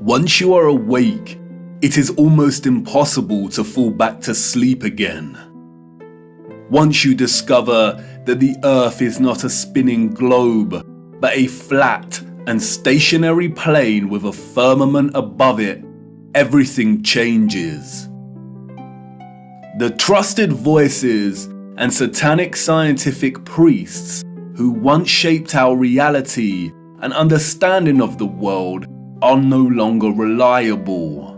Once you are awake, it is almost impossible to fall back to sleep again. Once you discover that the Earth is not a spinning globe, but a flat and stationary plane with a firmament above it, everything changes. The trusted voices and satanic scientific priests who once shaped our reality and understanding of the world are no longer reliable.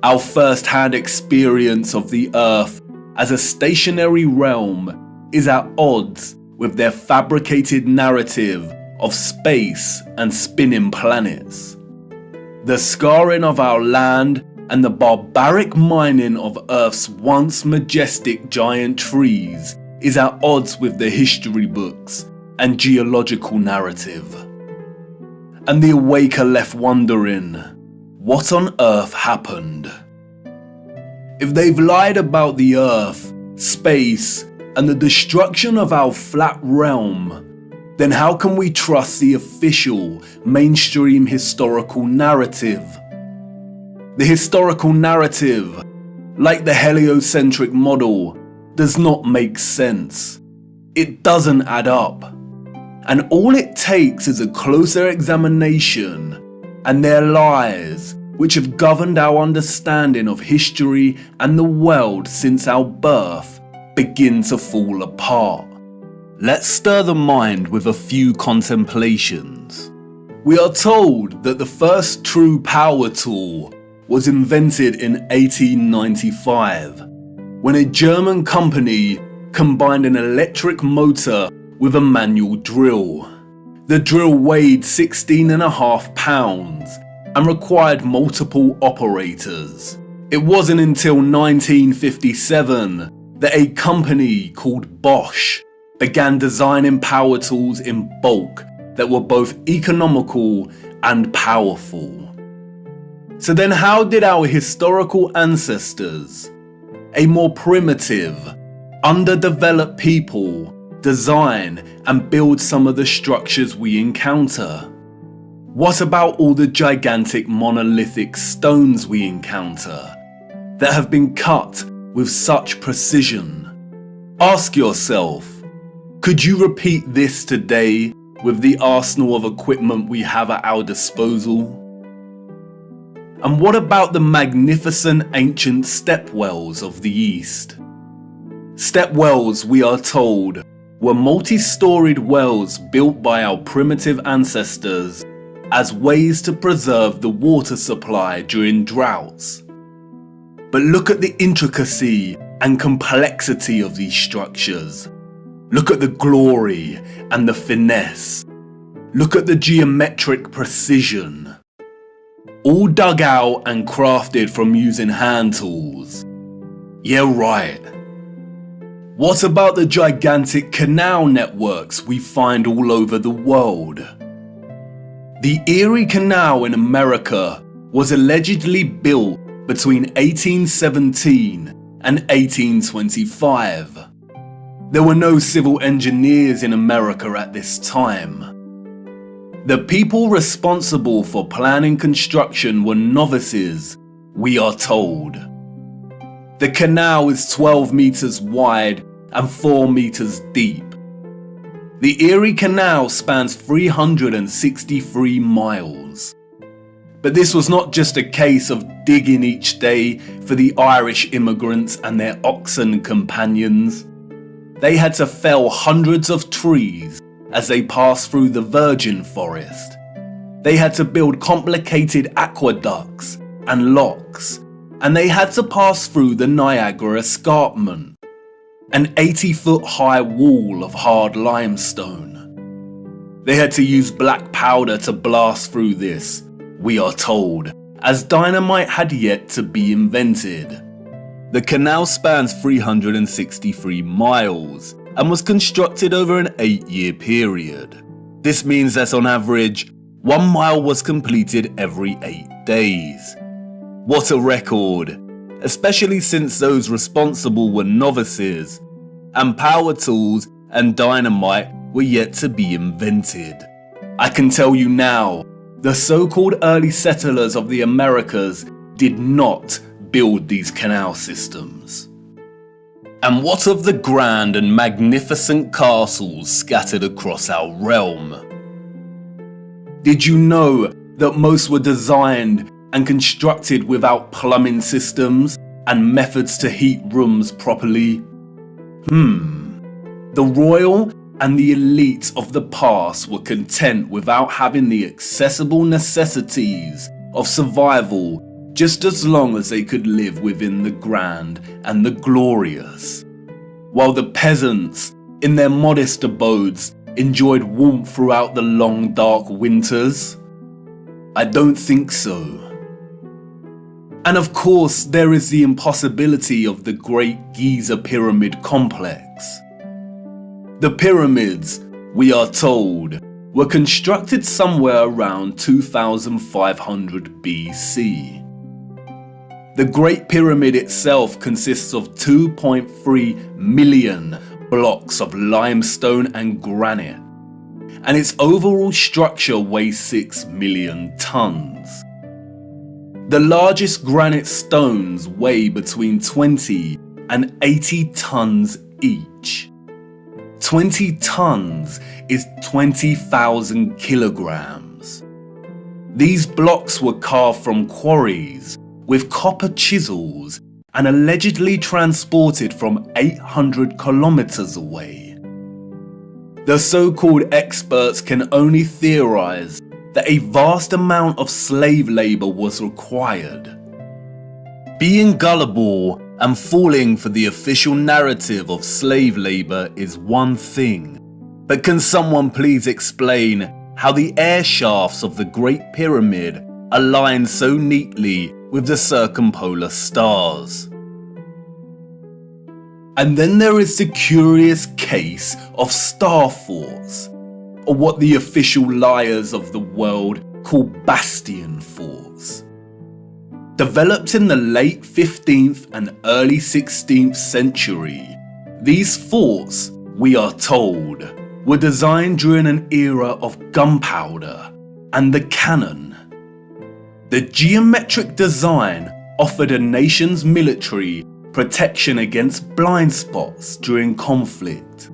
Our first-hand experience of the Earth as a stationary realm is at odds with their fabricated narrative of space and spinning planets. The scarring of our land and the barbaric mining of Earth's once majestic giant trees is at odds with the history books and geological narrative. And the awake are left wondering, what on earth happened? If they've lied about the Earth, space, and the destruction of our flat realm, then how can we trust the official, mainstream historical narrative? The historical narrative, like the heliocentric model, does not make sense. It doesn't add up. And all it takes is a closer examination, and their lies, which have governed our understanding of history and the world since our birth, begin to fall apart. Let's stir the mind with a few contemplations. We are told that the first true power tool was invented in 1895, when a German company combined an electric motor with a manual drill. The drill weighed 16.5 pounds and required multiple operators. It wasn't until 1957 that a company called Bosch began designing power tools in bulk that were both economical and powerful. So then how did our historical ancestors, a more primitive, underdeveloped people, design and build some of the structures we encounter? What about all the gigantic monolithic stones we encounter that have been cut with such precision? Ask yourself, could you repeat this today with the arsenal of equipment we have at our disposal? And what about the magnificent ancient stepwells of the East? Stepwells, we are told, were multi-storied wells built by our primitive ancestors as ways to preserve the water supply during droughts. But look at the intricacy and complexity of these structures. Look at the glory and the finesse. Look at the geometric precision. All dug out and crafted from using hand tools. Yeah, right. What about the gigantic canal networks we find all over the world? The Erie Canal in America was allegedly built between 1817 and 1825. There were no civil engineers in America at this time. The people responsible for planning construction were novices, we are told. The canal is 12 meters wide and 4 meters deep. The Erie Canal spans 363 miles. But this was not just a case of digging each day for the Irish immigrants and their oxen companions. They had to fell hundreds of trees as they passed through the virgin forest. They had to build complicated aqueducts and locks, and they had to pass through the Niagara Escarpment, an 80-foot high wall of hard limestone. They had to use black powder to blast through this, we are told, as dynamite had yet to be invented. The canal spans 363 miles and was constructed over an 8-year period. This means that on average, 1 mile was completed every 8 days. What a record, especially since those responsible were novices, and power tools and dynamite were yet to be invented. I can tell you now The so-called early settlers of the Americas did not build these canal systems. And what of the grand and magnificent castles scattered across our realm? Did you know that most were designed and constructed without plumbing systems and methods to heat rooms properly? The royal and the elite of the past were content without having the accessible necessities of survival, just as long as they could live within the grand and the glorious, while the peasants, in their modest abodes, enjoyed warmth throughout the long dark winters? I don't think so. And of course, there is the impossibility of the Great Giza Pyramid Complex. The pyramids, we are told, were constructed somewhere around 2500 BC. The Great Pyramid itself consists of 2.3 million blocks of limestone and granite, and its overall structure weighs 6 million tons. The largest granite stones weigh between 20 and 80 tons each. 20 tons is 20,000 kilograms. These blocks were carved from quarries with copper chisels and allegedly transported from 800 kilometers away. The so-called experts can only theorize that a vast amount of slave labor was required. Being gullible and falling for the official narrative of slave labor is one thing, but can someone please explain how the air shafts of the Great Pyramid align so neatly with the circumpolar stars? And then there is the curious case of star forts, or what the official liars of the world call bastion forts. Developed in the late 15th and early 16th century, these forts, we are told, were designed during an era of gunpowder and the cannon. The geometric design offered a nation's military protection against blind spots during conflict.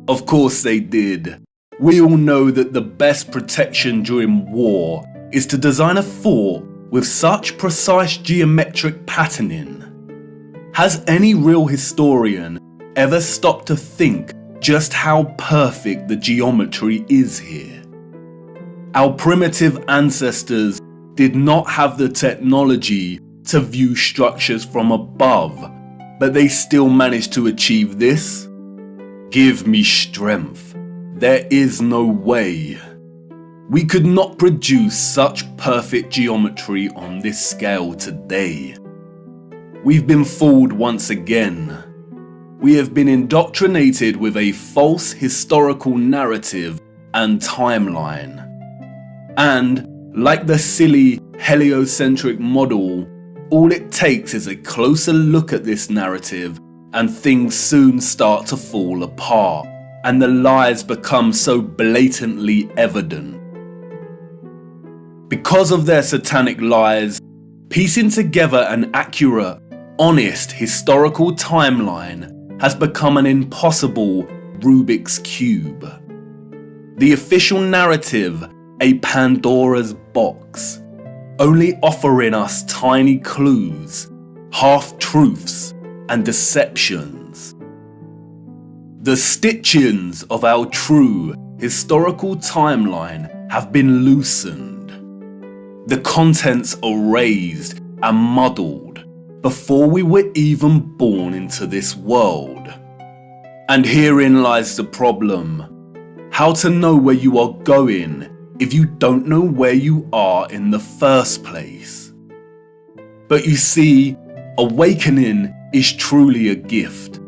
Of course they did. We all know that the best protection during war is to design a fort with such precise geometric patterning. Has any real historian ever stopped to think just how perfect the geometry is here? Our primitive ancestors did not have the technology to view structures from above, but they still managed to achieve this? Give me strength. There is no way. We could not produce such perfect geometry on this scale today. We've been fooled once again. We have been indoctrinated with a false historical narrative and timeline. And, like the silly heliocentric model, all it takes is a closer look at this narrative and things soon start to fall apart, and the lies become so blatantly evident. Because of their satanic lies, piecing together an accurate, honest historical timeline has become an impossible Rubik's Cube. The official narrative, a Pandora's box, only offering us tiny clues, half-truths, and deceptions. The stitchings of our true historical timeline have been loosened. The contents erased and muddled before we were even born into this world. And herein lies the problem. How to know where you are going if you don't know where you are in the first place? But you see, awakening is truly a gift.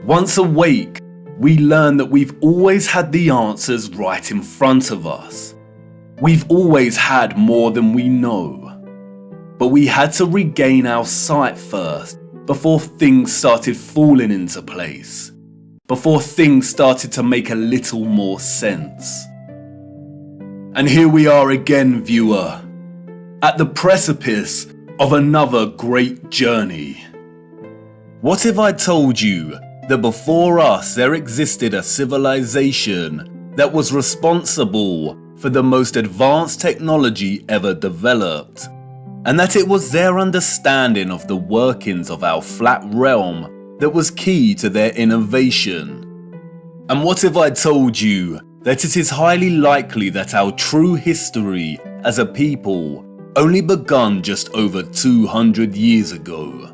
Once awake, we learn that we've always had the answers right in front of us. We've always had more than we know. But we had to regain our sight first before things started falling into place. Before things started to make a little more sense. And here we are again, viewer, at the precipice of another great journey. What if I told you that before us there existed a civilization that was responsible for the most advanced technology ever developed, and that it was their understanding of the workings of our flat realm that was key to their innovation? And what if I told you that it is highly likely that our true history as a people only begun just over 200 years ago?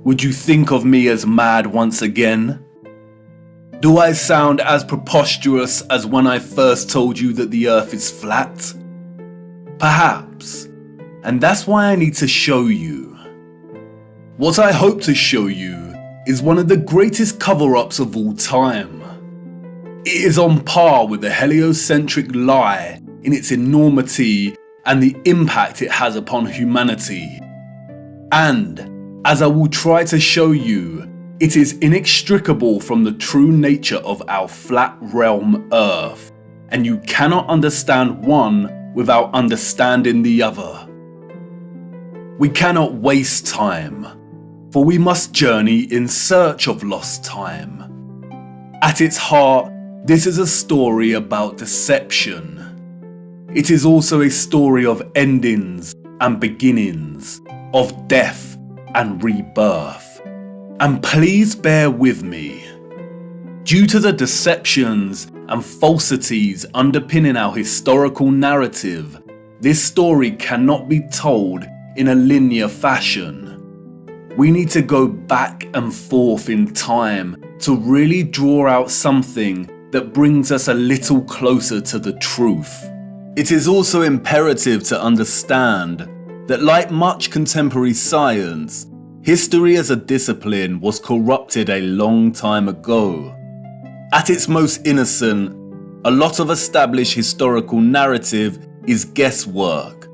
Would you think of me as mad once again? Do I sound as preposterous as when I first told you that the earth is flat? Perhaps, and that's why I need to show you. What I hope to show you is one of the greatest cover-ups of all time. It is on par with the heliocentric lie in its enormity and the impact it has upon humanity. And, as I will try to show you, it is inextricable from the true nature of our flat realm Earth, and you cannot understand one without understanding the other. We cannot waste time, for we must journey in search of lost time. At its heart, this is a story about deception. It is also a story of endings and beginnings, of death and rebirth. And please bear with me. Due to the deceptions and falsities underpinning our historical narrative, this story cannot be told in a linear fashion. We need to go back and forth in time to really draw out something that brings us a little closer to the truth. It is also imperative to understand that, like much contemporary science, history as a discipline was corrupted a long time ago. At its most innocent, a lot of established historical narrative is guesswork.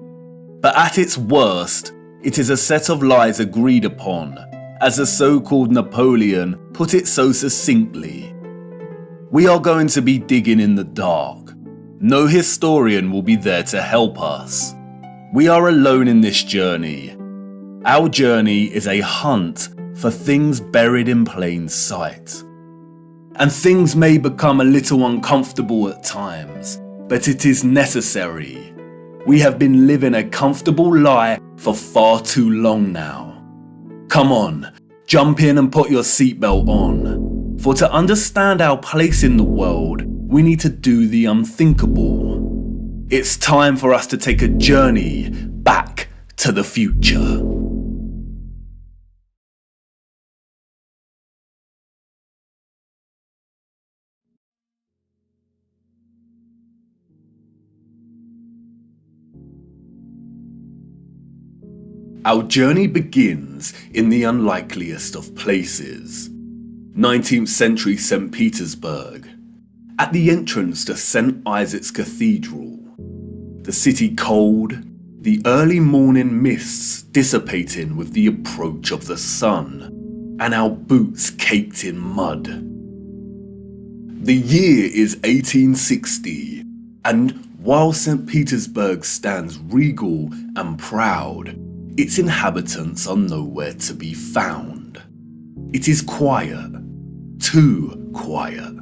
But at its worst, it is a set of lies agreed upon, as the so-called Napoleon put it so succinctly. We are going to be digging in the dark. No historian will be there to help us. We are alone in this journey. Our journey is a hunt for things buried in plain sight. And things may become a little uncomfortable at times, but it is necessary. We have been living a comfortable lie for far too long now. Come on, jump in and put your seatbelt on. For to understand our place in the world, we need to do the unthinkable. It's time for us to take a journey back to the future. Our journey begins in the unlikeliest of places. 19th century St. Petersburg, at the entrance to St. Isaac's Cathedral. The city cold, the early morning mists dissipating with the approach of the sun, and our boots caked in mud. The year is 1860, and while St. Petersburg stands regal and proud, its inhabitants are nowhere to be found. It is quiet. Too quiet.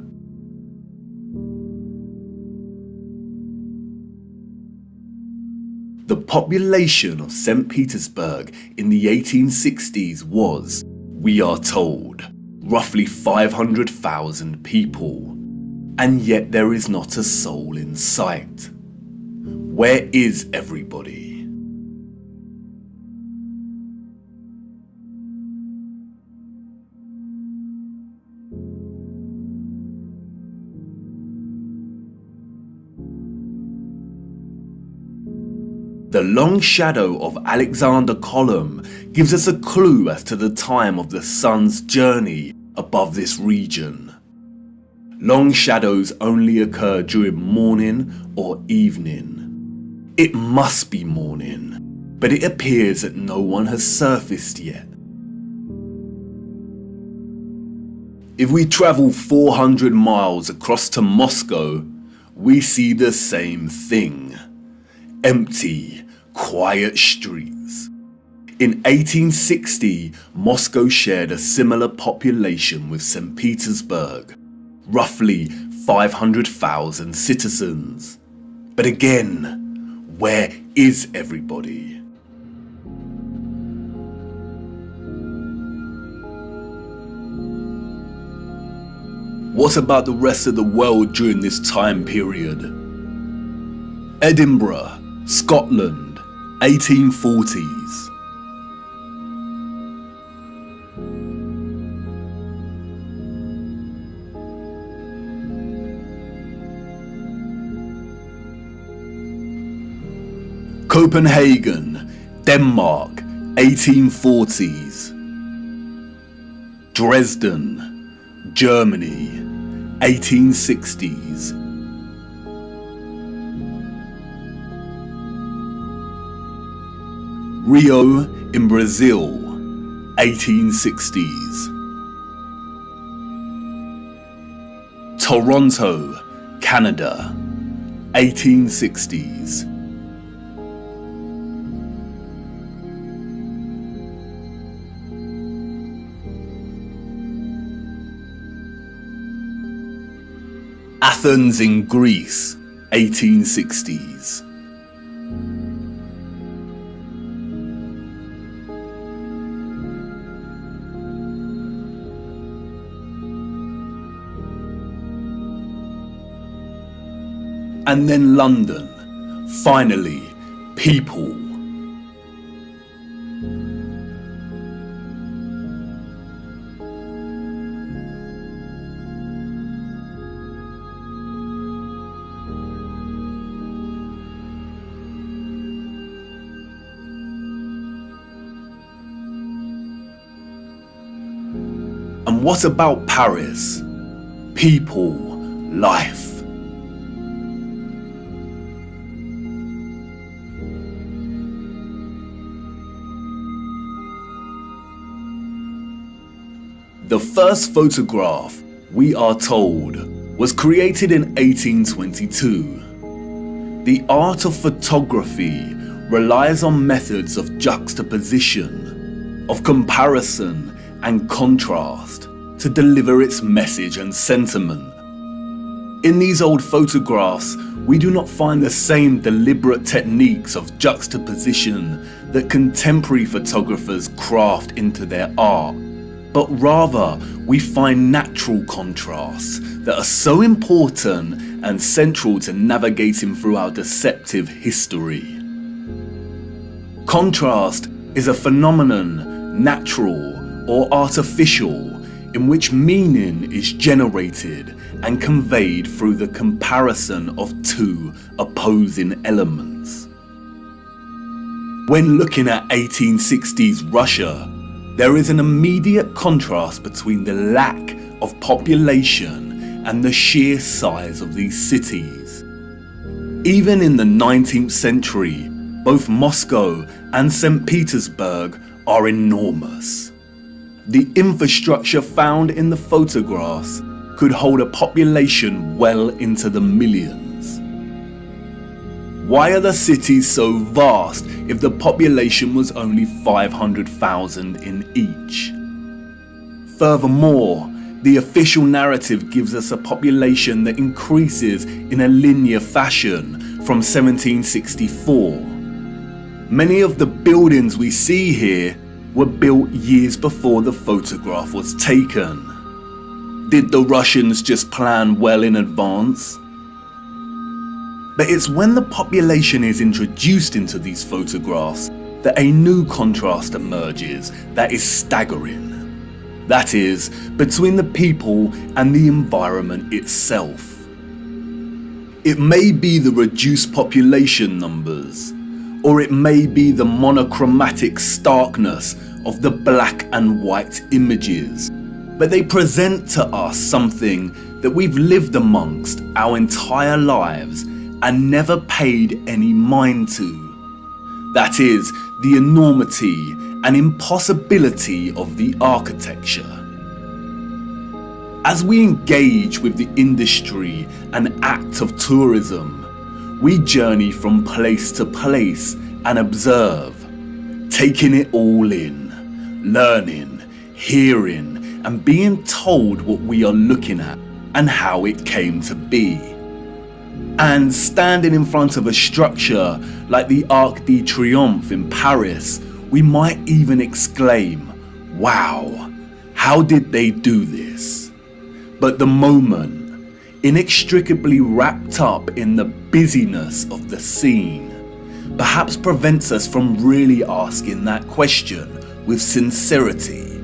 The population of St. Petersburg in the 1860s was, we are told, roughly 500,000 people, and yet there is not a soul in sight. Where is everybody? The long shadow of Alexander Column gives us a clue as to the time of the sun's journey above this region. Long shadows only occur during morning or evening. It must be morning, but it appears that no one has surfaced yet. If we travel 400 miles across to Moscow, we see the same thing. Empty, quiet streets. In 1860, Moscow shared a similar population with St. Petersburg, roughly 500,000 citizens. But again, where is everybody? What about the rest of the world during this time period? Edinburgh, Scotland, 1840s. Copenhagen, Denmark, 1840s. Dresden, Germany, 1860s. Rio in Brazil, 1860s. Toronto, Canada, 1860s. Athens in Greece, 1860s. And then London, finally, people. And what about Paris? People, life. The first photograph, we are told, was created in 1822. The art of photography relies on methods of juxtaposition, of comparison and contrast to deliver its message and sentiment. In these old photographs, we do not find the same deliberate techniques of juxtaposition that contemporary photographers craft into their art, but rather we find natural contrasts that are so important and central to navigating through our deceptive history. Contrast is a phenomenon, natural or artificial, in which meaning is generated and conveyed through the comparison of two opposing elements. When looking at 1860s Russia, there is an immediate contrast between the lack of population and the sheer size of these cities. Even in the 19th century, both Moscow and St. Petersburg are enormous. The infrastructure found in the photographs could hold a population well into the millions. Why are the cities so vast if the population was only 500,000 in each? Furthermore, the official narrative gives us a population that increases in a linear fashion from 1764. Many of the buildings we see here were built years before the photograph was taken. Did the Russians just plan well in advance? But it's when the population is introduced into these photographs that a new contrast emerges that is staggering. That is, between the people and the environment itself. It may be the reduced population numbers, or it may be the monochromatic starkness of the black and white images, but they present to us something that we've lived amongst our entire lives and never paid any mind to. That is, the enormity and impossibility of the architecture. As we engage with the industry and act of tourism, we journey from place to place and observe, taking it all in, learning, hearing, and being told what we are looking at and how it came to be. And standing in front of a structure like the Arc de Triomphe in Paris, we might even exclaim, "Wow, how did they do this?" But the moment, inextricably wrapped up in the busyness of the scene, perhaps prevents us from really asking that question with sincerity.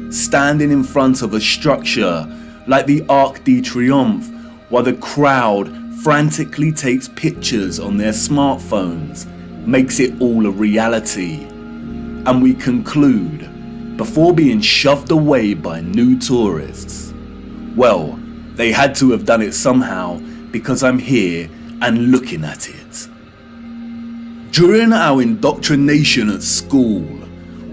Standing in front of a structure like the Arc de Triomphe while the crowd frantically takes pictures on their smartphones makes it all a reality. And we conclude, before being shoved away by new tourists, well, they had to have done it somehow because I'm here and looking at it. During our indoctrination at school,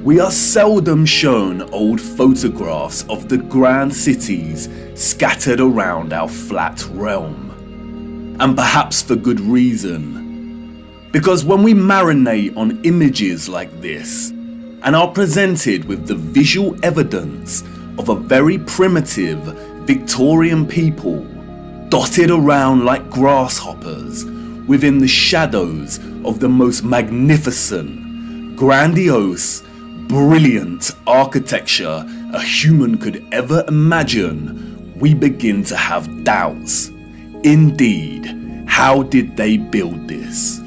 we are seldom shown old photographs of the grand cities scattered around our flat realm. And perhaps for good reason. Because when we marinate on images like this and are presented with the visual evidence of a very primitive Victorian people dotted around like grasshoppers within the shadows of the most magnificent, grandiose, brilliant architecture a human could ever imagine, we begin to have doubts. Indeed, how did they build this?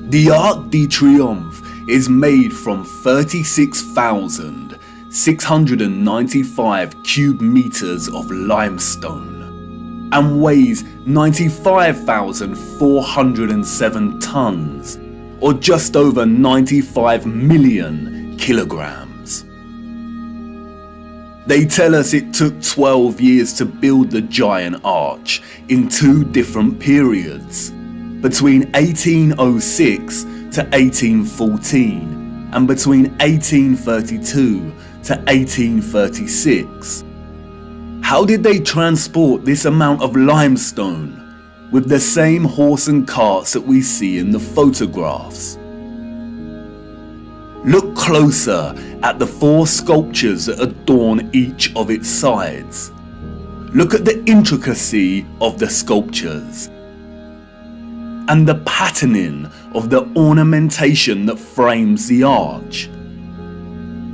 The Arc de Triomphe is made from 36,695 cubic meters of limestone and weighs 95,407 tons, or just over 95 million kilograms. They tell us it took 12 years to build the giant arch in two different periods, between 1806 to 1814 and between 1832 to 1836. How did they transport this amount of limestone with the same horse and carts that we see in the photographs? Look closer at the four sculptures that adorn each of its sides. Look at the intricacy of the sculptures and the patterning of the ornamentation that frames the arch.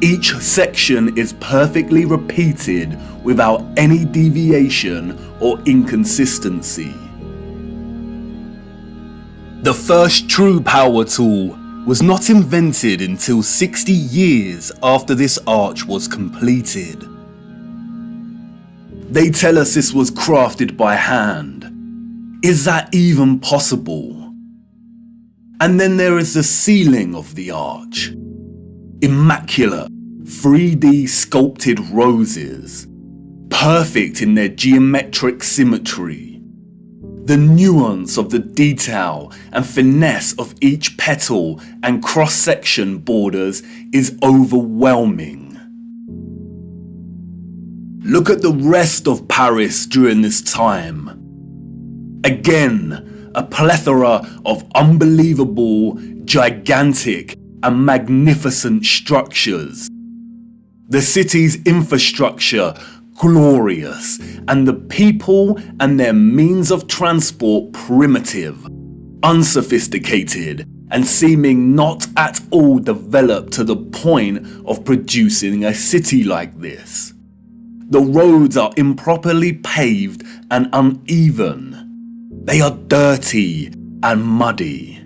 Each section is perfectly repeated without any deviation or inconsistency. The first true power tool was not invented until 60 years after this arch was completed. They tell us this was crafted by hand. Is that even possible? And then there is the ceiling of the arch. Immaculate, 3D sculpted roses, perfect in their geometric symmetry. The nuance of the detail and finesse of each petal and cross-section borders is overwhelming. Look at the rest of Paris during this time. Again, a plethora of unbelievable, gigantic and magnificent structures. The city's infrastructure glorious, and the people and their means of transport primitive, unsophisticated, and seeming not at all developed to the point of producing a city like this. The roads are improperly paved and uneven. They are dirty and muddy.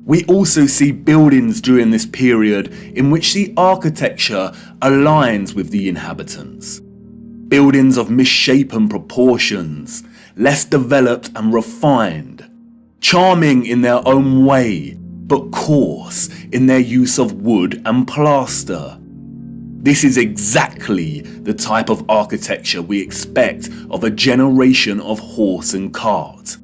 We also see buildings during this period in which the architecture aligns with the inhabitants. Buildings of misshapen proportions, less developed and refined, charming in their own way, but coarse in their use of wood and plaster. This is exactly the type of architecture we expect of a generation of horse and cart.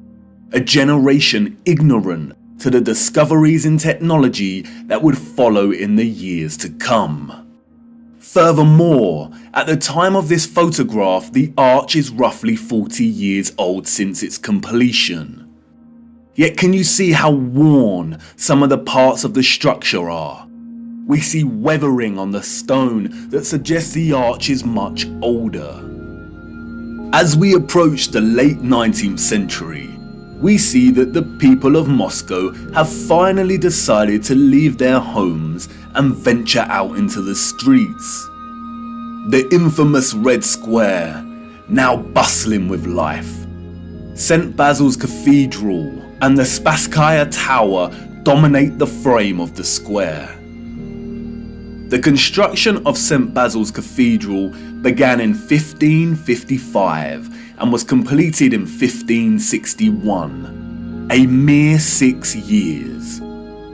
A generation ignorant to the discoveries in technology that would follow in the years to come. Furthermore, at the time of this photograph, the arch is roughly 40 years old since its completion. Yet can you see how worn some of the parts of the structure are? We see weathering on the stone that suggests the arch is much older. As we approach the late 19th century, we see that the people of Moscow have finally decided to leave their homes and venture out into the streets. The infamous Red Square, now bustling with life. St. Basil's Cathedral and the Spasskaya Tower dominate the frame of the square. The construction of St. Basil's Cathedral began in 1555 and was completed in 1561, a mere 6 years.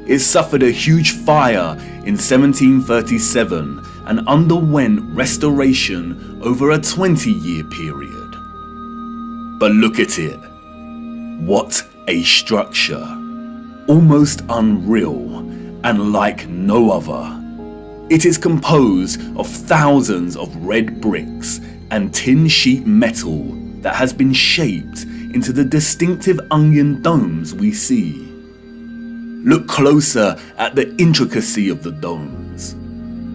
It suffered a huge fire in 1737 and underwent restoration over a 20-year period. But look at it. What a structure. Almost unreal and like no other. It is composed of thousands of red bricks and tin sheet metal that has been shaped into the distinctive onion domes we see. Look closer at the intricacy of the domes.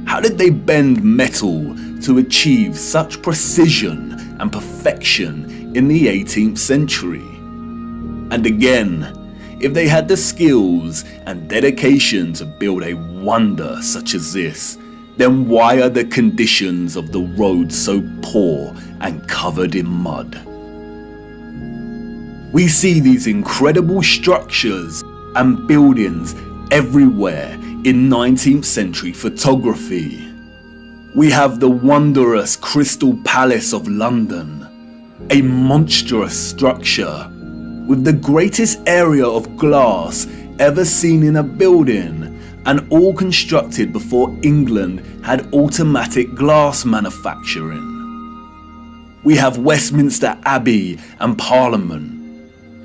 How did they bend metal to achieve such precision and perfection in the 18th century? And again, if they had the skills and dedication to build a wonder such as this, then why are the conditions of the road so poor and covered in mud? We see these incredible structures and buildings everywhere in 19th century photography. We have the wondrous Crystal Palace of London, a monstrous structure with the greatest area of glass ever seen in a building, and all constructed before England had automatic glass manufacturing. We have Westminster Abbey and Parliament.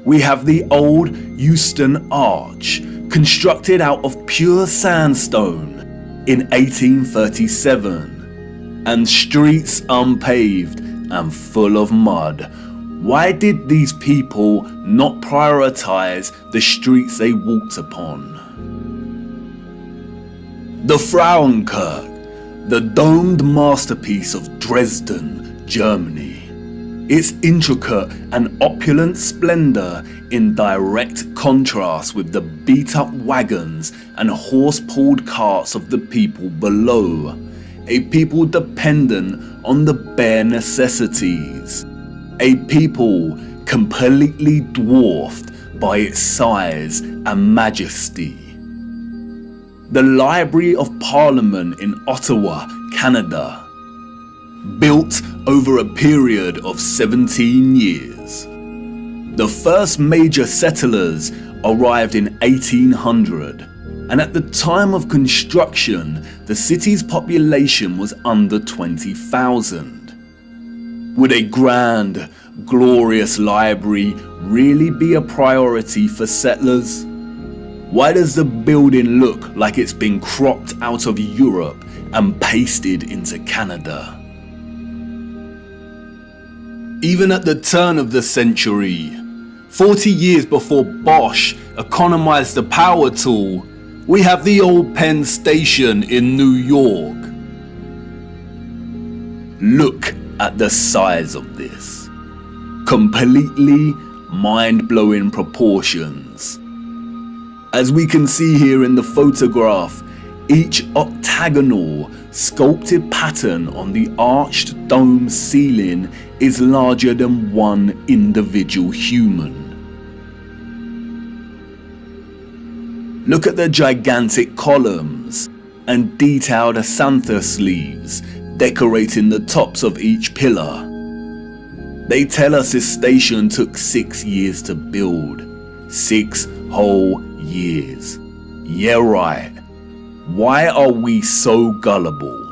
We have the old Euston Arch, constructed out of pure sandstone in 1837, and streets unpaved and full of mud. Why did these people not prioritize the streets they walked upon? The Frauenkirche, the domed masterpiece of Dresden, Germany. Its intricate and opulent splendor in direct contrast with the beat-up wagons and horse-pulled carts of the people below, a people dependent on the bare necessities, a people completely dwarfed by its size and majesty. The Library of Parliament in Ottawa, Canada, built over a period of 17 years. The first major settlers arrived in 1800, and at the time of construction, the city's population was under 20,000. Would a grand, glorious library really be a priority for settlers? Why does the building look like it's been cropped out of Europe and pasted into Canada? Even at the turn of the century, 40 years before Bosch economized the power tool, we have the old Penn Station in New York. Look at the size of this. Completely mind-blowing proportions. As we can see here in the photograph, each octagonal, sculpted pattern on the arched dome ceiling is larger than one individual human. Look at the gigantic columns and detailed acanthus leaves decorating the tops of each pillar. They tell us this station took 6 years to build. 6 whole years. Yeah, right. Why are we so gullible?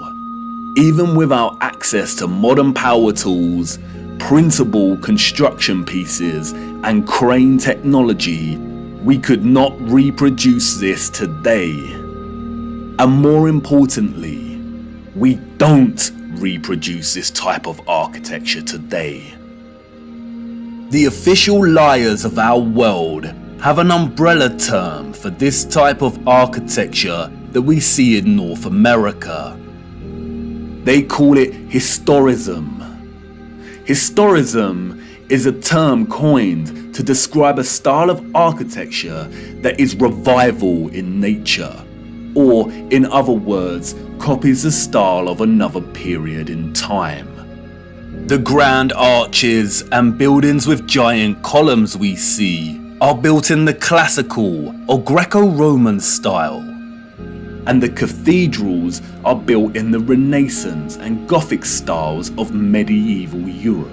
Even without access to modern power tools, printable construction pieces, and crane technology, we could not reproduce this today. And more importantly, We don't reproduce this type of architecture today. The official liars of our world have an umbrella term for this type of architecture that we see in North America. They call it historism. Historism is a term coined to describe a style of architecture that is revival in nature, or in other words, copies the style of another period in time. The grand arches and buildings with giant columns we see are built in the classical or Greco-Roman style, and the cathedrals are built in the Renaissance and Gothic styles of medieval Europe.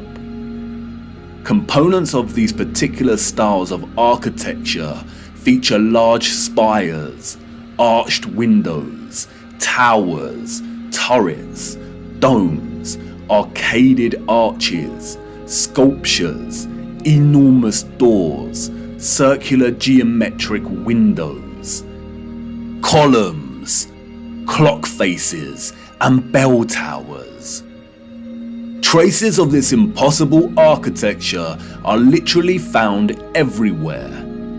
Components of these particular styles of architecture feature large spires, arched windows, towers, turrets, domes, arcaded arches, sculptures, enormous doors, circular geometric windows, columns, clock faces, and bell towers. Traces of this impossible architecture are literally found everywhere,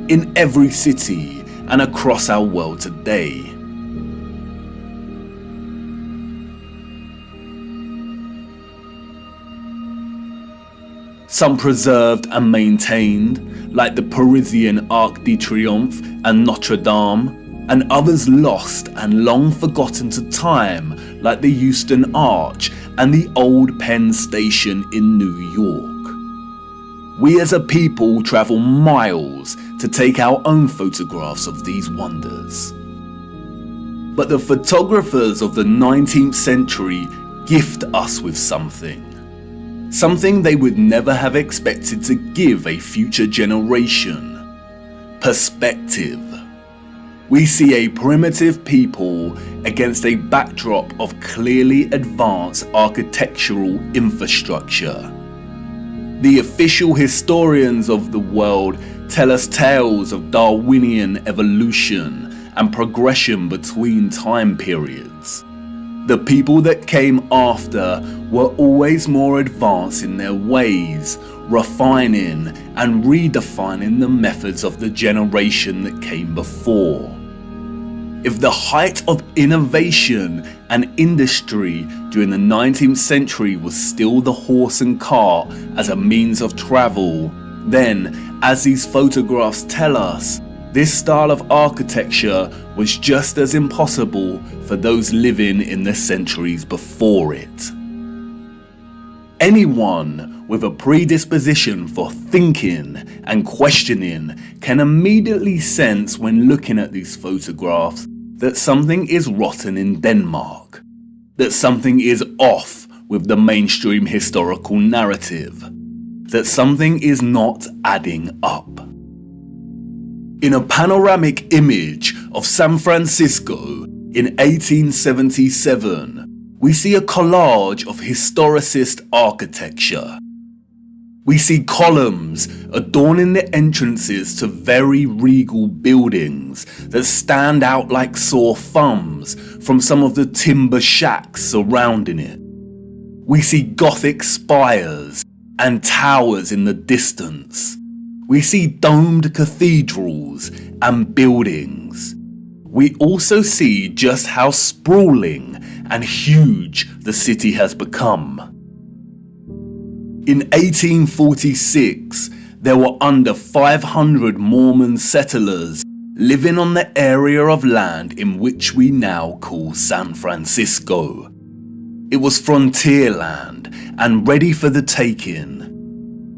in every city and across our world today. Some preserved and maintained, like the Parisian Arc de Triomphe and Notre Dame, and others lost and long forgotten to time, like the Euston Arch and the Old Penn Station in New York. We as a people travel miles to take our own photographs of these wonders. But the photographers of the 19th century gift us with something they would never have expected to give a future generation: perspective. We see a primitive people against a backdrop of clearly advanced architectural infrastructure. The official historians of the world tell us tales of Darwinian evolution and progression between time periods. The people that came after were always more advanced in their ways, refining and redefining the methods of the generation that came before. If the height of innovation and industry during the 19th century was still the horse and cart as a means of travel, then, as these photographs tell us, this style of architecture was just as impossible for those living in the centuries before it. Anyone with a predisposition for thinking and questioning can immediately sense when looking at these photographs that something is rotten in Denmark, that something is off with the mainstream historical narrative, that something is not adding up. In a panoramic image of San Francisco in 1877, we see a collage of historicist architecture. We see columns adorning the entrances to very regal buildings that stand out like sore thumbs from some of the timber shacks surrounding it. We see Gothic spires and towers in the distance. We see domed cathedrals and buildings. We also see just how sprawling and huge the city has become. In 1846, there were under 500 Mormon settlers living on the area of land in which we now call San Francisco. It was frontier land and ready for the taking.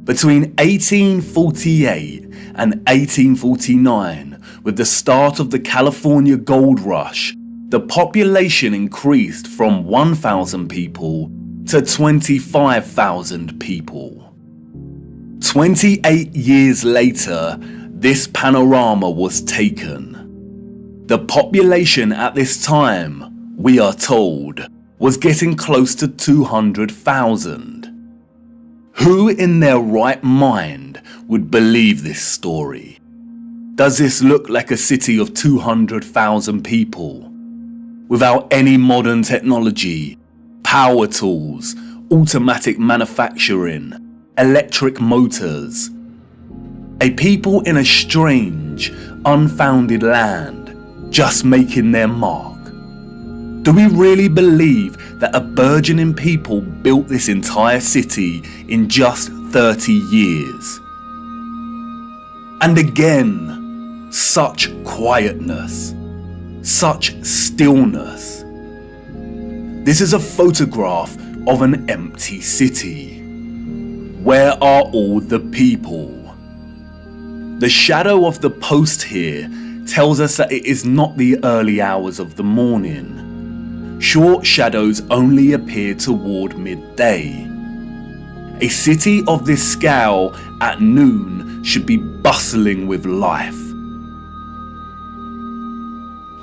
Between 1848 and 1849, with the start of the California Gold Rush, the population increased from 1,000 people to 25,000 people. 28 years later, this panorama was taken. The population at this time, we are told, was getting close to 200,000. Who in their right mind would believe this story? Does this look like a city of 200,000 people? without any modern technology, power tools, automatic manufacturing, electric motors. A people in a strange, unfounded land, just making their mark. Do we really believe that a burgeoning people built this entire city in just 30 years? And again, such quietness, such stillness. This is a photograph of an empty city. Where are all the people? The shadow of the post here tells us that it is not the early hours of the morning. Short shadows only appear toward midday. A city of this scale at noon should be bustling with life.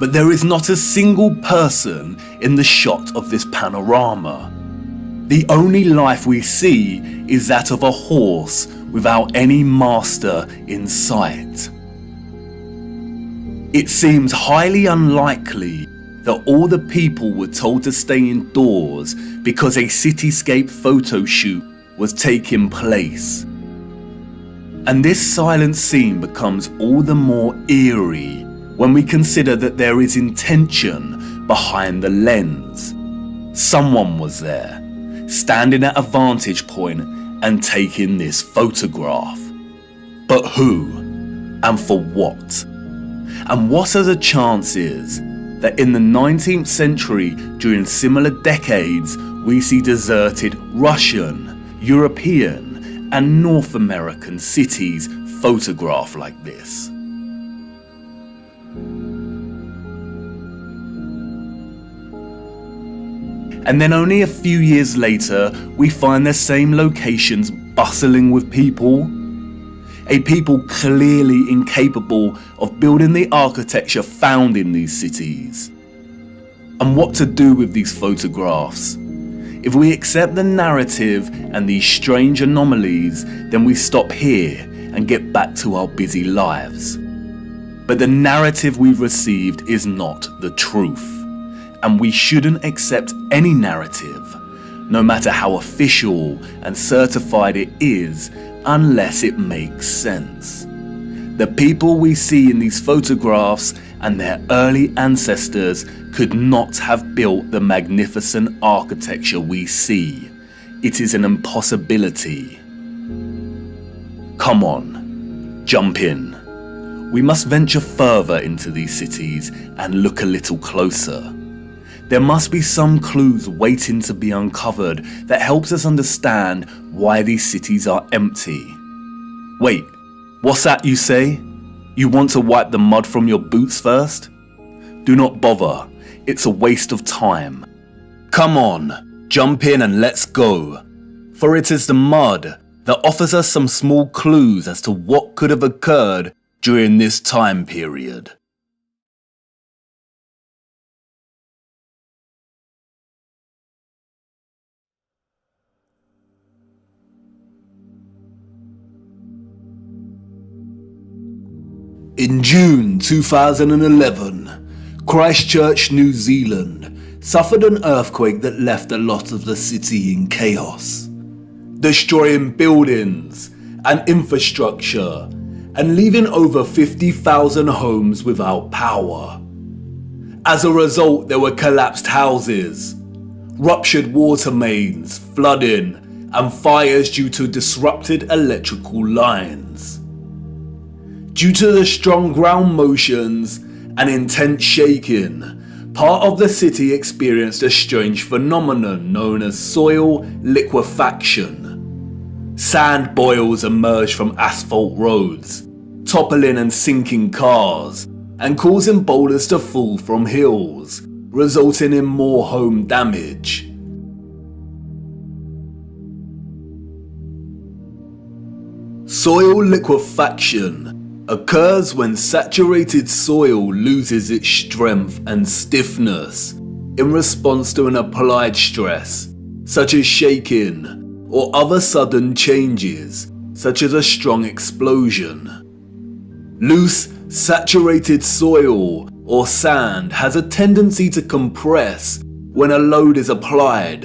But there is not a single person in the shot of this panorama. The only life we see is that of a horse without any master in sight. It seems highly unlikely that all the people were told to stay indoors because a cityscape photo shoot was taking place. And this silent scene becomes all the more eerie when we consider that there is intention behind the lens. Someone was there, standing at a vantage point and taking this photograph. But who? And for what? And what are the chances that in the 19th century, during similar decades, we see deserted Russian, European, and North American cities photographed like this? And then only a few years later, we find the same locations bustling with people. A people clearly incapable of building the architecture found in these cities. And what to do with these photographs? If we accept the narrative and these strange anomalies, then we stop here and get back to our busy lives. But the narrative we've received is not the truth. And we shouldn't accept any narrative, no matter how official and certified it is, unless it makes sense. The people we see in these photographs and their early ancestors could not have built the magnificent architecture we see. It is an impossibility. Come on, jump in. We must venture further into these cities and look a little closer. There must be some clues waiting to be uncovered that helps us understand why these cities are empty. Wait, what's that you say? You want to wipe the mud from your boots first? Do not bother, it's a waste of time. Come on, jump in and let's go. For it is the mud that offers us some small clues as to what could have occurred during this time period. In June 2011, Christchurch, New Zealand suffered an earthquake that left a lot of the city in chaos, destroying buildings and infrastructure and leaving over 50,000 homes without power. As a result, there were collapsed houses, ruptured water mains, flooding, and fires due to disrupted electrical lines. Due to the strong ground motions and intense shaking, part of the city experienced a strange phenomenon known as soil liquefaction. Sand boils emerged from asphalt roads, toppling and sinking cars, and causing boulders to fall from hills, resulting in more home damage. Soil liquefaction occurs when saturated soil loses its strength and stiffness in response to an applied stress, such as shaking, or other sudden changes, such as a strong explosion. Loose, saturated soil or sand has a tendency to compress when a load is applied.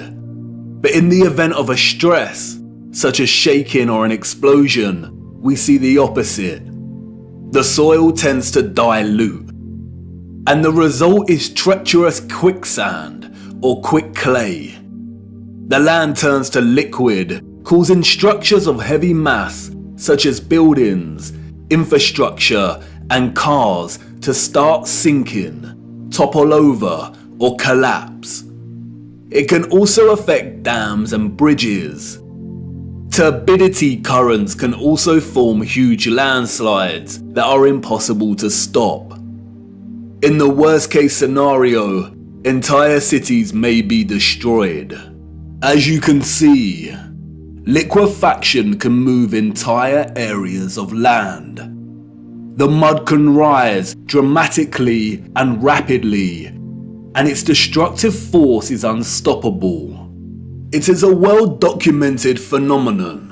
But in the event of a stress, such as shaking or an explosion, we see the opposite. The soil tends to dilute, and the result is treacherous quicksand or quick clay. The land turns to liquid, causing structures of heavy mass such as buildings, infrastructure, and cars to start sinking, topple over, or collapse. It can also affect dams and bridges. Turbidity currents can also form huge landslides that are impossible to stop. In the worst case scenario, entire cities may be destroyed. As you can see, liquefaction can move entire areas of land. The mud can rise dramatically and rapidly, and its destructive force is unstoppable. It is a well-documented phenomenon.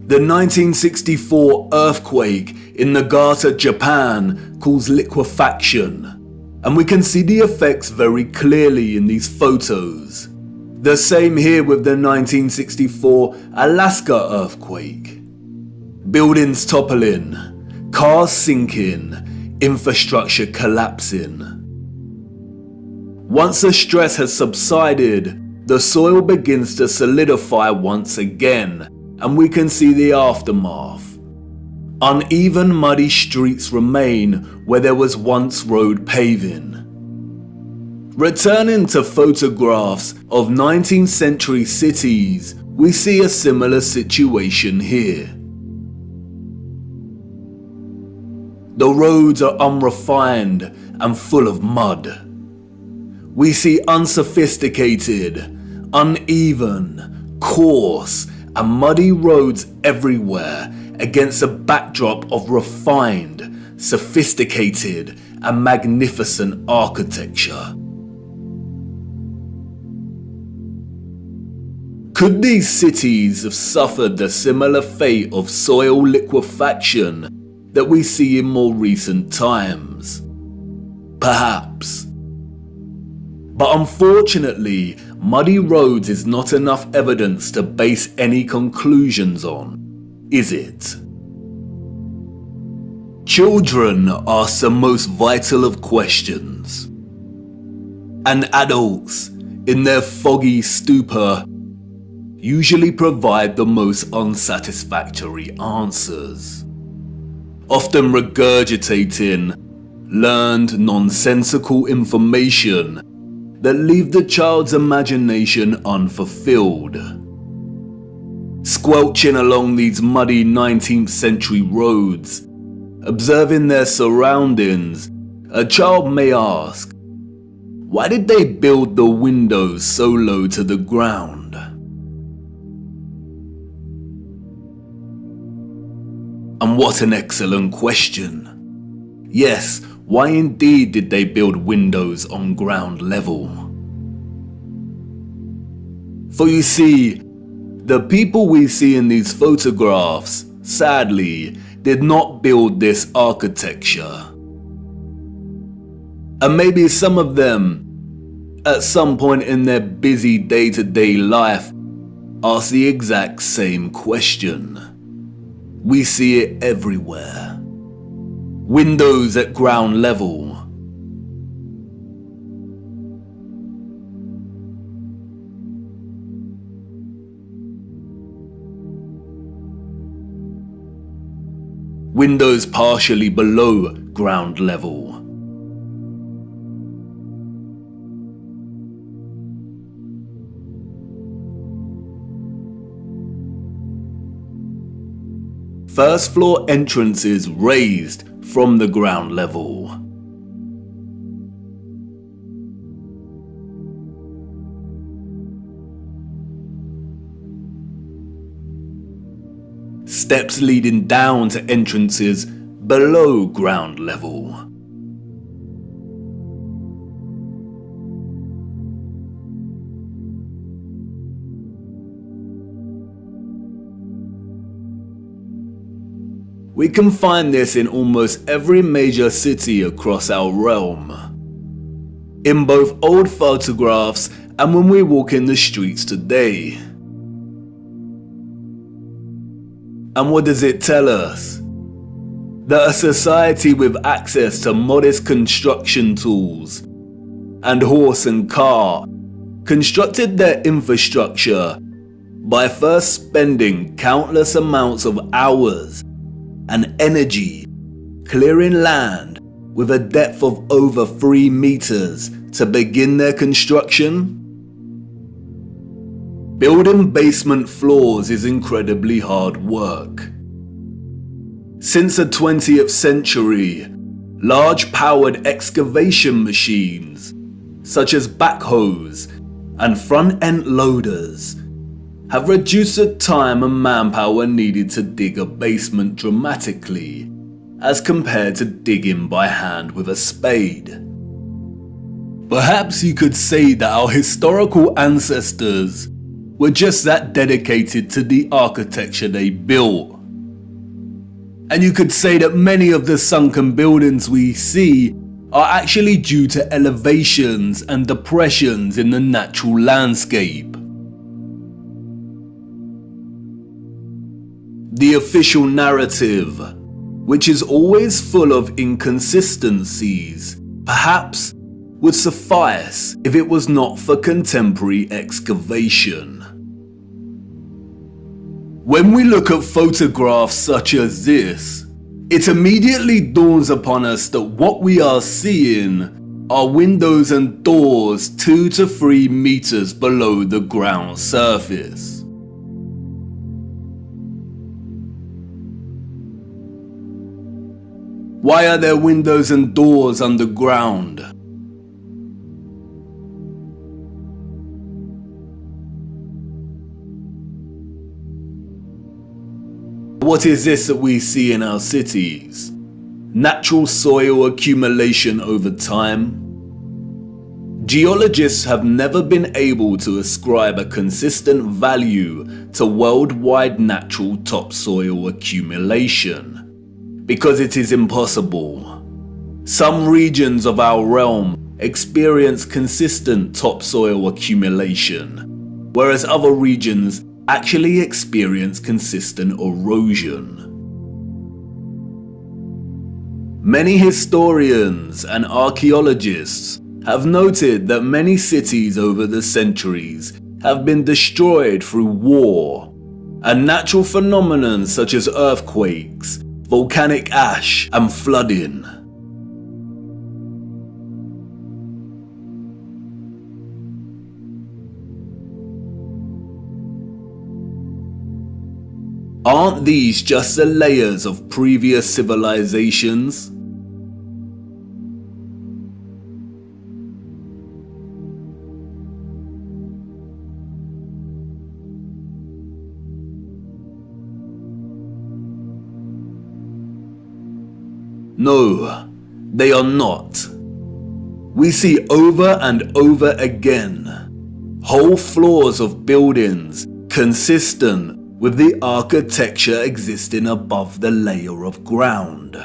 The 1964 earthquake in Nagata, Japan caused liquefaction, and we can see the effects very clearly in these photos. The same here with the 1964 Alaska earthquake. Buildings toppling, cars sinking, infrastructure collapsing. Once the stress has subsided, the soil begins to solidify once again, and we can see the aftermath. Uneven, muddy streets remain where there was once road paving. Returning to photographs of 19th century cities, we see a similar situation here. The roads are unrefined and full of mud. We see unsophisticated, uneven, coarse, and muddy roads everywhere against a backdrop of refined, sophisticated, and magnificent architecture. Could these cities have suffered the similar fate of soil liquefaction that we see in more recent times? Perhaps. But unfortunately, muddy roads is not enough evidence to base any conclusions on, is it? Children ask the most vital of questions, and adults, in their foggy stupor, usually provide the most unsatisfactory answers, often regurgitating learned nonsensical information that leave the child's imagination unfulfilled. Squelching along these muddy 19th century roads, observing their surroundings, a child may ask, why did they build the windows so low to the ground? And what an excellent question. Yes, why indeed did they build windows on ground level? For you see, the people we see in these photographs, sadly, did not build this architecture. And maybe some of them, at some point in their busy day-to-day life, ask the exact same question. We see it everywhere. Windows at ground level. Windows partially below ground level. First floor entrances raised from the ground level. Steps leading down to entrances below ground level. We can find this in almost every major city across our realm. in both old photographs and when we walk in the streets today. And what does it tell us? That a society with access to modest construction tools and horse and cart constructed their infrastructure by first spending countless amounts of hours and energy clearing land with a depth of over 3 meters to begin their construction. Building basement floors is incredibly hard work. Since the 20th century, large powered excavation machines, such as backhoes and front-end loaders, have reduced the time and manpower needed to dig a basement dramatically as compared to digging by hand with a spade. Perhaps you could say that our historical ancestors were just that dedicated to the architecture they built. And you could say that many of the sunken buildings we see are actually due to elevations and depressions in the natural landscape. The official narrative, which is always full of inconsistencies, perhaps would suffice if it was not for contemporary excavation. When we look at photographs such as this, it immediately dawns upon us that what we are seeing are windows and doors 2 to 3 meters below the ground surface. Why are there windows and doors underground? What is this that we see in our cities? Natural soil accumulation over time? Geologists have never been able to ascribe a consistent value to worldwide natural topsoil accumulation, because it is impossible. Some regions of our realm experience consistent topsoil accumulation, whereas other regions actually experience consistent erosion. Many historians and archaeologists have noted that many cities over the centuries have been destroyed through war, and natural phenomena such as earthquakes, volcanic ash, and flooding. Aren't these just the layers of previous civilizations? No, they are not. We see over and over again whole floors of buildings consistent with the architecture existing above the layer of ground.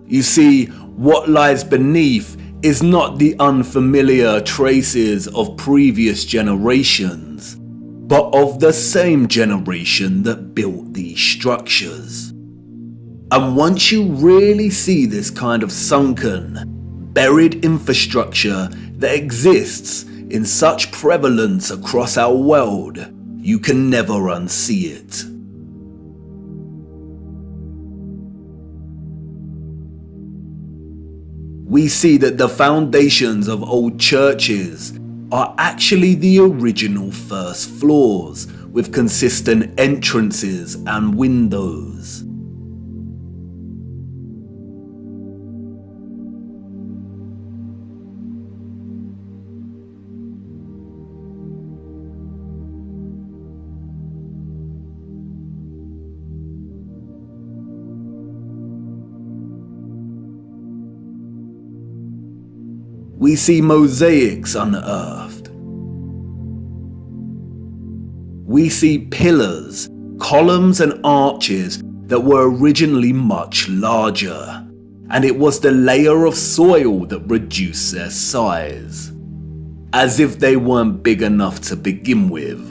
You see, what lies beneath is not the unfamiliar traces of previous generations, but of the same generation that built these structures. And once you really see this kind of sunken, buried infrastructure that exists in such prevalence across our world, you can never unsee it. We see that the foundations of old churches are actually the original first floors with consistent entrances and windows. We see mosaics unearthed. We see pillars, columns and arches that were originally much larger, and it was the layer of soil that reduced their size, as if they weren't big enough to begin with.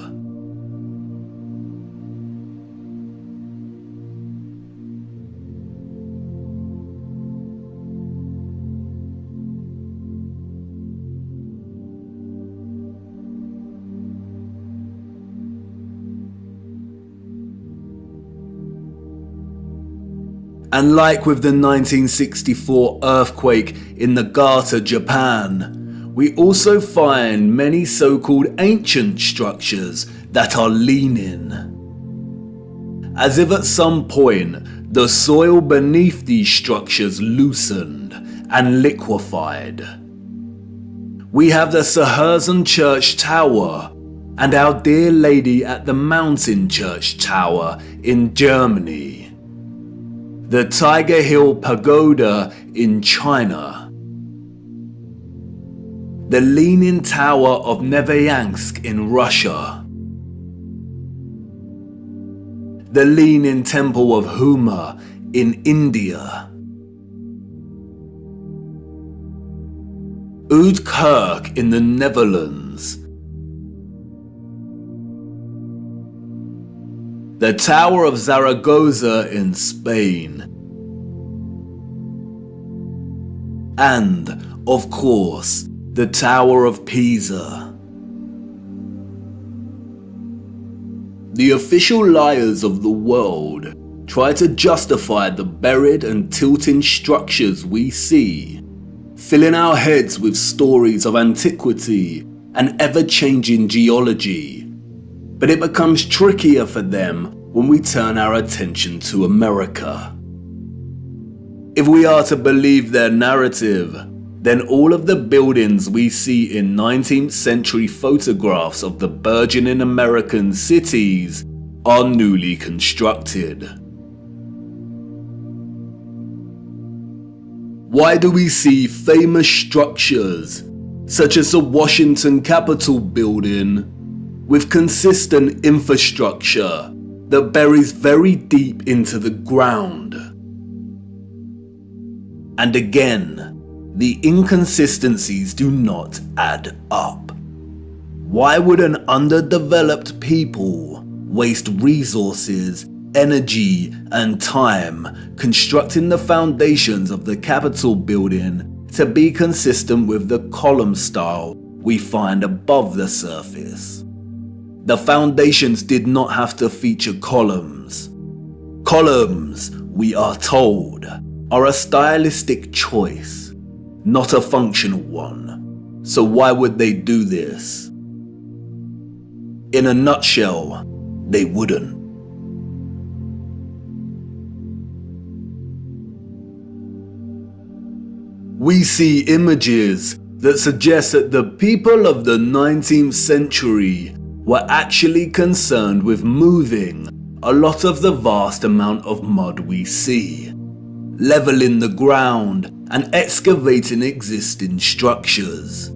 And like with the 1964 earthquake in Nagata, Japan, we also find many so-called ancient structures that are leaning, as if at some point the soil beneath these structures loosened and liquefied. We have the Sahersen Church Tower and Our Dear Lady at the Mountain Church Tower in Germany, the Tiger Hill Pagoda in China, the Leaning Tower of Neveyansk in Russia, the Leaning Temple of Huma in India, Oud-Kirk in the Netherlands, the Tower of Zaragoza in Spain, and, of course, the Tower of Pisa. The official liars of the world try to justify the buried and tilting structures we see, filling our heads with stories of antiquity and ever-changing geology. But it becomes trickier for them when we turn our attention to America. If we are to believe their narrative, then all of the buildings we see in 19th century photographs of the burgeoning American cities are newly constructed. Why do we see famous structures, such as the Washington Capitol building, with consistent infrastructure that buries very deep into the ground? And again, the inconsistencies do not add up. Why would an underdeveloped people waste resources, energy, and time constructing the foundations of the Capitol building to be consistent with the column style we find above the surface? The foundations did not have to feature columns. Columns, we are told, are a stylistic choice, not a functional one. So why would they do this? In a nutshell, they wouldn't. We see images that suggest that the people of the 19th century were actually concerned with moving a lot of the vast amount of mud we see, leveling the ground and excavating existing structures.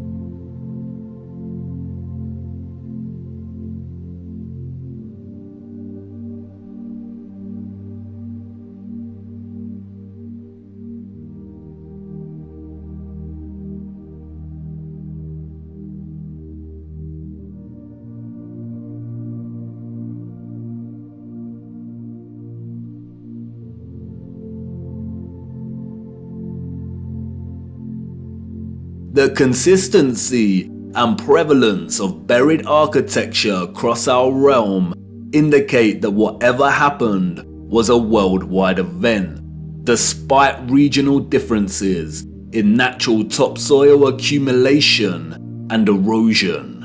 The consistency and prevalence of buried architecture across our realm indicate that whatever happened was a worldwide event, despite regional differences in natural topsoil accumulation and erosion.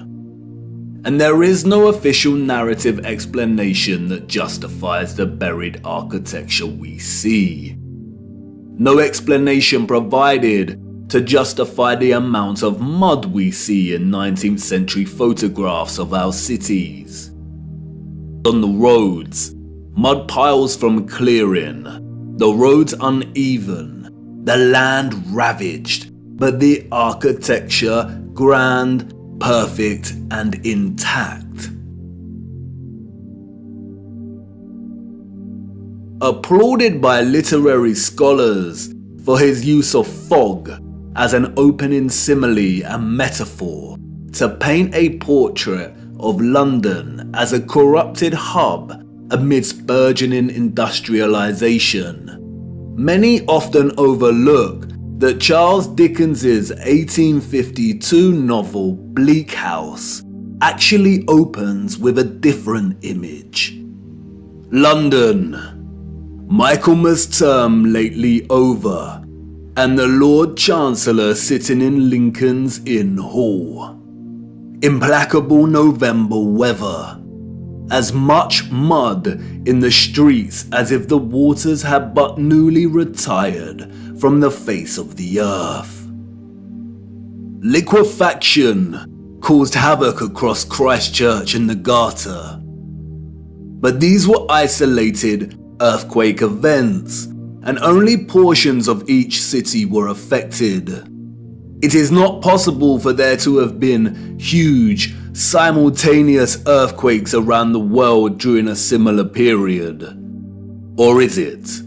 And there is no official narrative explanation that justifies the buried architecture we see. No explanation provided to justify the amount of mud we see in 19th century photographs of our cities. On the roads, mud piles from clearing, the roads uneven, the land ravaged, but the architecture grand, perfect, and intact. Applauded by literary scholars for his use of fog as an opening simile and metaphor to paint a portrait of London as a corrupted hub amidst burgeoning industrialization, many often overlook that Charles Dickens's 1852 novel Bleak House actually opens with a different image. London, Michaelmas term lately over, and the Lord Chancellor sitting in Lincoln's Inn Hall. Implacable November weather. As much mud in the streets as if the waters had but newly retired from the face of the earth. Liquefaction caused havoc across Christchurch and the Garter. But these were isolated earthquake events, and only portions of each city were affected. It is not possible for there to have been huge, simultaneous earthquakes around the world during a similar period. Or is it?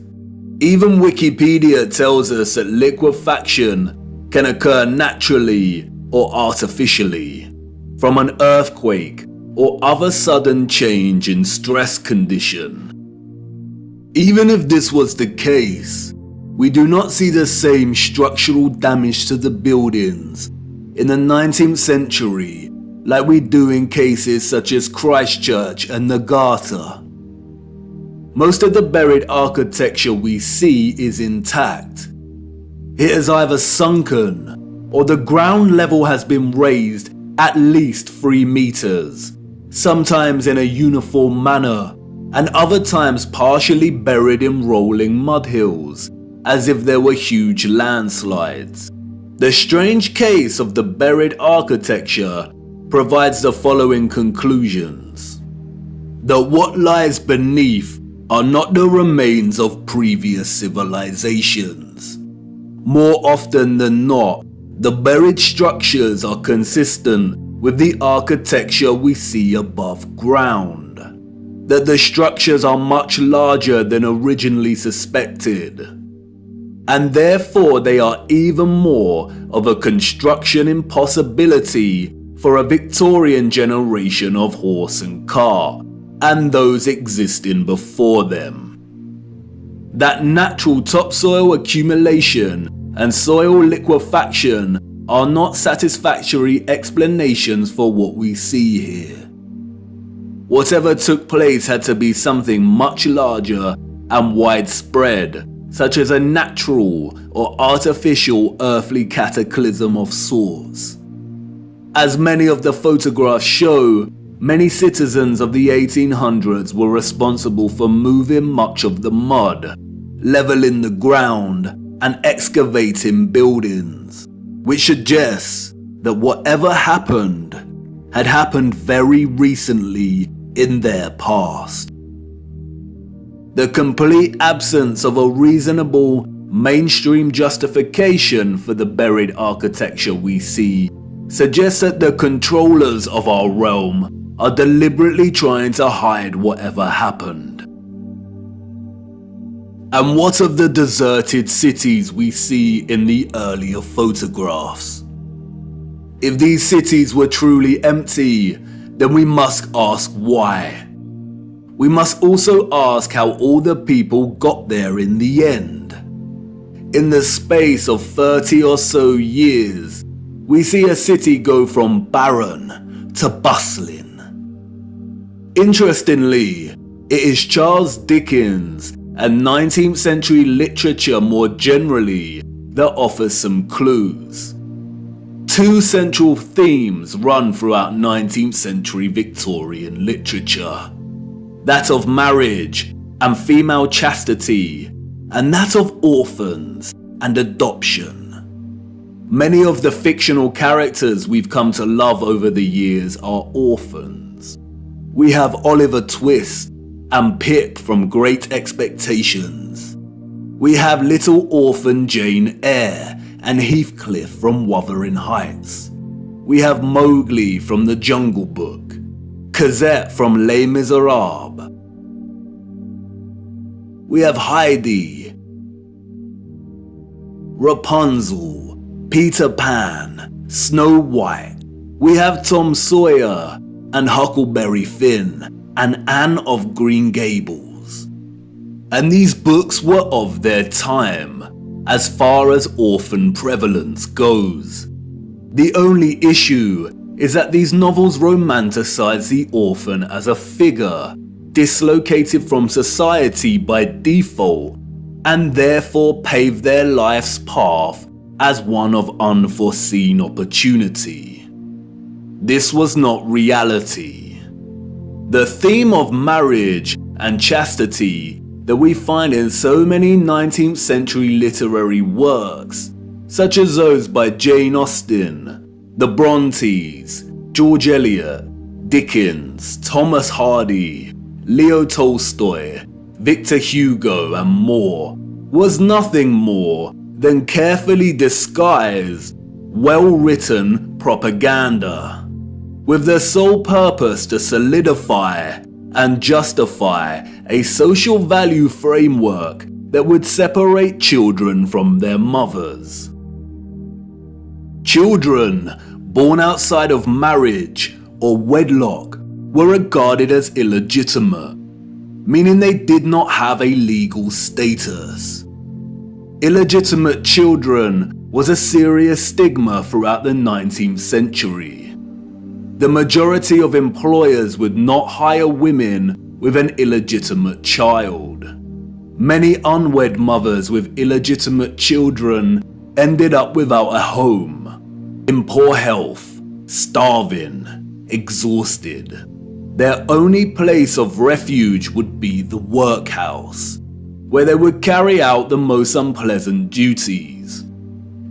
Even Wikipedia tells us that liquefaction can occur naturally or artificially, from an earthquake or other sudden change in stress condition. Even if this was the case, we do not see the same structural damage to the buildings in the 19th century like we do in cases such as Christchurch and the Garter. Most of the buried architecture we see is intact. It has either sunken or the ground level has been raised at least 3 meters, sometimes in a uniform manner, and other times partially buried in rolling mud hills, as if there were huge landslides. The strange case of the buried architecture provides the following conclusions: that what lies beneath are not the remains of previous civilizations. More often than not, the buried structures are consistent with the architecture we see above ground. That the structures are much larger than originally suspected, and therefore they are even more of a construction impossibility for a Victorian generation of horse and cart, and those existing before them. That natural topsoil accumulation and soil liquefaction are not satisfactory explanations for what we see here. Whatever took place had to be something much larger and widespread, such as a natural or artificial earthly cataclysm of sorts. As many of the photographs show, many citizens of the 1800s were responsible for moving much of the mud, leveling the ground, and excavating buildings, which suggests that whatever happened had happened very recently in their past. The complete absence of a reasonable mainstream justification for the buried architecture we see suggests that the controllers of our realm are deliberately trying to hide whatever happened. And what of the deserted cities we see in the earlier photographs? If these cities were truly empty, then we must ask why. We must also ask how all the people got there in the end. In the space of 30 or so years, we see a city go from barren to bustling. Interestingly, it is Charles Dickens and 19th century literature more generally that offers some clues. 2 central themes run throughout 19th century Victorian literature. That of marriage and female chastity, and that of orphans and adoption. Many of the fictional characters we've come to love over the years are orphans. We have Oliver Twist and Pip from Great Expectations. We have little orphan Jane Eyre and Heathcliff from Wuthering Heights. We have Mowgli from The Jungle Book, Cosette from Les Miserables. We have Heidi, Rapunzel, Peter Pan, Snow White. We have Tom Sawyer and Huckleberry Finn and Anne of Green Gables. And these books were of their time as far as orphan prevalence goes. The only issue is that these novels romanticize the orphan as a figure dislocated from society by default and therefore pave their life's path as one of unforeseen opportunity. This was not reality. The theme of marriage and chastity that we find in so many 19th century literary works, such as those by Jane Austen, the Brontes, George Eliot, Dickens, Thomas Hardy, Leo Tolstoy, Victor Hugo and more, was nothing more than carefully disguised, well-written propaganda, with the sole purpose to solidify and justify a social value framework that would separate children from their mothers. Children born outside of marriage or wedlock were regarded as illegitimate, meaning they did not have a legal status. Illegitimate children was a serious stigma throughout the 19th century. The majority of employers would not hire women with an illegitimate child. Many unwed mothers with illegitimate children ended up without a home, in poor health, starving, exhausted. Their only place of refuge would be the workhouse, where they would carry out the most unpleasant duties.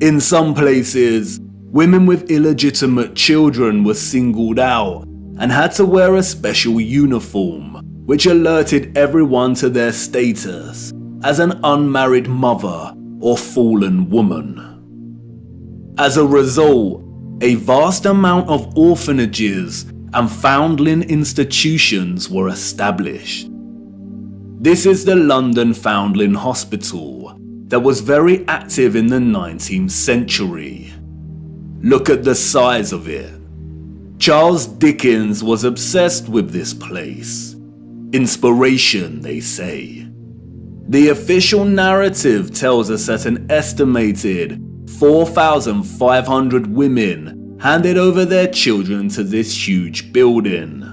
In some places, women with illegitimate children were singled out and had to wear a special uniform, which alerted everyone to their status as an unmarried mother or fallen woman. As a result, a vast amount of orphanages and foundling institutions were established. This is the London Foundling Hospital that was very active in the 19th century. Look at the size of it. Charles Dickens was obsessed with this place. Inspiration, they say. The official narrative tells us that an estimated 4,500 women handed over their children to this huge building.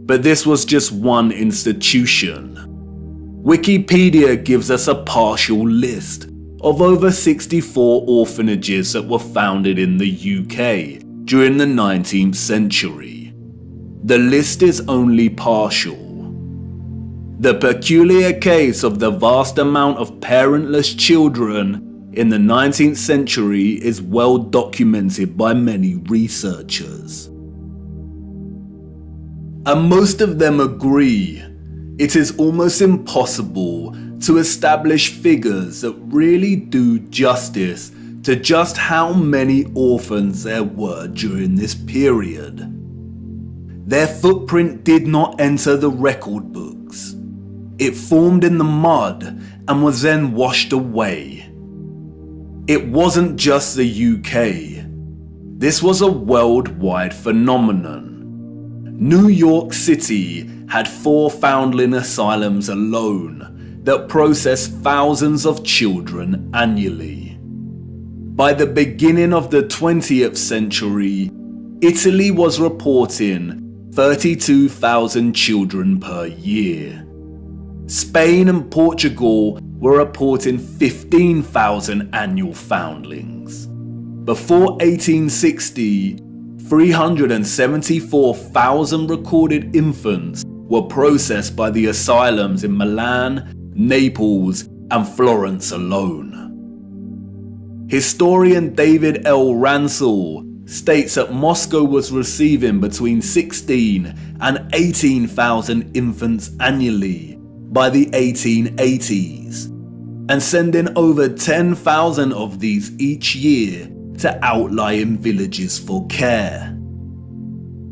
But this was just one institution. Wikipedia gives us a partial list of over 64 orphanages that were founded in the UK during the 19th century. The list is only partial. The peculiar case of the vast amount of parentless children in the 19th century is well documented by many researchers. And most of them agree it is almost impossible to establish figures that really do justice to just how many orphans there were during this period. Their footprint did not enter the record books. It formed in the mud and was then washed away. It wasn't just the UK. This was a worldwide phenomenon. New York City had 4 foundling asylums alone that processed thousands of children annually. By the beginning of the 20th century, Italy was reporting 32,000 children per year. Spain and Portugal were reporting 15,000 annual foundlings. Before 1860, 374,000 recorded infants were processed by the asylums in Milan, Naples, and Florence alone. Historian David L. Ransell states that Moscow was receiving between 16 and 18,000 infants annually by the 1880s. and sending over 10,000 of these each year to outlying villages for care.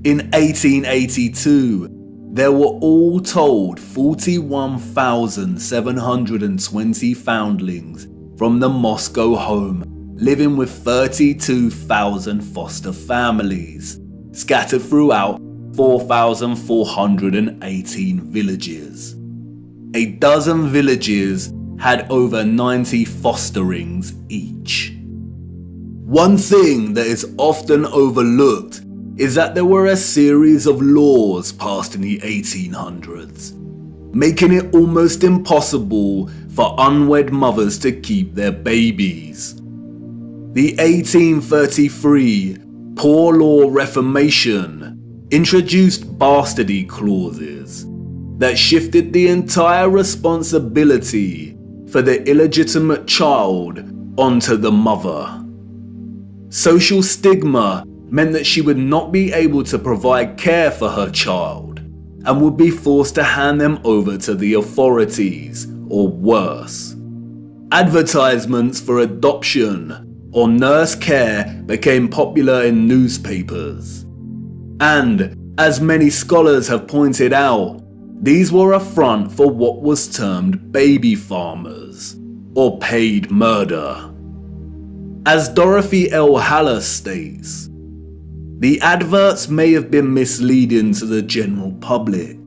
In 1882, there were all told 41,720 foundlings from the Moscow home living with 32,000 foster families, scattered throughout 4,418 villages. A dozen villages had over 90 fosterings each. One thing that is often overlooked is that there were a series of laws passed in the 1800s, making it almost impossible for unwed mothers to keep their babies. The 1833 Poor Law Reformation introduced bastardy clauses that shifted the entire responsibility for the illegitimate child onto the mother. Social stigma meant that she would not be able to provide care for her child and would be forced to hand them over to the authorities, or worse. Advertisements for adoption or nurse care became popular in newspapers. And, as many scholars have pointed out, these were a front for what was termed baby farmers, or paid murder. As Dorothy L. Haller states, the adverts may have been misleading to the general public,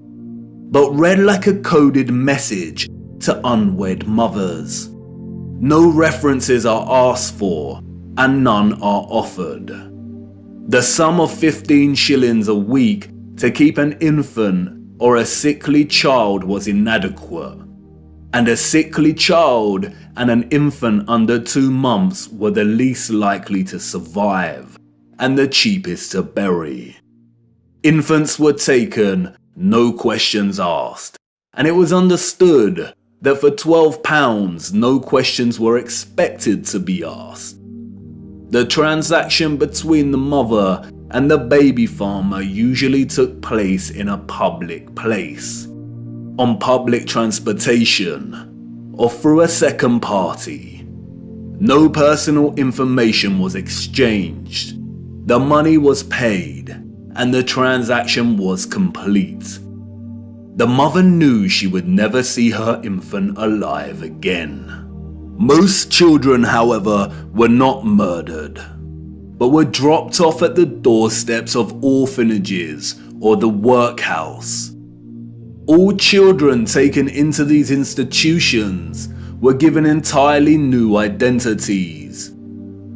but read like a coded message to unwed mothers. No references are asked for, and none are offered. The sum of 15 shillings a week to keep an infant or a sickly child was inadequate, and a sickly child and an infant under 2 months were the least likely to survive, and the cheapest to bury. Infants were taken, no questions asked, and it was understood that for £12 no questions were expected to be asked. The transaction between the mother and the baby farmer usually took place in a public place, on public transportation, or through a second party. No personal information was exchanged. The money was paid, and the transaction was complete. The mother knew she would never see her infant alive again. Most children, however, were not murdered, but were dropped off at the doorsteps of orphanages or the workhouse. All children taken into these institutions were given entirely new identities.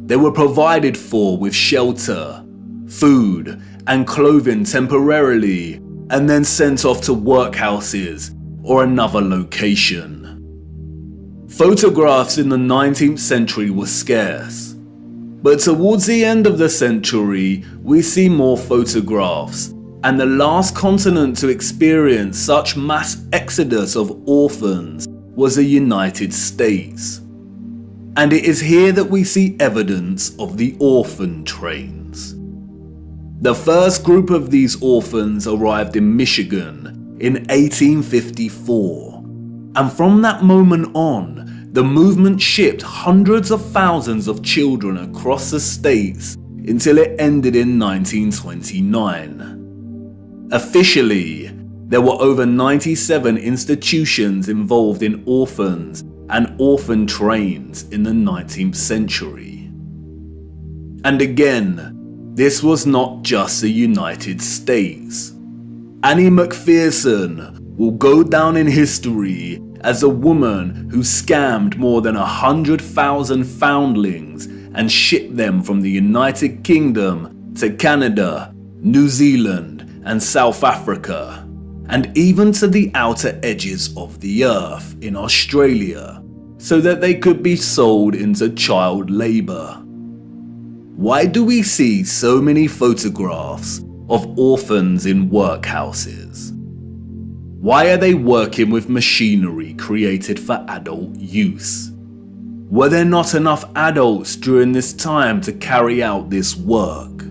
They were provided for with shelter, food, and clothing temporarily, and then sent off to workhouses or another location. Photographs in the 19th century were scarce, but towards the end of the century we see more photographs, and the last continent to experience such mass exodus of orphans was the United States. And it is here that we see evidence of the orphan trains. The first group of these orphans arrived in Michigan in 1854, and from that moment on, the movement shipped hundreds of thousands of children across the states until it ended in 1929. Officially, there were over 97 institutions involved in orphans and orphan trains in the 19th century. And again, this was not just the United States. Annie McPherson will go down in history as a woman who scammed more than 100,000 foundlings and shipped them from the United Kingdom to Canada, New Zealand, and South Africa, and even to the outer edges of the earth in Australia, so that they could be sold into child labour. Why do we see so many photographs of orphans in workhouses? Why are they working with machinery created for adult use? Were there not enough adults during this time to carry out this work?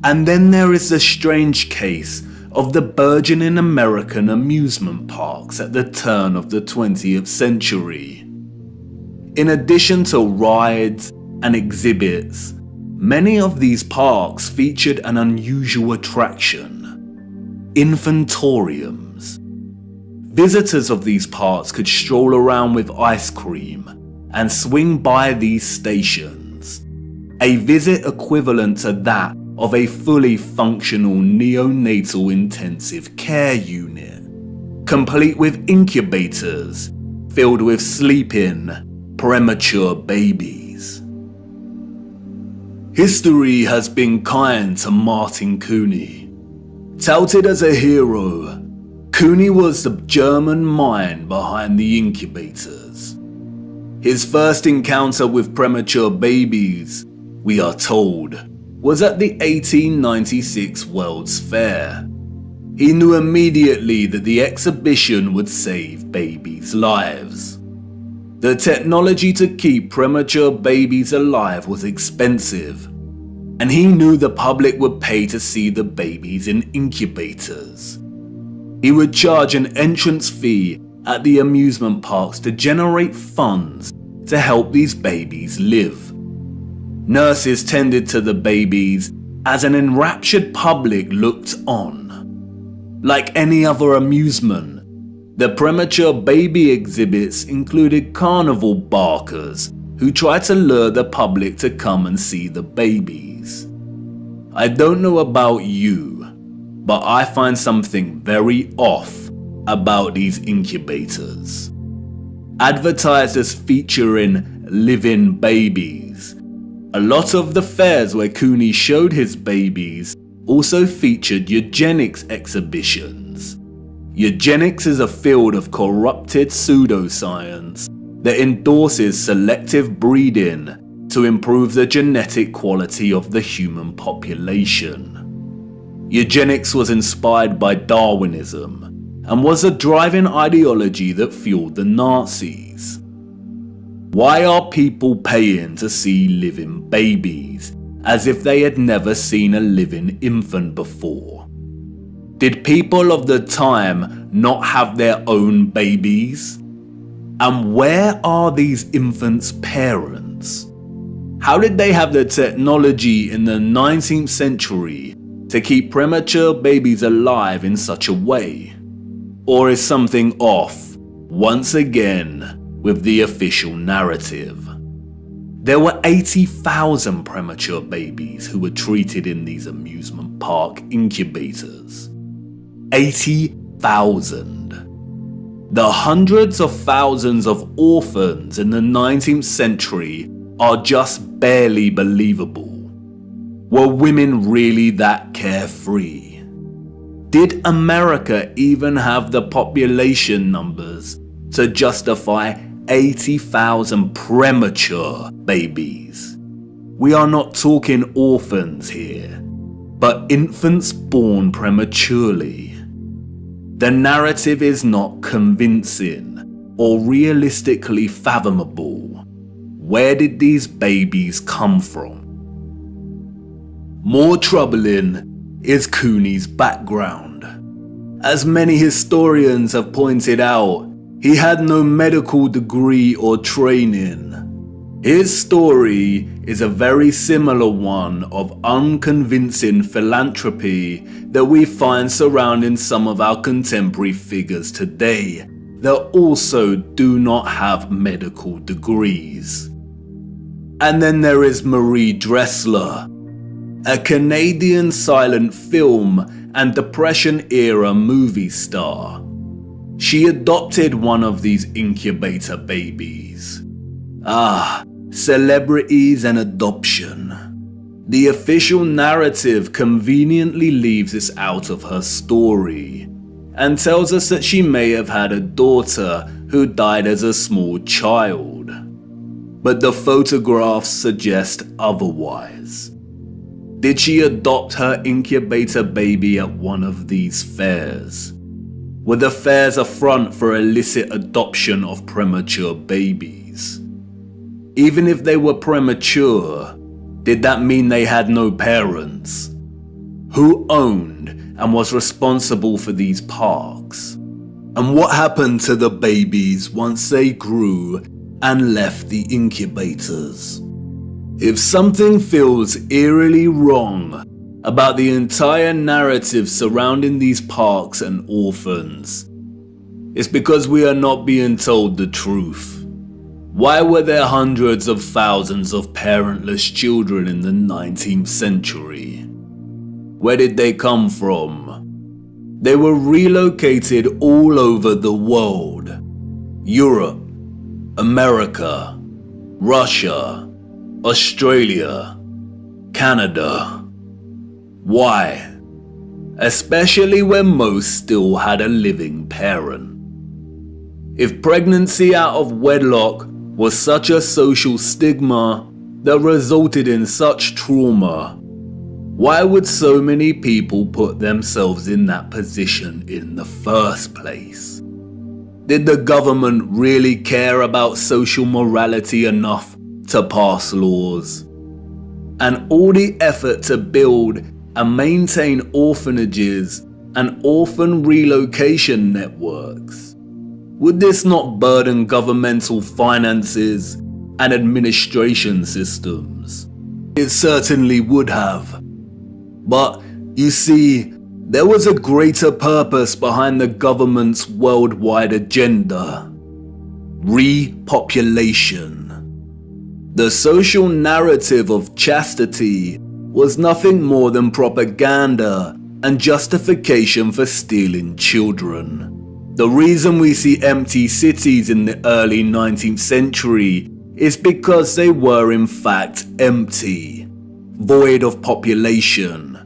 And then there is the strange case of the burgeoning American amusement parks at the turn of the 20th century. In addition to rides and exhibits, many of these parks featured an unusual attraction: infantoriums. Visitors of these parks could stroll around with ice cream and swing by these stations, a visit equivalent to that of a fully functional neonatal intensive care unit, complete with incubators filled with sleeping, premature babies. History has been kind to Martin Cooney. Touted as a hero, Cooney was the German mind behind the incubators. His first encounter with premature babies, we are told, was at the 1896 World's Fair. He knew immediately that the exhibition would save babies' lives. The technology to keep premature babies alive was expensive, and he knew the public would pay to see the babies in incubators. He would charge an entrance fee at the amusement parks to generate funds to help these babies live. Nurses tended to the babies as an enraptured public looked on. Like any other amusement, the premature baby exhibits included carnival barkers who tried to lure the public to come and see the babies. I don't know about you, but I find something very off about these incubators. Advertised as featuring living babies, a lot of the fairs where Cooney showed his babies also featured eugenics exhibitions. Eugenics is a field of corrupted pseudoscience that endorses selective breeding to improve the genetic quality of the human population. Eugenics was inspired by Darwinism and was a driving ideology that fueled the Nazis. Why are people paying to see living babies as if they had never seen a living infant before? Did people of the time not have their own babies? And where are these infants' parents? How did they have the technology in the 19th century to keep premature babies alive in such a way? Or is something off, once again, with the official narrative? There were 80,000 premature babies who were treated in these amusement park incubators. 80,000. The hundreds of thousands of orphans in the 19th century are just barely believable. Were women really that carefree? Did America even have the population numbers to justify 80,000 premature babies? We are not talking orphans here, but infants born prematurely. The narrative is not convincing or realistically fathomable. Where did these babies come from? More troubling is Cooney's background. As many historians have pointed out, he had no medical degree or training. His story is a very similar one of unconvincing philanthropy that we find surrounding some of our contemporary figures today that also do not have medical degrees. And then there is Marie Dressler, a Canadian silent film and Depression-era movie star. She adopted one of these incubator babies. Celebrities and adoption. The official narrative conveniently leaves this out of her story and tells us that she may have had a daughter who died as a small child. But the photographs suggest otherwise. Did she adopt her incubator baby at one of these fairs? Were the fairs a front for illicit adoption of premature babies? Even if they were premature, did that mean they had no parents? Who owned and was responsible for these parks? And what happened to the babies once they grew and left the incubators. If something feels eerily wrong about the entire narrative surrounding these parks and orphans, it's because we are not being told the truth. Why were there hundreds of thousands of parentless children in the 19th century? Where did they come from? They were relocated all over the world. Europe, America, Russia, Australia, Canada. Why? Especially when most still had a living parent. If pregnancy out of wedlock was such a social stigma that resulted in such trauma, why would so many people put themselves in that position in the first place? Did the government really care about social morality enough to pass laws? And all the effort to build and maintain orphanages and orphan relocation networks, would this not burden governmental finances and administration systems? It certainly would have. But you see, there was a greater purpose behind the government's worldwide agenda: repopulation. The social narrative of chastity was nothing more than propaganda and justification for stealing children. The reason we see empty cities in the early 19th century is because they were in fact empty, void of population.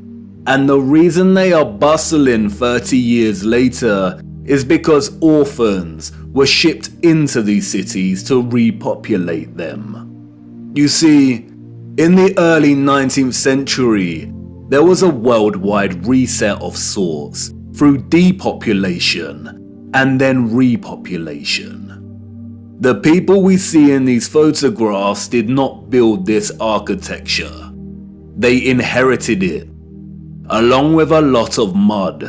And the reason they are bustling 30 years later is because orphans were shipped into these cities to repopulate them. You see, in the early 19th century, there was a worldwide reset of sorts through depopulation and then repopulation. The people we see in these photographs did not build this architecture. They inherited it, along with a lot of mud.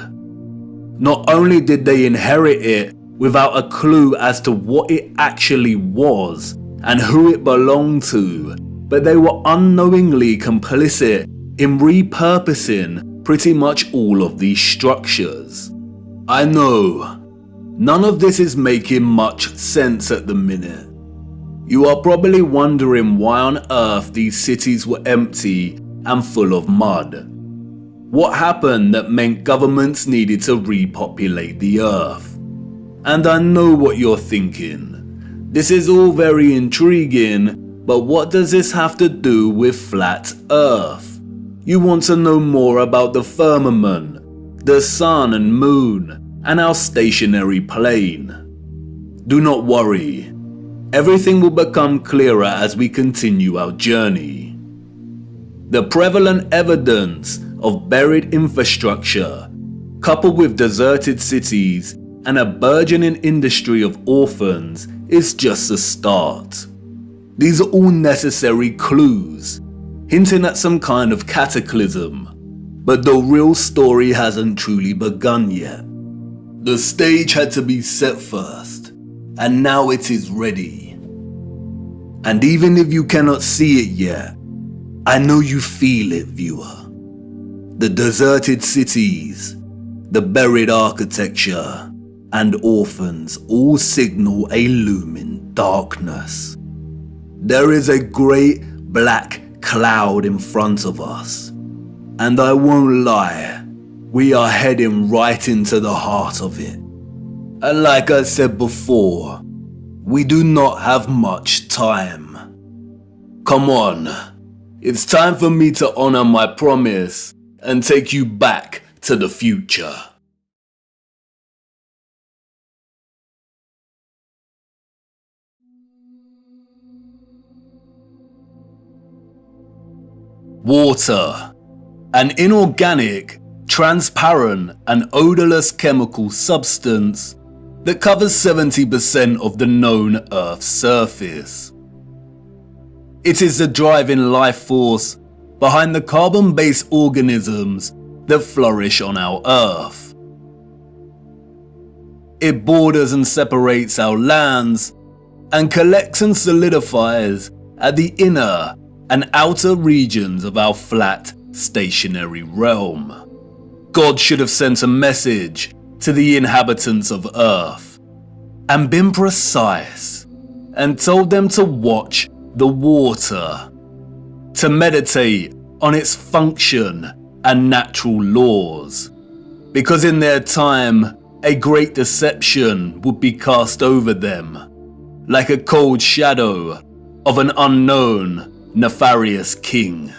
Not only did they inherit it without a clue as to what it actually was and who it belonged to, but they were unknowingly complicit in repurposing pretty much all of these structures. I know, none of this is making much sense at the minute. You are probably wondering why on earth these cities were empty and full of mud. What happened that meant governments needed to repopulate the earth? And I know what you're thinking. This is all very intriguing, but what does this have to do with flat earth? You want to know more about the firmament, the sun and moon, and our stationary plane. Do not worry. Everything will become clearer as we continue our journey. The prevalent evidence of buried infrastructure, coupled with deserted cities and a burgeoning industry of orphans, is just a start. These are all necessary clues, hinting at some kind of cataclysm, but the real story hasn't truly begun yet. The stage had to be set first, and now it is ready. And even if you cannot see it yet, I know you feel it, viewer. The deserted cities, the buried architecture, and orphans all signal a looming darkness. There is a great black cloud in front of us, and I won't lie, we are heading right into the heart of it. And like I said before, we do not have much time. Come on, it's time for me to honor my promise and take you back to the future. Water, an inorganic, transparent and odorless chemical substance that covers 70% of the known Earth's surface. It is the driving life force behind the carbon-based organisms that flourish on our Earth. It borders and separates our lands and collects and solidifies at the inner and outer regions of our flat, stationary realm. God should have sent a message to the inhabitants of Earth and been precise and told them to watch the water, to meditate on its function and natural laws, because in their time a great deception would be cast over them, like a cold shadow of an unknown, nefarious king.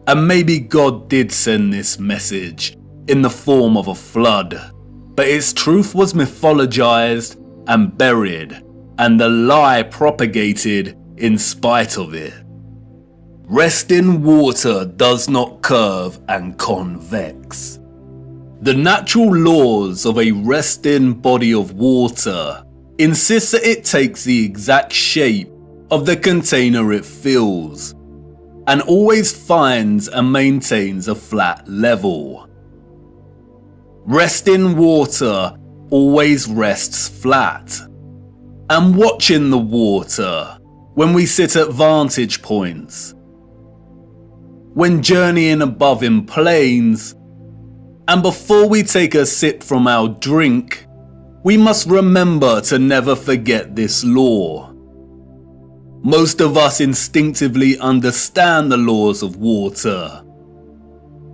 And maybe God did send this message in the form of a flood, but its truth was mythologized and buried, and the lie propagated in spite of it. Resting water does not curve and convex. The natural laws of a resting body of water insist that it takes the exact shape of the container it fills, and always finds and maintains a flat level. Resting water always rests flat. And watching the water when we sit at vantage points, when journeying above in planes, and before we take a sip from our drink, we must remember to never forget this law. Most of us instinctively understand the laws of water,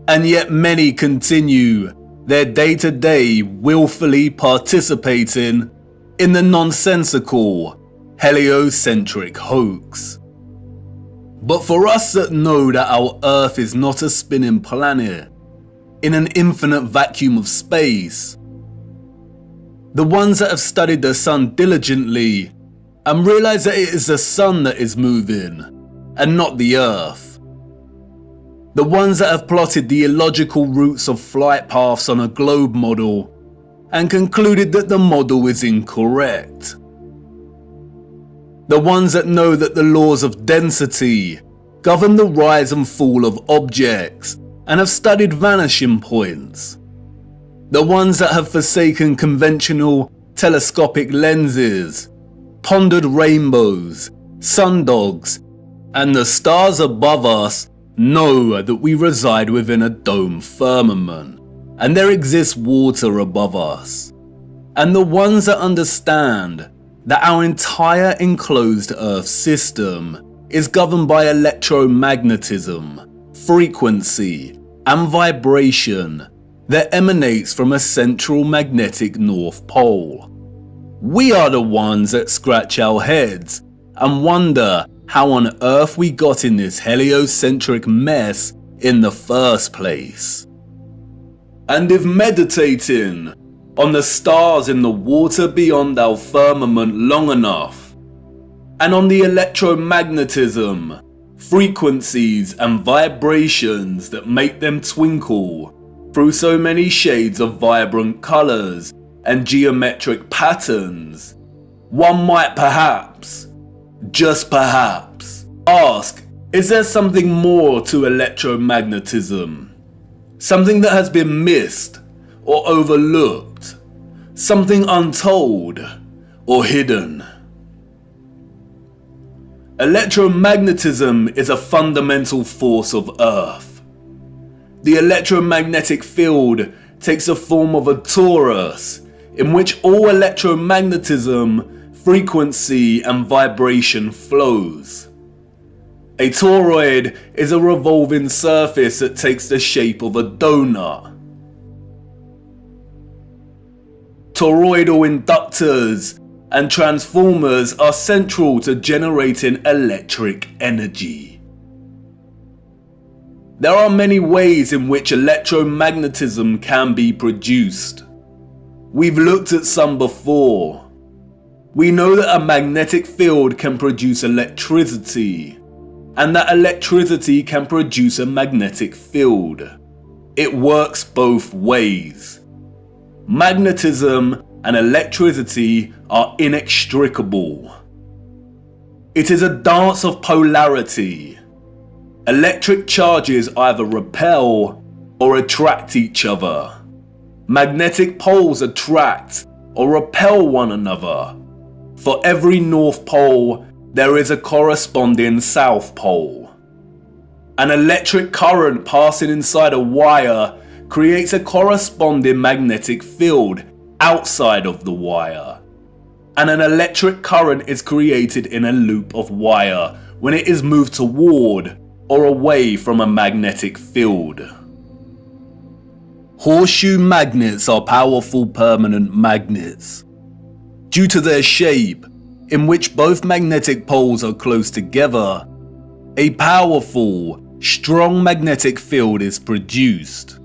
and yet many continue their day-to-day willfully participating in the nonsensical, heliocentric hoax. But for us that know that our Earth is not a spinning planet in an infinite vacuum of space, the ones that have studied the sun diligently and realize that it is the sun that is moving and not the Earth, the ones that have plotted the illogical routes of flight paths on a globe model and concluded that the model is incorrect, the ones that know that the laws of density govern the rise and fall of objects and have studied vanishing points, the ones that have forsaken conventional telescopic lenses, pondered rainbows, sundogs, and the stars above us know that we reside within a dome firmament and there exists water above us, and the ones that understand that our entire enclosed Earth system is governed by electromagnetism, frequency, and vibration that emanates from a central magnetic North Pole. We are the ones that scratch our heads and wonder how on earth we got in this heliocentric mess in the first place. And if meditating on the stars in the water beyond our firmament long enough, and on the electromagnetism, frequencies and vibrations that make them twinkle through so many shades of vibrant colours and geometric patterns, one might perhaps, just perhaps, ask, is there something more to electromagnetism? Something that has been missed or overlooked? Something untold or hidden? Electromagnetism is a fundamental force of Earth. The electromagnetic field takes the form of a torus in which all electromagnetism, frequency and vibration flows. A toroid is a revolving surface that takes the shape of a donut. Toroidal inductors and transformers are central to generating electric energy. There are many ways in which electromagnetism can be produced. We've looked at some before. We know that a magnetic field can produce electricity, and that electricity can produce a magnetic field. It works both ways. Magnetism and electricity are inextricable. It is a dance of polarity. Electric charges either repel or attract each other. Magnetic poles attract or repel one another. For every North Pole, there is a corresponding South Pole. An electric current passing inside a wire creates a corresponding magnetic field outside of the wire. And an electric current is created in a loop of wire when it is moved toward or away from a magnetic field. Horseshoe magnets are powerful permanent magnets. Due to their shape, in which both magnetic poles are close together, a powerful, strong magnetic field is produced.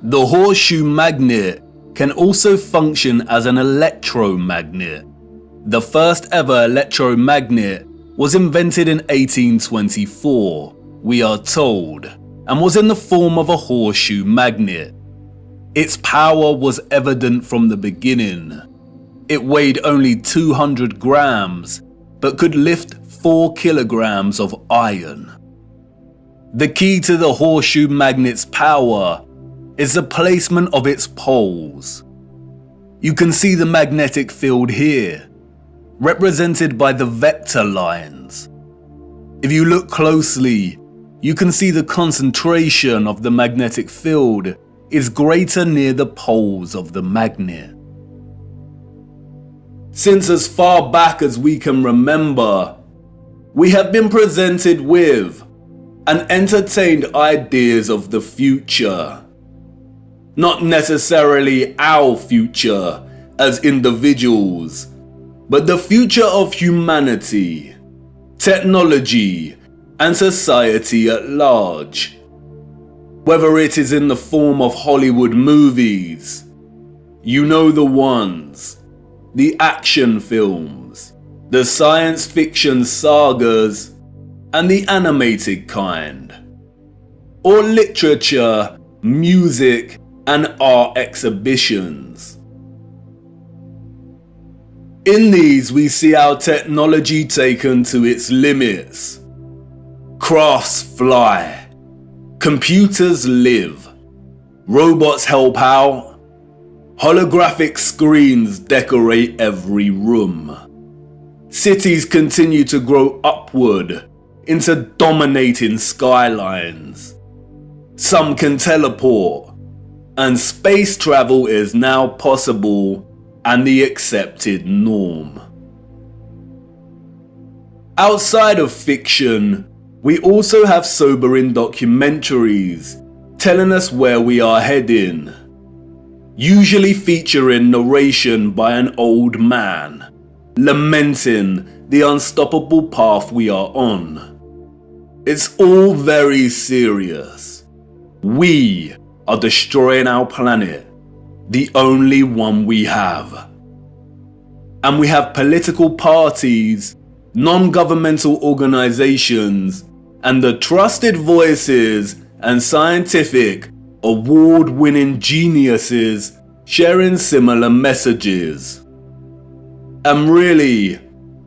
The horseshoe magnet can also function as an electromagnet. The first ever electromagnet was invented in 1824, we are told, and was in the form of a horseshoe magnet. Its power was evident from the beginning. It weighed only 200 grams, but could lift 4 kilograms of iron. The key to the horseshoe magnet's power is the placement of its poles. You can see the magnetic field here, represented by the vector lines. If you look closely, you can see the concentration of the magnetic field is greater near the poles of the magnet. Since as far back as we can remember, we have been presented with and entertained ideas of the future. Not necessarily our future as individuals, but the future of humanity, technology, and society at large. Whether it is in the form of Hollywood movies, you know the ones, the action films, the science fiction sagas, and the animated kind, or literature, music, and art exhibitions. In these we see our technology taken to its limits. Crafts fly, computers live, robots help out, holographic screens decorate every room. Cities continue to grow upward into dominating skylines. Some can teleport, and space travel is now possible and the accepted norm. Outside of fiction, we also have sobering documentaries telling us where we are heading, usually featuring narration by an old man, lamenting the unstoppable path we are on. It's all very serious. We are destroying our planet, the only one we have. And we have political parties, non-governmental organizations, and the trusted voices and scientific, award-winning geniuses sharing similar messages. And really,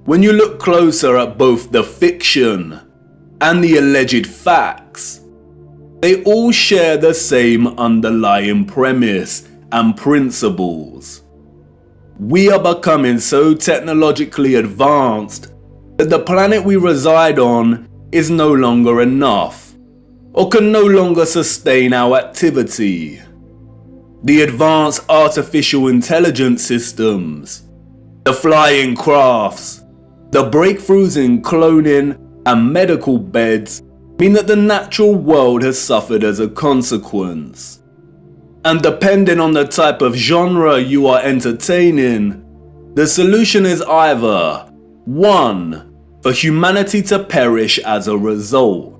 when you look closer at both the fiction and the alleged facts, they all share the same underlying premise and principles. We are becoming so technologically advanced that the planet we reside on is no longer enough, or can no longer sustain our activity. The advanced artificial intelligence systems, the flying crafts, the breakthroughs in cloning and medical beds mean that the natural world has suffered as a consequence. And depending on the type of genre you are entertaining, the solution is either 1. For humanity to perish as a result,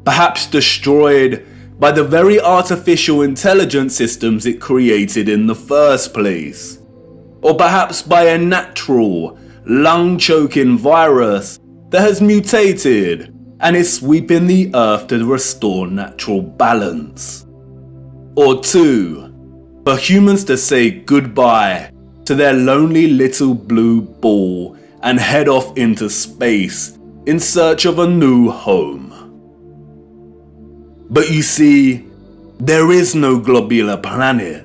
perhaps destroyed by the very artificial intelligence systems it created in the first place, or perhaps by a natural, lung-choking virus that has mutated and is sweeping the earth to restore natural balance. Or 2. For humans to say goodbye to their lonely little blue ball and head off into space in search of a new home. But you see, there is no globular planet,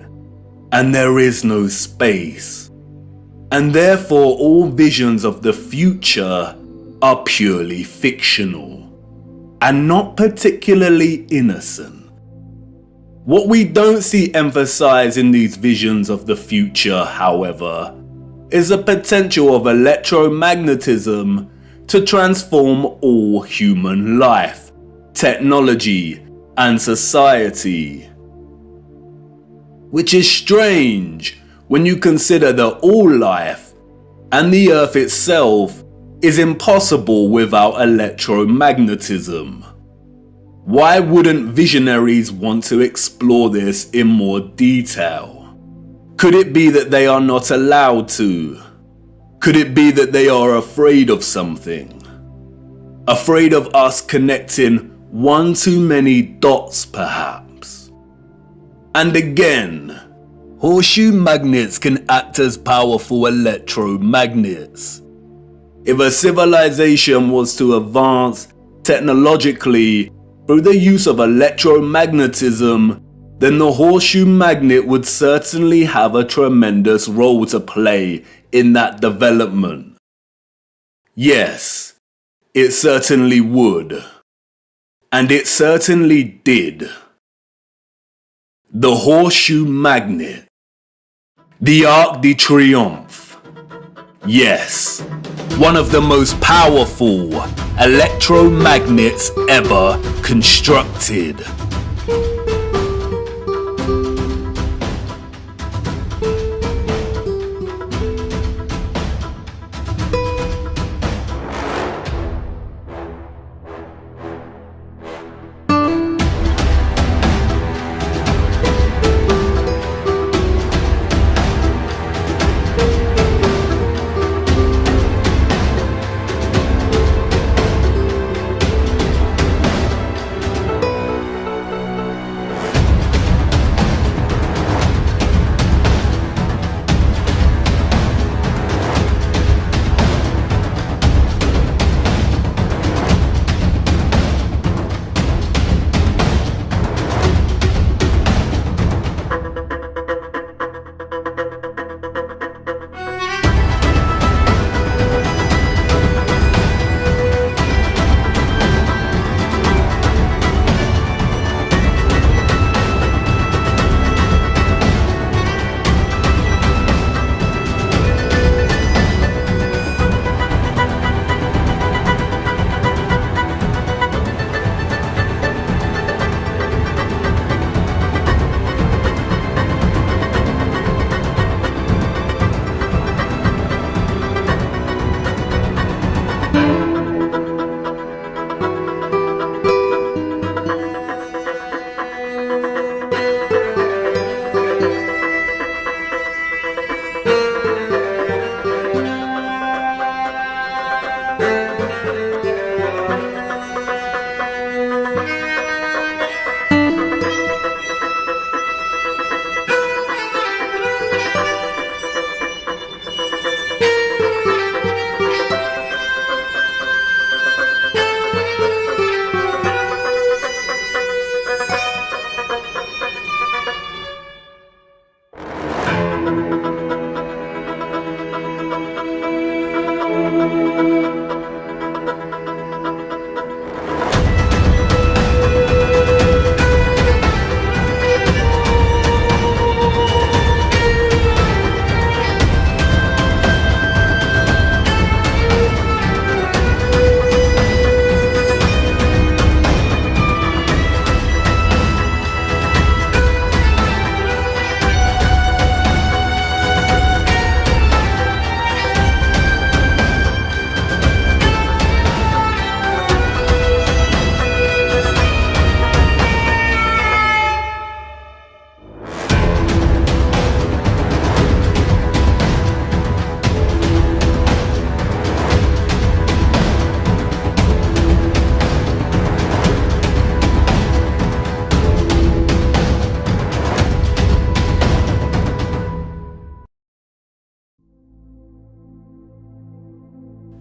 and there is no space. and therefore all visions of the future are purely fictional and not particularly innocent. What we don't see emphasized in these visions of the future, however, is the potential of electromagnetism to transform all human life, technology, and society. Which is strange when you consider that all life and the Earth itself is impossible without electromagnetism. Why wouldn't visionaries want to explore this in more detail? Could it be that they are not allowed to? Could it be that they are afraid of something? Afraid of us connecting one too many dots, perhaps? And again, horseshoe magnets can act as powerful electromagnets. If a civilization was to advance technologically through the use of electromagnetism, then the horseshoe magnet would certainly have a tremendous role to play in that development. Yes, it certainly would. And it certainly did. The horseshoe magnet. The Arc de Triomphe. Yes, one of the most powerful electromagnets ever constructed.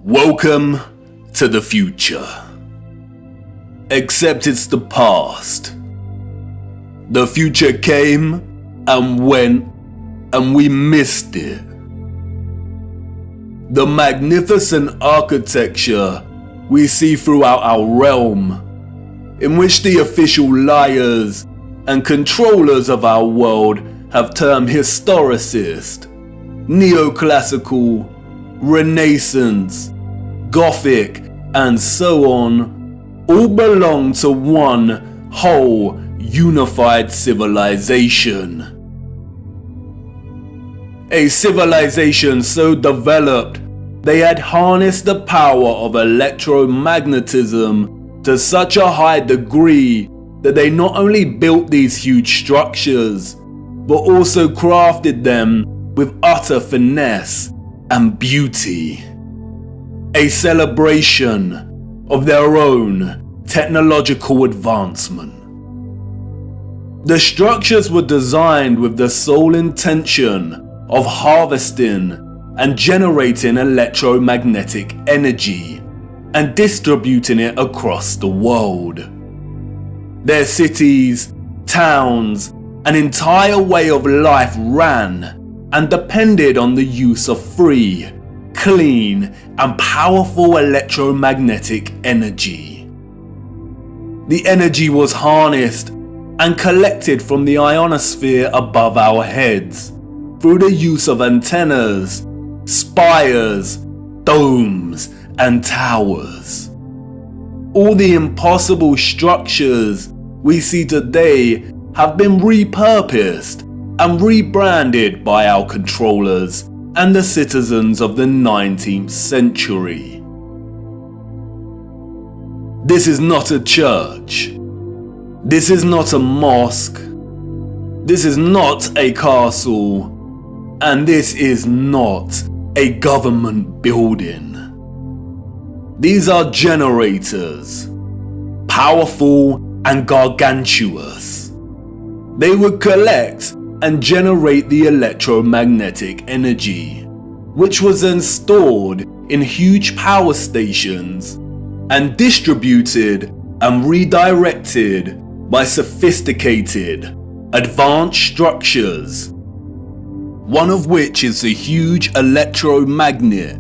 Welcome to the future. Except it's the past. The future came and went and we missed it. The magnificent architecture we see throughout our realm, in which the official liars and controllers of our world have termed historicist, neoclassical, Renaissance, Gothic, and so on, all belong to one whole unified civilization. A civilization so developed they had harnessed the power of electromagnetism to such a high degree that they not only built these huge structures, but also crafted them with utter finesse and beauty. A celebration of their own technological advancement. The structures were designed with the sole intention of harvesting and generating electromagnetic energy and distributing it across the world. Their cities, towns, an entire way of life ran and depended on the use of free, clean, and powerful electromagnetic energy. The energy was harnessed and collected from the ionosphere above our heads through the use of antennas, spires, domes, and towers. All the impossible structures we see today have been repurposed and rebranded by our controllers and the citizens of the 19th century. This is not a church. This is not a mosque. This is not a castle. And this is not a government building. These are generators, powerful and gargantuous. They would collect and generate the electromagnetic energy, which was then stored in huge power stations and distributed and redirected by sophisticated, advanced structures, one of which is the huge electromagnet,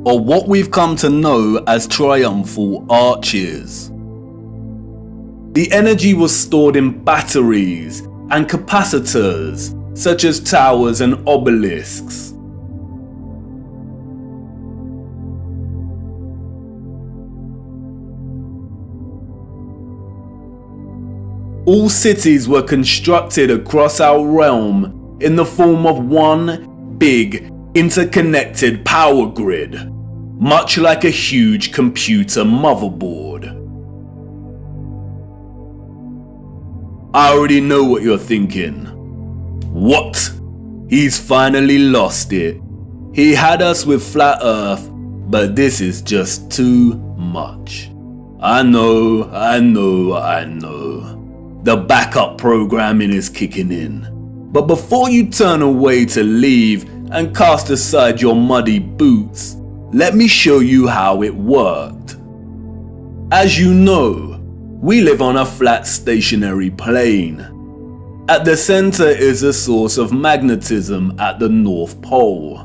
or what we've come to know as triumphal arches. The energy was stored in batteries and capacitors, such as towers and obelisks. All cities were constructed across our realm in the form of one big, interconnected power grid, much like a huge computer motherboard. I already know what you're thinking. What? He's finally lost it. He had us with flat earth, but this is just too much. I know. The backup programming is kicking in. But before you turn away to leave and cast aside your muddy boots, let me show you how it worked. As you know, we live on a flat stationary plane. At the center is a source of magnetism at the North Pole,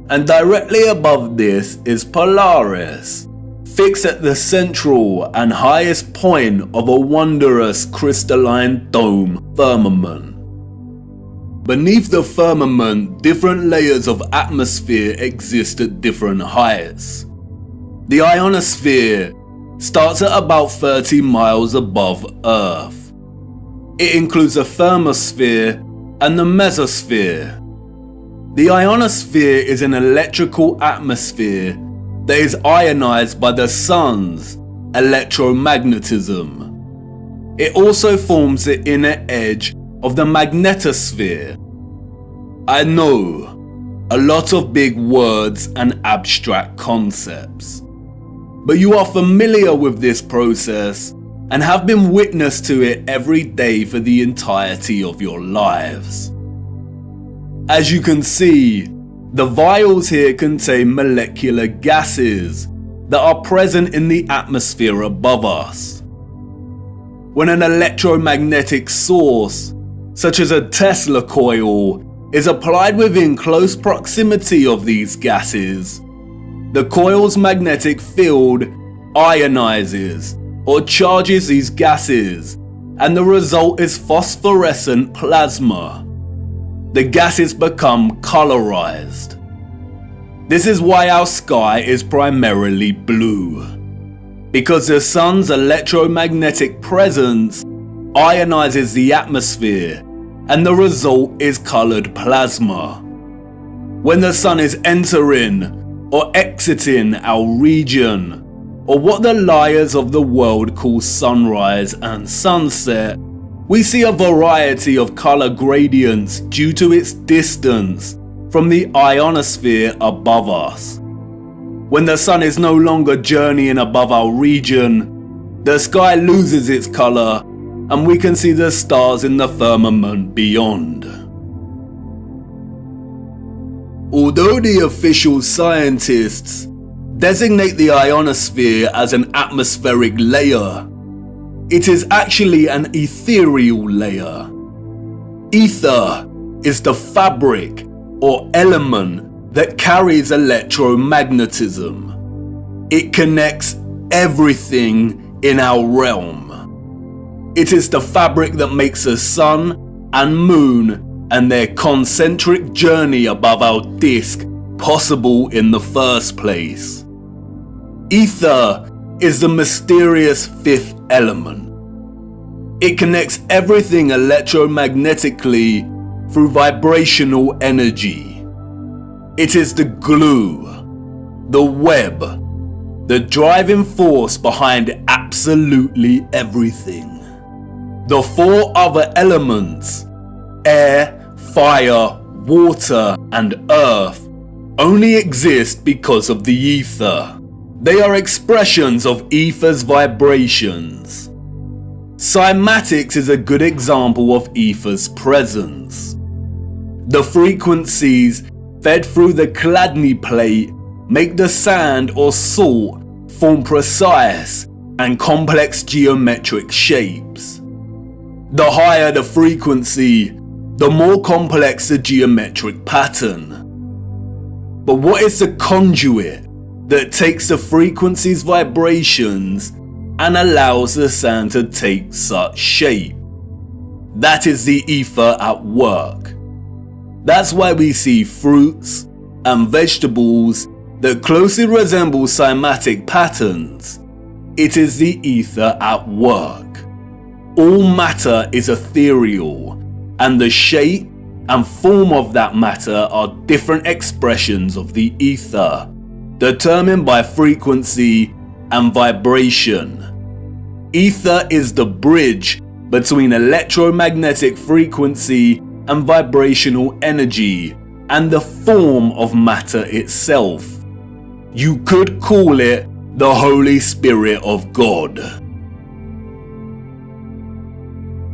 and directly above this is Polaris, fixed at the central and highest point of a wondrous crystalline dome firmament. Beneath the firmament, different layers of atmosphere exist at different heights. The ionosphere starts at about 30 miles above Earth. It includes the thermosphere and the mesosphere. The ionosphere is an electrical atmosphere that is ionized by the sun's electromagnetism. It also forms the inner edge of the magnetosphere. I know, a lot of big words and abstract concepts, but you are familiar with this process and have been witness to it every day for the entirety of your lives. As you can see, the vials here contain molecular gases that are present in the atmosphere above us. When an electromagnetic source, such as a Tesla coil, is applied within close proximity of these gases, the coil's magnetic field ionizes or charges these gases, and the result is phosphorescent plasma. The gases become colorized. This is why our sky is primarily blue, because the sun's electromagnetic presence ionizes the atmosphere, and the result is colored plasma. When the sun is entering or exiting our region, or what the liars of the world call sunrise and sunset, we see a variety of color gradients due to its distance from the ionosphere above us. When the sun is no longer journeying above our region, the sky loses its color and we can see the stars in the firmament beyond. Although the official scientists designate the ionosphere as an atmospheric layer, it is actually an ethereal layer. Ether is the fabric or element that carries electromagnetism. It connects everything in our realm. It is the fabric that makes the sun and moon and their concentric journey above our disk possible in the first place. Ether is the mysterious fifth element. It connects everything electromagnetically through vibrational energy. It is the glue, the web, the driving force behind absolutely everything. The four other elements, air, fire, water, and earth, only exist because of the ether. They are expressions of ether's vibrations. Cymatics is a good example of ether's presence. The frequencies fed through the Chladni plate make the sand or salt form precise and complex geometric shapes. The higher the frequency, the more complex the geometric pattern. But what is the conduit that takes the frequency's vibrations and allows the sand to take such shape? That is the ether at work. That's why we see fruits and vegetables that closely resemble cymatic patterns. It is the ether at work. All matter is ethereal, and the shape and form of that matter are different expressions of the ether, determined by frequency and vibration. Ether is the bridge between electromagnetic frequency and vibrational energy and the form of matter itself. You could call it the Holy Spirit of God.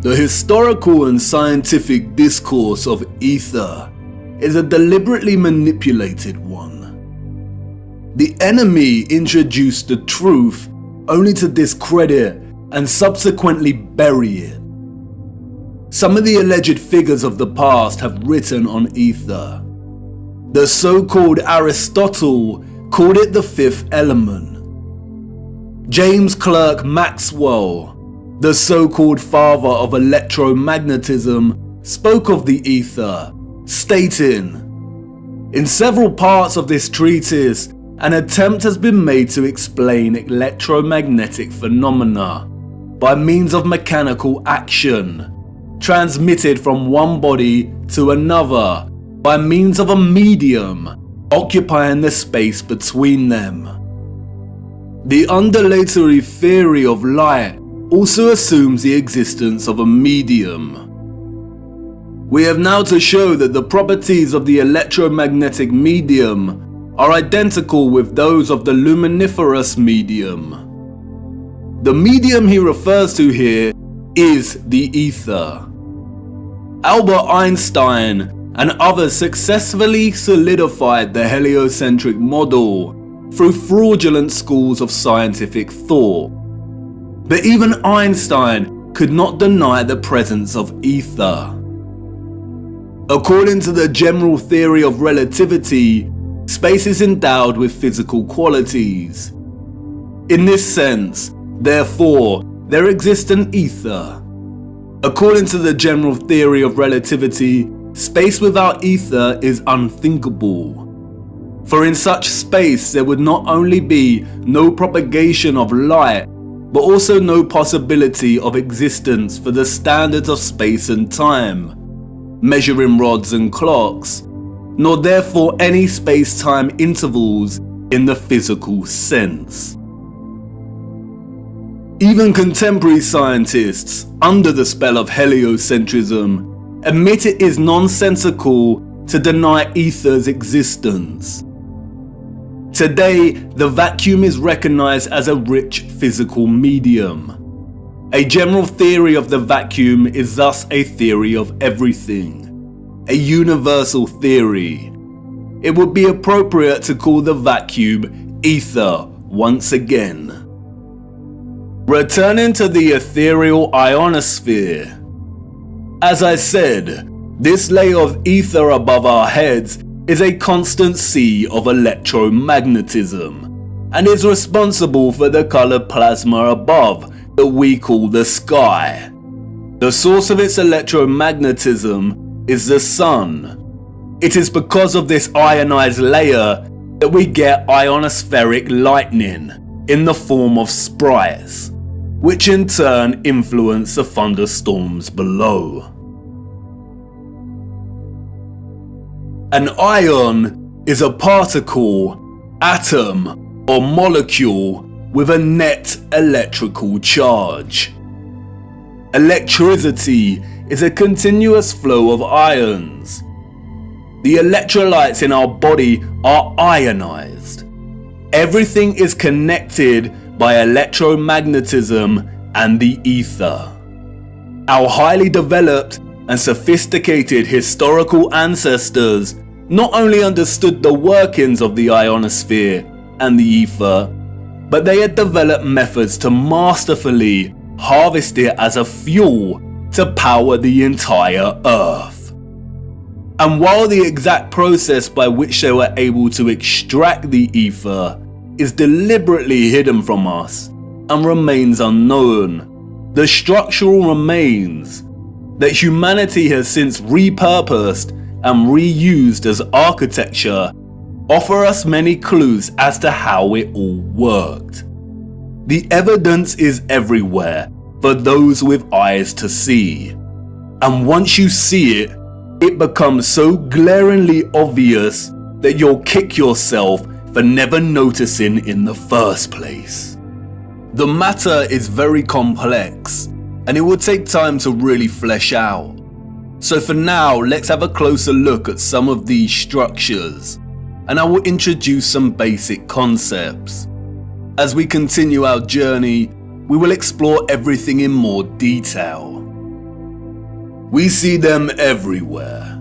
The historical and scientific discourse of ether is a deliberately manipulated one. The enemy introduced the truth only to discredit and subsequently bury it. Some of the alleged figures of the past have written on ether. The so-called Aristotle called it the fifth element. James Clerk Maxwell, the so-called father of electromagnetism, spoke of the ether, stating, "In several parts of this treatise, an attempt has been made to explain electromagnetic phenomena by means of mechanical action, transmitted from one body to another by means of a medium occupying the space between them." The undulatory theory of light also assumes the existence of a medium. We have now to show that the properties of the electromagnetic medium are identical with those of the luminiferous medium. The medium he refers to here is the ether. Albert Einstein and others successfully solidified the heliocentric model through fraudulent schools of scientific thought. But even Einstein could not deny the presence of ether. According to the general theory of relativity, space is endowed with physical qualities. In this sense, therefore, there exists an ether. According to the general theory of relativity, space without ether is unthinkable. For in such space there would not only be no propagation of light, but also no possibility of existence for the standards of space and time, measuring rods and clocks, nor therefore any space-time intervals in the physical sense. Even contemporary scientists, under the spell of heliocentrism, admit it is nonsensical to deny ether's existence. Today, the vacuum is recognized as a rich physical medium. A general theory of the vacuum is thus a theory of everything, a universal theory. It would be appropriate to call the vacuum ether once again. Returning to the ethereal ionosphere. As I said, this layer of ether above our heads is a constant sea of electromagnetism and is responsible for the colored plasma above that we call the sky. The source of its electromagnetism is the sun. It is because of this ionized layer that we get ionospheric lightning in the form of sprites, which in turn influence the thunderstorms below. An ion is a particle, atom, or molecule with a net electrical charge. Electricity is a continuous flow of ions. The electrolytes in our body are ionized. Everything is connected by electromagnetism and the ether. Our highly developed and sophisticated historical ancestors not only understood the workings of the ionosphere and the ether, but they had developed methods to masterfully harvest it as a fuel to power the entire Earth. And while the exact process by which they were able to extract the ether is deliberately hidden from us and remains unknown, the structural remains that humanity has since repurposed and reused as architecture offer us many clues as to how it all worked. The evidence is everywhere for those with eyes to see, and once you see it, it becomes so glaringly obvious that you'll kick yourself for never noticing in the first place. The matter is very complex, and it will take time to really flesh out. So for now, let's have a closer look at some of these structures, and I will introduce some basic concepts. As we continue our journey, we will explore everything in more detail. We see them everywhere.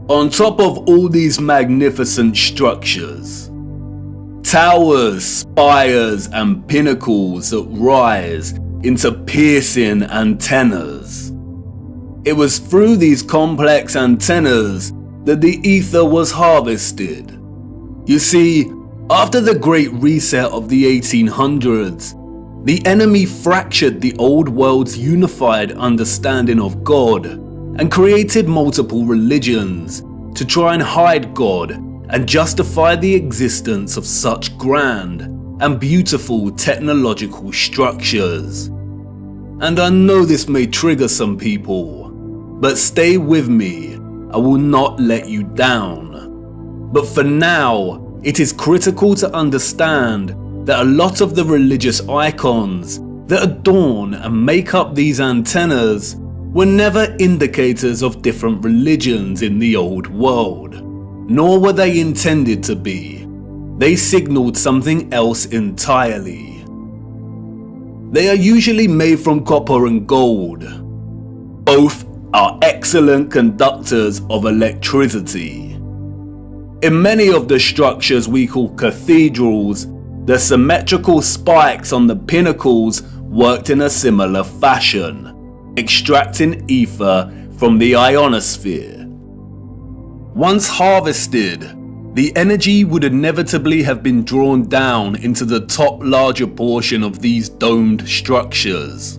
On top of all these magnificent structures, towers, spires, and pinnacles that rise into piercing antennas. It was through these complex antennas that the ether was harvested. You see, after the Great Reset of the 1800s, the enemy fractured the old world's unified understanding of God and created multiple religions to try and hide God and justify the existence of such grand and beautiful technological structures. And I know this may trigger some people, but stay with me, I will not let you down. But for now, it is critical to understand that a lot of the religious icons that adorn and make up these antennas were never indicators of different religions in the old world, nor were they intended to be. They signaled something else entirely. They are usually made from copper and gold. Both are excellent conductors of electricity. In many of the structures we call cathedrals, the symmetrical spikes on the pinnacles worked in a similar fashion, extracting ether from the ionosphere. Once harvested, the energy would inevitably have been drawn down into the top larger portion of these domed structures.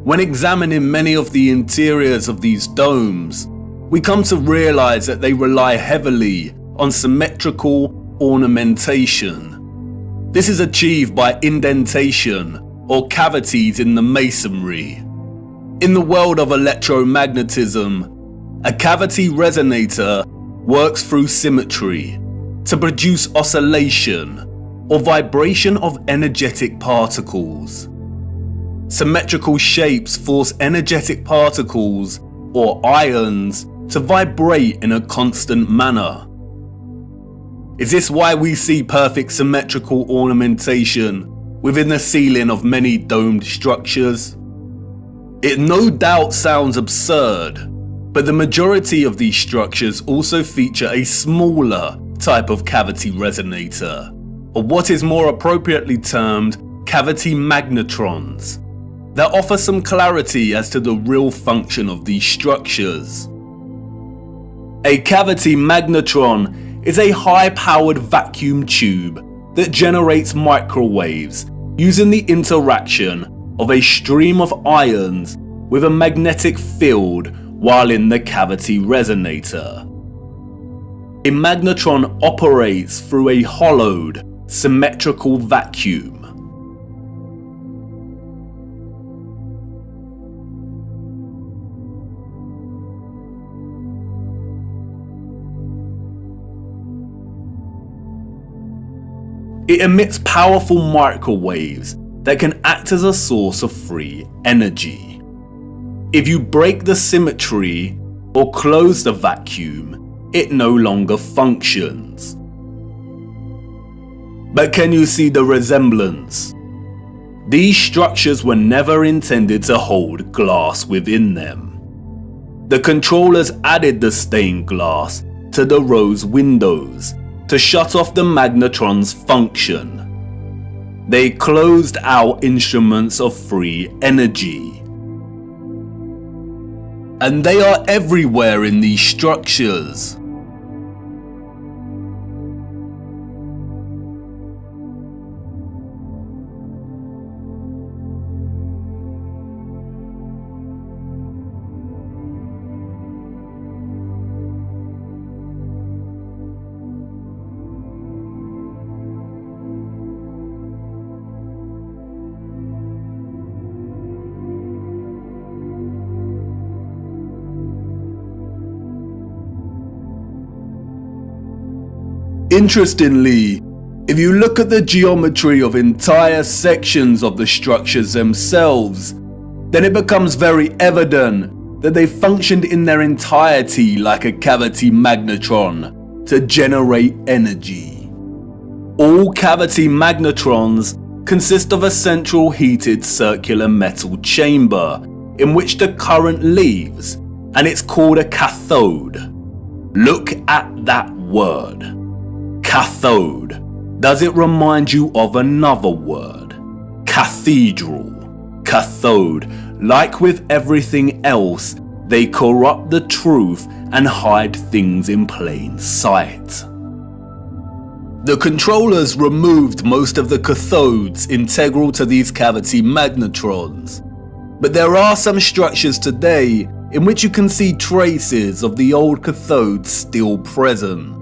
When examining many of the interiors of these domes, we come to realize that they rely heavily on symmetrical ornamentation. This is achieved by indentation or cavities in the masonry. In the world of electromagnetism, a cavity resonator works through symmetry to produce oscillation or vibration of energetic particles. Symmetrical shapes force energetic particles or ions to vibrate in a constant manner. Is this why we see perfect symmetrical ornamentation within the ceiling of many domed structures? It no doubt sounds absurd, but the majority of these structures also feature a smaller type of cavity resonator, or what is more appropriately termed cavity magnetrons, that offer some clarity as to the real function of these structures. A cavity magnetron is a high-powered vacuum tube that generates microwaves using the interaction of a stream of ions with a magnetic field while in the cavity resonator. A magnetron operates through a hollowed, symmetrical vacuum. It emits powerful microwaves that can act as a source of free energy. If you break the symmetry or close the vacuum, it no longer functions. But can you see the resemblance? These structures were never intended to hold glass within them. The controllers added the stained glass to the rose windows to shut off the magnetron's function. They closed out instruments of free energy. And they are everywhere in these structures. Interestingly, if you look at the geometry of entire sections of the structures themselves, then it becomes very evident that they functioned in their entirety like a cavity magnetron to generate energy. All cavity magnetrons consist of a central heated circular metal chamber in which the current leaves, and it's called a cathode. Look at that word. Cathode. Does it remind you of another word? Cathedral. Cathode. Like with everything else, they corrupt the truth and hide things in plain sight. The controllers removed most of the cathodes integral to these cavity magnetrons, but there are some structures today in which you can see traces of the old cathodes still present.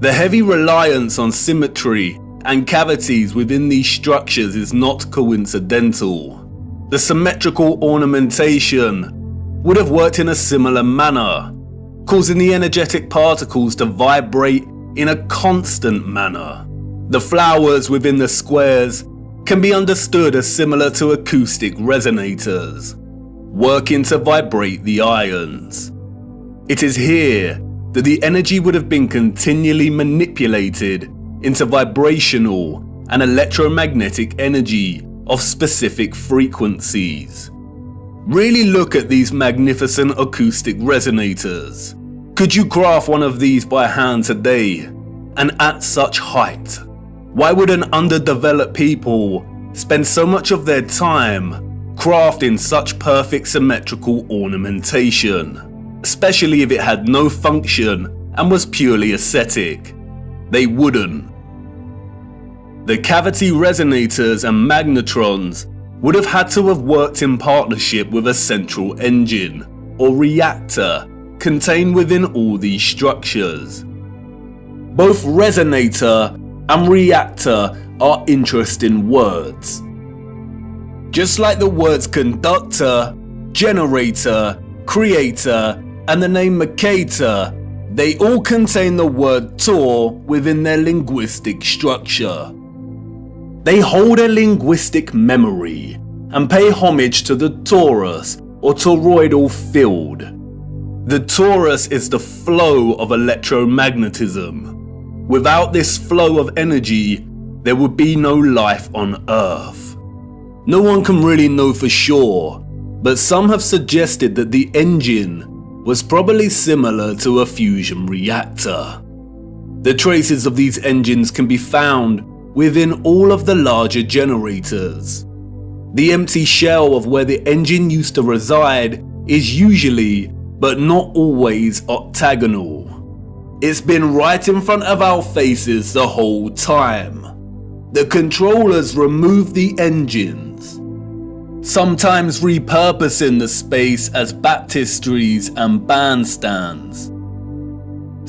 The heavy reliance on symmetry and cavities within these structures is not coincidental. The symmetrical ornamentation would have worked in a similar manner, causing the energetic particles to vibrate in a constant manner. The flowers within the squares can be understood as similar to acoustic resonators, working to vibrate the ions. It is here that the energy would have been continually manipulated into vibrational and electromagnetic energy of specific frequencies. Really look at these magnificent acoustic resonators. Could you craft one of these by hand today, and at such height? Why would an underdeveloped people spend so much of their time craft in such perfect symmetrical ornamentation, especially if it had no function and was purely aesthetic. They wouldn't. The cavity resonators and magnetrons would have had to have worked in partnership with a central engine, or reactor, contained within all these structures. Both resonator and reactor are interesting words. Just like the words conductor, generator, creator, and the name Mercator, they all contain the word Tor within their linguistic structure. They hold a linguistic memory and pay homage to the torus or toroidal field. The torus is the flow of electromagnetism. Without this flow of energy, there would be no life on Earth. No one can really know for sure, but some have suggested that the engine was probably similar to a fusion reactor. The traces of these engines can be found within all of the larger generators. The empty shell of where the engine used to reside is usually, but not always, octagonal. It's been right in front of our faces the whole time. The controllers remove the engines, sometimes repurposing the space as baptistries and bandstands,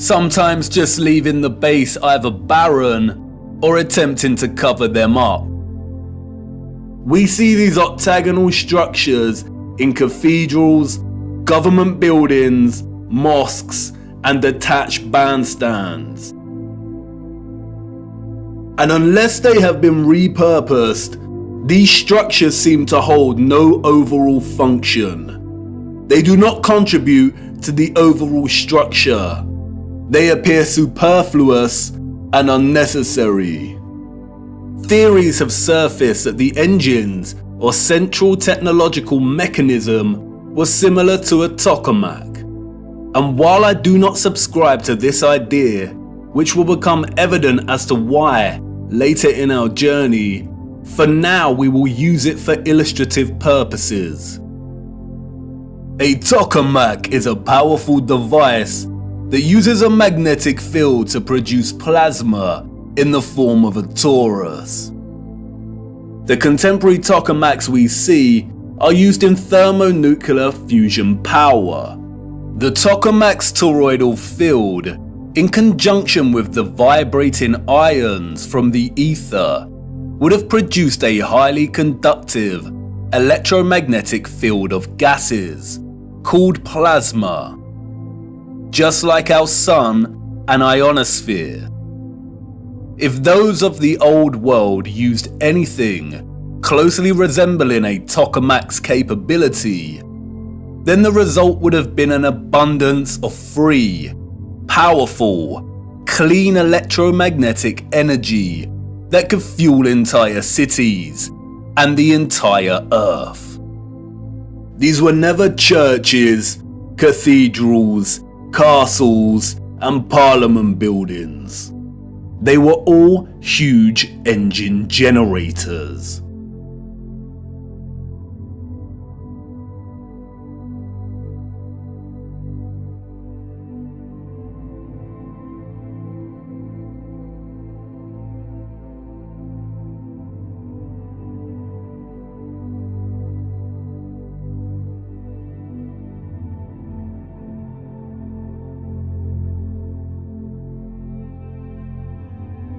sometimes just leaving the base either barren or attempting to cover them up. We see these octagonal structures in cathedrals, government buildings, mosques, and detached bandstands. And unless they have been repurposed, these structures seem to hold no overall function. They do not contribute to the overall structure. They appear superfluous and unnecessary. Theories have surfaced that the engines or central technological mechanism was similar to a tokamak. And while I do not subscribe to this idea, which will become evident as to why later in our journey, for now we will use it for illustrative purposes. A tokamak is a powerful device that uses a magnetic field to produce plasma in the form of a torus. The contemporary tokamaks we see are used in thermonuclear fusion power. The tokamak's toroidal field, in conjunction with the vibrating ions from the ether, would have produced a highly conductive electromagnetic field of gases called plasma, just like our sun and ionosphere. If those of the old world used anything closely resembling a tokamak's capability, then the result would have been an abundance of free, powerful, clean electromagnetic energy that could fuel entire cities and the entire Earth. These were never churches, cathedrals, castles, and parliament buildings. They were all huge engine generators.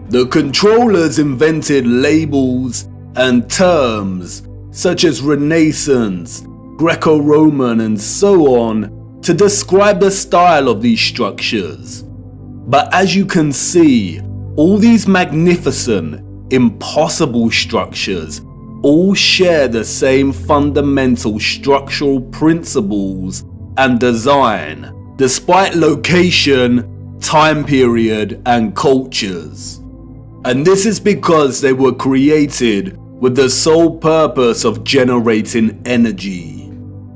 The controllers invented labels and terms such as Renaissance, Greco-Roman, and so on to describe the style of these structures. But as you can see, all these magnificent, impossible structures all share the same fundamental structural principles and design, despite location, time period, and cultures. And this is because they were created with the sole purpose of generating energy.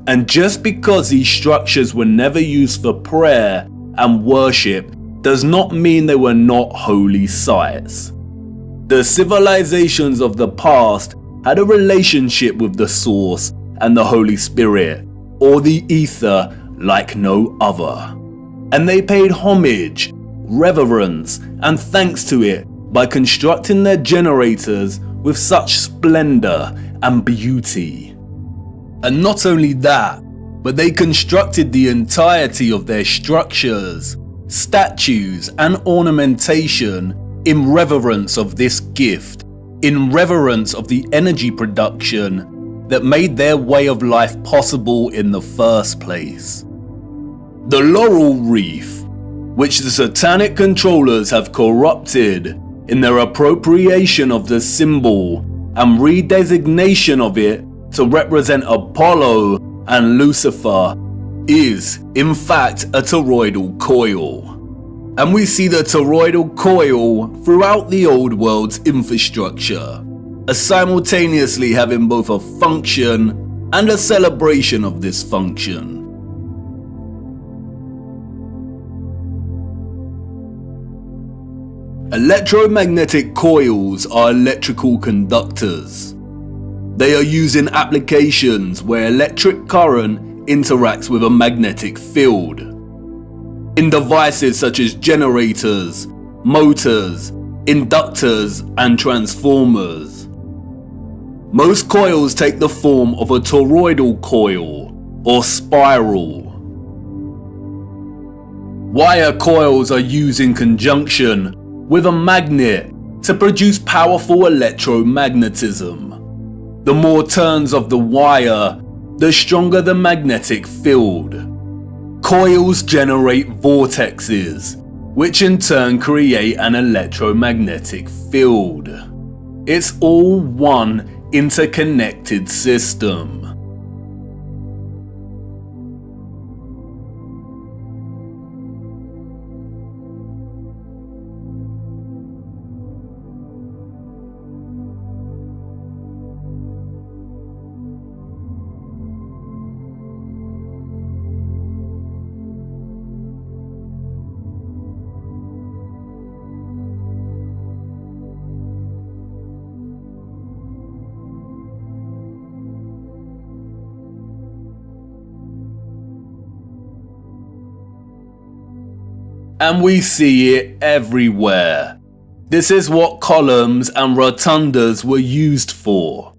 And just because these structures were never used for prayer and worship does not mean they were not holy sites. The civilizations of the past had a relationship with the source and the Holy Spirit, or the ether like no other. And they paid homage, reverence, and thanks to it by constructing their generators with such splendor and beauty. And not only that, but they constructed the entirety of their structures, statues, and ornamentation in reverence of this gift, in reverence of the energy production that made their way of life possible in the first place. The laurel wreath, which the satanic controllers have corrupted in their appropriation of the symbol and redesignation of it to represent Apollo and Lucifer, is in fact a toroidal coil. And we see the toroidal coil throughout the old world's infrastructure, as simultaneously having both a function and a celebration of this function. Electromagnetic coils are electrical conductors. They are used in applications where electric current interacts with a magnetic field. In devices such as generators, motors, inductors, and transformers. Most coils take the form of a toroidal coil or spiral. Wire coils are used in conjunction with a magnet to produce powerful electromagnetism. The more turns of the wire, the stronger the magnetic field. Coils generate vortexes, which in turn create an electromagnetic field. It's all one interconnected system. And we see it everywhere. This is what columns and rotundas were used for.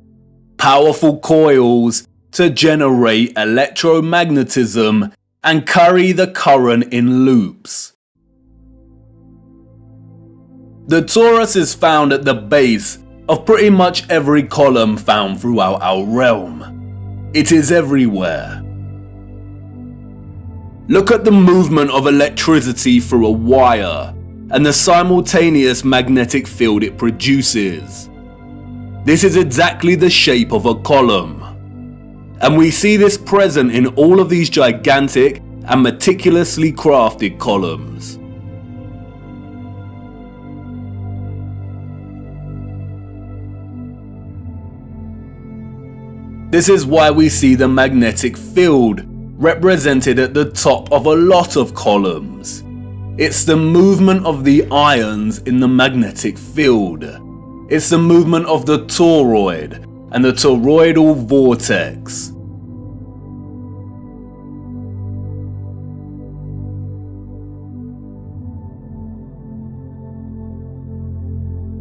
Powerful coils to generate electromagnetism and carry the current in loops. The torus is found at the base of pretty much every column found throughout our realm. It is everywhere. Look at the movement of electricity through a wire and the simultaneous magnetic field it produces. This is exactly the shape of a column. And we see this present in all of these gigantic and meticulously crafted columns. This is why we see the magnetic field represented at the top of a lot of columns. It's the movement of the ions in the magnetic field. It's the movement of the toroid and the toroidal vortex.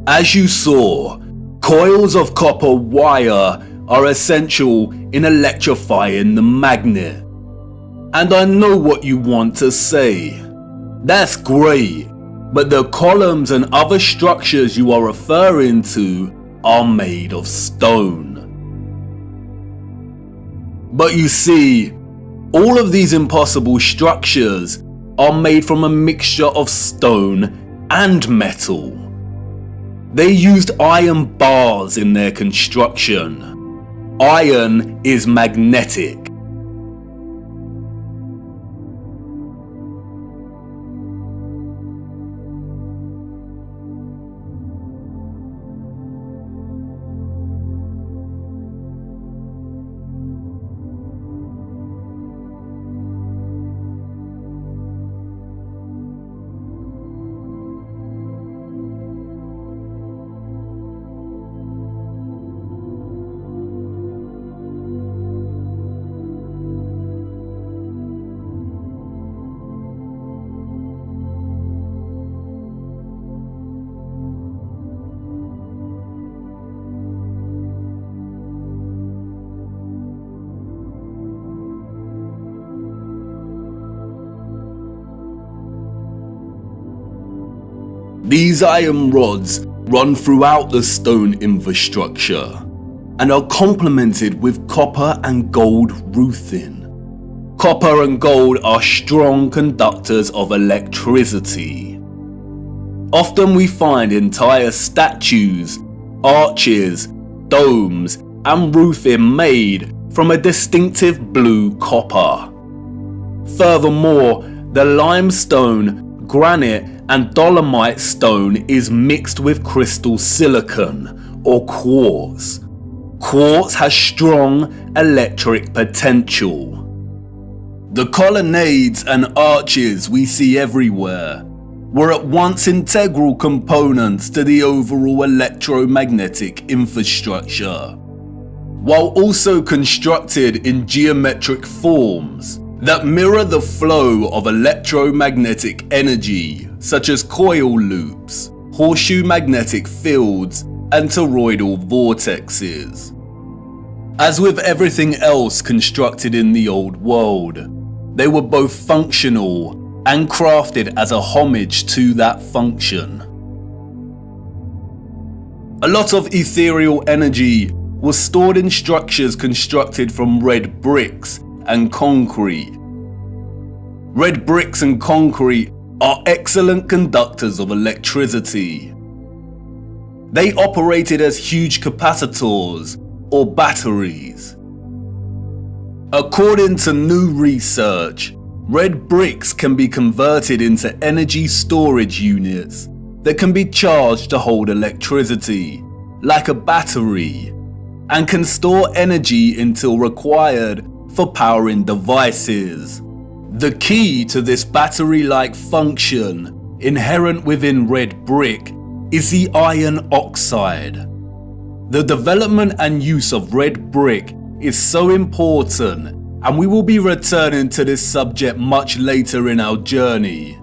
As you saw, coils of copper wire are essential in electrifying the magnet. And I know what you want to say. That's great, but the columns and other structures you are referring to are made of stone. But you see, all of these impossible structures are made from a mixture of stone and metal. They used iron bars in their construction. Iron is magnetic. These iron rods run throughout the stone infrastructure and are complemented with copper and gold roofing. Copper and gold are strong conductors of electricity. Often we find entire statues, arches, domes, and roofing made from a distinctive blue copper. Furthermore, the limestone, granite, and dolomite stone is mixed with crystal silicon or quartz. Quartz has strong electric potential. The colonnades and arches we see everywhere were at once integral components to the overall electromagnetic infrastructure, while also constructed in geometric forms that mirror the flow of electromagnetic energy, such as coil loops, horseshoe magnetic fields, and toroidal vortexes. As with everything else constructed in the old world, they were both functional and crafted as a homage to that function. A lot of ethereal energy was stored in structures constructed from red bricks and concrete. Red bricks and concrete are excellent conductors of electricity. They operated as huge capacitors or batteries. According to new research, red bricks can be converted into energy storage units that can be charged to hold electricity, like a battery, and can store energy until required for powering devices. The key to this battery-like function inherent within red brick is the iron oxide. The development and use of red brick is so important, and we will be returning to this subject much later in our journey.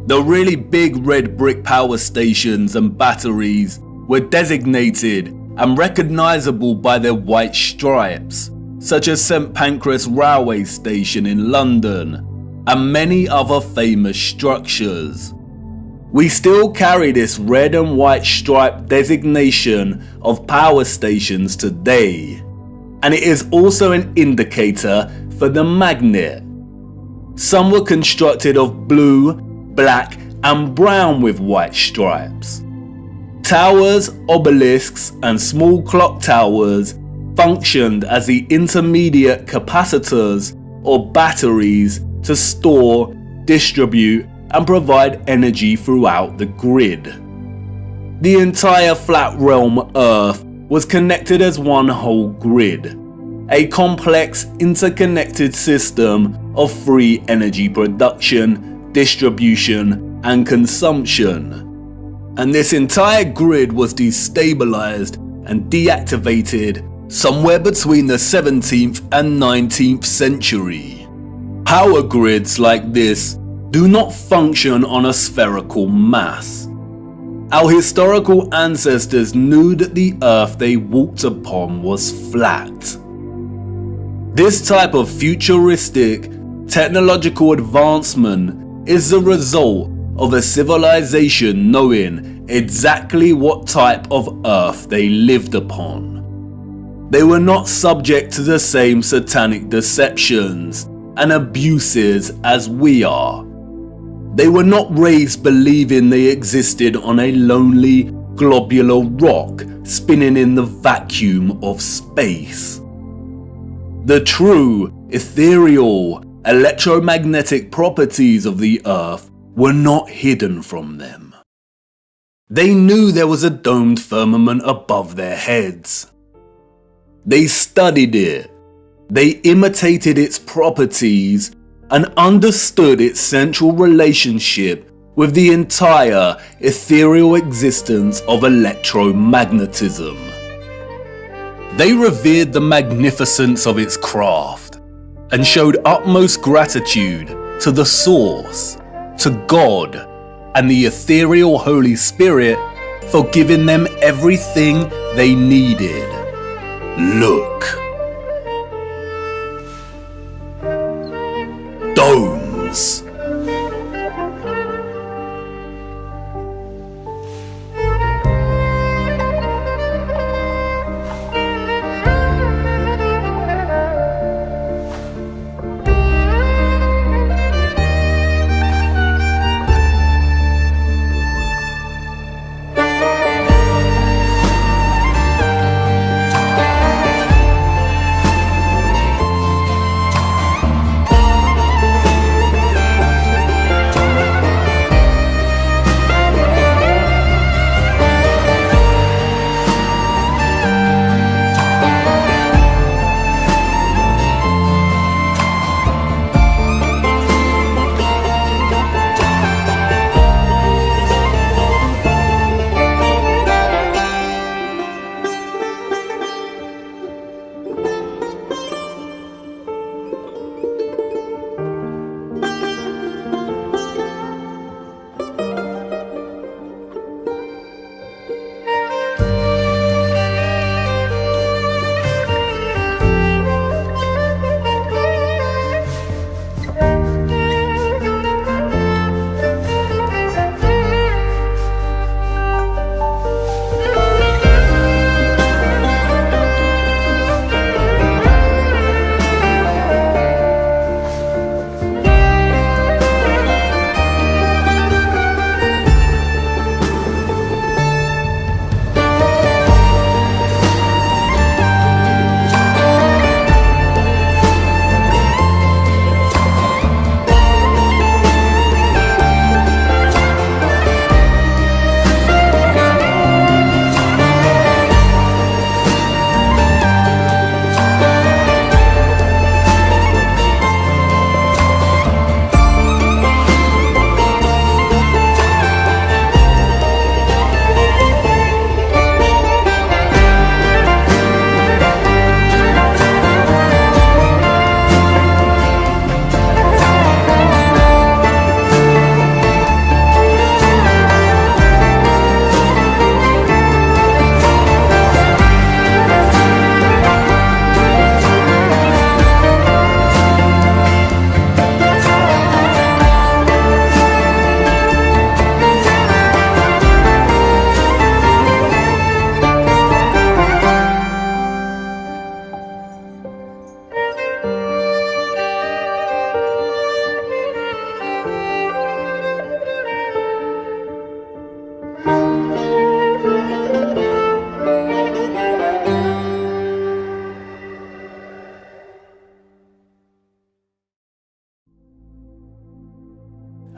The really big red brick power stations and batteries were designated and recognizable by their white stripes, such as St Pancras Railway Station in London, and many other famous structures. We still carry this red and white stripe designation of power stations today, and it is also an indicator for the magnet. Some were constructed of blue, black, and brown with white stripes. Towers, obelisks, and small clock towers functioned as the intermediate capacitors or batteries to store, distribute, and provide energy throughout the grid. The entire flat realm Earth was connected as one whole grid, a complex interconnected system of free energy production, distribution, and consumption. And this entire grid was destabilized and deactivated somewhere between the 17th and 19th century. Power grids like this do not function on a spherical mass. Our historical ancestors knew that the earth they walked upon was flat. This type of futuristic technological advancement is the result of a civilization knowing exactly what type of earth they lived upon. They were not subject to the same satanic deceptions and abuses as we are. They were not raised believing they existed on a lonely, globular rock spinning in the vacuum of space. The true, ethereal, electromagnetic properties of the Earth were not hidden from them. They knew there was a domed firmament above their heads. They studied it. They imitated its properties and understood its central relationship with the entire ethereal existence of electromagnetism. They revered the magnificence of its craft and showed utmost gratitude to the Source, to God, and the ethereal Holy Spirit for giving them everything they needed. Look. Domes.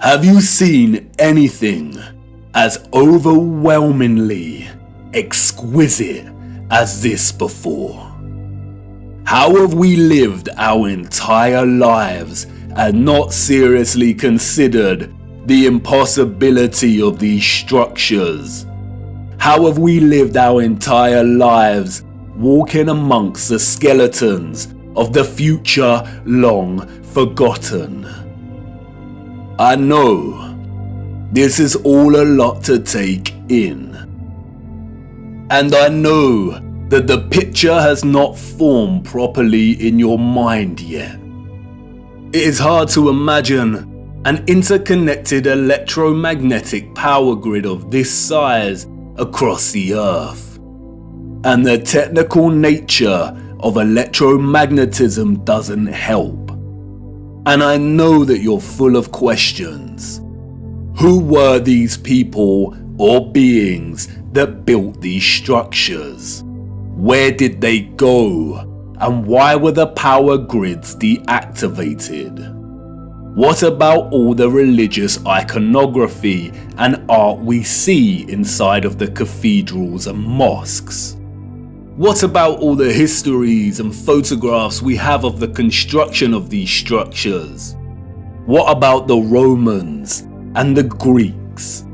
Have you seen anything as overwhelmingly exquisite as this before? How have we lived our entire lives and not seriously considered the impossibility of these structures? How have we lived our entire lives walking amongst the skeletons of the future long forgotten? I know this is all a lot to take in, and I know that the picture has not formed properly in your mind yet. It is hard to imagine an interconnected electromagnetic power grid of this size across the Earth, and the technical nature of electromagnetism doesn't help. And I know that you're full of questions. Who were these people or beings that built these structures? Where did they go? And why were the power grids deactivated? What about all the religious iconography and art we see inside of the cathedrals and mosques? What about all the histories and photographs we have of the construction of these structures? What about the Romans and the Greeks?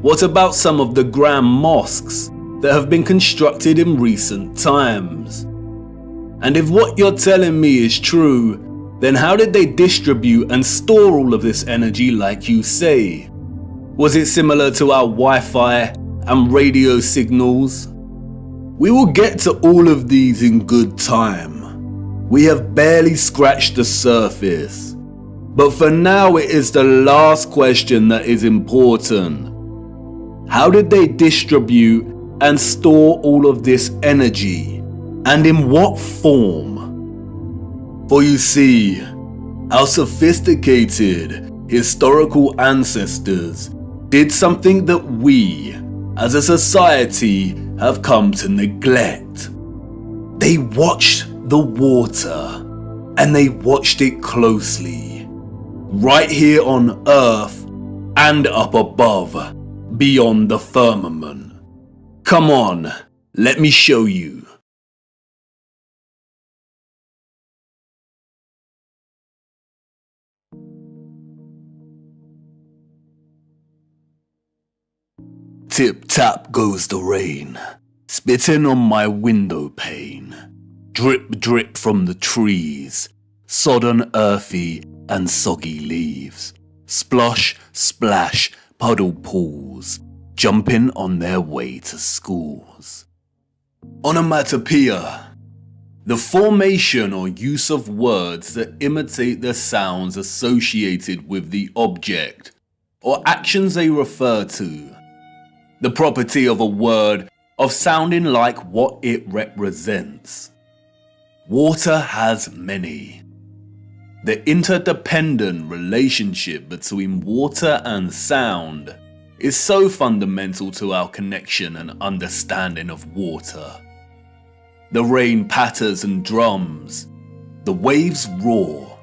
What about some of the grand mosques that have been constructed in recent times? And if what you're telling me is true, then how did they distribute and store all of this energy like you say? Was it similar to our Wi-Fi and radio signals? We will get to all of these in good time. We have barely scratched the surface. But for now, it is the last question that is important. How did they distribute and store all of this energy? And in what form? For you see, our sophisticated historical ancestors did something that we, as a society, have come to neglect. They watched the water, and they watched it closely, right here on Earth and up above, beyond the firmament. Come on, let me show you. Tip-tap goes the rain, spitting on my window pane. Drip-drip from the trees, sodden earthy and soggy leaves. Splosh, splash, puddle pools, jumping on their way to schools. Onomatopoeia, the formation or use of words that imitate the sounds associated with the object or actions they refer to. The property of a word of sounding like what it represents. Water has many. The interdependent relationship between water and sound is so fundamental to our connection and understanding of water. The rain patters and drums, the waves roar,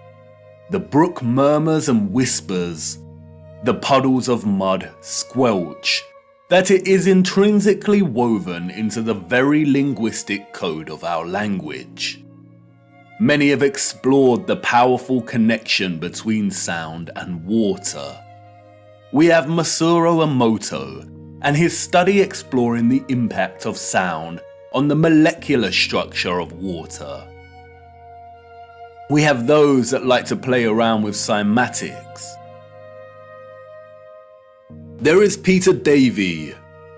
the brook murmurs and whispers, the puddles of mud squelch, that it is intrinsically woven into the very linguistic code of our language. Many have explored the powerful connection between sound and water. We have Masaru Emoto and his study exploring the impact of sound on the molecular structure of water. We have those that like to play around with cymatics. There is Peter Davey,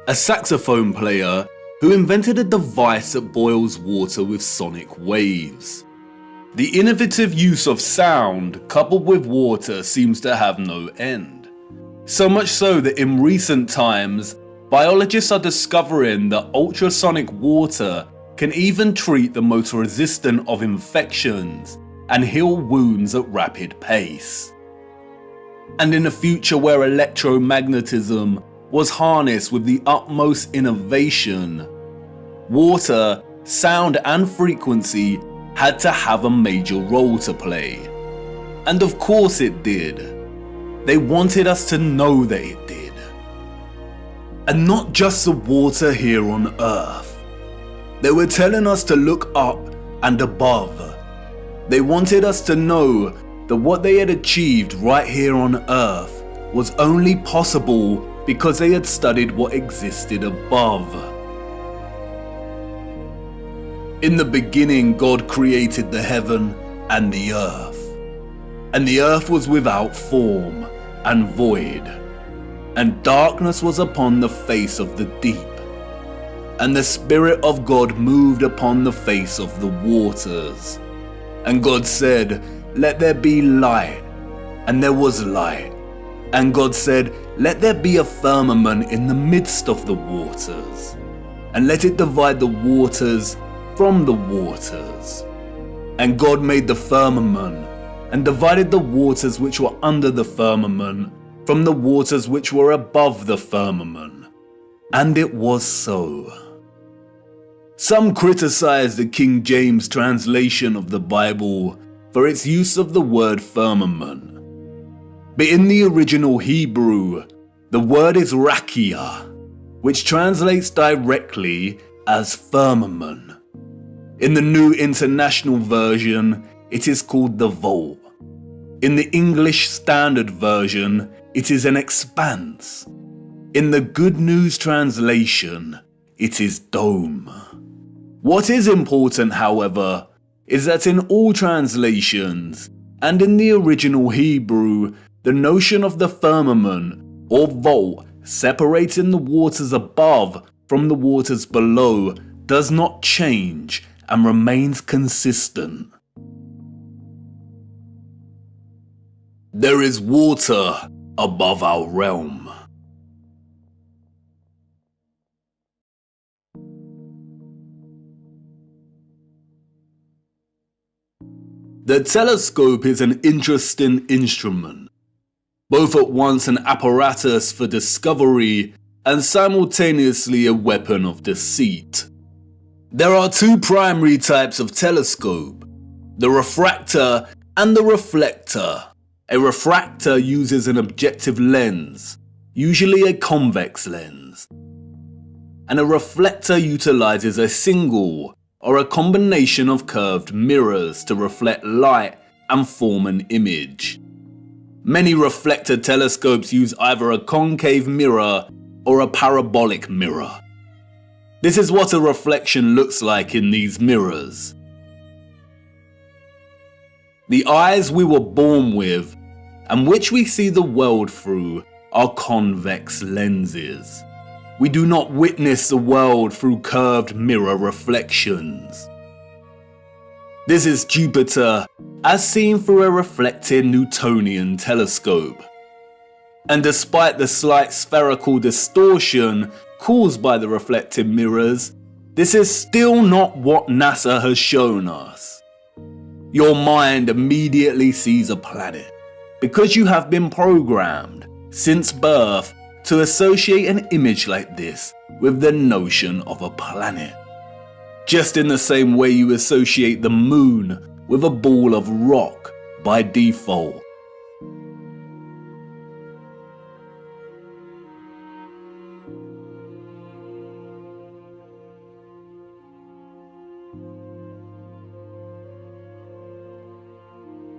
a saxophone player who invented a device that boils water with sonic waves. The innovative use of sound coupled with water seems to have no end. So much so that in recent times, biologists are discovering that ultrasonic water can even treat the most resistant of infections and heal wounds at rapid pace. And in a future where electromagnetism was harnessed with the utmost innovation, water, sound and frequency had to have a major role to play. And of course it did. They wanted us to know that it did. And not just the water here on Earth. They were telling us to look up and above. They wanted us to know that what they had achieved right here on Earth was only possible because they had studied what existed above. In the beginning, God created the heaven and the earth. And the earth was without form and void, and darkness was upon the face of the deep. And the Spirit of God moved upon the face of the waters. And God said, "Let there be light." And there was light. And God said, "Let there be a firmament in the midst of the waters, and let it divide the waters from the waters." And God made the firmament, and divided the waters which were under the firmament from the waters which were above the firmament. And it was so. Some criticize the King James translation of the Bible for its use of the word firmament. But in the original Hebrew, the word is rakia, which translates directly as firmament. In the New International Version, it is called the vault. In the English Standard Version, it is an expanse. In the Good News Translation, it is dome. What is important, however, is that in all translations, and in the original Hebrew, the notion of the firmament or vault separating the waters above from the waters below does not change and remains consistent. There is water above our realm. The telescope is an interesting instrument, both at once an apparatus for discovery and simultaneously a weapon of deceit. There are two primary types of telescope, the refractor and the reflector. A refractor uses an objective lens, usually a convex lens, and a reflector utilizes a single or a combination of curved mirrors to reflect light and form an image. Many reflector telescopes use either a concave mirror or a parabolic mirror. This is what a reflection looks like in these mirrors. The eyes we were born with, and which we see the world through, are convex lenses. We do not witness the world through curved mirror reflections. This is Jupiter as seen through a reflecting Newtonian telescope. And despite the slight spherical distortion caused by the reflected mirrors, this is still not what NASA has shown us. Your mind immediately sees a planet because you have been programmed since birth to associate an image like this with the notion of a planet. Just in the same way you associate the moon with a ball of rock by default.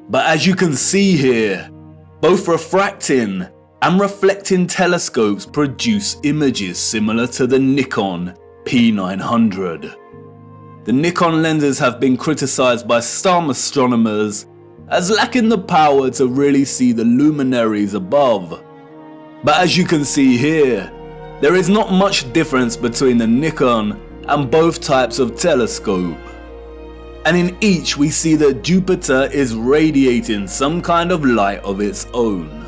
But as you can see here, both refracting and reflecting telescopes produce images similar to the Nikon P900. The Nikon lenses have been criticized by some astronomers as lacking the power to really see the luminaries above. But as you can see here, there is not much difference between the Nikon and both types of telescope. And in each we see that Jupiter is radiating some kind of light of its own.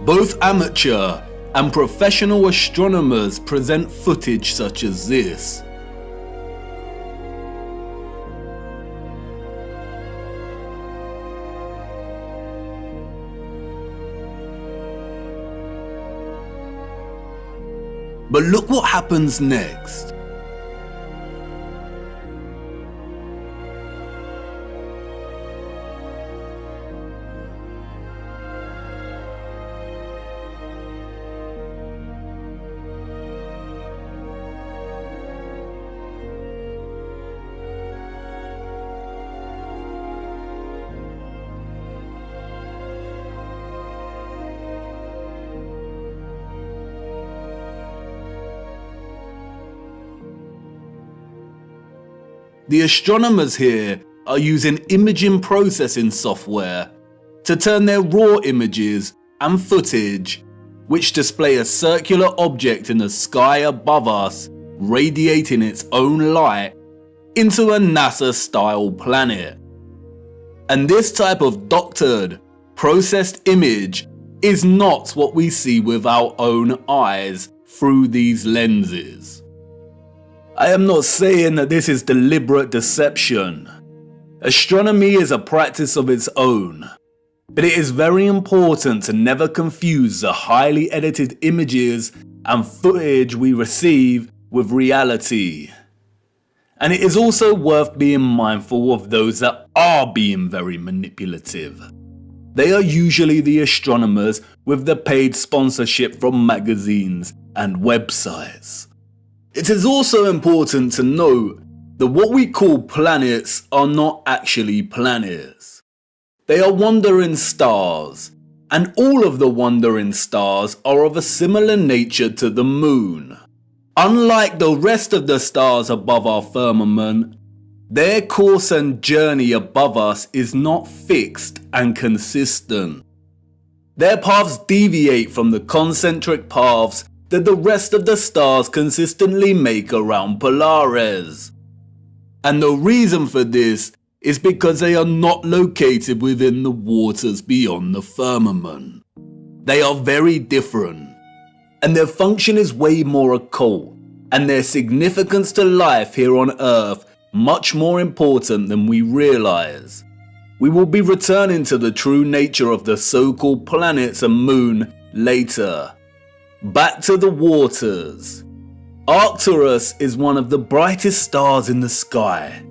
Both amateur and professional astronomers present footage such as this. But look what happens next. The astronomers here are using imaging processing software to turn their raw images and footage, which display a circular object in the sky above us radiating its own light, into a NASA-style planet. And this type of doctored, processed image is not what we see with our own eyes through these lenses. I am not saying that this is deliberate deception. Astronomy is a practice of its own, but it is very important to never confuse the highly edited images and footage we receive with reality. And it is also worth being mindful of those that are being very manipulative. They are usually the astronomers with the paid sponsorship from magazines and websites. It is also important to note that what we call planets are not actually planets. They are wandering stars, and all of the wandering stars are of a similar nature to the moon. Unlike the rest of the stars above our firmament, their course and journey above us is not fixed and consistent. Their paths deviate from the concentric paths that the rest of the stars consistently make around Polaris. And the reason for this is because they are not located within the waters beyond the firmament. They are very different, and their function is way more occult, and their significance to life here on Earth much more important than we realize. We will be returning to the true nature of the so-called planets and moon later. Back to the waters. Arcturus is one of the brightest stars in the sky.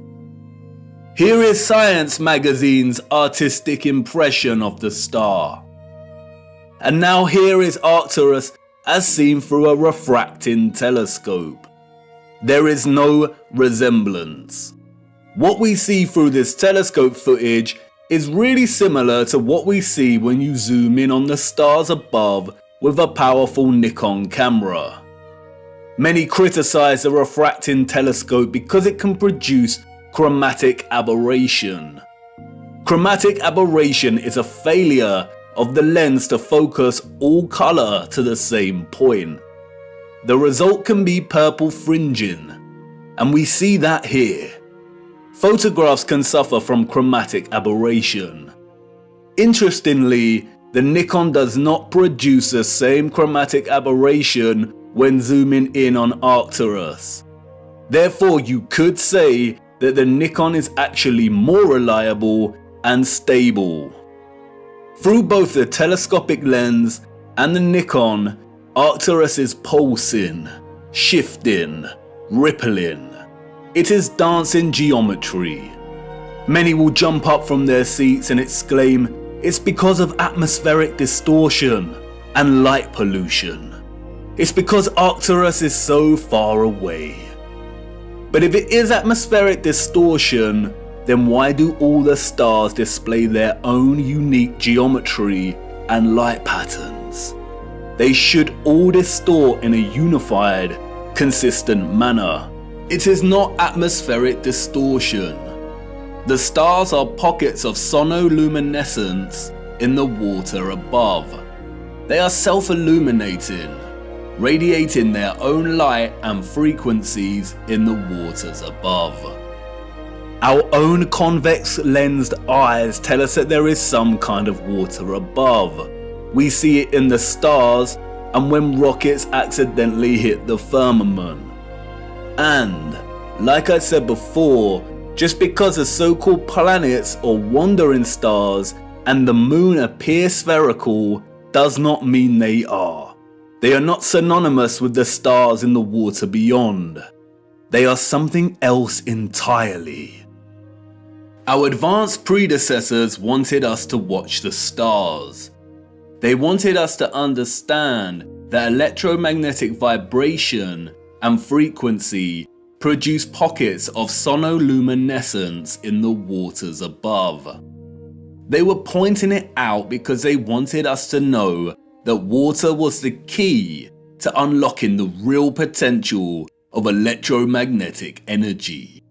Here is Science magazine's artistic impression of the star. And now here is Arcturus as seen through a refracting telescope. There is no resemblance. What we see through this telescope footage is really similar to what we see when you zoom in on the stars above with a powerful Nikon camera. Many criticize the refracting telescope because it can produce chromatic aberration. Chromatic aberration is a failure of the lens to focus all color to the same point. The result can be purple fringing, and we see that here. Photographs can suffer from chromatic aberration. Interestingly, the Nikon does not produce the same chromatic aberration when zooming in on Arcturus. Therefore, you could say that the Nikon is actually more reliable and stable. Through both the telescopic lens and the Nikon, Arcturus is pulsing, shifting, rippling. It is dancing geometry. Many will jump up from their seats and exclaim, "It's because of atmospheric distortion and light pollution. It's because Arcturus is so far away." But if it is atmospheric distortion, then why do all the stars display their own unique geometry and light patterns? They should all distort in a unified, consistent manner. It is not atmospheric distortion. The stars are pockets of sonoluminescence in the water above. They are self-illuminating, radiating their own light and frequencies in the waters above. Our own convex lensed eyes tell us that there is some kind of water above. We see it in the stars and when rockets accidentally hit the firmament. And, like I said before, just because the so-called planets or wandering stars and the moon appear spherical does not mean they are. They are not synonymous with the stars in the water beyond. They are something else entirely. Our advanced predecessors wanted us to watch the stars. They wanted us to understand that electromagnetic vibration and frequency produce pockets of sonoluminescence in the waters above. They were pointing it out because they wanted us to know that water was the key to unlocking the real potential of electromagnetic energy.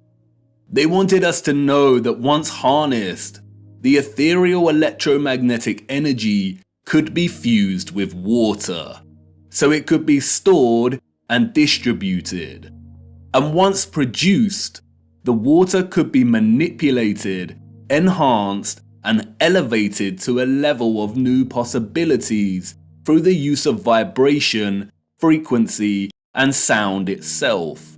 They wanted us to know that once harnessed, the ethereal electromagnetic energy could be fused with water, so it could be stored and distributed. And once produced, the water could be manipulated, enhanced, and elevated to a level of new possibilities through the use of vibration, frequency, and sound itself.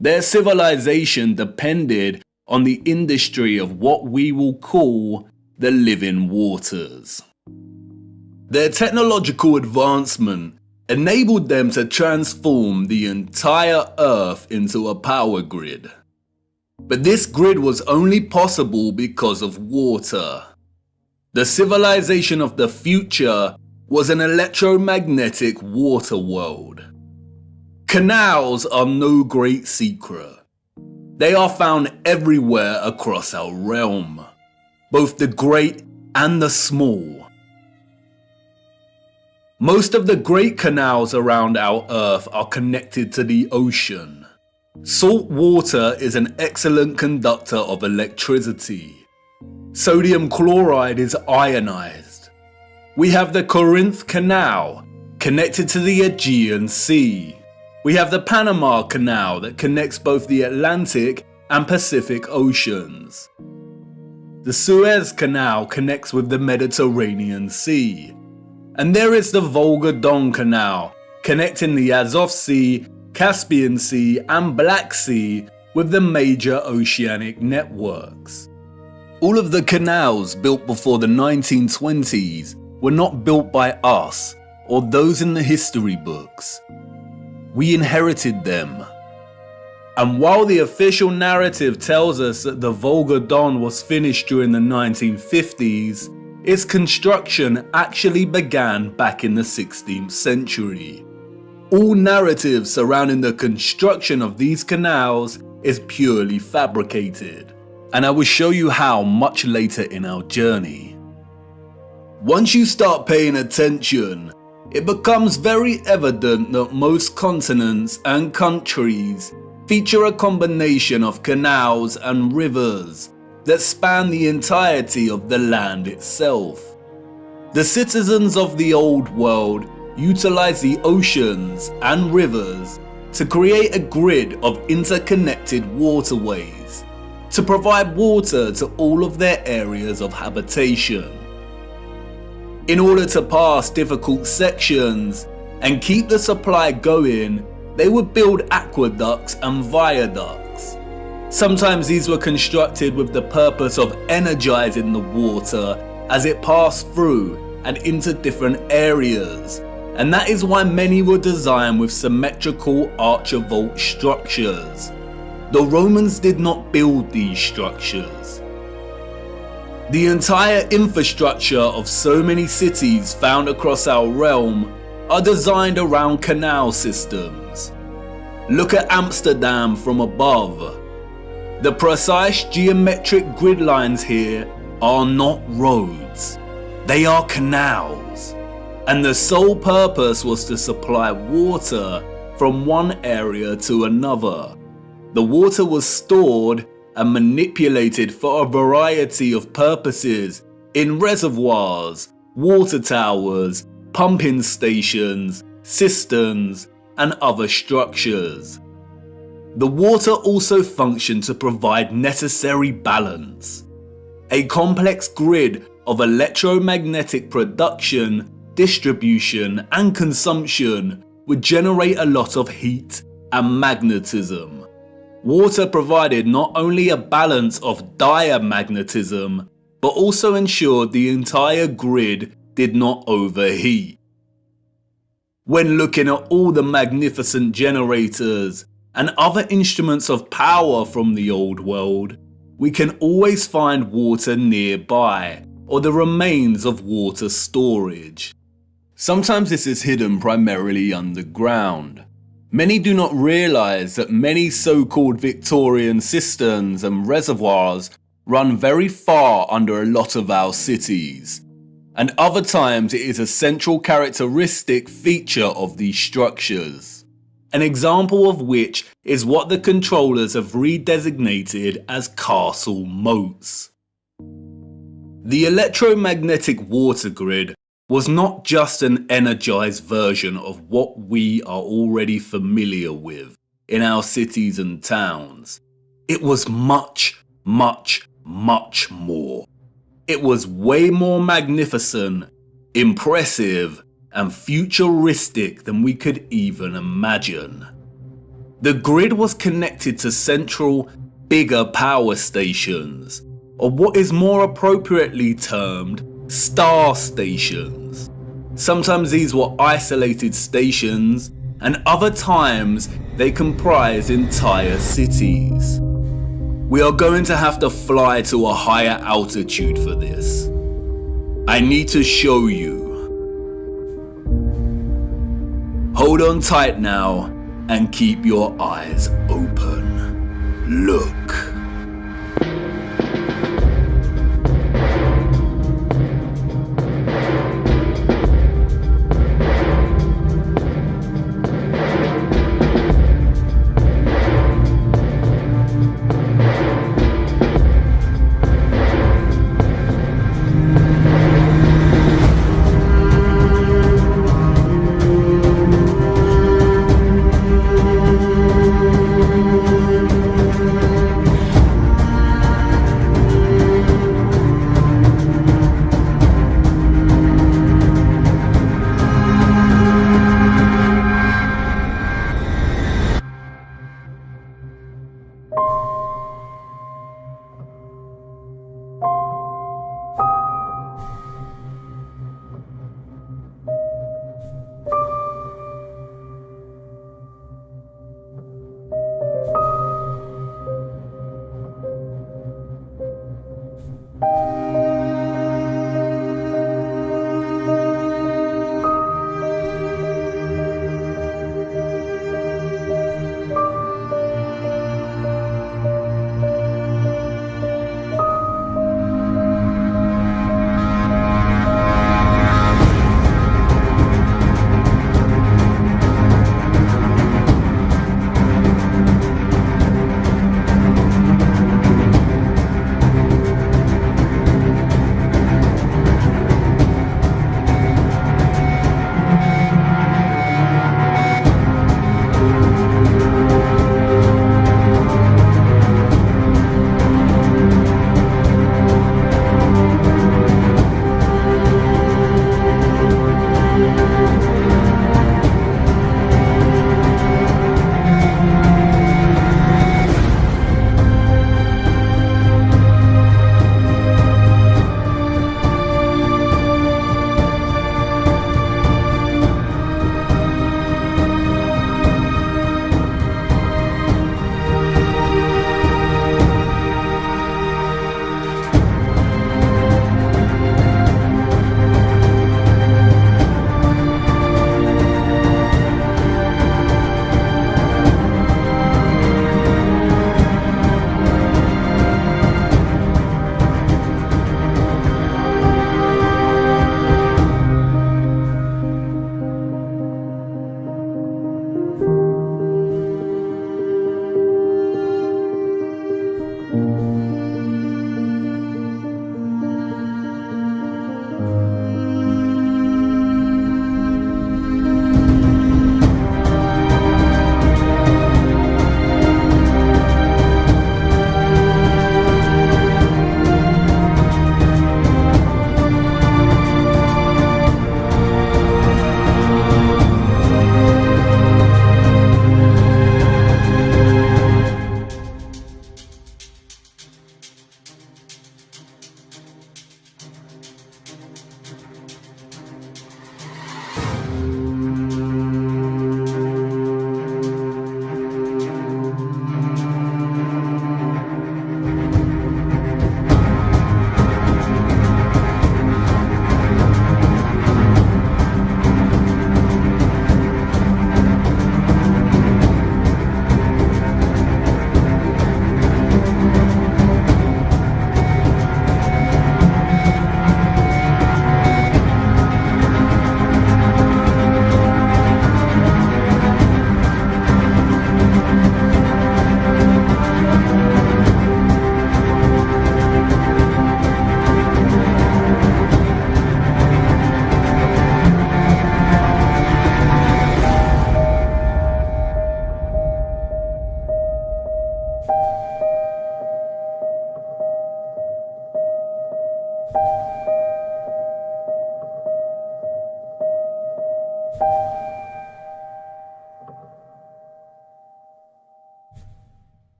Their civilization depended on the industry of what we will call the living waters. Their technological advancement enabled them to transform the entire Earth into a power grid. But this grid was only possible because of water. The civilization of the future was an electromagnetic water world. Canals are no great secret. They are found everywhere across our realm, both the great and the small. Most of the great canals around our Earth are connected to the ocean. Salt water is an excellent conductor of electricity. Sodium chloride is ionized. We have the Corinth Canal, connected to the Aegean Sea. We have the Panama Canal that connects both the Atlantic and Pacific Oceans. The Suez Canal connects with the Mediterranean Sea. And there is the Volga-Don Canal, connecting the Azov Sea, Caspian Sea and Black Sea with the major oceanic networks. All of the canals built before the 1920s were not built by us or those in the history books. We inherited them. And while the official narrative tells us that the Volga-Don was finished during the 1950s, its construction actually began back in the 16th century. All narrative surrounding the construction of these canals is purely fabricated, and I will show you how much later in our journey. Once you start paying attention, it becomes very evident that most continents and countries feature a combination of canals and rivers that span the entirety of the land itself. The citizens of the old world utilize the oceans and rivers to create a grid of interconnected waterways to provide water to all of their areas of habitation. In order to pass difficult sections and keep the supply going, they would build aqueducts and viaducts. Sometimes these were constructed with the purpose of energizing the water as it passed through and into different areas, and that is why many were designed with symmetrical archivolt structures. The Romans did not build these structures. The entire infrastructure of so many cities found across our realm are designed around canal systems. Look at Amsterdam from above. The precise geometric grid lines here are not roads, they are canals, and the sole purpose was to supply water from one area to another. The water was stored and manipulated for a variety of purposes in reservoirs, water towers, pumping stations, cisterns, and other structures. The water also functioned to provide necessary balance. A complex grid of electromagnetic production, distribution, and consumption would generate a lot of heat and magnetism. Water provided not only a balance of diamagnetism, but also ensured the entire grid did not overheat. When looking at all the magnificent generators and other instruments of power from the old world, we can always find water nearby, or the remains of water storage. Sometimes this is hidden primarily underground. Many do not realize that many so-called Victorian cisterns and reservoirs run very far under a lot of our cities, and other times it is a central characteristic feature of these structures. an example of which is what the controllers have redesignated as castle moats. The electromagnetic water grid was not just an energized version of what we are already familiar with in our cities and towns. It was much, much, much more. It was way more magnificent, impressive, and futuristic than we could even imagine. The grid was connected to central, bigger power stations, or what is more appropriately termed star stations. Sometimes these were isolated stations, and other times they comprised entire cities. We are going to have to fly to a higher altitude for this. I need to show you. Hold on tight now and keep your eyes open. Look.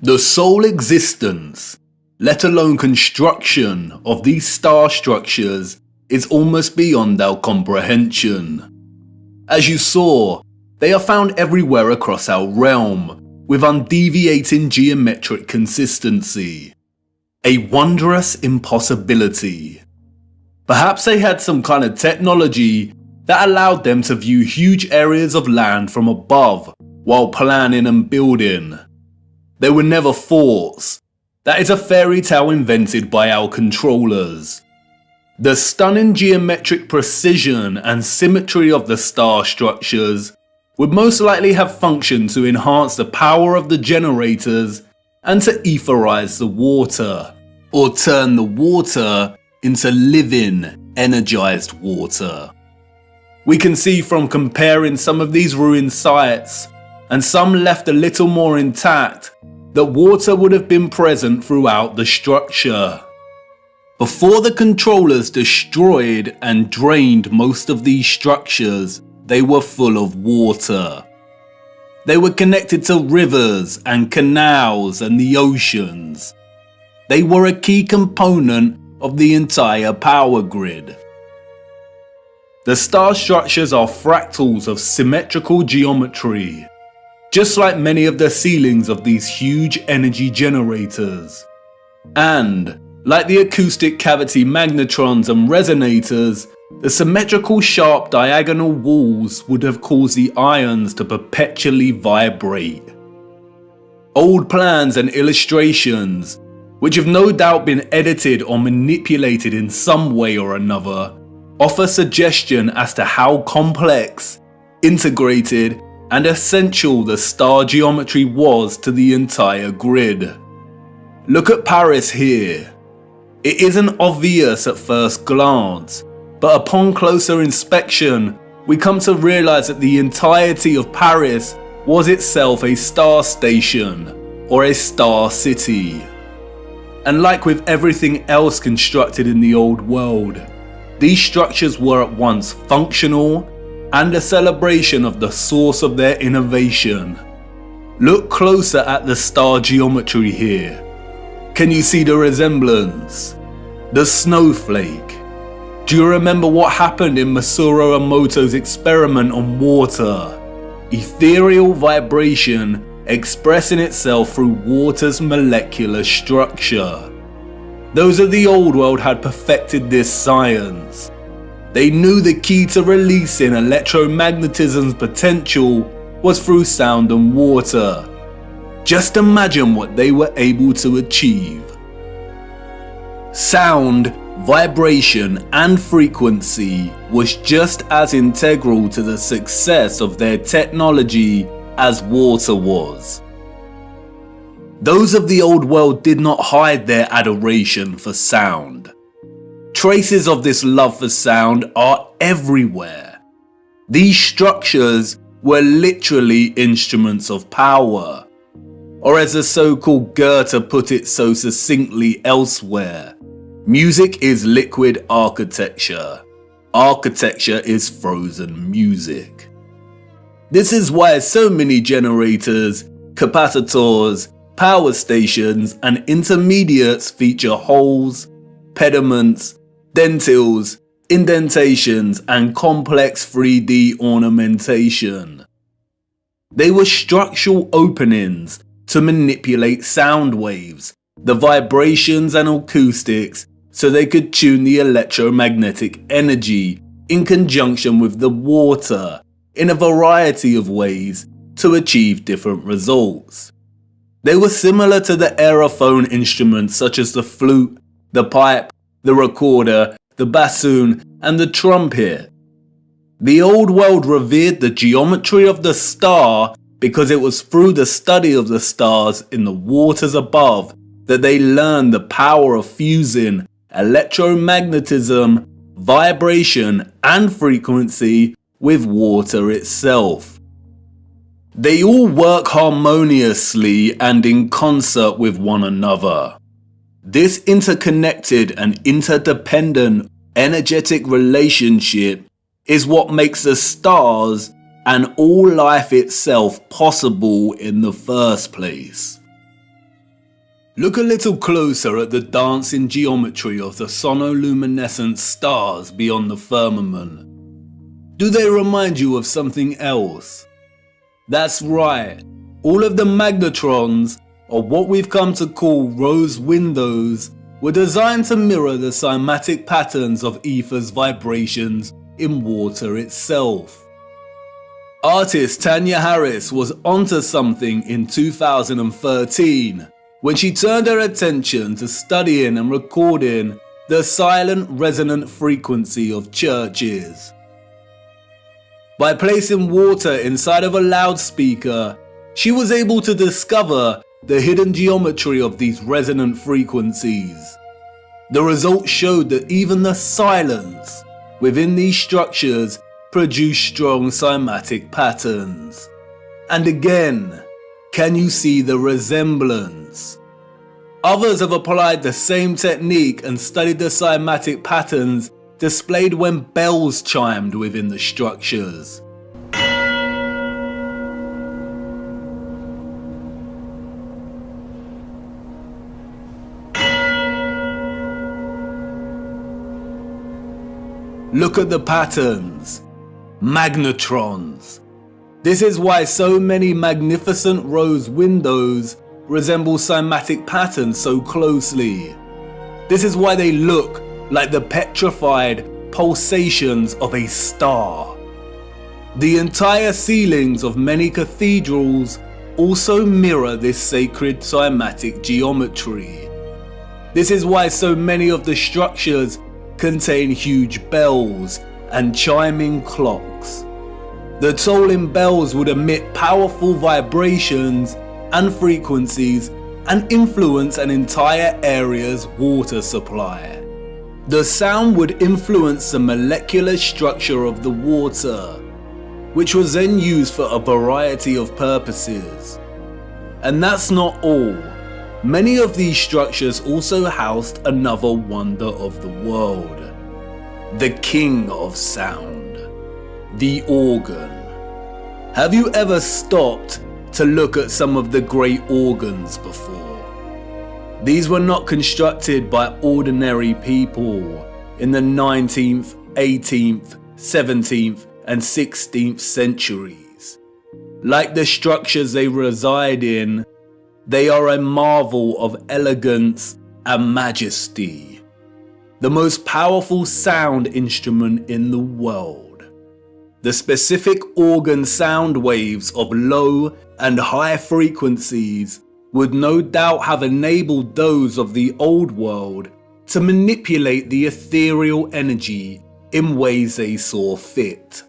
The sole existence, let alone construction, of these star structures is almost beyond our comprehension. As you saw, they are found everywhere across our realm, with undeviating geometric consistency. A wondrous impossibility. Perhaps they had some kind of technology that allowed them to view huge areas of land from above while planning and building. They were never forts. That is a fairy tale invented by our controllers. The stunning geometric precision and symmetry of the star structures would most likely have functioned to enhance the power of the generators and to etherize the water, or turn the water into living, energized water. We can see from comparing some of these ruined sites, and some left a little more intact, that water would have been present throughout the structure. Before the controllers destroyed and drained most of these structures, they were full of water. They were connected to rivers and canals and the oceans. They were a key component of the entire power grid. The star structures are fractals of symmetrical geometry, just like many of the ceilings of these huge energy generators. And, like the acoustic cavity magnetrons and resonators, the symmetrical sharp diagonal walls would have caused the ions to perpetually vibrate. Old plans and illustrations, which have no doubt been edited or manipulated in some way or another, offer suggestion as to how complex, integrated, and essential the star geometry was to the entire grid. Look at Paris here. It isn't obvious at first glance, but upon closer inspection, we come to realize that the entirety of Paris was itself a star station, or a star city. And like with everything else constructed in the old world, these structures were at once functional and a celebration of the source of their innovation. Look closer at the star geometry here. Can you see the resemblance? The snowflake. Do you remember what happened in Masaru Emoto's experiment on water? Ethereal vibration expressing itself through water's molecular structure. Those of the old world had perfected this science. They knew the key to releasing electromagnetism's potential was through sound and water. Just imagine what they were able to achieve. Sound, vibration, and frequency was just as integral to the success of their technology as water was. Those of the old world did not hide their adoration for sound. Traces of this love for sound are everywhere. These structures were literally instruments of power, or as the so-called Goethe put it so succinctly elsewhere, music is liquid architecture. Architecture is frozen music. This is why so many generators, capacitors, power stations, and intermediates feature holes, pediments, dentils, indentations, and complex 3D ornamentation. They were structural openings to manipulate sound waves, the vibrations and acoustics, so they could tune the electromagnetic energy in conjunction with the water in a variety of ways to achieve different results. They were similar to the aerophone instruments such as the flute, the pipe, the recorder, the bassoon, and the trumpet. The old world revered the geometry of the star because it was through the study of the stars in the waters above that they learned the power of fusing electromagnetism, vibration, and frequency with water itself. They all work harmoniously and in concert with one another. This interconnected and interdependent energetic relationship is what makes the stars and all life itself possible in the first place. Look a little closer at the dancing geometry of the sonoluminescent stars beyond the firmament. Do they remind you of something else? That's right, all of the magnetrons, or what we've come to call rose windows, were designed to mirror the cymatic patterns of ether's vibrations in water itself. Artist Tanya Harris was onto something in 2013 when she turned her attention to studying and recording the silent resonant frequency of churches. By placing water inside of a loudspeaker, she was able to discover the hidden geometry of these resonant frequencies. The results showed that even the silence within these structures produced strong cymatic patterns. And again, can you see the resemblance? Others have applied the same technique and studied the cymatic patterns displayed when bells chimed within the structures. Look at the patterns. Magnetrons. This is why so many magnificent rose windows resemble cymatic patterns so closely. This is why they look like the petrified pulsations of a star. The entire ceilings of many cathedrals also mirror this sacred cymatic geometry. This is why so many of the structures contain huge bells and chiming clocks. The tolling bells would emit powerful vibrations and frequencies and influence an entire area's water supply. The sound would influence the molecular structure of the water, which was then used for a variety of purposes. And that's not all. Many of these structures also housed another wonder of the world. The king of sound. The organ. Have you ever stopped to look at some of the great organs before? These were not constructed by ordinary people in the 19th, 18th, 17th and 16th centuries. Like the structures they reside in, they are a marvel of elegance and majesty. The most powerful sound instrument in the world. The specific organ sound waves of low and high frequencies would no doubt have enabled those of the old world to manipulate the ethereal energy in ways they saw fit.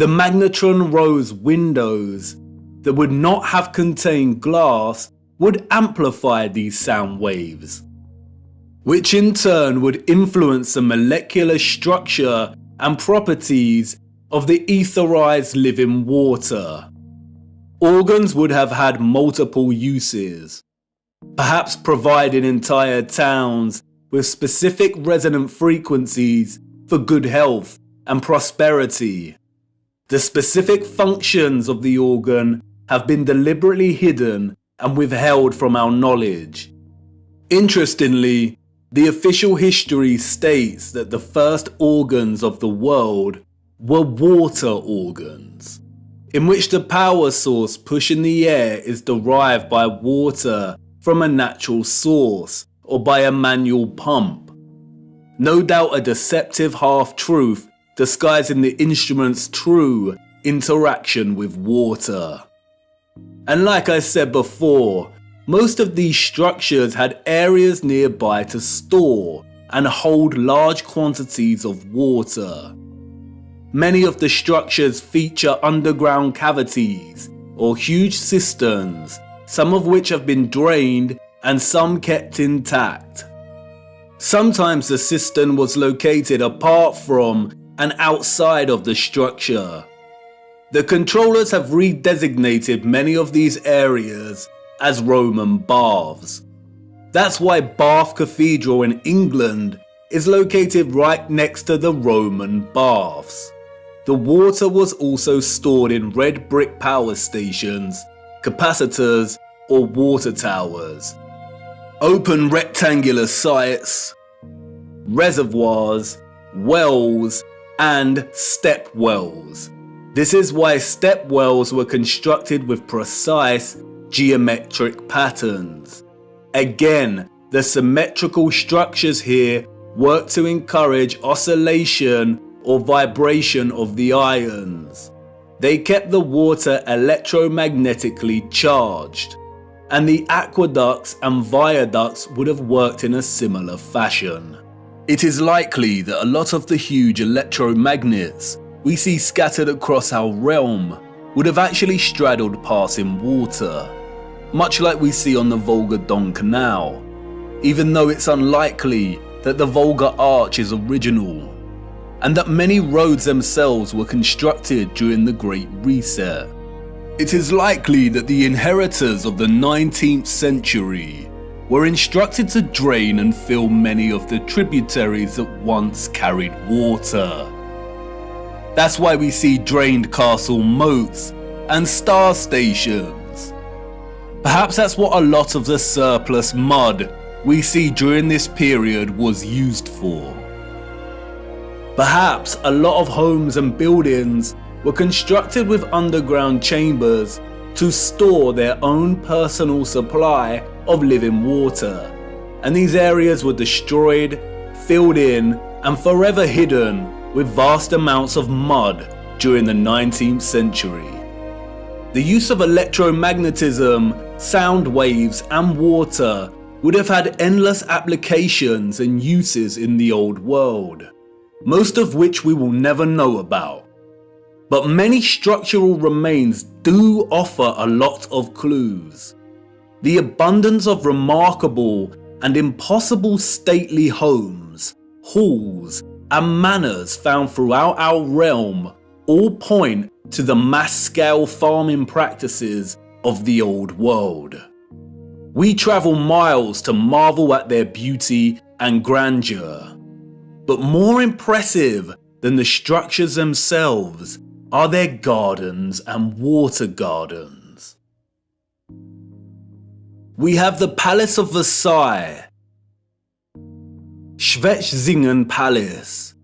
The magnetron rose windows that would not have contained glass would amplify these sound waves, which in turn would influence the molecular structure and properties of the etherized living water. Organs would have had multiple uses, perhaps providing entire towns with specific resonant frequencies for good health and prosperity. The specific functions of the organ have been deliberately hidden and withheld from our knowledge. Interestingly, the official history states that the first organs of the world were water organs, in which the power source pushing the air is derived by water from a natural source or by a manual pump. No doubt a deceptive half-truth disguising the instrument's true interaction with water. And like I said before, most of these structures had areas nearby to store and hold large quantities of water. Many of the structures feature underground cavities or huge cisterns, some of which have been drained and some kept intact. Sometimes the cistern was located apart from and outside of the structure. The controllers have redesignated many of these areas as Roman baths. That's why Bath Cathedral in England is located right next to the Roman baths. The water was also stored in red brick power stations, capacitors, or water towers. Open rectangular sites, reservoirs, wells, and step wells. This is why step wells were constructed with precise geometric patterns. Again, the symmetrical structures here work to encourage oscillation or vibration of the ions. They kept the water electromagnetically charged, and the aqueducts and viaducts would have worked in a similar fashion. It is likely that a lot of the huge electromagnets we see scattered across our realm would have actually straddled passing water, much like we see on the Volga-Don Canal, even though it's unlikely that the Volga Arch is original, and that many roads themselves were constructed during the Great Reset. It is likely that the inheritors of the 19th century were instructed to drain and fill many of the tributaries that once carried water. That's why we see drained castle moats and star stations. Perhaps that's what a lot of the surplus mud we see during this period was used for. Perhaps a lot of homes and buildings were constructed with underground chambers to store their own personal supply of living water, and these areas were destroyed, filled in, and forever hidden with vast amounts of mud during the 19th century. The use of electromagnetism, sound waves, and water would have had endless applications and uses in the old world, most of which we will never know about. But many structural remains do offer a lot of clues. The abundance of remarkable and impossible stately homes, halls, and manors found throughout our realm all point to the mass-scale farming practices of the old world. We travel miles to marvel at their beauty and grandeur. But more impressive than the structures themselves are their gardens and water gardens. We have the Palace of Versailles, Schwetzingen Palace,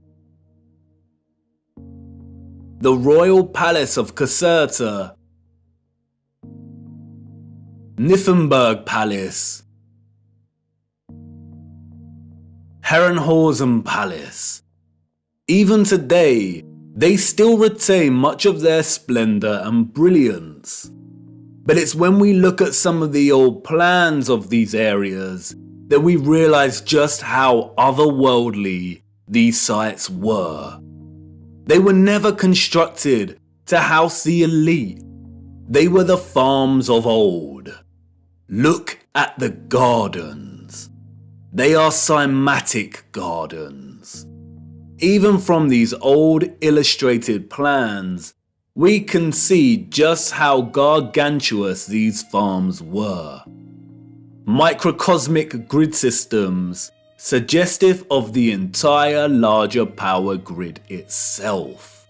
the Royal Palace of Caserta, Nymphenburg Palace, Herrenhausen Palace. Even today, they still retain much of their splendor and brilliance. But it's when we look at some of the old plans of these areas that we realize just how otherworldly these sites were. They were never constructed to house the elite. They were the farms of old. Look at the gardens. They are cymatic gardens. Even from these old illustrated plans, we can see just how gargantuous these farms were. Microcosmic grid systems, suggestive of the entire larger power grid itself.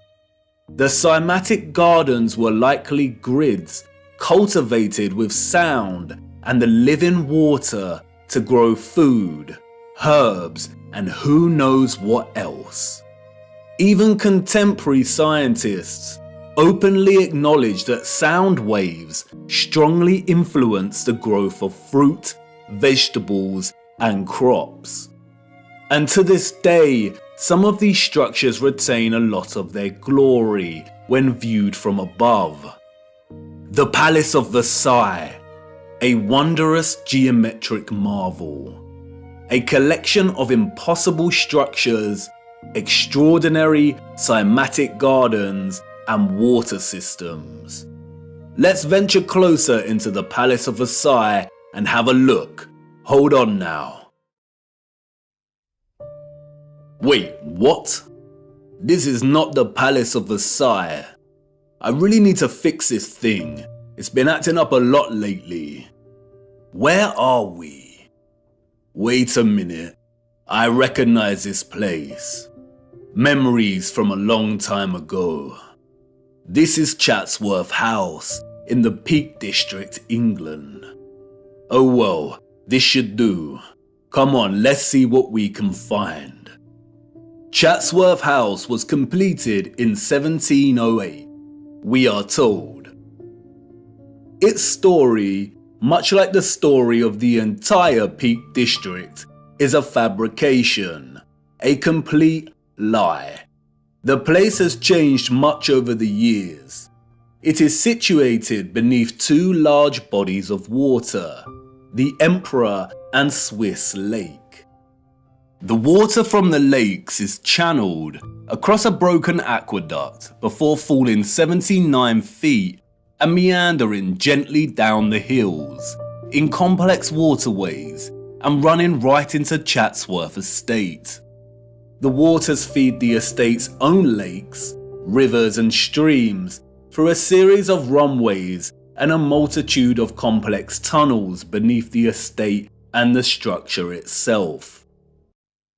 The cymatic gardens were likely grids cultivated with sound and the living water to grow food, herbs, and who knows what else. Even contemporary scientists openly acknowledge that sound waves strongly influence the growth of fruit, vegetables, and crops. And to this day, some of these structures retain a lot of their glory when viewed from above. The Palace of Versailles, a wondrous geometric marvel. A collection of impossible structures, extraordinary cymatic gardens, and water systems. Let's venture closer into the Palace of Versailles and have a look. Hold on now. Wait, what? This is not the Palace of Versailles. I really need to fix this thing. It's been acting up a lot lately. Where are we? Wait a minute. I recognize this place. Memories from a long time ago. This is Chatsworth House in the Peak District, England. Oh well, this should do. Come on, let's see what we can find. Chatsworth House was completed in 1708, we are told. Its story, much like the story of the entire Peak District, is a fabrication, a complete lie. The place has changed much over the years. It is situated beneath two large bodies of water, the Emperor and Swiss Lake. The water from the lakes is channeled across a broken aqueduct before falling 79 feet and meandering gently down the hills in complex waterways and running right into Chatsworth Estate. The waters feed the estate's own lakes, rivers and streams through a series of runways and a multitude of complex tunnels beneath the estate and the structure itself.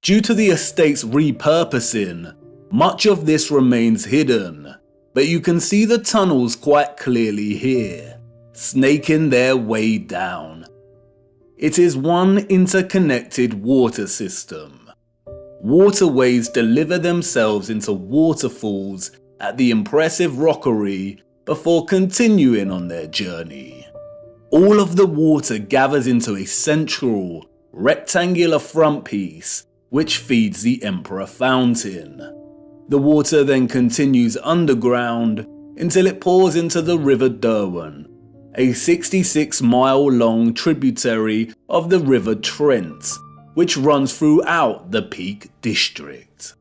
Due to the estate's repurposing, much of this remains hidden, but you can see the tunnels quite clearly here, snaking their way down. It is one interconnected water system. Waterways deliver themselves into waterfalls at the impressive rockery before continuing on their journey. All of the water gathers into a central, rectangular front piece which feeds the Emperor Fountain. The water then continues underground until it pours into the River Derwent, a 66-mile-long tributary of the River Trent, which runs throughout the Peak District.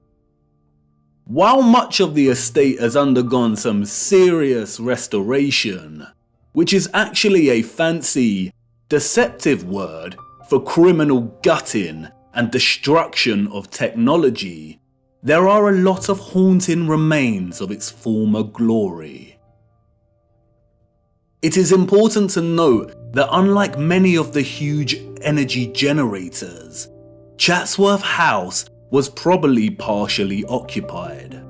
While much of the estate has undergone some serious restoration, which is actually a fancy, deceptive word for criminal gutting and destruction of technology, there are a lot of haunting remains of its former glory. It is important to note that unlike many of the huge energy generators, Chatsworth House was probably partially occupied.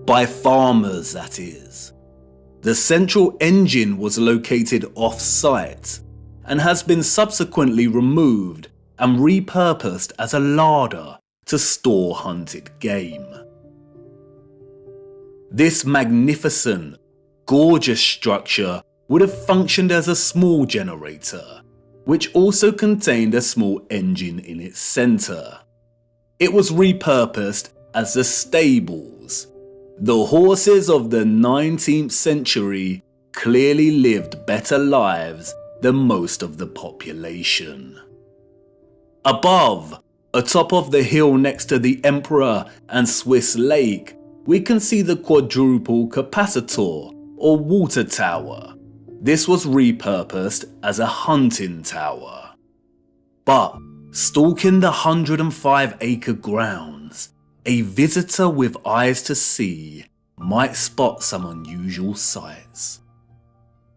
By farmers, that is. The central engine was located off-site and has been subsequently removed and repurposed as a larder to store hunted game. This magnificent, gorgeous structure would have functioned as a small generator, which also contained a small engine in its centre. It was repurposed as the stables. The horses of the 19th century clearly lived better lives than most of the population. Above, atop of the hill next to the Emperor and Swiss Lake, we can see the quadruple capacitor or water tower. This was repurposed as a hunting tower. But stalking the 105-acre grounds, a visitor with eyes to see might spot some unusual sights.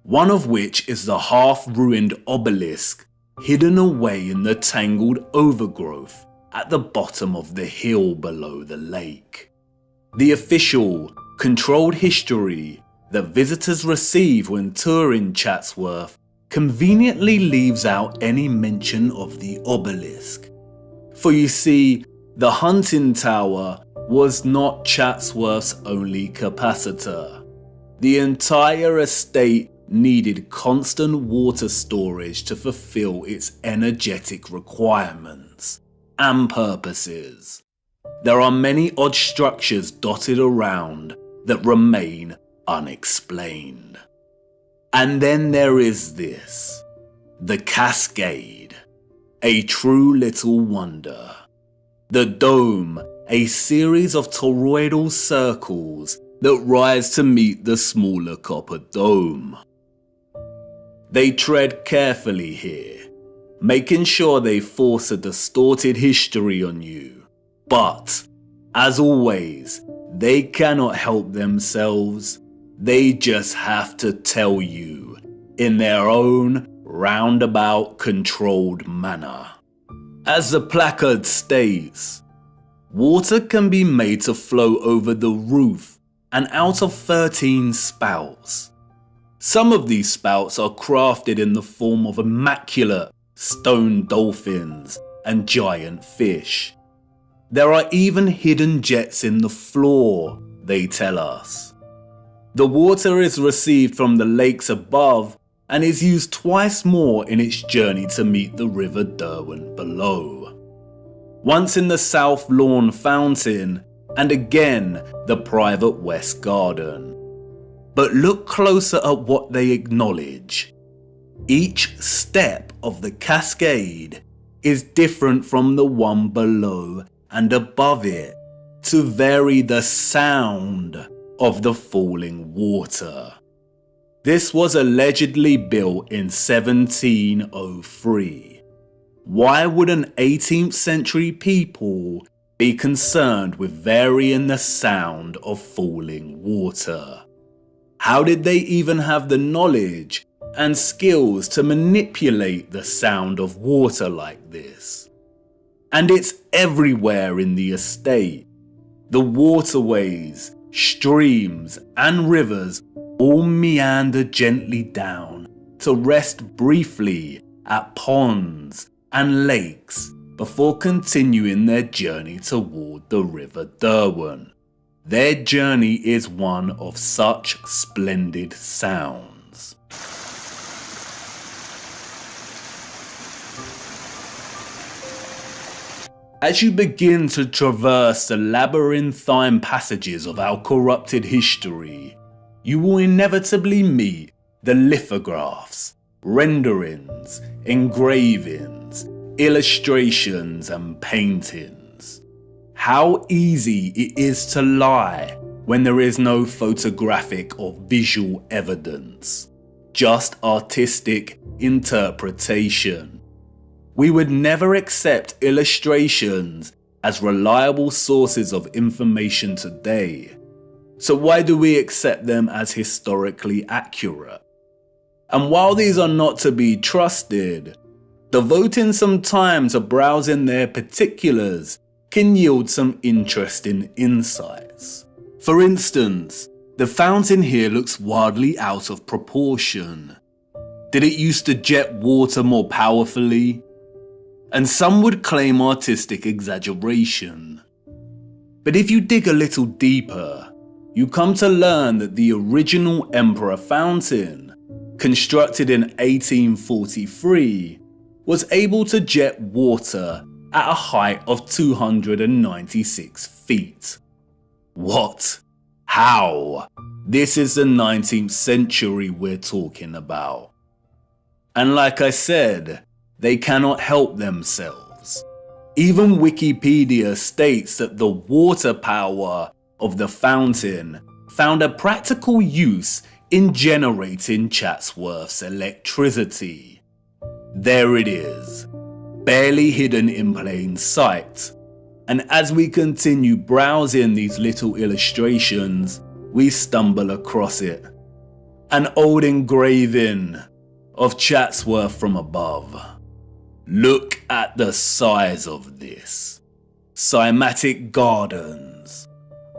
One of which is the half-ruined obelisk hidden away in the tangled overgrowth at the bottom of the hill below the lake. The official, controlled history that visitors receive when touring Chatsworth conveniently leaves out any mention of the obelisk. For you see, the hunting tower was not Chatsworth's only capacitor. The entire estate needed constant water storage to fulfill its energetic requirements and purposes. There are many odd structures dotted around that remain unexplained. And then there is this, the Cascade, a true little wonder. The dome, a series of toroidal circles that rise to meet the smaller copper dome. They tread carefully here, making sure they force a distorted history on you, but As always, they cannot help themselves. They just have to tell you in their own roundabout controlled manner. As the placard states, water can be made to flow over the roof and out of 13 spouts. Some of these spouts are crafted in the form of immaculate stone dolphins and giant fish. There are even hidden jets in the floor, they tell us. The water is received from the lakes above and is used twice more in its journey to meet the River Derwent below. Once in the South Lawn Fountain, and again the private West Garden. But look closer at what they acknowledge. Each step of the cascade is different from the one below and above it, to vary the sound of the falling water. This was allegedly built in 1703. Why would an 18th century people be concerned with varying the sound of falling water? How did they even have the knowledge and skills to manipulate the sound of water like this? And it's everywhere in the estate. The waterways, streams and rivers all meander gently down to rest briefly at ponds and lakes before continuing their journey toward the River Derwent. Their journey is one of such splendid sounds. As you begin to traverse the labyrinthine passages of our corrupted history, you will inevitably meet the lithographs, renderings, engravings, illustrations and paintings. How easy it is to lie when there is no photographic or visual evidence, just artistic interpretation. We would never accept illustrations as reliable sources of information today. So why do we accept them as historically accurate? And while these are not to be trusted, devoting some time to browsing their particulars can yield some interesting insights. For instance, the fountain here looks wildly out of proportion. Did it used to jet water more powerfully? And some would claim artistic exaggeration. But if you dig a little deeper, you come to learn that the original Emperor Fountain, constructed in 1843, was able to jet water at a height of 296 feet. What? How? This is the 19th century we're talking about. And like I said, they cannot help themselves. Even Wikipedia states that the water power of the fountain found a practical use in generating Chatsworth's electricity. There it is, barely hidden in plain sight. And as we continue browsing these little illustrations, we stumble across it. An old engraving of Chatsworth from above. Look at the size of this. Cymatic gardens,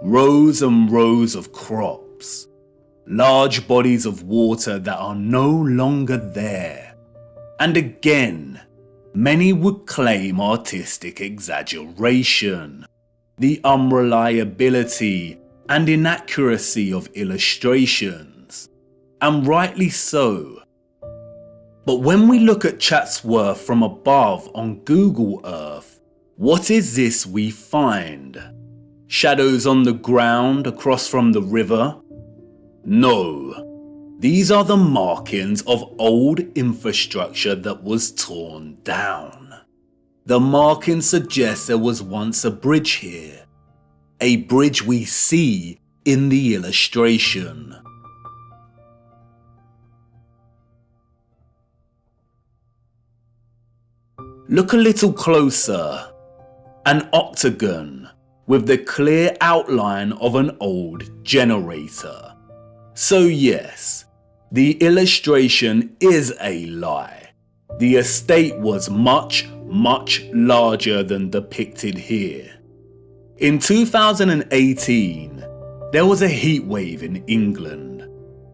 rows and rows of crops, large bodies of water that are no longer there. And again, many would claim artistic exaggeration, the unreliability and inaccuracy of illustrations, and rightly so. But when we look at Chatsworth from above on Google Earth, what is this we find? Shadows on the ground across from the river? No, these are the markings of old infrastructure that was torn down. The markings suggest there was once a bridge here, a bridge we see in the illustration. Look a little closer. An octagon, with the clear outline of an old generator. So yes, the illustration is a lie. The estate was much larger than depicted here. In 2018, there was a heatwave in England,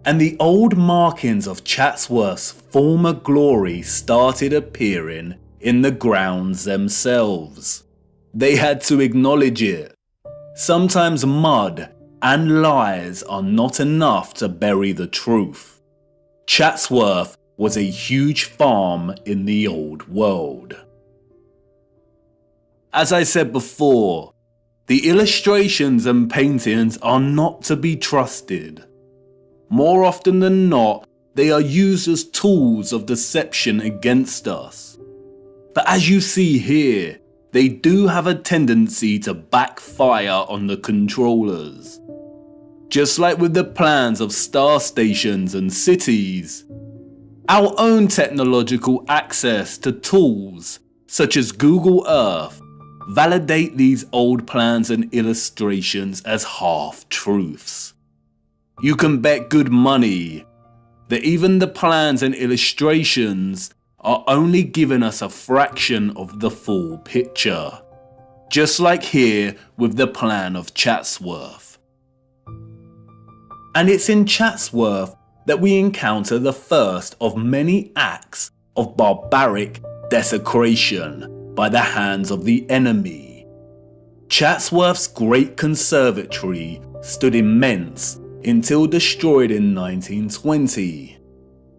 and the old markings of Chatsworth's former glory started appearing in the grounds themselves. They had to acknowledge it. Sometimes mud and lies are not enough to bury the truth. Chatsworth was a huge farm in the old world. As I said before, the illustrations and paintings are not to be trusted. More often than not, they are used as tools of deception against us. But as you see here, they do have a tendency to backfire on the controllers. Just like with the plans of star stations and cities, our own technological access to tools such as Google Earth validate these old plans and illustrations as half-truths. You can bet good money that even the plans and illustrations are only giving us a fraction of the full picture, just like here with the plan of Chatsworth. And it's in Chatsworth that we encounter the first of many acts of barbaric desecration by the hands of the enemy. Chatsworth's great conservatory stood immense until destroyed in 1920.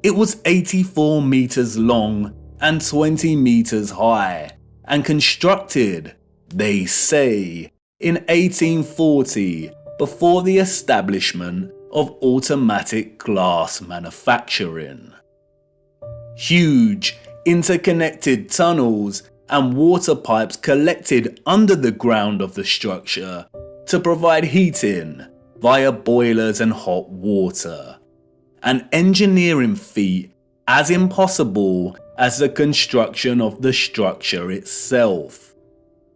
It was 84 meters long and 20 meters high, and constructed, they say, in 1840 before the establishment of automatic glass manufacturing. Huge interconnected tunnels and water pipes collected under the ground of the structure to provide heating via boilers and hot water. An engineering feat as impossible as the construction of the structure itself.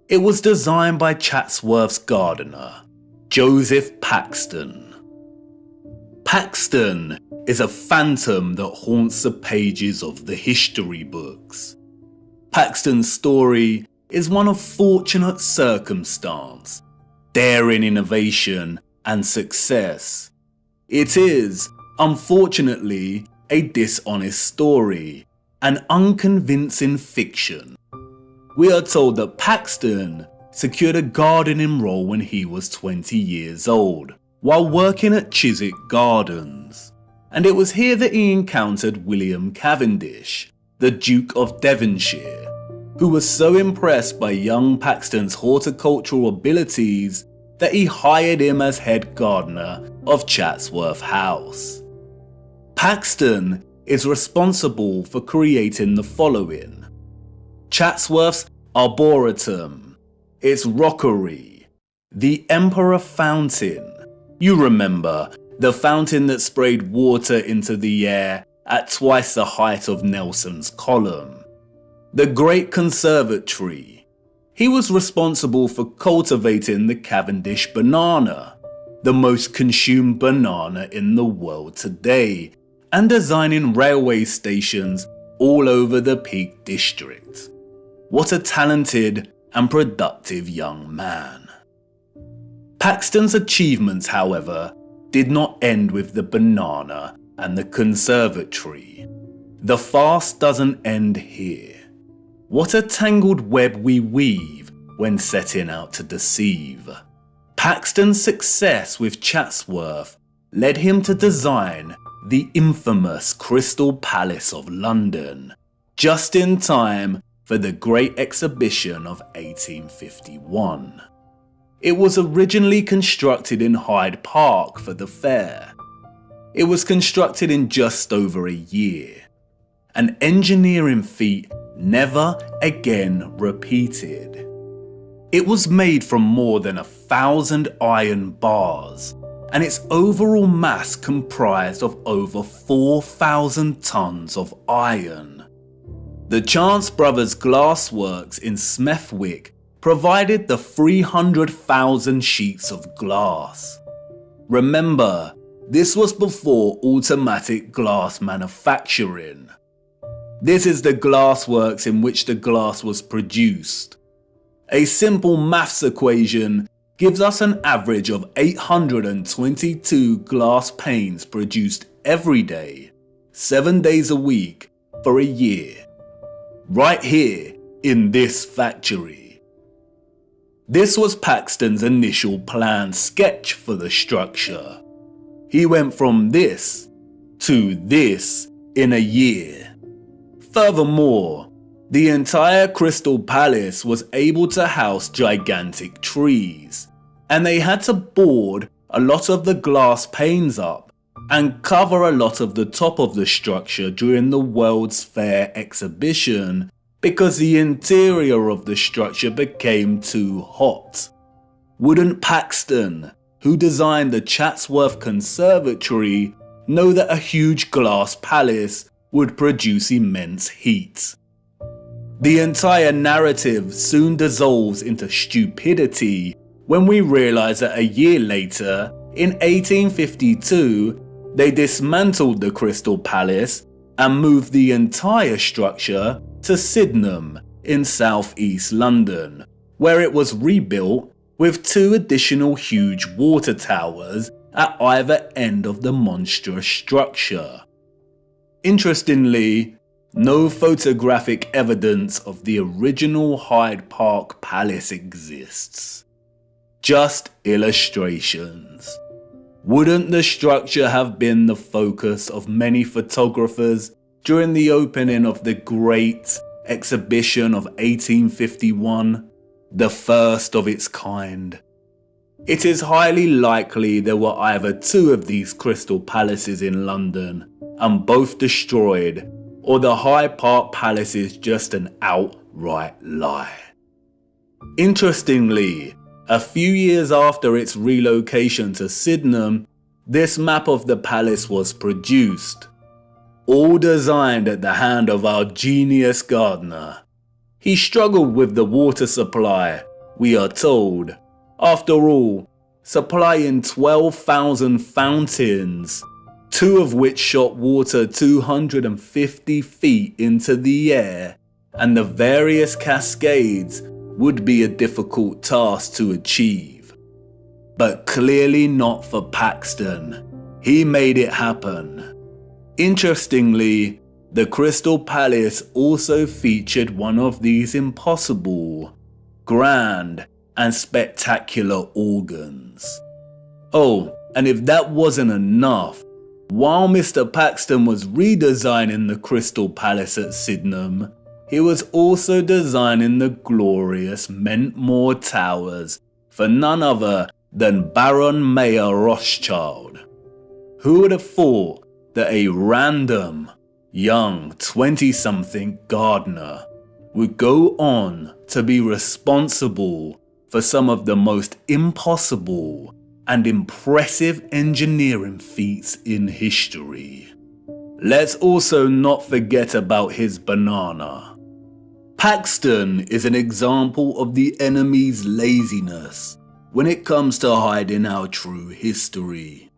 It was designed by Chatsworth's gardener, Joseph Paxton. Paxton is a phantom that haunts the pages of the history books. Paxton's story is one of fortunate circumstance, daring innovation and success. It is, unfortunately, a dishonest story, an unconvincing fiction. We are told that Paxton secured a gardening role when he was 20 years old, while working at Chiswick Gardens, and it was here that he encountered William Cavendish, the Duke of Devonshire, who was so impressed by young Paxton's horticultural abilities that he hired him as head gardener of Chatsworth House. Paxton is responsible for creating the following: Chatsworth's Arboretum, its rockery, the Emperor Fountain. You remember, the fountain that sprayed water into the air at twice the height of Nelson's column. The Great Conservatory. He was responsible for cultivating the Cavendish banana, the most consumed banana in the world today, and designing railway stations all over the Peak District. What a talented and productive young man. Paxton's achievements, however, did not end with the banana and the conservatory. The farce doesn't end here. What a tangled web we weave when setting out to deceive. Paxton's success with Chatsworth led him to design the infamous Crystal Palace of London, just in time for the Great Exhibition of 1851. It was originally constructed in Hyde Park for the fair. It was constructed in just over a year, an engineering feat never again repeated. It was made from more than 1,000 iron bars, and its overall mass comprised of over 4,000 tons of iron. The Chance Brothers Glassworks in Smethwick provided the 300,000 sheets of glass. Remember, this was before automatic glass manufacturing. This is the glassworks in which the glass was produced. A simple maths equation gives us an average of 822 glass panes produced every day, 7 days a week, for a year. Right here in this factory. This was Paxton's initial planned sketch for the structure. He went from this to this in a year. Furthermore, the entire Crystal Palace was able to house gigantic trees, and they had to board a lot of the glass panes up and cover a lot of the top of the structure during the World's Fair exhibition because the interior of the structure became too hot. Wouldn't Paxton, who designed the Chatsworth Conservatory, know that a huge glass palace would produce immense heat? The entire narrative soon dissolves into stupidity when we realize that a year later, in 1852, they dismantled the Crystal Palace and moved the entire structure to Sydenham in southeast London, where it was rebuilt with 2 additional huge water towers at either end of the monstrous structure. Interestingly, no photographic evidence of the original Hyde Park Palace exists. Just illustrations. Wouldn't the structure have been the focus of many photographers during the opening of the Great Exhibition of 1851, the first of its kind? It is highly likely there were either 2 of these crystal palaces in London and both destroyed, or the Hyde Park Palace is just an outright lie. Interestingly, a few years after its relocation to Sydenham, this map of the palace was produced, all designed at the hand of our genius gardener. He struggled with the water supply, we are told. After all, supplying 12,000 fountains, 2 of which shot water 250 feet into the air, and the various cascades would be a difficult task to achieve. But clearly not for Paxton. He made it happen. Interestingly, the Crystal Palace also featured one of these impossible, grand, and spectacular organs. Oh, and if that wasn't enough, while Mr. Paxton was redesigning the Crystal Palace at Sydenham, he was also designing the glorious Mentmore Towers for none other than Baron Mayer Rothschild. Who would have thought that a random, young 20-something gardener would go on to be responsible for some of the most impossible and impressive engineering feats in history? Let's also not forget about his banana. Paxton is an example of the enemy's laziness when it comes to hiding our true history.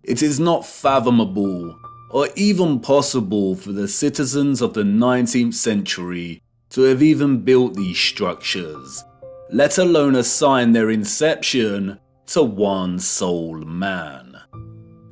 It is not fathomable or even possible for the citizens of the 19th century to have even built these structures, let alone assign their inception to one sole man.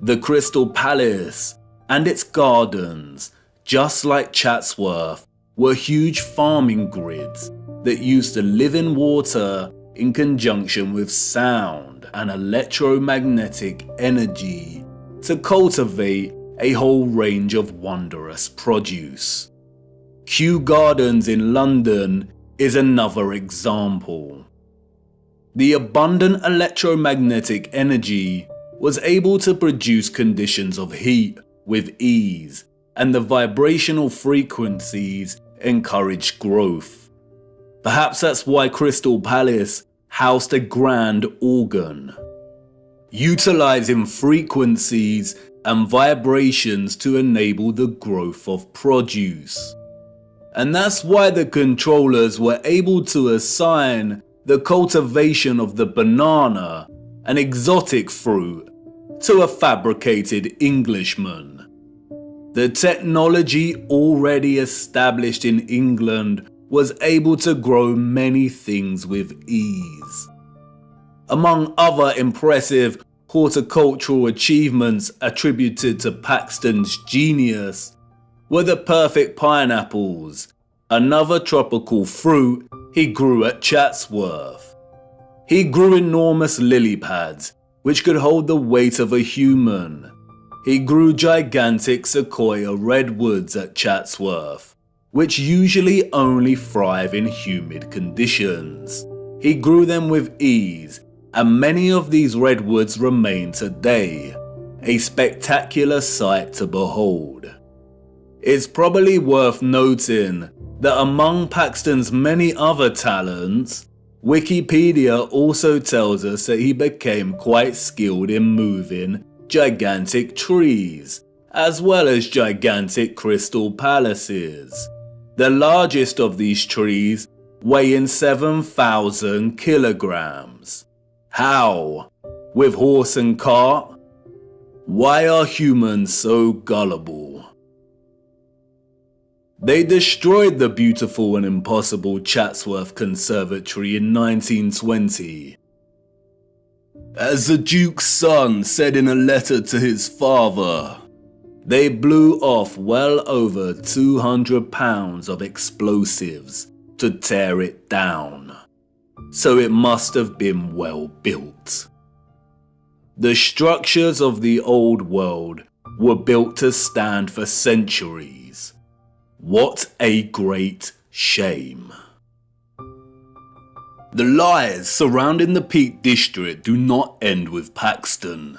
The Crystal Palace and its gardens, just like Chatsworth, were huge farming grids that used the living water in conjunction with sound and electromagnetic energy to cultivate a whole range of wondrous produce. Kew Gardens in London is another example. The abundant electromagnetic energy was able to produce conditions of heat with ease, and the vibrational frequencies encouraged growth. Perhaps that's why Crystal Palace housed a grand organ, utilizing frequencies and vibrations to enable the growth of produce. And that's why the controllers were able to assign the cultivation of the banana, an exotic fruit, to a fabricated Englishman. The technology already established in England was able to grow many things with ease. Among other impressive horticultural achievements attributed to Paxton's genius were the perfect pineapples, another tropical fruit he grew at Chatsworth. He grew enormous lily pads, which could hold the weight of a human. He grew gigantic sequoia redwoods at Chatsworth, which usually only thrive in humid conditions. He grew them with ease, and many of these redwoods remain today, a spectacular sight to behold. It's probably worth noting that among Paxton's many other talents, Wikipedia also tells us that he became quite skilled in moving gigantic trees, as well as gigantic crystal palaces. The largest of these trees weighing 7,000 kilograms. How? With horse and cart? Why are humans so gullible? They destroyed the beautiful and impossible Chatsworth Conservatory in 1920. As the Duke's son said in a letter to his father, they blew off well over 200 pounds of explosives to tear it down. So it must have been well built. The structures of the old world were built to stand for centuries. What a great shame. The lies surrounding the Peak District do not end with Paxton.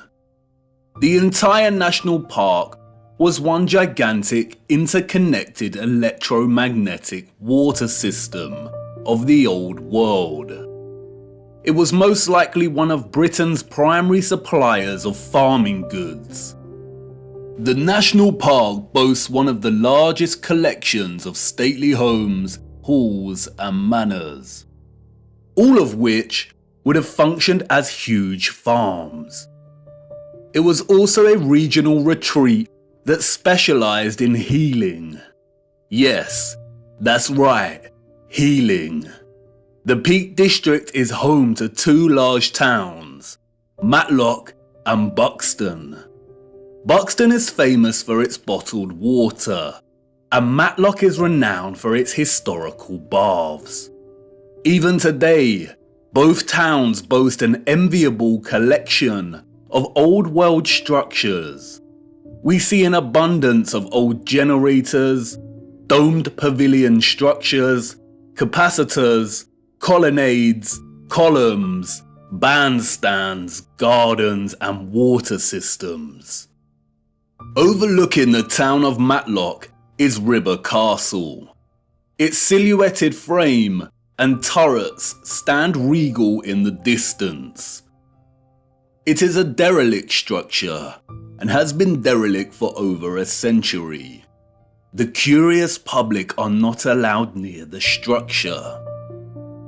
The entire national park was one gigantic interconnected electromagnetic water system of the old world. It was most likely one of Britain's primary suppliers of farming goods. The national park boasts one of the largest collections of stately homes, halls and manors, all of which would have functioned as huge farms. It was also a regional retreat that specialized in healing. Yes, that's right, healing. The Peak District is home to two large towns, Matlock and Buxton. Buxton is famous for its bottled water, and Matlock is renowned for its historical baths. Even today, both towns boast an enviable collection of old world structures. We see an abundance of old generators, domed pavilion structures, capacitors, colonnades, columns, bandstands, gardens and water systems. Overlooking the town of Matlock is Ribber Castle. Its silhouetted frame and turrets stand regal in the distance. It is a derelict structure and has been derelict for over a century. The curious public are not allowed near the structure.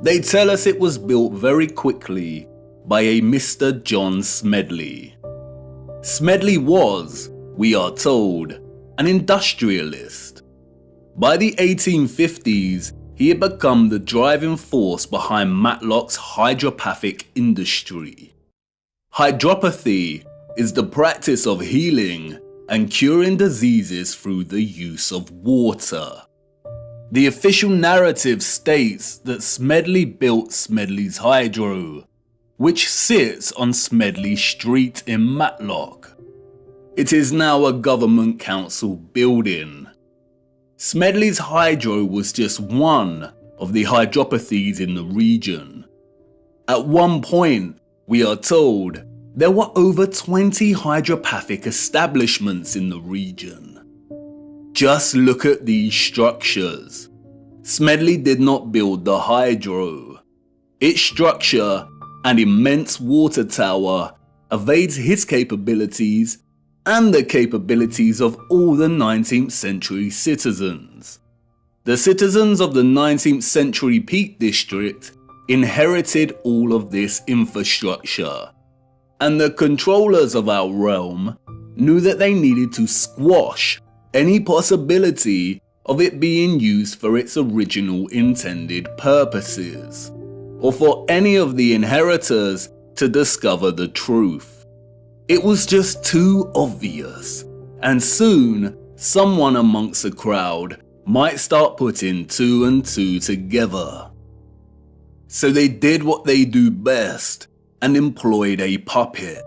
They tell us it was built very quickly by a Mr. John Smedley. Smedley was, we are told, an industrialist. By the 1850s, he had become the driving force behind Matlock's hydropathic industry. Hydropathy is the practice of healing and curing diseases through the use of water. The official narrative states that Smedley built Smedley's Hydro, which sits on Smedley Street in Matlock. It is now a government council building. Smedley's Hydro was just one of the hydropathies in the region. At one point, we are told, there were over 20 hydropathic establishments in the region. Just look at these structures. Smedley did not build the Hydro. Its structure, an immense water tower, evades his capabilities and the capabilities of all the 19th century citizens. The citizens of the 19th century Peak District inherited all of this infrastructure, and the controllers of our realm knew that they needed to squash any possibility of it being used for its original intended purposes, or for any of the inheritors to discover the truth. It was just too obvious, and soon someone amongst the crowd might start putting two and two together. So they did what they do best and employed a puppet.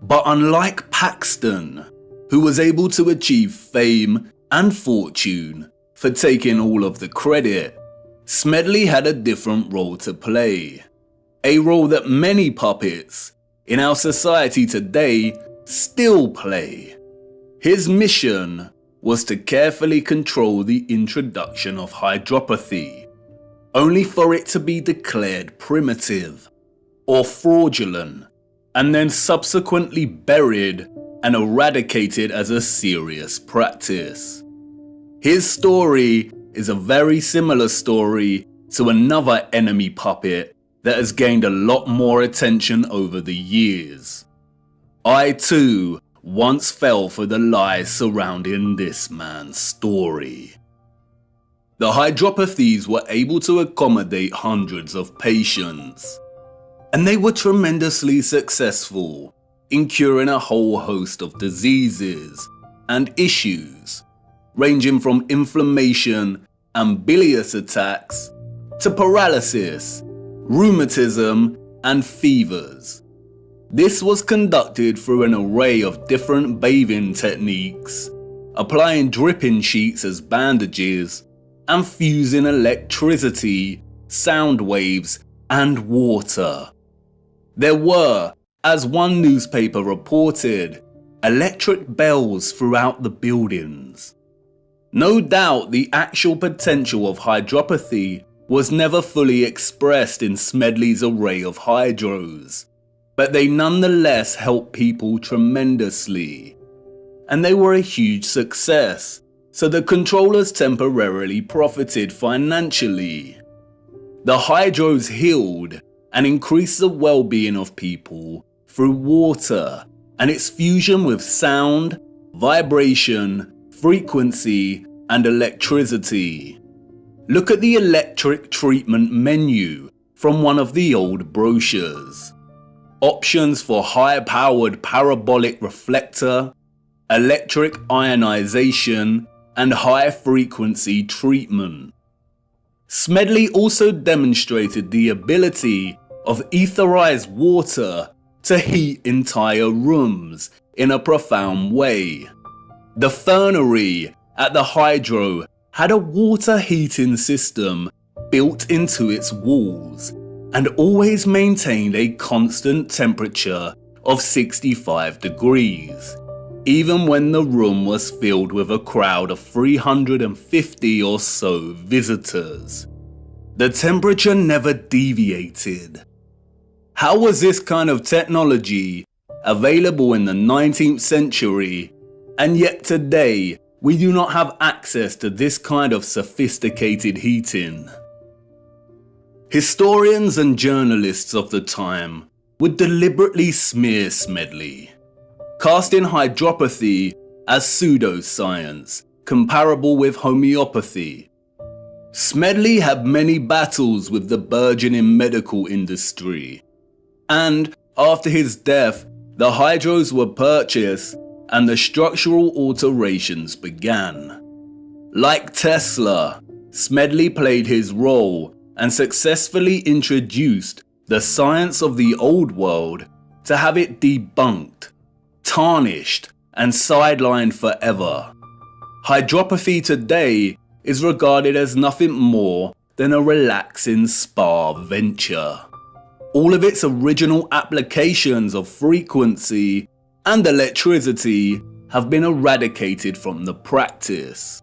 But unlike Paxton, who was able to achieve fame and fortune for taking all of the credit, Smedley had a different role to play. A role that many puppets in our society today still play. His mission was to carefully control the introduction of hydropathy, only for it to be declared primitive or fraudulent, and then subsequently buried and eradicated as a serious practice. His story is a very similar story to another enemy puppet that has gained a lot more attention over the years. I too once fell for the lies surrounding this man's story. The hydropathies were able to accommodate hundreds of patients, and they were tremendously successful in curing a whole host of diseases and issues, ranging from inflammation and bilious attacks to paralysis, rheumatism, and fevers. This was conducted through an array of different bathing techniques, applying dripping sheets as bandages, and fusing electricity, sound waves, and water. There were, as one newspaper reported, electric bells throughout the buildings. No doubt the actual potential of hydropathy was never fully expressed in Smedley's array of hydros, but they nonetheless helped people tremendously. And they were a huge success, so the controllers temporarily profited financially. The hydros healed and increased the well-being of people through water and its fusion with sound, vibration, frequency, and electricity. Look at the electric treatment menu from one of the old brochures. Options for high-powered parabolic reflector, electric ionization, and high-frequency treatment. Smedley also demonstrated the ability of etherized water to heat entire rooms in a profound way. The fernery at the hydro had a water heating system built into its walls and always maintained a constant temperature of 65 degrees, even when the room was filled with a crowd of 350 or so visitors. The temperature never deviated. How was this kind of technology available in the 19th century, and yet today we do not have access to this kind of sophisticated heating? Historians and journalists of the time would deliberately smear Smedley, casting hydropathy as pseudoscience, comparable with homeopathy. Smedley had many battles with the burgeoning medical industry, and after his death, the hydros were purchased and the structural alterations began. Like Tesla, Smedley played his role and successfully introduced the science of the old world to have it debunked, tarnished, and sidelined forever. Hydropathy today is regarded as nothing more than a relaxing spa venture. All of its original applications of frequency and electricity have been eradicated from the practice.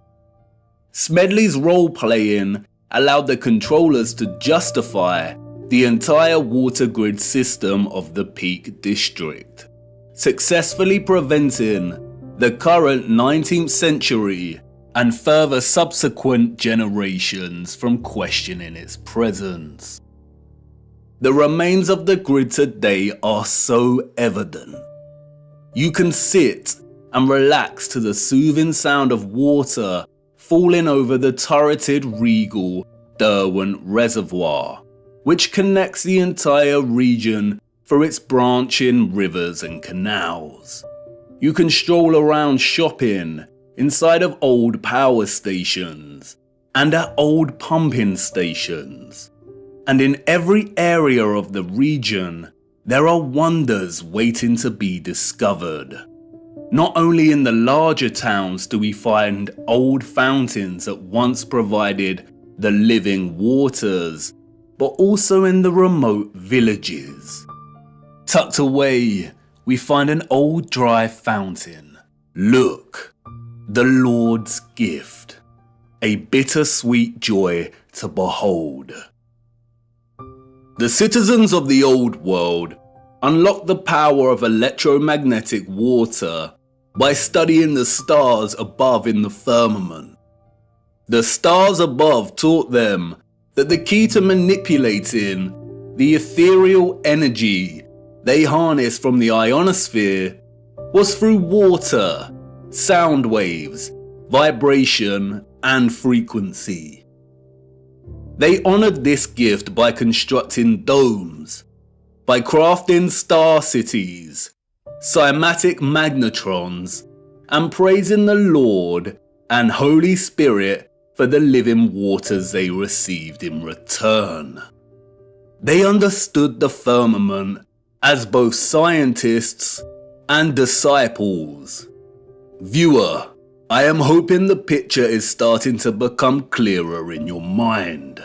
Smedley's role-playing allowed the controllers to justify the entire water grid system of the Peak District, successfully preventing the current 19th century and further subsequent generations from questioning its presence. The remains of the grid today are so evident. You can sit and relax to the soothing sound of water falling over the turreted regal Derwent Reservoir, which connects the entire region through its branching rivers and canals. You can stroll around shopping inside of old power stations and at old pumping stations. And in every area of the region, there are wonders waiting to be discovered. Not only in the larger towns do we find old fountains that once provided the living waters, but also in the remote villages. Tucked away, we find an old dry fountain. Look, the Lord's gift, a bittersweet joy to behold. The citizens of the old world unlocked the power of electromagnetic water by studying the stars above in the firmament. The stars above taught them that the key to manipulating the ethereal energy they harnessed from the ionosphere was through water, sound waves, vibration, and frequency. They honored this gift by constructing domes, by crafting star cities, cymatic magnetrons, and praising the Lord and Holy Spirit for the living waters they received in return. They understood the firmament as both scientists and disciples. Viewer, I am hoping the picture is starting to become clearer in your mind,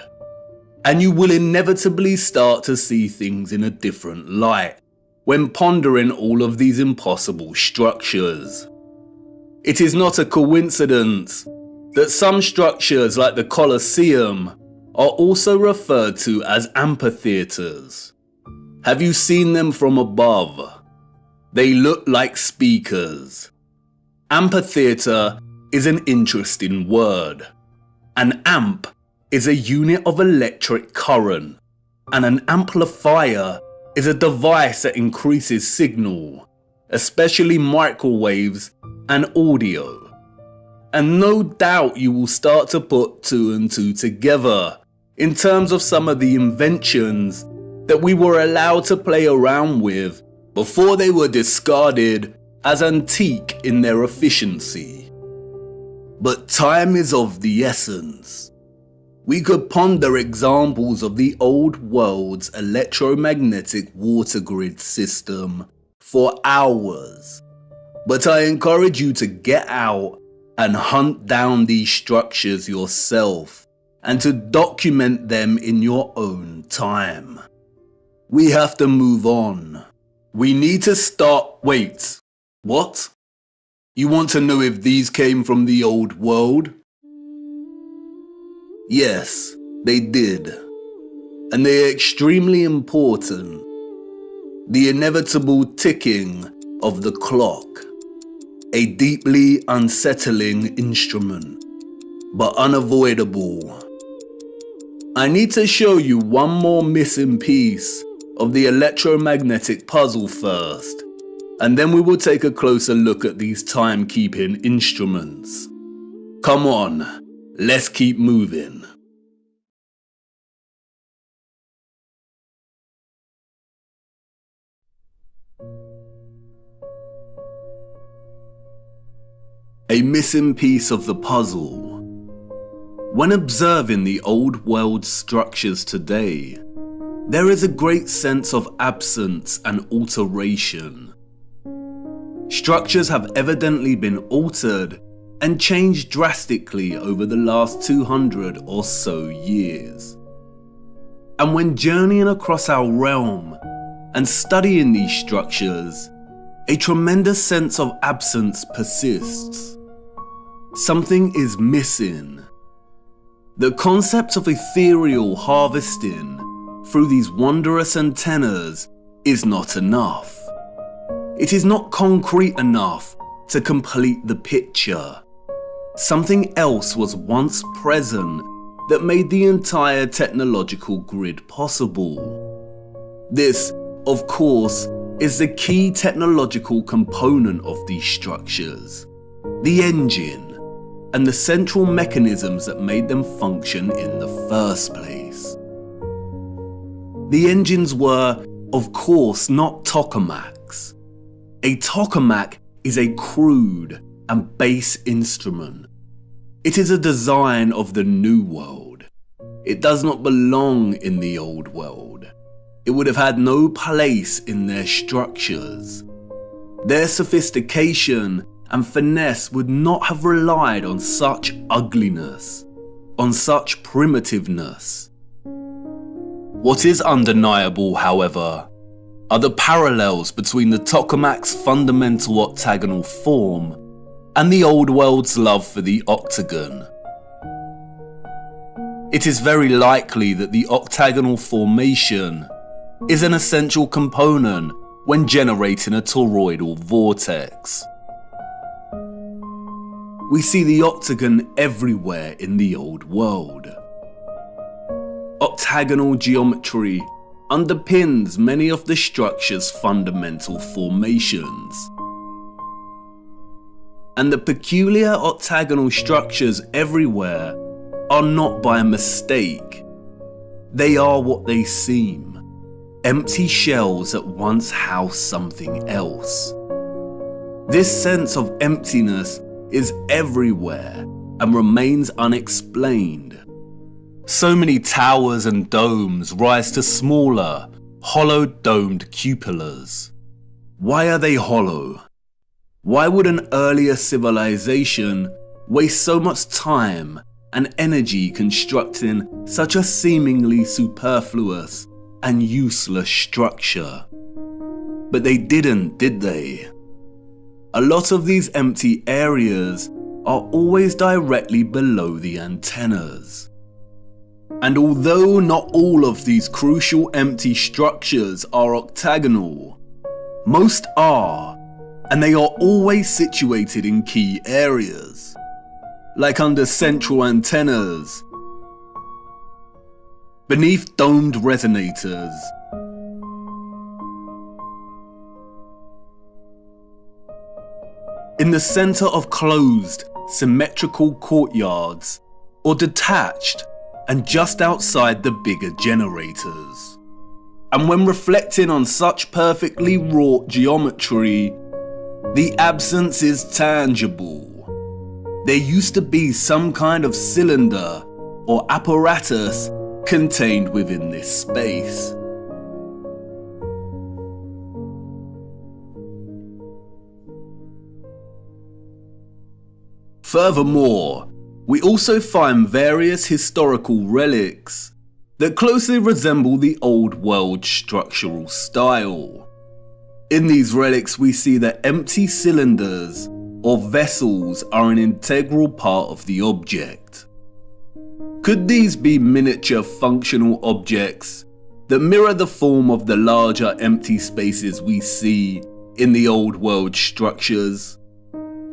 and you will inevitably start to see things in a different light when pondering all of these impossible structures. It is not a coincidence that some structures like the Colosseum are also referred to as amphitheaters. Have you seen them from above? They look like speakers. Amphitheater is an interesting word. An amp is a unit of electric current, and an amplifier is a device that increases signal, especially microwaves and audio. And no doubt you will start to put two and two together in terms of some of the inventions that we were allowed to play around with before they were discarded as antique in their efficiency. But time is of the essence. We could ponder examples of the old world's electromagnetic water grid system for hours, but I encourage you to get out and hunt down these structures yourself and to document them in your own time. We have to move on. We need to start. Wait, what? You want to know if these came from the old world? Yes, they did. And they are extremely important. The inevitable ticking of the clock. A deeply unsettling instrument, but unavoidable. I need to show you one more missing piece of the electromagnetic puzzle first, and then we will take a closer look at these timekeeping instruments. Come on, let's keep moving. A missing piece of the puzzle. When observing the old world structures today, there is a great sense of absence and alteration. Structures have evidently been altered and changed drastically over the last 200 or so years. And when journeying across our realm and studying these structures, a tremendous sense of absence persists. Something is missing. The concept of ethereal harvesting through these wondrous antennas is not enough. It is not concrete enough to complete the picture. something else was once present that made the entire technological grid possible. This, of course, is the key technological component of these structures, the engine, and the central mechanisms that made them function in the first place. The engines were, of course, not tokamaks. A tokamak is a crude and base instrument. It is a design of the New World. It does not belong in the Old World. It would have had no place in their structures. Their sophistication and finesse would not have relied on such ugliness, on such primitiveness. What is undeniable, however, are the parallels between the tokamak's fundamental octagonal form and the Old World's love for the octagon. It is very likely that the octagonal formation is an essential component when generating a toroidal vortex. We see the octagon everywhere in the Old World. Octagonal geometry underpins many of the structure's fundamental formations. And the peculiar octagonal structures everywhere are not by mistake. They are what they seem, empty shells that once housed something else. This sense of emptiness is everywhere and remains unexplained. So many towers and domes rise to smaller, hollow domed cupolas. Why are they hollow? Why would an earlier civilization waste so much time and energy constructing such a seemingly superfluous and useless structure? But they didn't, did they? A lot of these empty areas are always directly below the antennas. And although not all of these crucial empty structures are octagonal, most are, and they are always situated in key areas, like under central antennas, beneath domed resonators, in the center of closed, symmetrical courtyards, or detached and just outside the bigger generators. And when reflecting on such perfectly wrought geometry, the absence is tangible. There used to be some kind of cylinder or apparatus contained within this space. Furthermore, we also find various historical relics that closely resemble the Old World structural style. In these relics, we see that empty cylinders or vessels are an integral part of the object. Could these be miniature functional objects that mirror the form of the larger empty spaces we see in the Old World structures?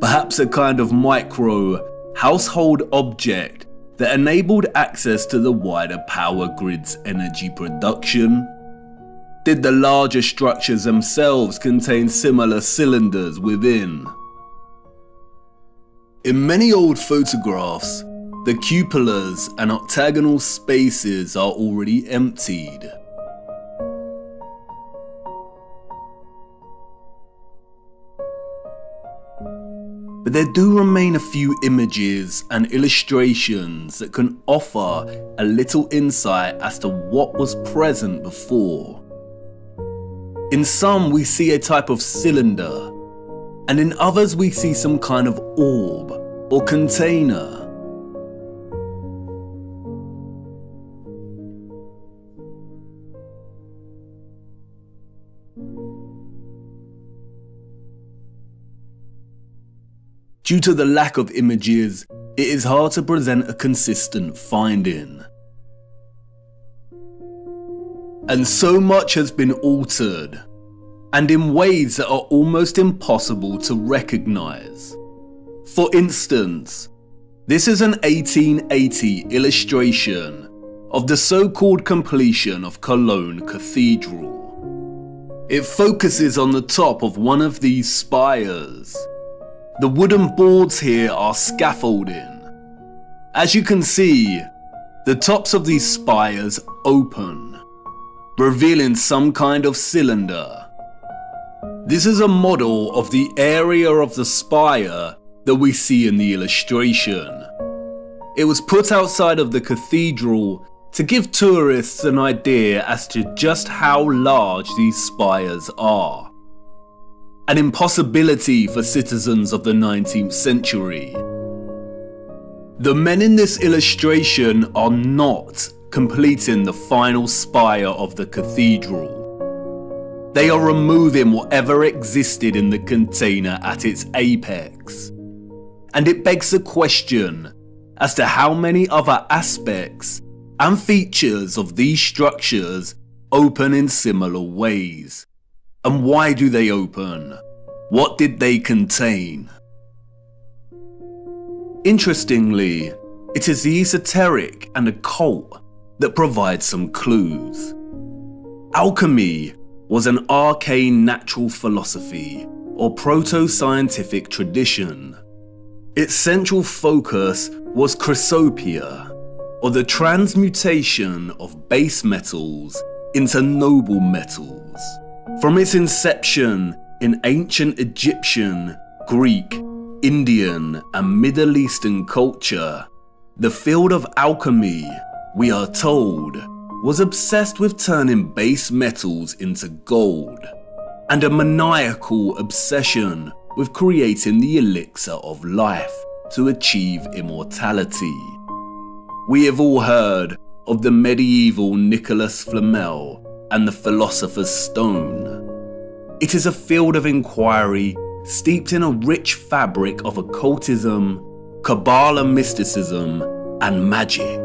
Perhaps a kind of micro household object that enabled access to the wider power grid's energy production? Did the larger structures themselves contain similar cylinders within? In many old photographs, the cupolas and octagonal spaces are already emptied. But there do remain a few images and illustrations that can offer a little insight as to what was present before. In some we see a type of cylinder, and in others we see some kind of orb or container. Due to the lack of images, it is hard to present a consistent finding. And so much has been altered, and in ways that are almost impossible to recognize. For instance, This is an 1880 illustration of the so-called completion of Cologne Cathedral. It focuses on the top of one of these spires. The wooden boards here are scaffolding. As you can see, the tops of these spires open, revealing some kind of cylinder. This is a model of the area of the spire that we see in the illustration. It was put outside of the cathedral to give tourists an idea as to just how large these spires are. An impossibility for citizens of the 19th century. The men in this illustration are not completing the final spire of the cathedral. They are removing whatever existed in the container at its apex. And it begs the question as to how many other aspects and features of these structures open in similar ways. And why do they open? What did they contain? Interestingly, it is the esoteric and occult that provide some clues. Alchemy was an arcane natural philosophy or proto-scientific tradition. Its central focus was chrysopia, or the transmutation of base metals into noble metals. From its inception in ancient Egyptian, Greek, Indian, and Middle Eastern culture, the field of alchemy, we are told, was obsessed with turning base metals into gold, and a maniacal obsession with creating the elixir of life to achieve immortality. We have all heard of the medieval Nicholas Flamel and the Philosopher's Stone. It is a field of inquiry steeped in a rich fabric of occultism, Kabbalah mysticism, and magic.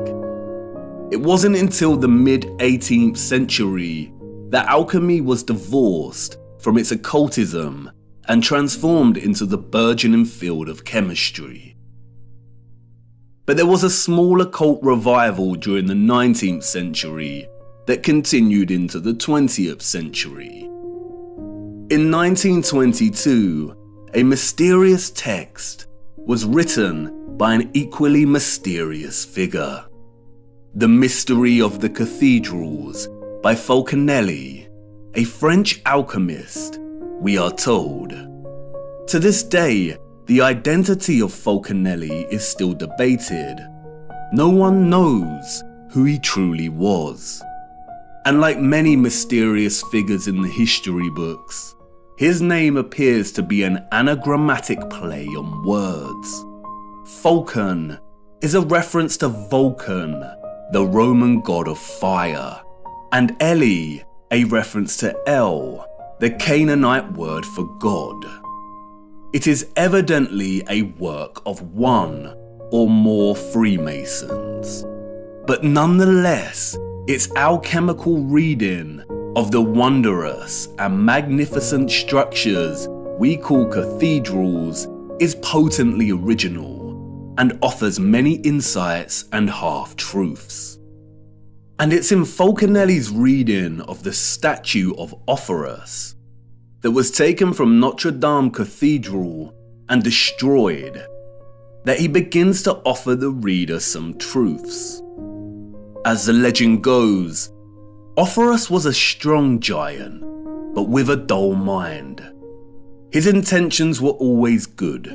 It wasn't until the mid-18th century that alchemy was divorced from its occultism and transformed into the burgeoning field of chemistry. But there was a small occult revival during the 19th century that continued into the 20th century. In 1922, a mysterious text was written by an equally mysterious figure. The Mystery of the Cathedrals by Fulcanelli, a French alchemist, we are told. To this day, the identity of Fulcanelli is still debated. No one knows who he truly was. And like many mysterious figures in the history books, his name appears to be an anagrammatic play on words. Fulcan is a reference to Vulcan, the Roman god of fire, and Eli, a reference to El, the Canaanite word for God. It is evidently a work of one or more Freemasons, but nonetheless, its alchemical reading of the wondrous and magnificent structures we call cathedrals is potently original and offers many insights and half-truths. And it's in Fulcanelli's reading of the statue of Offerus that was taken from Notre Dame Cathedral and destroyed that he begins to offer the reader some truths. As the legend goes, Offerus was a strong giant, but with a dull mind. His intentions were always good.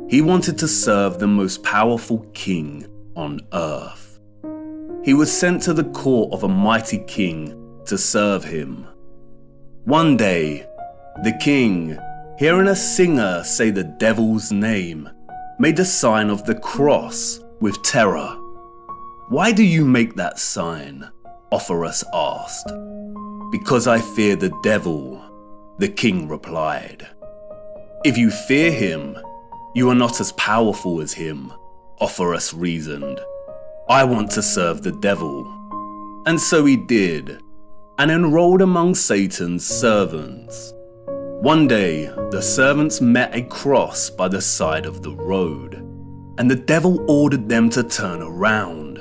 He wanted to serve the most powerful king on earth. He was sent to the court of a mighty king to serve him. One day, the king, hearing a singer say the devil's name, made the sign of the cross with terror. "Why do you make that sign?" Offerus asked. "Because I fear the devil," the king replied. "If you fear him, you are not as powerful as him," Offerus reasoned. "I want to serve the devil." And so he did, and enrolled among Satan's servants. One day, the servants met a cross by the side of the road. and the devil ordered them to turn around.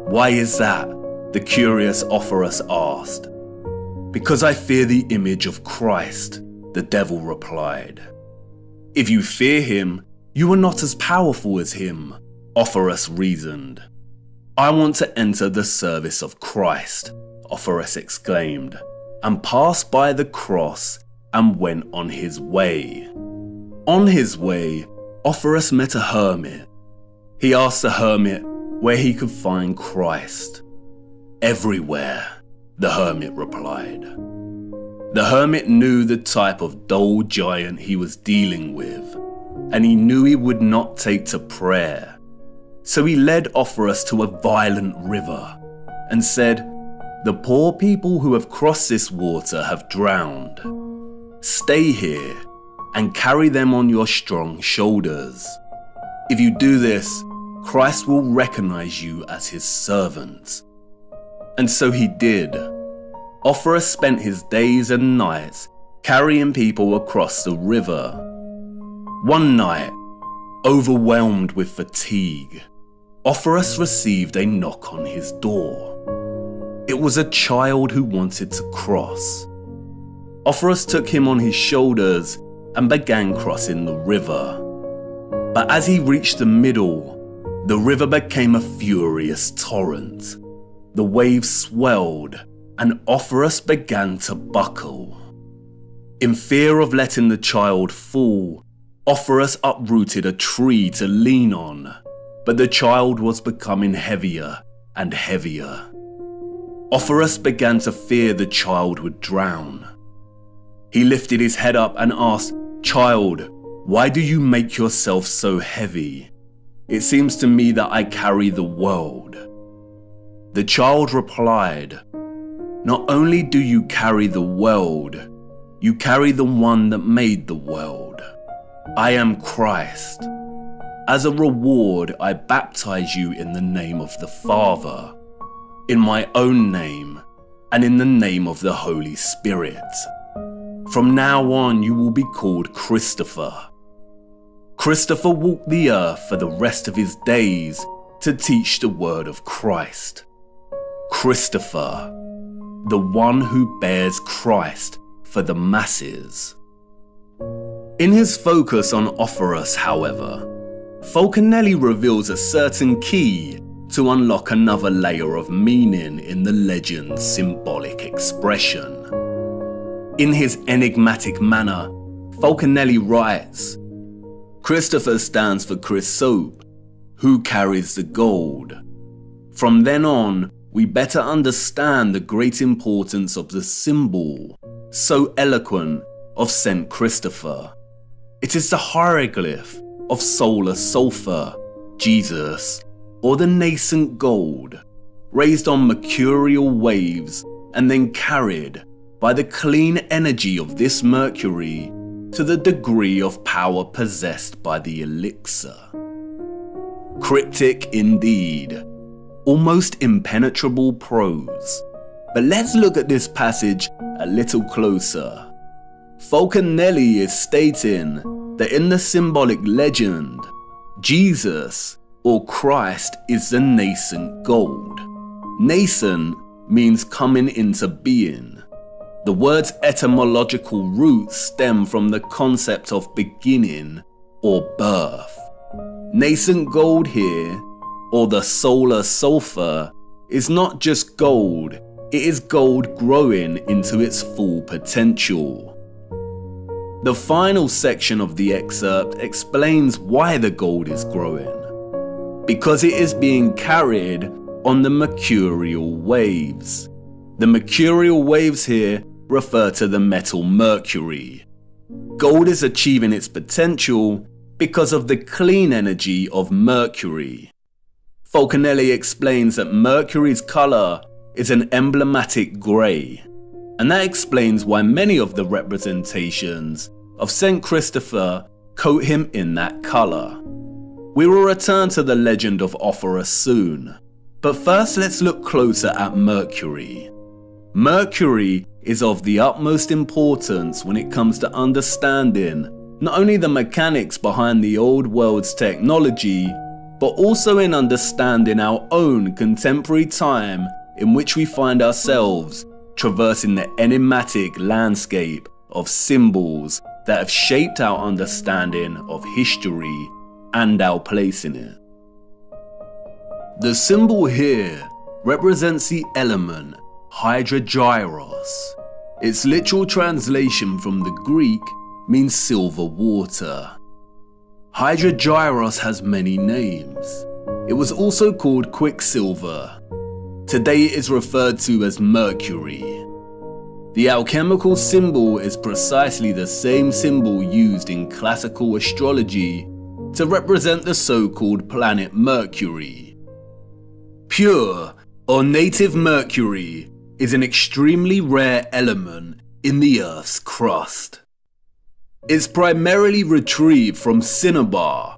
"Why is that?" the curious Offerus asked. "Because I fear the image of Christ," the devil replied. "If you fear him, you are not as powerful as him," Offerus reasoned. "I want to enter the service of Christ," Offerus exclaimed, and passed by the cross and went on his way. On his way, Offerus met a hermit. He asked the hermit where he could find Christ. "Everywhere," the hermit replied. The hermit knew the type of dull giant he was dealing with, and he knew he would not take to prayer. So he led Offerus to a violent river and said, "The poor people who have crossed this water have drowned. Stay here and carry them on your strong shoulders. If you do this, Christ will recognize you as his servant." And so he did. Offerus spent his days and nights carrying people across the river. One night, overwhelmed with fatigue, Offerus received a knock on his door. It was a child who wanted to cross. Offerus took him on his shoulders and began crossing the river. But as he reached the middle, the river became a furious torrent. The waves swelled and Offerus began to buckle. In fear of letting the child fall, Offerus uprooted a tree to lean on, but the child was becoming heavier and heavier. Offerus began to fear the child would drown. He lifted his head up and asked, "Child, why do you make yourself so heavy? It seems to me that I carry the world." The child replied, "Not only do you carry the world, you carry the one that made the world. I am Christ. As a reward, I baptize you in the name of the Father, in my own name, and in the name of the Holy Spirit. From now on, you will be called Christopher." Christopher walked the earth for the rest of his days to teach the word of Christ. Christopher, the one who bears Christ for the masses. In his focus on Offerus, however, Falconelli reveals a certain key to unlock another layer of meaning in the legend's symbolic expression. In his enigmatic manner, Falconelli writes, "Christopher stands for Chrysope, who carries the gold. From then on, we better understand the great importance of the symbol, so eloquent, of St. Christopher. It is the hieroglyph of solar sulfur, Jesus, or the nascent gold, raised on mercurial waves and then carried by the clean energy of this mercury to the degree of power possessed by the elixir." Cryptic indeed, almost impenetrable prose. But let's look at this passage a little closer. Falconelli is stating that in the symbolic legend, Jesus, or Christ, is the nascent gold. Nascent means coming into being. The word's etymological roots stem from the concept of beginning or birth. Nascent gold here, or the solar sulfur, is not just gold, it is gold growing into its full potential. The final section of the excerpt explains why the gold is growing. Because it is being carried on the mercurial waves. The mercurial waves here refer to the metal mercury. Gold is achieving its potential because of the clean energy of mercury. Falconelli explains that Mercury's color is an emblematic grey, and that explains why many of the representations of St. Christopher coat him in that color. We will return to the legend of Offerus soon, but first let's look closer at Mercury. Mercury is of the utmost importance when it comes to understanding not only the mechanics behind the old world's technology, but also in understanding our own contemporary time in which we find ourselves traversing the enigmatic landscape of symbols that have shaped our understanding of history and our place in it. The symbol here represents the element hydrogyros. Its literal translation from the Greek means silver water. Hydrogyros has many names. It was also called quicksilver. Today it is referred to as mercury. The alchemical symbol is precisely the same symbol used in classical astrology to represent the so-called planet Mercury. Pure or native mercury is an extremely rare element in the Earth's crust. It's primarily retrieved from cinnabar,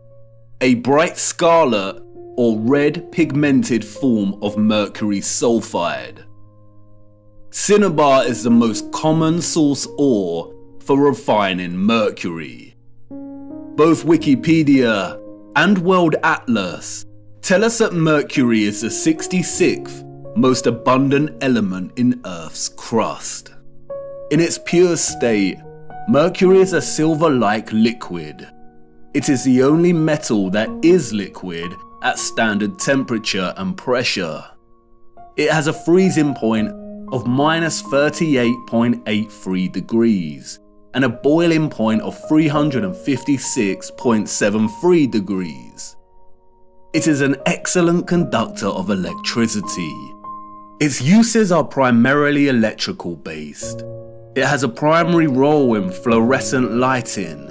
a bright scarlet or red pigmented form of mercury sulfide. Cinnabar is the most common source ore for refining mercury. Both Wikipedia and World Atlas tell us that mercury is the 66th most abundant element in Earth's crust. In its pure state, mercury is a silver-like liquid. It is the only metal that is liquid at standard temperature and pressure. It has a freezing point of -38.83 degrees and a boiling point of 356.73 degrees. It is an excellent conductor of electricity. Its uses are primarily electrical based. It has a primary role in fluorescent lighting.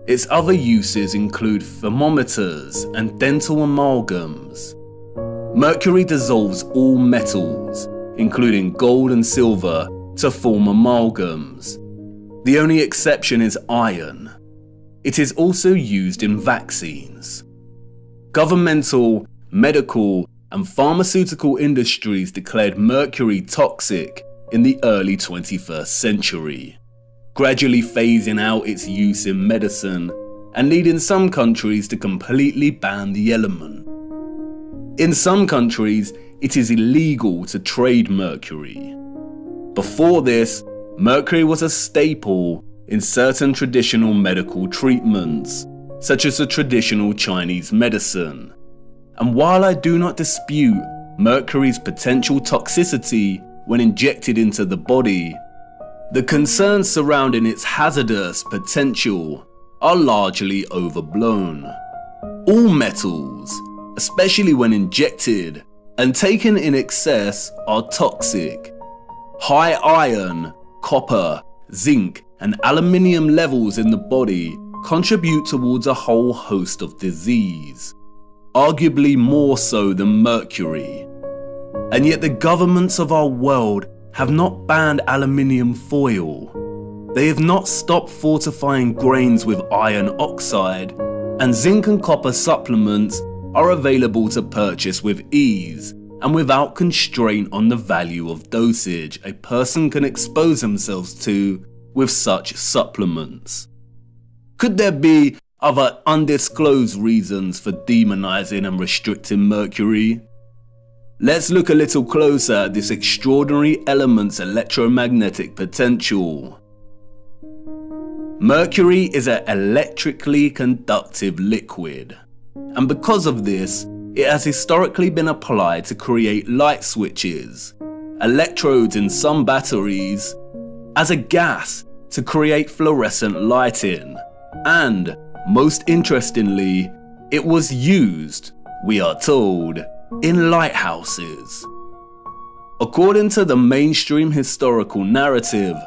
Its other uses include thermometers and dental amalgams. Mercury dissolves all metals, including gold and silver, to form amalgams. The only exception is iron. It is also used in vaccines. Governmental, medical, and pharmaceutical industries declared mercury toxic in the early 21st century, gradually phasing out its use in medicine and leading some countries to completely ban the element. In some countries, it is illegal to trade mercury. Before this, mercury was a staple in certain traditional medical treatments, such as the traditional Chinese medicine. And while I do not dispute mercury's potential toxicity when injected into the body, the concerns surrounding its hazardous potential are largely overblown. All metals, especially when injected and taken in excess, are toxic. High iron, copper, zinc, and aluminium levels in the body contribute towards a whole host of disease, arguably more so than mercury. And yet the governments of our world have not banned aluminium foil. They have not stopped fortifying grains with iron oxide, and zinc and copper supplements are available to purchase with ease and without constraint on the value of dosage a person can expose themselves to with such supplements. Could there be other undisclosed reasons for demonizing and restricting mercury? Let's look a little closer at this extraordinary element's electromagnetic potential. Mercury is an electrically conductive liquid, and because of this, it has historically been applied to create light switches, electrodes in some batteries, as a gas to create fluorescent lighting, and, most interestingly, it was used, we are told, in lighthouses. According to the mainstream historical narrative,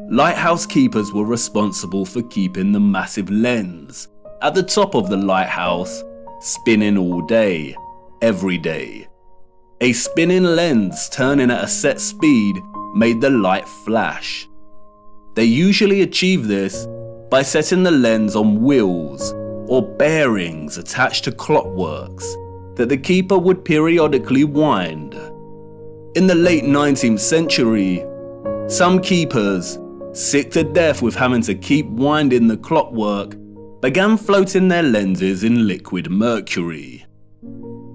lighthouse keepers were responsible for keeping the massive lens at the top of the lighthouse spinning all day, every day. A spinning lens turning at a set speed made the light flash. They usually achieve this by setting the lens on wheels or bearings attached to clockworks that the keeper would periodically wind. In the late 19th century, some keepers, sick to death with having to keep winding the clockwork, began floating their lenses in liquid mercury.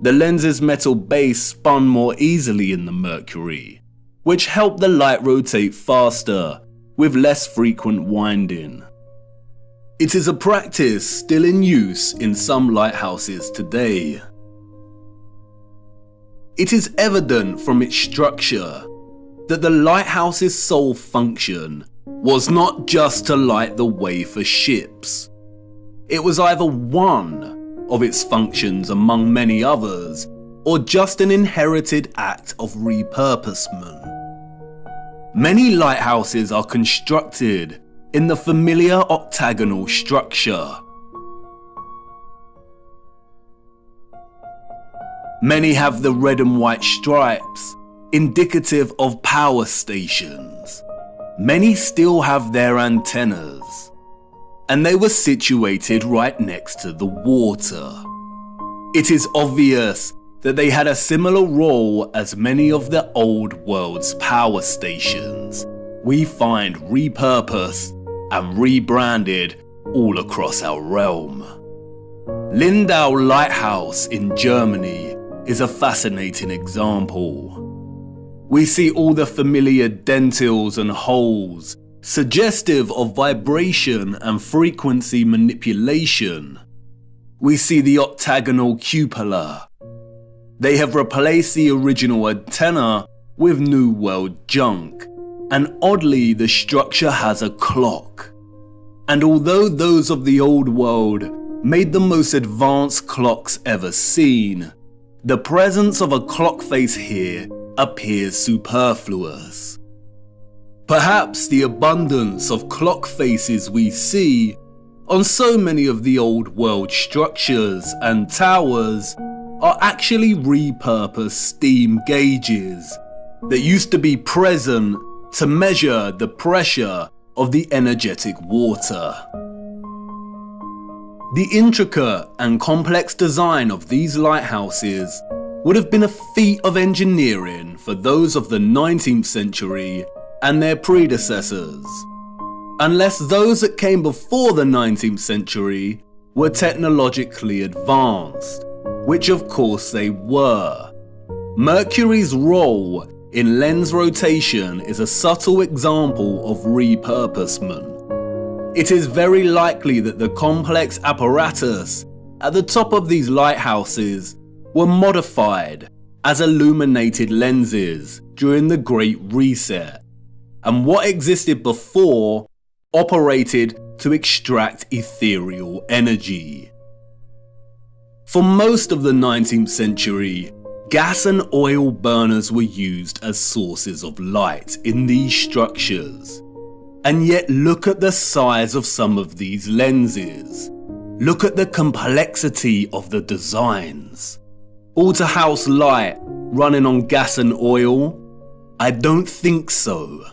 The lens's metal base spun more easily in the mercury, which helped the light rotate faster with less frequent winding. It is a practice still in use in some lighthouses today. It is evident from its structure that the lighthouse's sole function was not just to light the way for ships. It was either one of its functions among many others, or just an inherited act of repurposement. Many lighthouses are constructed in the familiar octagonal structure. Many have the red and white stripes, indicative of power stations. Many still have their antennas, and they were situated right next to the water. It is obvious that they had a similar role as many of the old world's power stations we find repurposed and rebranded all across our realm. Lindau Lighthouse in Germany is a fascinating example. We see all the familiar dentils and holes, suggestive of vibration and frequency manipulation. We see the octagonal cupola. They have replaced the original antenna with New World junk, and oddly the structure has a clock. And although those of the old world made the most advanced clocks ever seen, the presence of a clock face here appears superfluous. Perhaps the abundance of clock faces we see on so many of the old world structures and towers are actually repurposed steam gauges that used to be present to measure the pressure of the energetic water. The intricate and complex design of these lighthouses would have been a feat of engineering for those of the 19th century and their predecessors, unless those that came before the 19th century were technologically advanced, which of course they were. Mercury's role in lens rotation is a subtle example of repurposement. It is very likely that the complex apparatus at the top of these lighthouses were modified as illuminated lenses during the Great Reset, and what existed before operated to extract ethereal energy. For most of the 19th century, gas and oil burners were used as sources of light in these structures. And yet look at the size of some of these lenses. Look at the complexity of the designs. All to house light running on gas and oil? I don't think so.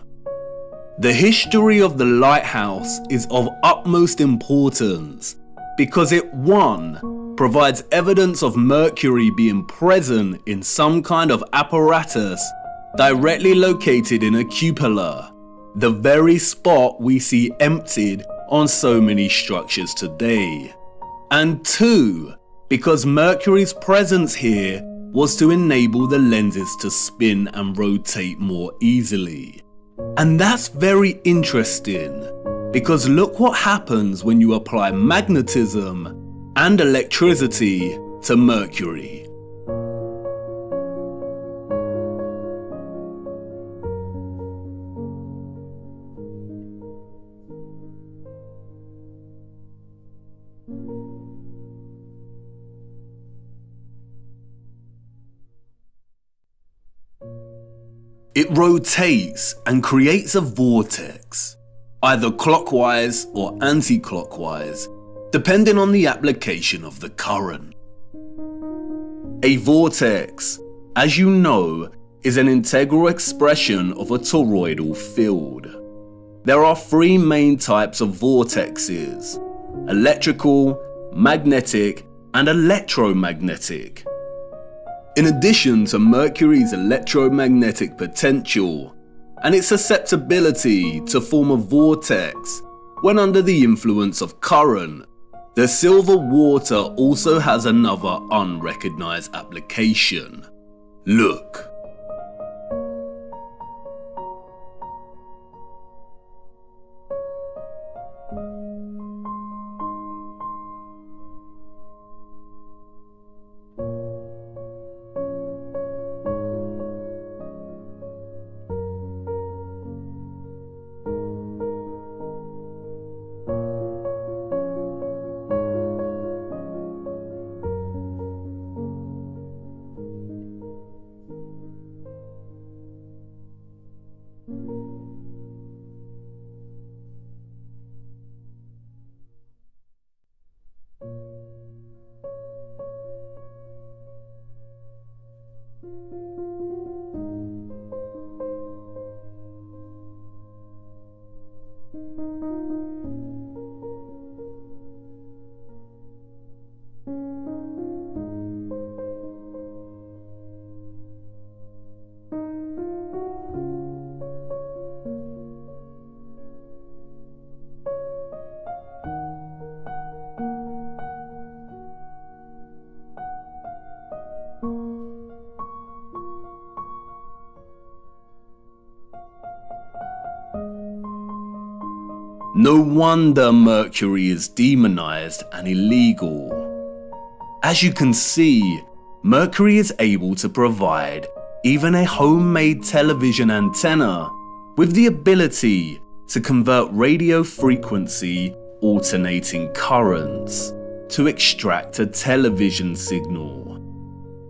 The history of the lighthouse is of utmost importance because it, 1, provides evidence of Mercury being present in some kind of apparatus directly located in a cupola, the very spot we see emptied on so many structures today. And 2, because Mercury's presence here was to enable the lenses to spin and rotate more easily. And that's very interesting, because look what happens when you apply magnetism and electricity to Mercury. It rotates and creates a vortex, either clockwise or anti-clockwise, depending on the application of the current. A vortex, as you know, is an integral expression of a toroidal field. There are 3 main types of vortexes: electrical, magnetic, and electromagnetic. In addition to Mercury's electromagnetic potential, and its susceptibility to form a vortex when under the influence of current, the silver water also has another unrecognized application. Look. No wonder mercury is demonized and illegal. As you can see, mercury is able to provide even a homemade television antenna with the ability to convert radio frequency alternating currents to extract a television signal.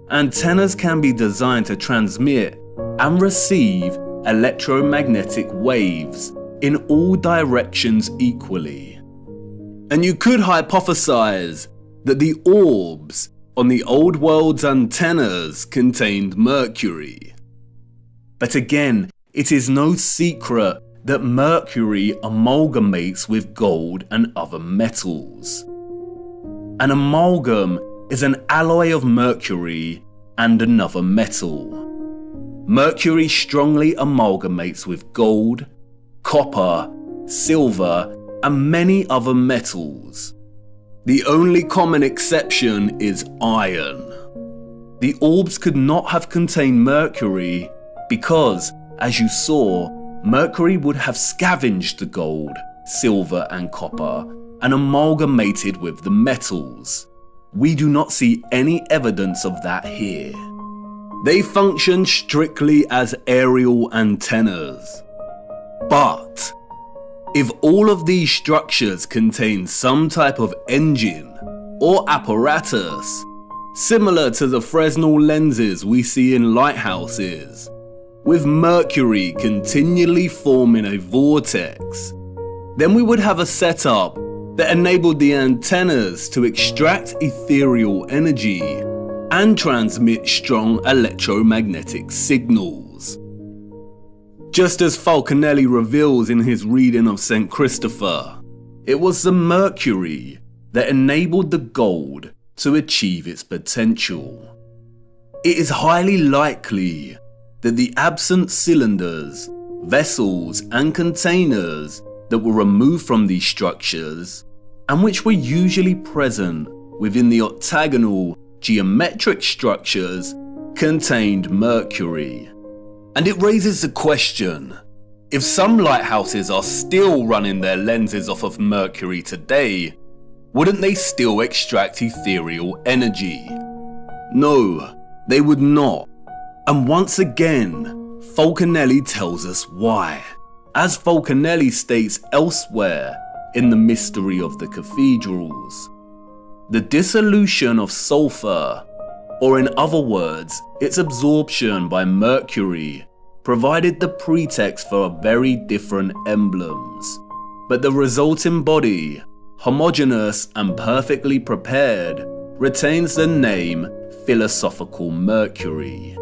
Antennas can be designed to transmit and receive electromagnetic waves in all directions equally. And you could hypothesize that the orbs on the old world's antennas contained mercury. But again, it is no secret that mercury amalgamates with gold and other metals. An amalgam is an alloy of mercury and another metal. Mercury strongly amalgamates with gold, copper, silver, and many other metals. The only common exception is iron. The orbs could not have contained mercury because, as you saw, mercury would have scavenged the gold, silver, and copper and amalgamated with the metals. We do not see any evidence of that here. They function strictly as aerial antennas. But if all of these structures contain some type of engine or apparatus, similar to the Fresnel lenses we see in lighthouses, with mercury continually forming a vortex, then we would have a setup that enabled the antennas to extract ethereal energy and transmit strong electromagnetic signals. Just as Falconelli reveals in his reading of St. Christopher, it was the mercury that enabled the gold to achieve its potential. It is highly likely that the absent cylinders, vessels, and containers that were removed from these structures, and which were usually present within the octagonal geometric structures, contained mercury. And it raises the question, if some lighthouses are still running their lenses off of mercury today, wouldn't they still extract ethereal energy? No, they would not. And once again, Falconelli tells us why. As Falconelli states elsewhere in The Mystery of the Cathedrals, the dissolution of sulfur, or in other words, its absorption by mercury, provided the pretext for very different emblems. But the resulting body, homogeneous and perfectly prepared, retains the name philosophical mercury.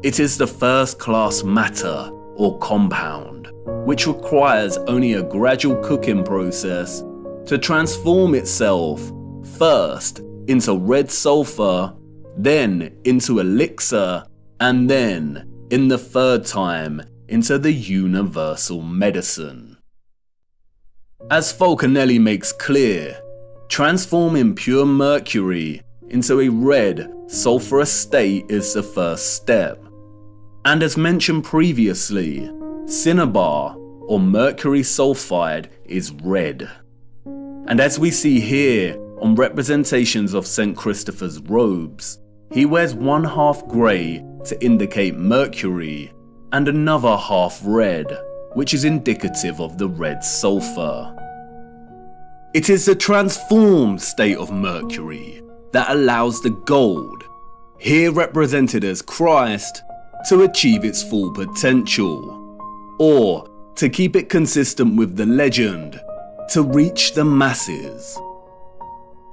It is the first-class matter or compound, which requires only a gradual cooking process to transform itself first into red sulfur, then into elixir, and then, in the third time, into the universal medicine. As Falconelli makes clear, transforming pure mercury into a red, sulfurous state is the first step. And as mentioned previously, cinnabar or mercury sulfide is red. And as we see here on representations of St. Christopher's robes, he wears one half grey to indicate mercury and another half red, which is indicative of the red sulfur. It is the transformed state of mercury that allows the gold, here represented as Christ, to achieve its full potential, or, to keep it consistent with the legend, to reach the masses.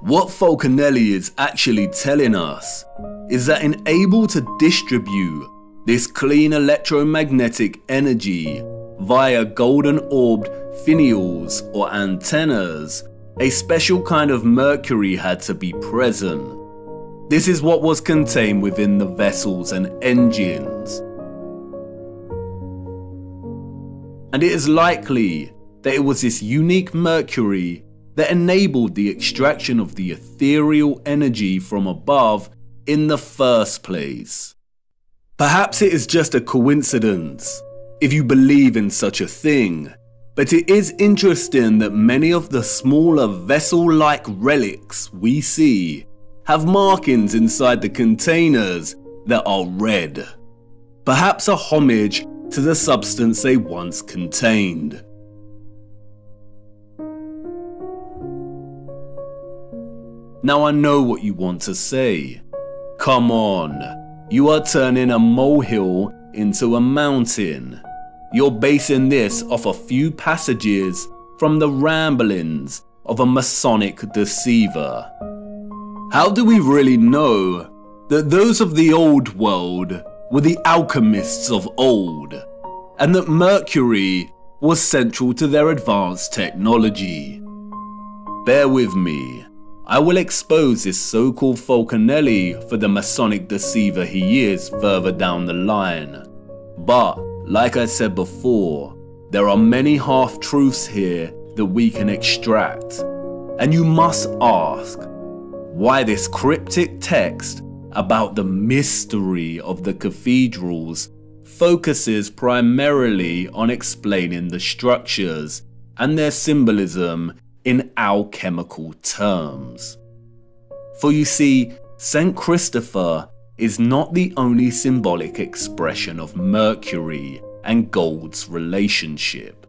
What Falconelli is actually telling us is that in able to distribute this clean electromagnetic energy via golden orbed finials or antennas, a special kind of mercury had to be present. This is what was contained within the vessels and engines. And it is likely that it was this unique mercury that enabled the extraction of the ethereal energy from above in the first place. Perhaps it is just a coincidence, if you believe in such a thing, but it is interesting that many of the smaller vessel-like relics we see have markings inside the containers that are red, perhaps a homage to the substance they once contained. Now I know what you want to say. Come on, you are turning a molehill into a mountain. You're basing this off a few passages from the ramblings of a Masonic deceiver. How do we really know that those of the old world were the alchemists of old, and that mercury was central to their advanced technology? Bear with me. I will expose this so-called Falconelli for the Masonic deceiver he is further down the line. But, like I said before, there are many half-truths here that we can extract. And you must ask, why this cryptic text about the mystery of the cathedrals focuses primarily on explaining the structures and their symbolism in alchemical terms. For you see, St. Christopher is not the only symbolic expression of Mercury and gold's relationship.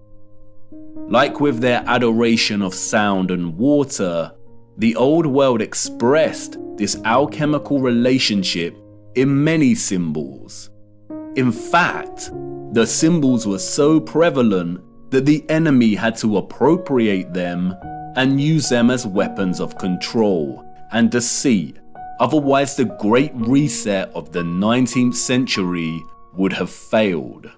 Like with their adoration of sound and water, the old world expressed this alchemical relationship in many symbols. In fact, the symbols were so prevalent that the enemy had to appropriate them and use them as weapons of control and deceit, otherwise the Great Reset of the 19th century would have failed.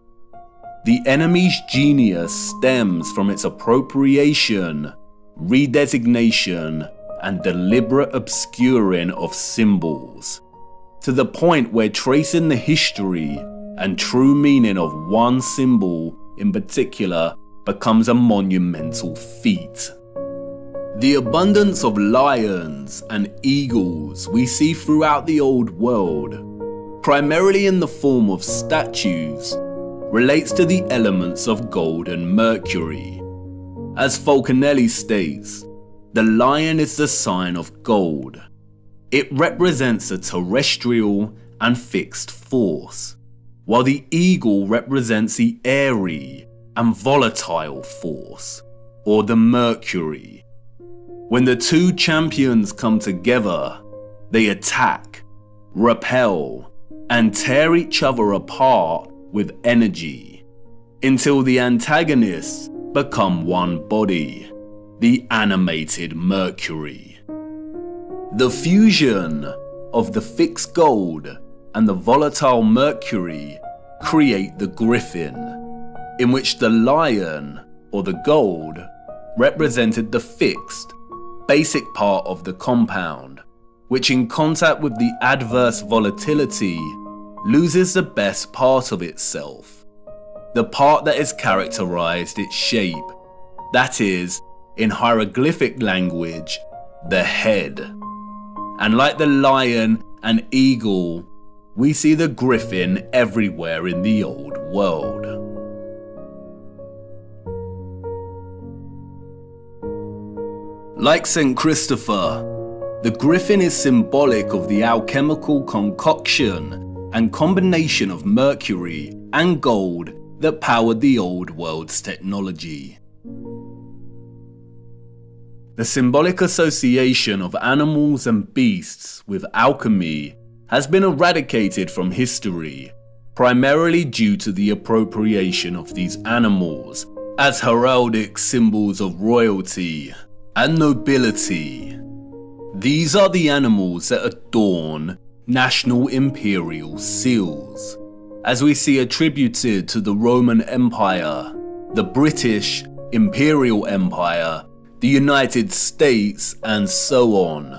The enemy's genius stems from its appropriation, redesignation, and deliberate obscuring of symbols, to the point where tracing the history and true meaning of one symbol in particular becomes a monumental feat. The abundance of lions and eagles we see throughout the old world, primarily in the form of statues, relates to the elements of gold and mercury. As Falconelli states, the lion is the sign of gold. It represents a terrestrial and fixed force, while the eagle represents the airy and volatile force, or the mercury. When the two champions come together, they attack, repel, and tear each other apart with energy, until the antagonists become one body, the animated mercury. The fusion of the fixed gold and the volatile mercury create the griffin, in which the lion, or the gold, represented the fixed, basic part of the compound, which in contact with the adverse volatility loses the best part of itself. the part that has characterized its shape, that is, in hieroglyphic language, the head. And like the lion and eagle, we see the griffin everywhere in the old world. Like St. Christopher, the griffin is symbolic of the alchemical concoction and combination of mercury and gold that powered the old world's technology. The symbolic association of animals and beasts with alchemy has been eradicated from history, primarily due to the appropriation of these animals as heraldic symbols of royalty and nobility. These are the animals that adorn national imperial seals, as we see attributed to the Roman Empire, the British Imperial Empire, the United States, and so on.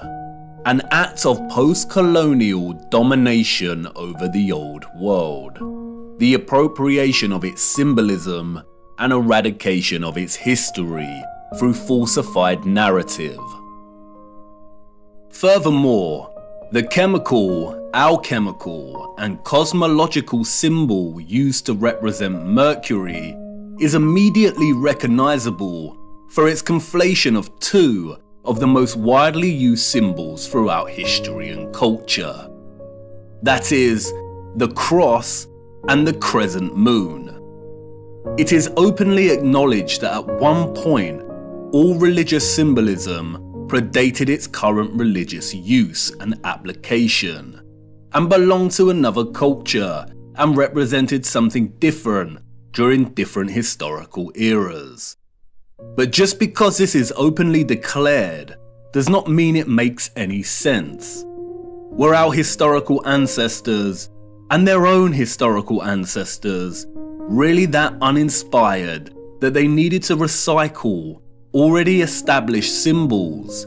An act of post-colonial domination over the old world, the appropriation of its symbolism and eradication of its history through falsified narrative. Furthermore, the chemical, alchemical, and cosmological symbol used to represent Mercury is immediately recognizable for its conflation of two of the most widely used symbols throughout history and culture. That is, the cross and the crescent moon. It is openly acknowledged that at one point, all religious symbolism predated its current religious use and application, and belonged to another culture and represented something different during different historical eras. But just because this is openly declared does not mean it makes any sense. Were our historical ancestors and their own historical ancestors really that uninspired that they needed to recycle already established symbols?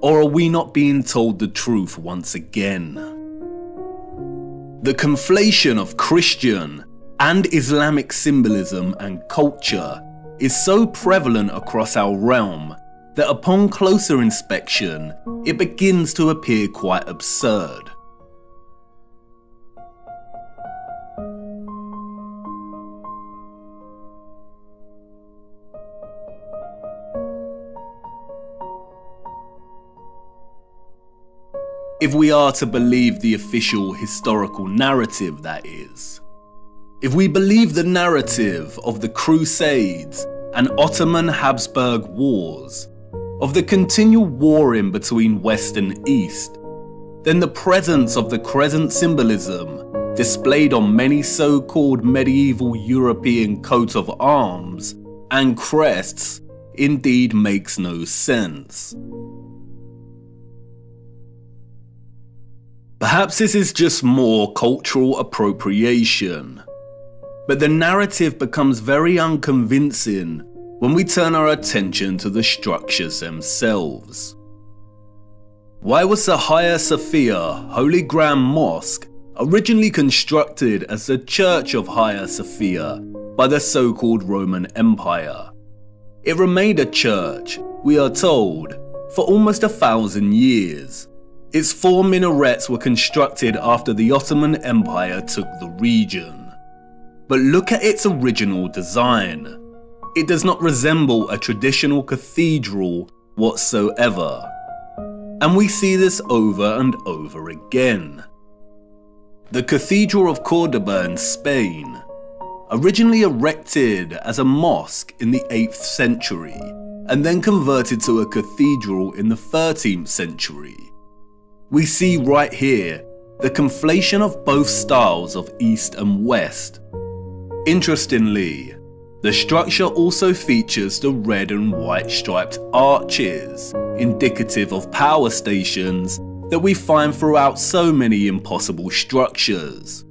Or are we not being told the truth once again? The conflation of Christian and Islamic symbolism and culture is so prevalent across our realm that upon closer inspection, it begins to appear quite absurd. If we are to believe the official historical narrative, that is. If we believe the narrative of the Crusades and Ottoman Habsburg Wars, of the continual warring between West and East, then the presence of the crescent symbolism displayed on many so-called medieval European coats of arms and crests indeed makes no sense. Perhaps this is just more cultural appropriation, but the narrative becomes very unconvincing when we turn our attention to the structures themselves. Why was the Hagia Sophia Holy Grand Mosque originally constructed as the Church of Hagia Sophia by the so-called Roman Empire? It remained a church, we are told, for almost 1,000 years. Its 4 minarets were constructed after the Ottoman Empire took the region. But look at its original design. It does not resemble a traditional cathedral whatsoever. And we see this over and over again. The Cathedral of Cordoba in Spain, originally erected as a mosque in the 8th century, and then converted to a cathedral in the 13th century. We see right here the conflation of both styles of East and West. Interestingly, the structure also features the red and white striped arches, indicative of power stations that we find throughout so many impossible structures.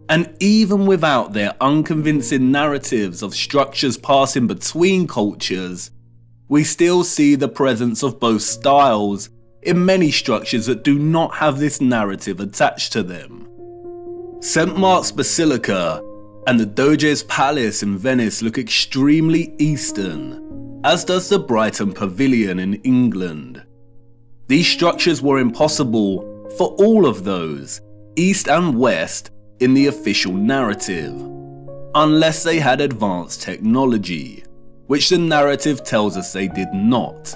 And even without their unconvincing narratives of structures passing between cultures, we still see the presence of both styles in many structures that do not have this narrative attached to them. St. Mark's Basilica and the Doge's Palace in Venice look extremely Eastern, as does the Brighton Pavilion in England. These structures were impossible for all of those, East and West, in the official narrative, unless they had advanced technology, which the narrative tells us they did not.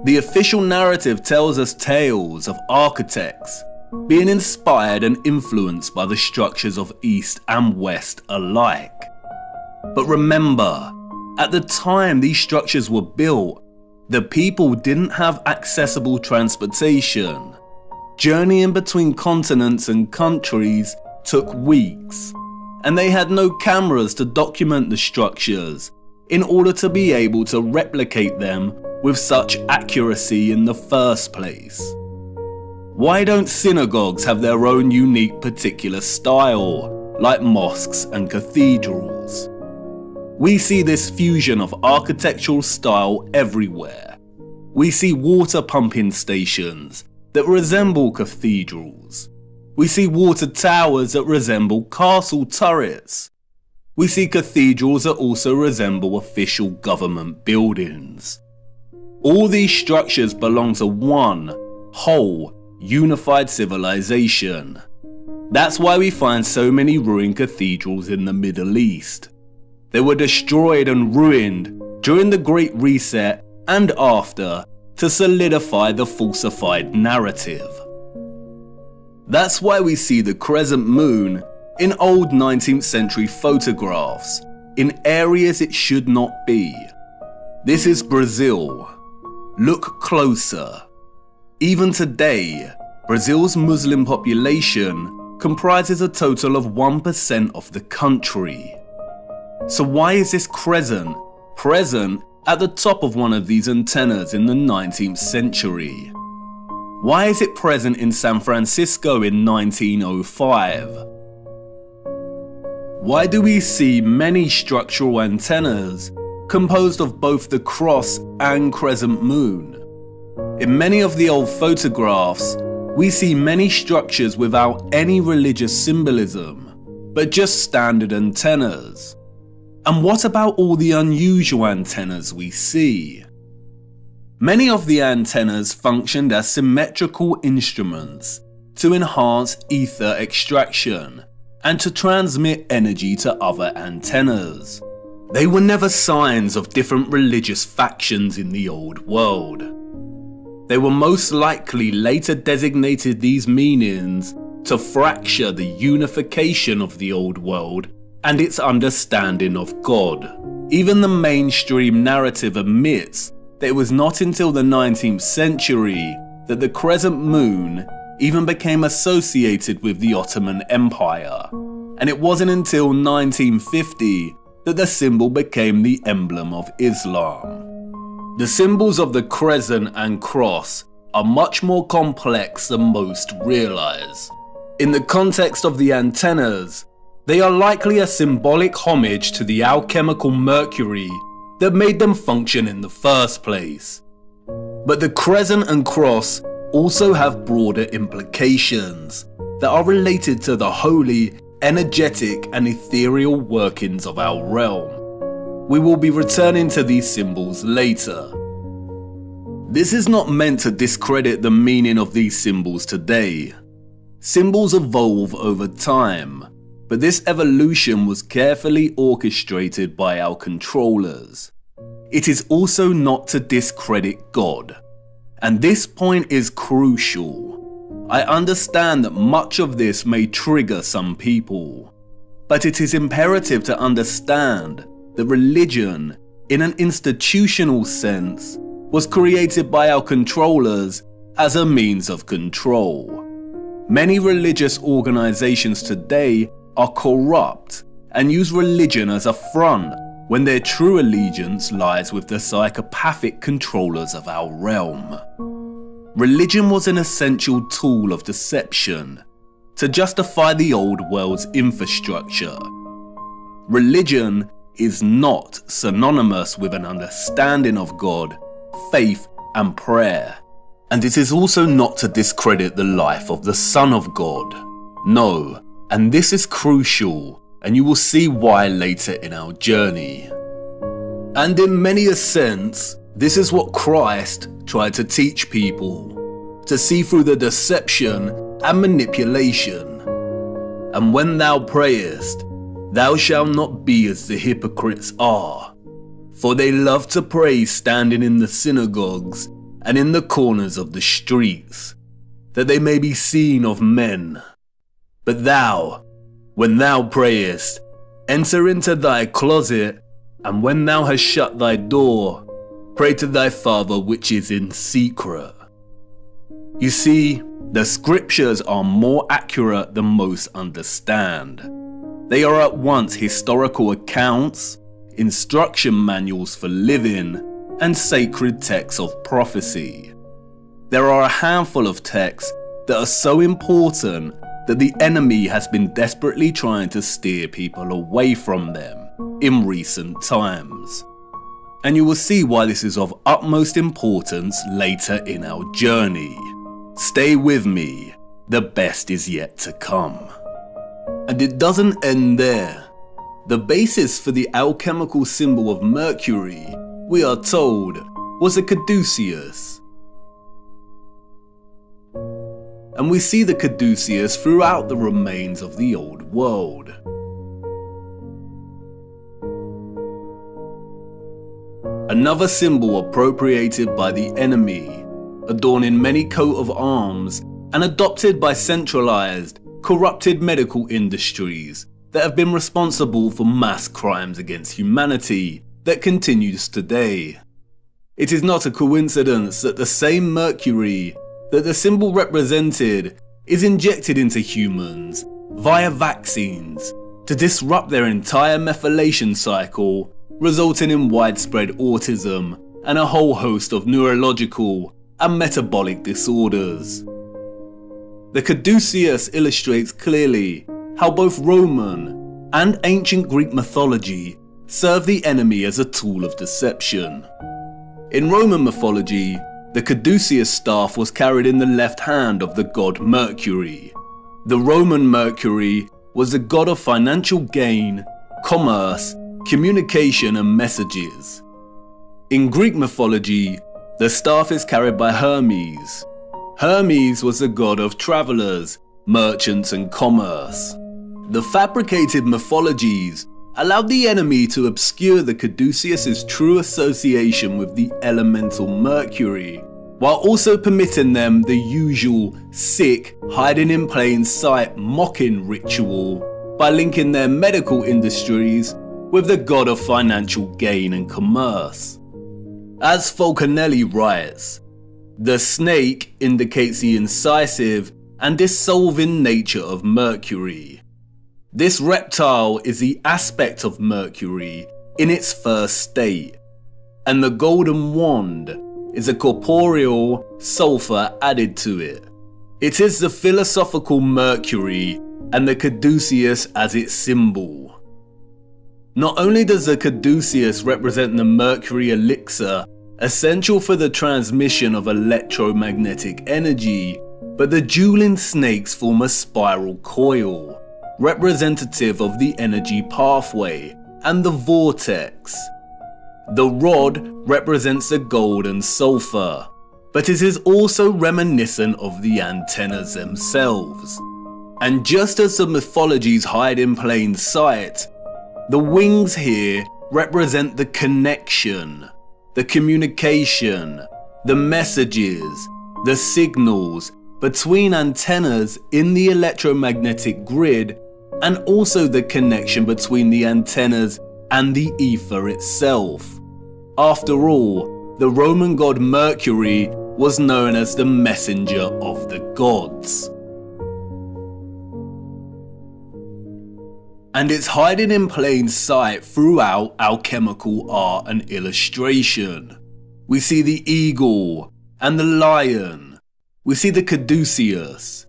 The official narrative tells us tales of architects being inspired and influenced by the structures of East and West alike. But remember, at the time these structures were built, the people didn't have accessible transportation. Journeying between continents and countries took weeks, and they had no cameras to document the structures in order to be able to replicate them with such accuracy in the first place. Why don't synagogues have their own unique particular style, like mosques and cathedrals? We see this fusion of architectural style everywhere. We see water pumping stations that resemble cathedrals. We see water towers that resemble castle turrets. We see cathedrals that also resemble official government buildings. All these structures belong to one whole, unified civilization. That's why we find so many ruined cathedrals in the Middle East. They were destroyed and ruined during the Great Reset and after to solidify the falsified narrative. That's why we see the crescent moon in old 19th century photographs in areas it should not be. This is Brazil. Look closer. Even today, Brazil's Muslim population comprises a total of 1% of the country. So why is this crescent present at the top of one of these antennas in the 19th century? Why is it present in San Francisco in 1905? Why do we see many structural antennas composed of both the cross and crescent moon? In many of the old photographs, we see many structures without any religious symbolism, but just standard antennas. And what about all the unusual antennas we see? Many of the antennas functioned as symmetrical instruments to enhance ether extraction and to transmit energy to other antennas. They were never signs of different religious factions in the old world. They were most likely later designated these meanings to fracture the unification of the old world and its understanding of God. Even the mainstream narrative admits that it was not until the 19th century that the crescent moon even became associated with the Ottoman Empire, and it wasn't until 1950 that the symbol became the emblem of Islam. The symbols of the crescent and cross are much more complex than most realize. In the context of the antennas, they are likely a symbolic homage to the alchemical mercury that made them function in the first place. But the crescent and cross also have broader implications that are related to the holy, energetic and ethereal workings of our realm. We will be returning to these symbols later. This is not meant to discredit the meaning of these symbols today. Symbols evolve over time, but this evolution was carefully orchestrated by our controllers. It is also not to discredit God, and this point is crucial. I understand that much of this may trigger some people, but it is imperative to understand that religion, in an institutional sense, was created by our controllers as a means of control. Many religious organizations today are corrupt and use religion as a front when their true allegiance lies with the psychopathic controllers of our realm. Religion was an essential tool of deception to justify the old world's infrastructure. Religion is not synonymous with an understanding of God, faith, and prayer. And it is also not to discredit the life of the Son of God. No, and this is crucial, and you will see why later in our journey. And in many a sense, this is what Christ tried to teach people, to see through the deception and manipulation. And when thou prayest, thou shalt not be as the hypocrites are, for they love to pray standing in the synagogues and in the corners of the streets, that they may be seen of men. But thou, when thou prayest, enter into thy closet, and when thou hast shut thy door, pray to thy Father which is in secret. You see, the scriptures are more accurate than most understand. They are at once historical accounts, instruction manuals for living, and sacred texts of prophecy. There are a handful of texts that are so important that the enemy has been desperately trying to steer people away from them in recent times. And you will see why this is of utmost importance later in our journey. Stay with me, the best is yet to come. And it doesn't end there. The basis for the alchemical symbol of Mercury, we are told, was a caduceus. And we see the caduceus throughout the remains of the old world. Another symbol appropriated by the enemy, adorning many coat of arms and adopted by centralized, corrupted medical industries that have been responsible for mass crimes against humanity that continues today. It is not a coincidence that the same Mercury that the symbol represented is injected into humans via vaccines to disrupt their entire methylation cycle, resulting in widespread autism and a whole host of neurological and metabolic disorders. The caduceus illustrates clearly how both Roman and ancient Greek mythology serve the enemy as a tool of deception. In Roman mythology, the caduceus staff was carried in the left hand of the god Mercury. The Roman Mercury was the god of financial gain, commerce, communication and messages. In Greek mythology, the staff is carried by Hermes. Hermes was the god of travelers, merchants and commerce. The fabricated mythologies allowed the enemy to obscure the caduceus's true association with the elemental Mercury, while also permitting them the usual sick, hiding in plain sight mocking ritual by linking their medical industries with the god of financial gain and commerce. As Falconelli writes, the snake indicates the incisive and dissolving nature of Mercury. This reptile is the aspect of Mercury in its first state, and the golden wand is a corporeal sulfur added to it. It is the philosophical Mercury and the caduceus as its symbol. Not only does the caduceus represent the Mercury elixir essential for the transmission of electromagnetic energy, but the dueling snakes form a spiral coil, representative of the energy pathway and the vortex. The rod represents the gold and sulfur, but it is also reminiscent of the antennas themselves. And just as the mythologies hide in plain sight, the wings here represent the connection, the communication, the messages, the signals between antennas in the electromagnetic grid, and also the connection between the antennas and the ether itself. After all, the Roman god Mercury was known as the messenger of the gods. And it's hiding in plain sight throughout alchemical art and illustration. We see the eagle and the lion. We see the caduceus.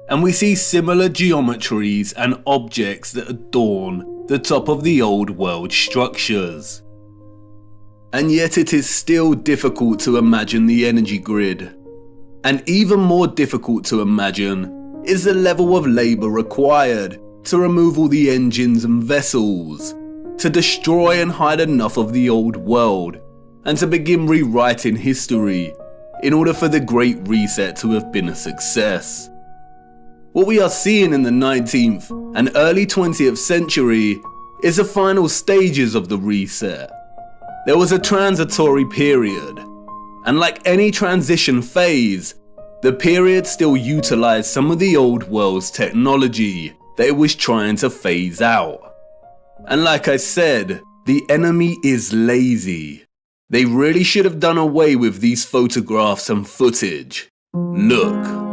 And we see similar geometries and objects that adorn the top of the old world structures. And yet it is still difficult to imagine the energy grid. And even more difficult to imagine is the level of labour required to remove all the engines and vessels, to destroy and hide enough of the old world, and to begin rewriting history in order for the Great Reset to have been a success. What we are seeing in the 19th and early 20th century is the final stages of the reset. There was a transitory period, and like any transition phase, the period still utilized some of the old world's technology that it was trying to phase out. And like I said, the enemy is lazy. They really should have done away with these photographs and footage. Look.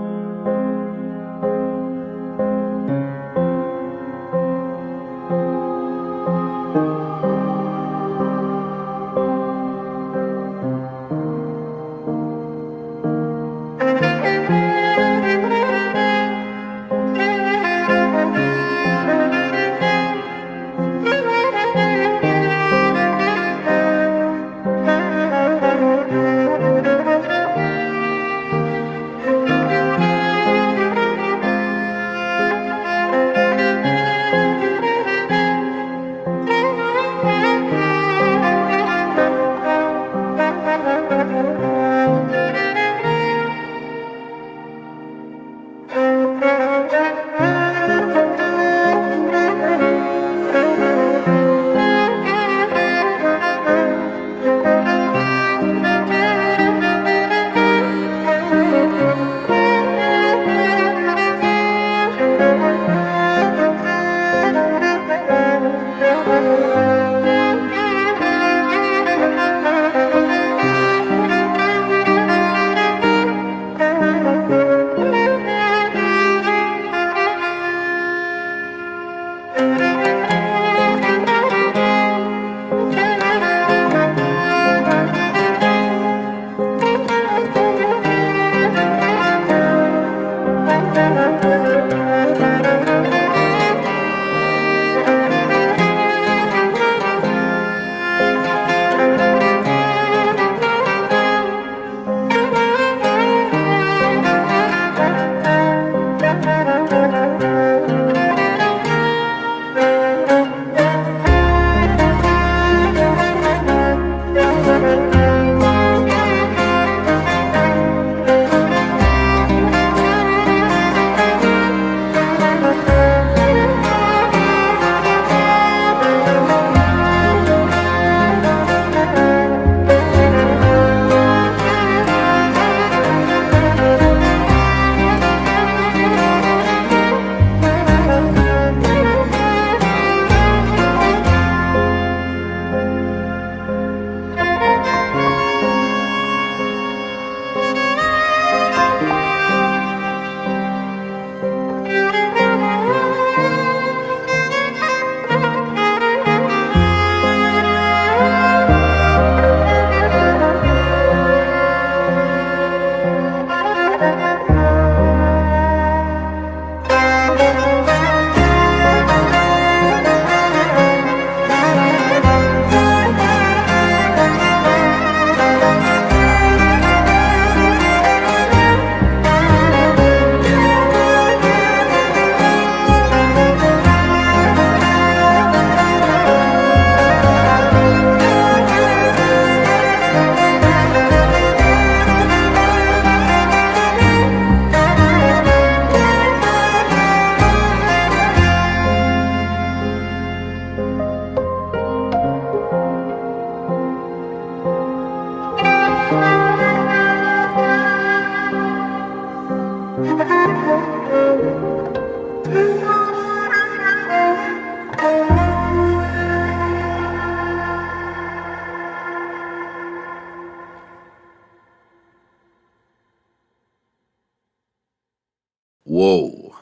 Whoa.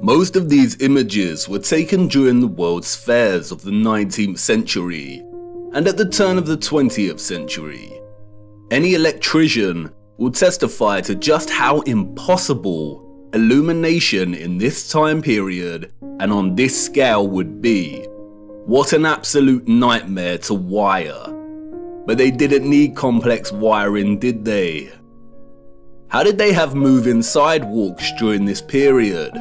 Most of these images were taken during the World's Fairs of the 19th century and at the turn of the 20th century. Any electrician will testify to just how impossible illumination in this time period and on this scale would be. What an absolute nightmare to wire. But they didn't need complex wiring, did they? How did they have moving sidewalks during this period?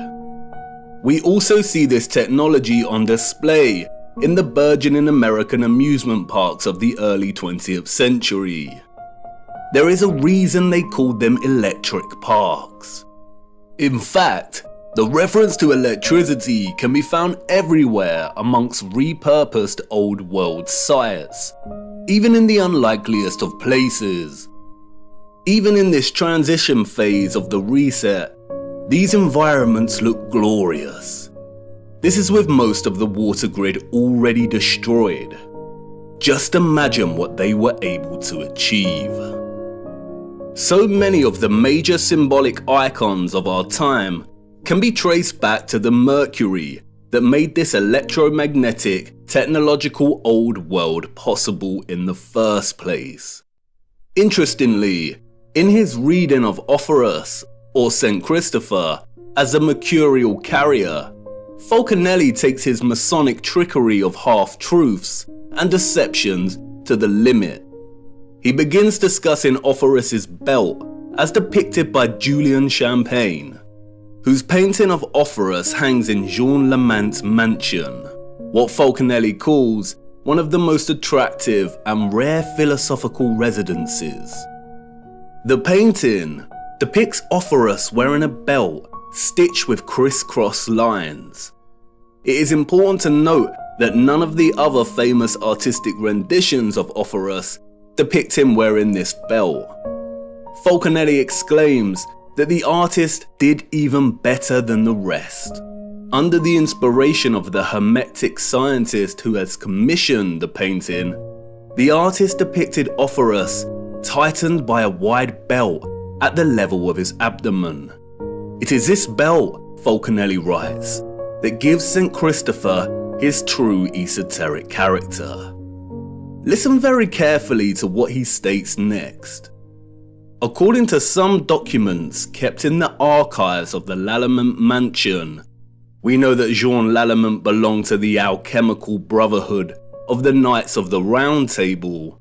We also see this technology on display in the burgeoning American amusement parks of the early 20th century. There is a reason they called them electric parks. In fact, the reference to electricity can be found everywhere amongst repurposed old world sites, even in the unlikeliest of places. Even in this transition phase of the reset, these environments look glorious. This is with most of the water grid already destroyed. Just imagine what they were able to achieve. So many of the major symbolic icons of our time can be traced back to the mercury that made this electromagnetic, technological old world possible in the first place. Interestingly, in his reading of Offerus, or St. Christopher, as a mercurial carrier, Falconelli takes his Masonic trickery of half-truths and deceptions to the limit. He begins discussing Offerus's belt as depicted by Julian Champagne, whose painting of Offerus hangs in Jean Lamant's mansion, what Falconelli calls one of the most attractive and rare philosophical residences. The painting depicts Offerus wearing a belt stitched with crisscross lines. It is important to note that none of the other famous artistic renditions of Offerus depict him wearing this belt. Falconelli exclaims that the artist did even better than the rest. Under the inspiration of the Hermetic scientist who has commissioned the painting, the artist depicted Offerus tightened by a wide belt at the level of his abdomen. It is this belt, Falconelli writes, that gives St. Christopher his true esoteric character. Listen very carefully to what he states next. According to some documents kept in the archives of the Lallement mansion, we know that Jean Lallement belonged to the alchemical brotherhood of the Knights of the Round Table.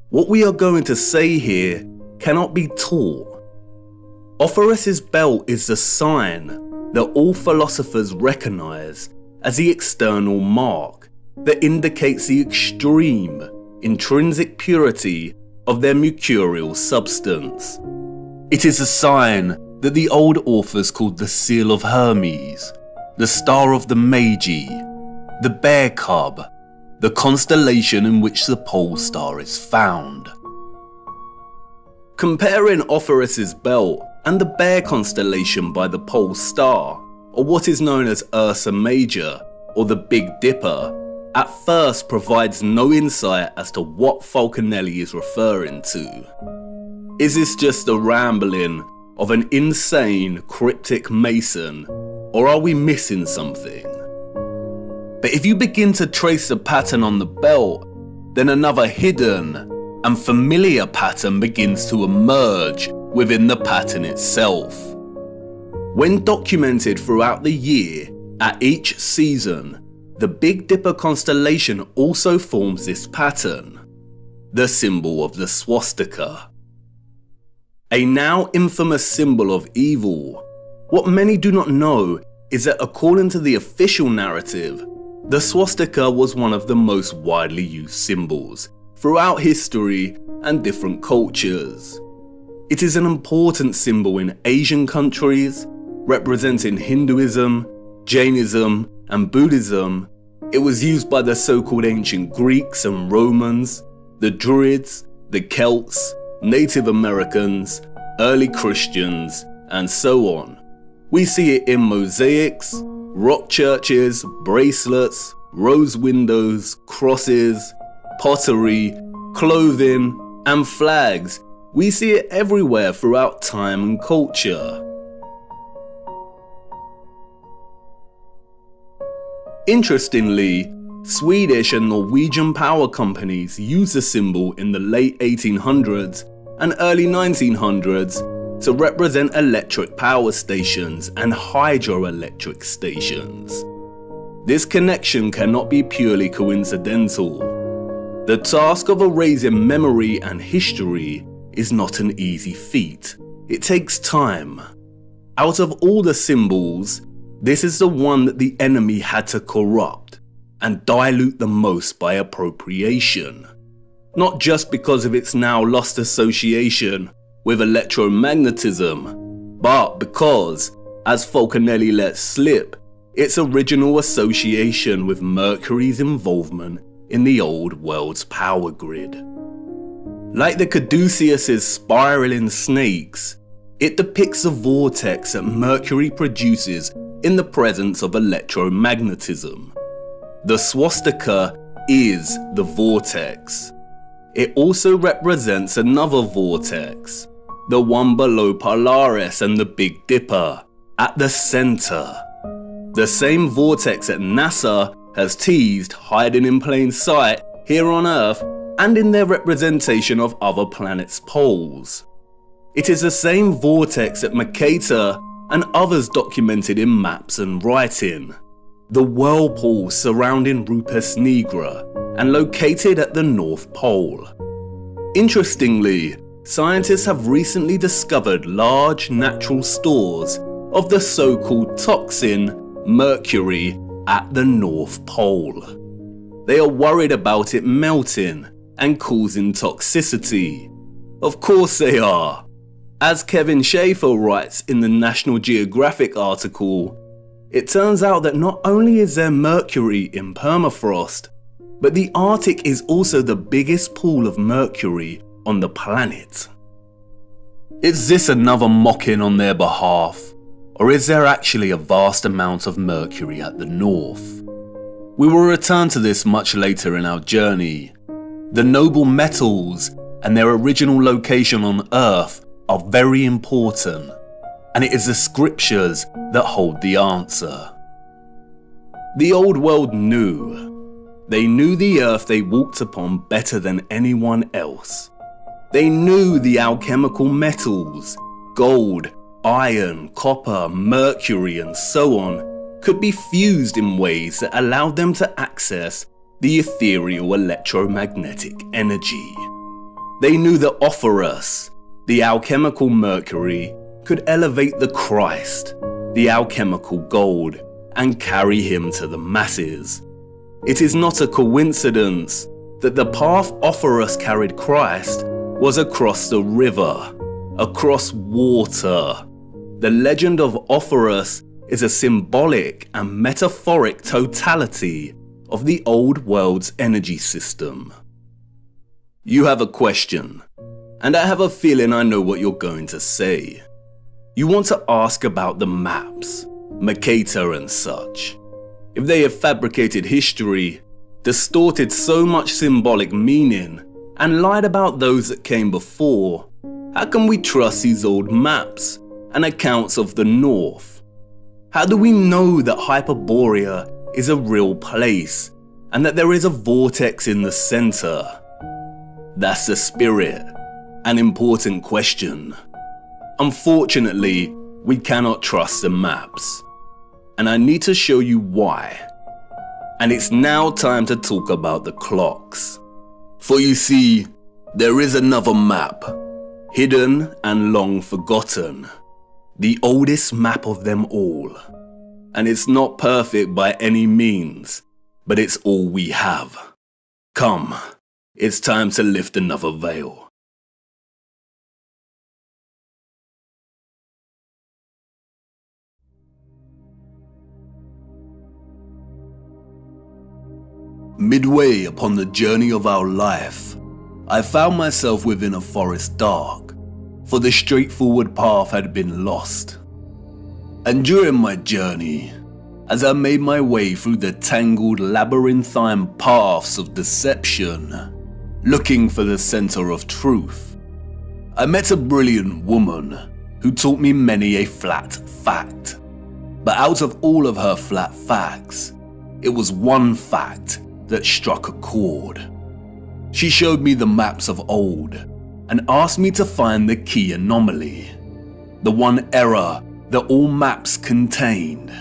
What we are going to say here cannot be taught. Offerus's belt is the sign that all philosophers recognize as the external mark that indicates the extreme, intrinsic purity of their mercurial substance. It is a sign that the old authors called the Seal of Hermes, the Star of the Magi, the Bear Cub, the constellation in which the pole star is found. Comparing Offerus's belt and the Bear constellation by the pole star, or what is known as Ursa Major, or the Big Dipper, at first provides no insight as to what Falconelli is referring to. Is this just a rambling of an insane cryptic mason, or are we missing something? But if you begin to trace the pattern on the belt, then another hidden and familiar pattern begins to emerge within the pattern itself. When documented throughout the year, at each season, the Big Dipper constellation also forms this pattern, the symbol of the swastika. A now infamous symbol of evil. What many do not know is that according to the official narrative, the swastika was one of the most widely used symbols throughout history and different cultures. It is an important symbol in Asian countries, representing Hinduism, Jainism, and Buddhism. It was used by the so-called ancient Greeks and Romans, the Druids, the Celts, Native Americans, early Christians, and so on. We see it in mosaics, rock churches, bracelets, rose windows, crosses, pottery, clothing, and flags. We see it everywhere throughout time and culture. Interestingly, Swedish and Norwegian power companies used the symbol in the late 1800s and early 1900s to represent electric power stations and hydroelectric stations. This connection cannot be purely coincidental. The task of erasing memory and history is not an easy feat. It takes time. Out of all the symbols, This is the one that the enemy had to corrupt and dilute the most by appropriation. Not just because of its now lost association with electromagnetism, but because, as Falconelli let slip, its original association with Mercury's involvement in the old world's power grid. Like the Caduceus's spiraling snakes, it depicts a vortex that Mercury produces in the presence of electromagnetism. The swastika is the vortex. It also represents another vortex, the one below Polaris and the Big Dipper, at the center. The same vortex that NASA has teased hiding in plain sight here on Earth and in their representation of other planets' poles. It is the same vortex that Mercator and others documented in maps and writing. The whirlpool surrounding Rupes Nigra and located at the North Pole. Interestingly, scientists have recently discovered large natural stores of the so-called toxin mercury at the North Pole. They are worried about it melting and causing toxicity. Of course they are. As Kevin Schaefer writes in the National Geographic article, it turns out that not only is there mercury in permafrost, but the Arctic is also the biggest pool of mercury on the planet. Is this another mocking on their behalf, or is there actually a vast amount of mercury at the north? We will return to this much later in our journey. The noble metals and their original location on Earth are very important, and it is the scriptures that hold the answer. The old world knew. They knew the Earth they walked upon better than anyone else. They knew the alchemical metals, gold, iron, copper, mercury, and so on, could be fused in ways that allowed them to access the ethereal electromagnetic energy. They knew that Ophorus, the alchemical mercury, could elevate the Christ, the alchemical gold, and carry him to the masses. It is not a coincidence that the path Ophorus carried Christ was across the river, across water. The legend of Ophorus is a symbolic and metaphoric totality of the old world's energy system. You have a question, and I have a feeling I know what you're going to say. You want to ask about the maps, Mercator and such. If they have fabricated history, distorted so much symbolic meaning, and lied about those that came before, how can we trust these old maps and accounts of the North? How do we know that Hyperborea is a real place and that there is a vortex in the center? That's the spirit, an important question. Unfortunately, we cannot trust the maps, and I need to show you why. And it's now time to talk about the clocks. For you see, there is another map, hidden and long forgotten, the oldest map of them all. And it's not perfect by any means, but it's all we have. Come, it's time to lift another veil. Midway upon the journey of our life, I found myself within a forest dark, for the straightforward path had been lost. And during my journey, as I made my way through the tangled labyrinthine paths of deception, looking for the center of truth, I met a brilliant woman who taught me many a flat fact. But out of all of her flat facts, it was one fact that struck a chord. She showed me the maps of old and asked me to find the key anomaly, the one error that all maps contained.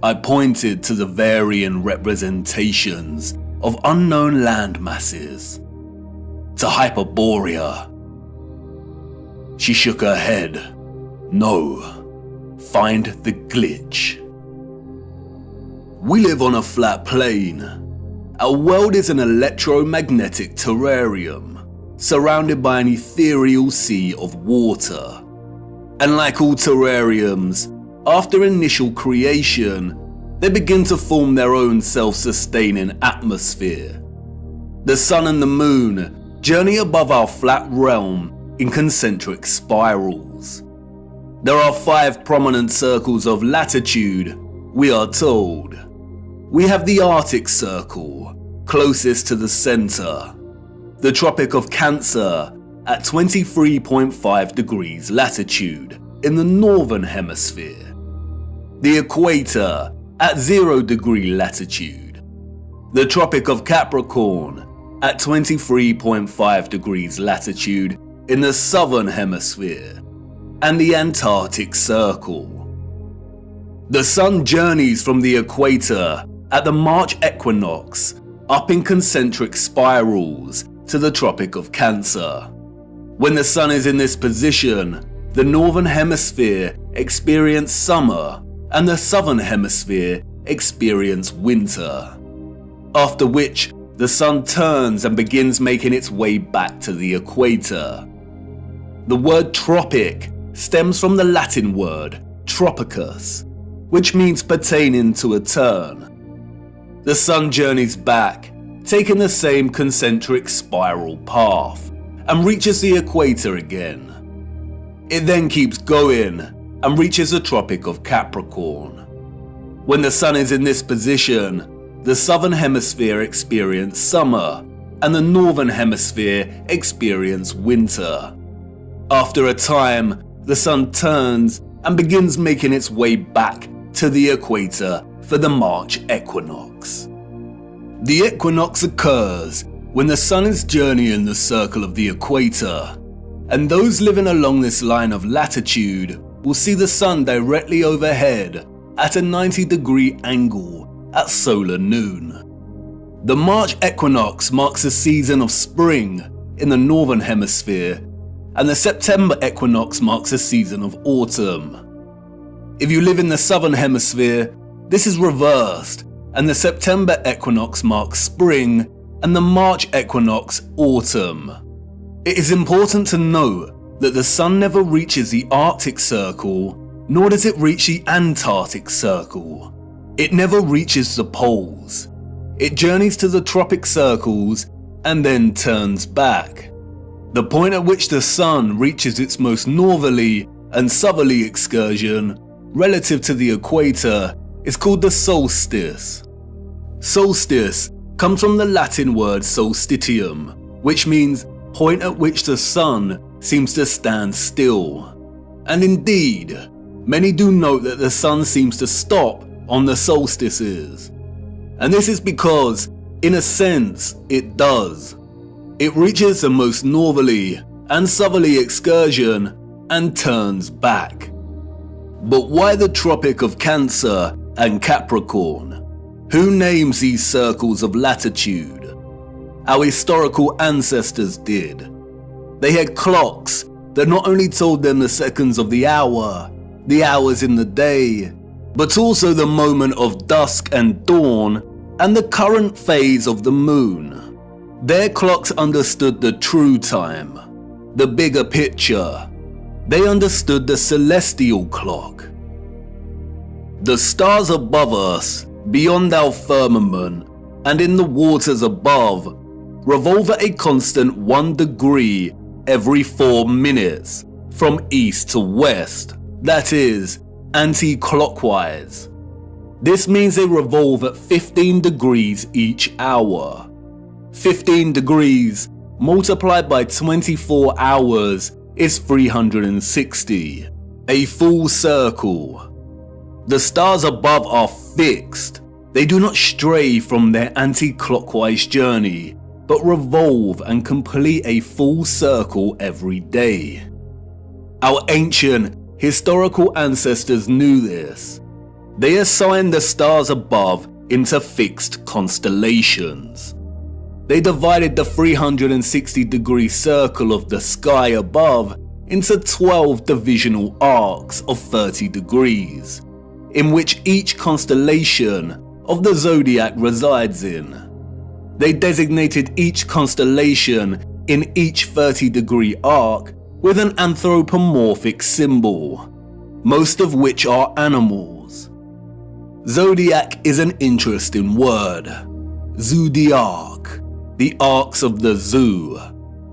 I pointed to the varying representations of unknown land masses, to Hyperborea. She shook her head. No, find the glitch. We live on a flat plane. Our world is an electromagnetic terrarium, surrounded by an ethereal sea of water. And like all terrariums, after initial creation, they begin to form their own self-sustaining atmosphere. The sun and the moon journey above our flat realm in concentric spirals. There are 5 prominent circles of latitude, we are told. We have the Arctic Circle, closest to the center, the Tropic of Cancer at 23.5 degrees latitude in the northern hemisphere, the equator at 0 degree latitude, the Tropic of Capricorn at 23.5 degrees latitude in the southern hemisphere, and the Antarctic Circle. The sun journeys from the equator at the March equinox up in concentric spirals to the Tropic of Cancer. When the sun is in this position, the northern hemisphere experiences summer and the southern hemisphere experiences winter. After which, the sun turns and begins making its way back to the equator. The word tropic stems from the Latin word tropicus, which means pertaining to a turn. The sun journeys back, taking the same concentric spiral path, and reaches the equator again. It then keeps going and reaches the Tropic of Capricorn. When the sun is in this position, the southern hemisphere experiences summer and the northern hemisphere experiences winter. After a time, the sun turns and begins making its way back to the equator for the March equinox. The equinox occurs when the sun is journeying the circle of the equator, and those living along this line of latitude will see the sun directly overhead at a 90-degree angle at solar noon. The March equinox marks the season of spring in the northern hemisphere, and the September equinox marks the season of autumn. If you live in the southern hemisphere, this is reversed, and the September equinox marks spring and the March equinox autumn. It is important to note that the sun never reaches the Arctic Circle, nor does it reach the Antarctic Circle. It never reaches the poles. It journeys to the tropic circles and then turns back. The point at which the sun reaches its most northerly and southerly excursion relative to the equator is called the solstice. Solstice comes from the Latin word solstitium, which means point at which the sun seems to stand still. And indeed, many do note that the sun seems to stop on the solstices. And this is because, in a sense, it does. It reaches the most northerly and southerly excursion and turns back. But why the Tropic of Cancer and Capricorn? Who names these circles of latitude? Our historical ancestors did. They had clocks that not only told them the seconds of the hour, the hours in the day, but also the moment of dusk and dawn and the current phase of the moon. Their clocks understood the true time, the bigger picture. They understood the celestial clock. The stars above us, beyond our firmament, and in the waters above, revolve at a constant 1 degree every 4 minutes, from east to west, that is, anti-clockwise. This means they revolve at 15 degrees each hour. 15 degrees multiplied by 24 hours is 360, a full circle. The stars above are fixed. They do not stray from their anti-clockwise journey, but revolve and complete a full circle every day. Our ancient, historical ancestors knew this. They assigned the stars above into fixed constellations. They divided the 360-degree circle of the sky above into 12 divisional arcs of 30 degrees, in which each constellation of the zodiac resides in. They designated each constellation in each 30-degree arc with an anthropomorphic symbol, most of which are animals. Zodiac is an interesting word. Zodiac, the arcs of the zoo.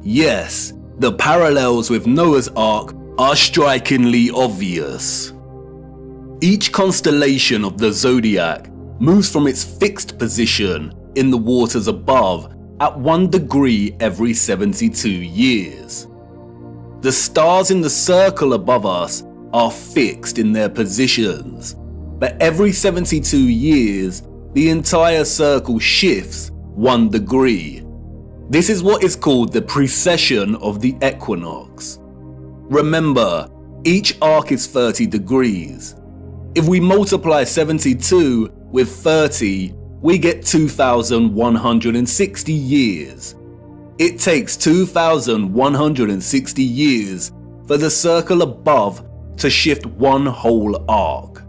Yes, the parallels with Noah's Ark are strikingly obvious. Each constellation of the zodiac moves from its fixed position in the waters above at 1 degree every 72 years. The stars in the circle above us are fixed in their positions, but every 72 years, the entire circle shifts 1 degree. This is what is called the precession of the equinox. Remember, each arc is 30 degrees. If we multiply 72 with 30, we get 2,160 years. It takes 2,160 years for the circle above to shift 1 whole arc.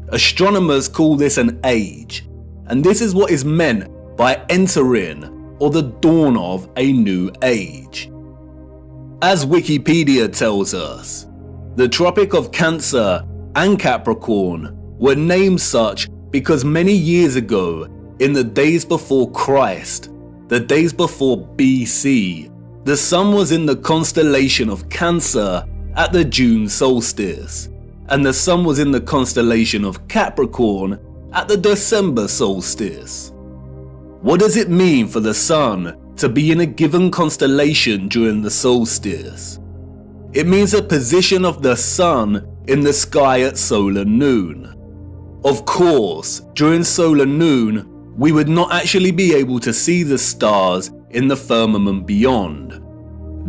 Astronomers call this an age, and this is what is meant by entering or the dawn of a new age. As Wikipedia tells us, the Tropic of Cancer and Capricorn were named such because many years ago, in the days before Christ, the days before BC, the sun was in the constellation of Cancer at the June solstice, and the sun was in the constellation of Capricorn at the December solstice. What does it mean for the sun to be in a given constellation during the solstice? It means a position of the sun in the sky at solar noon. Of course, during solar noon, we would not actually be able to see the stars in the firmament beyond.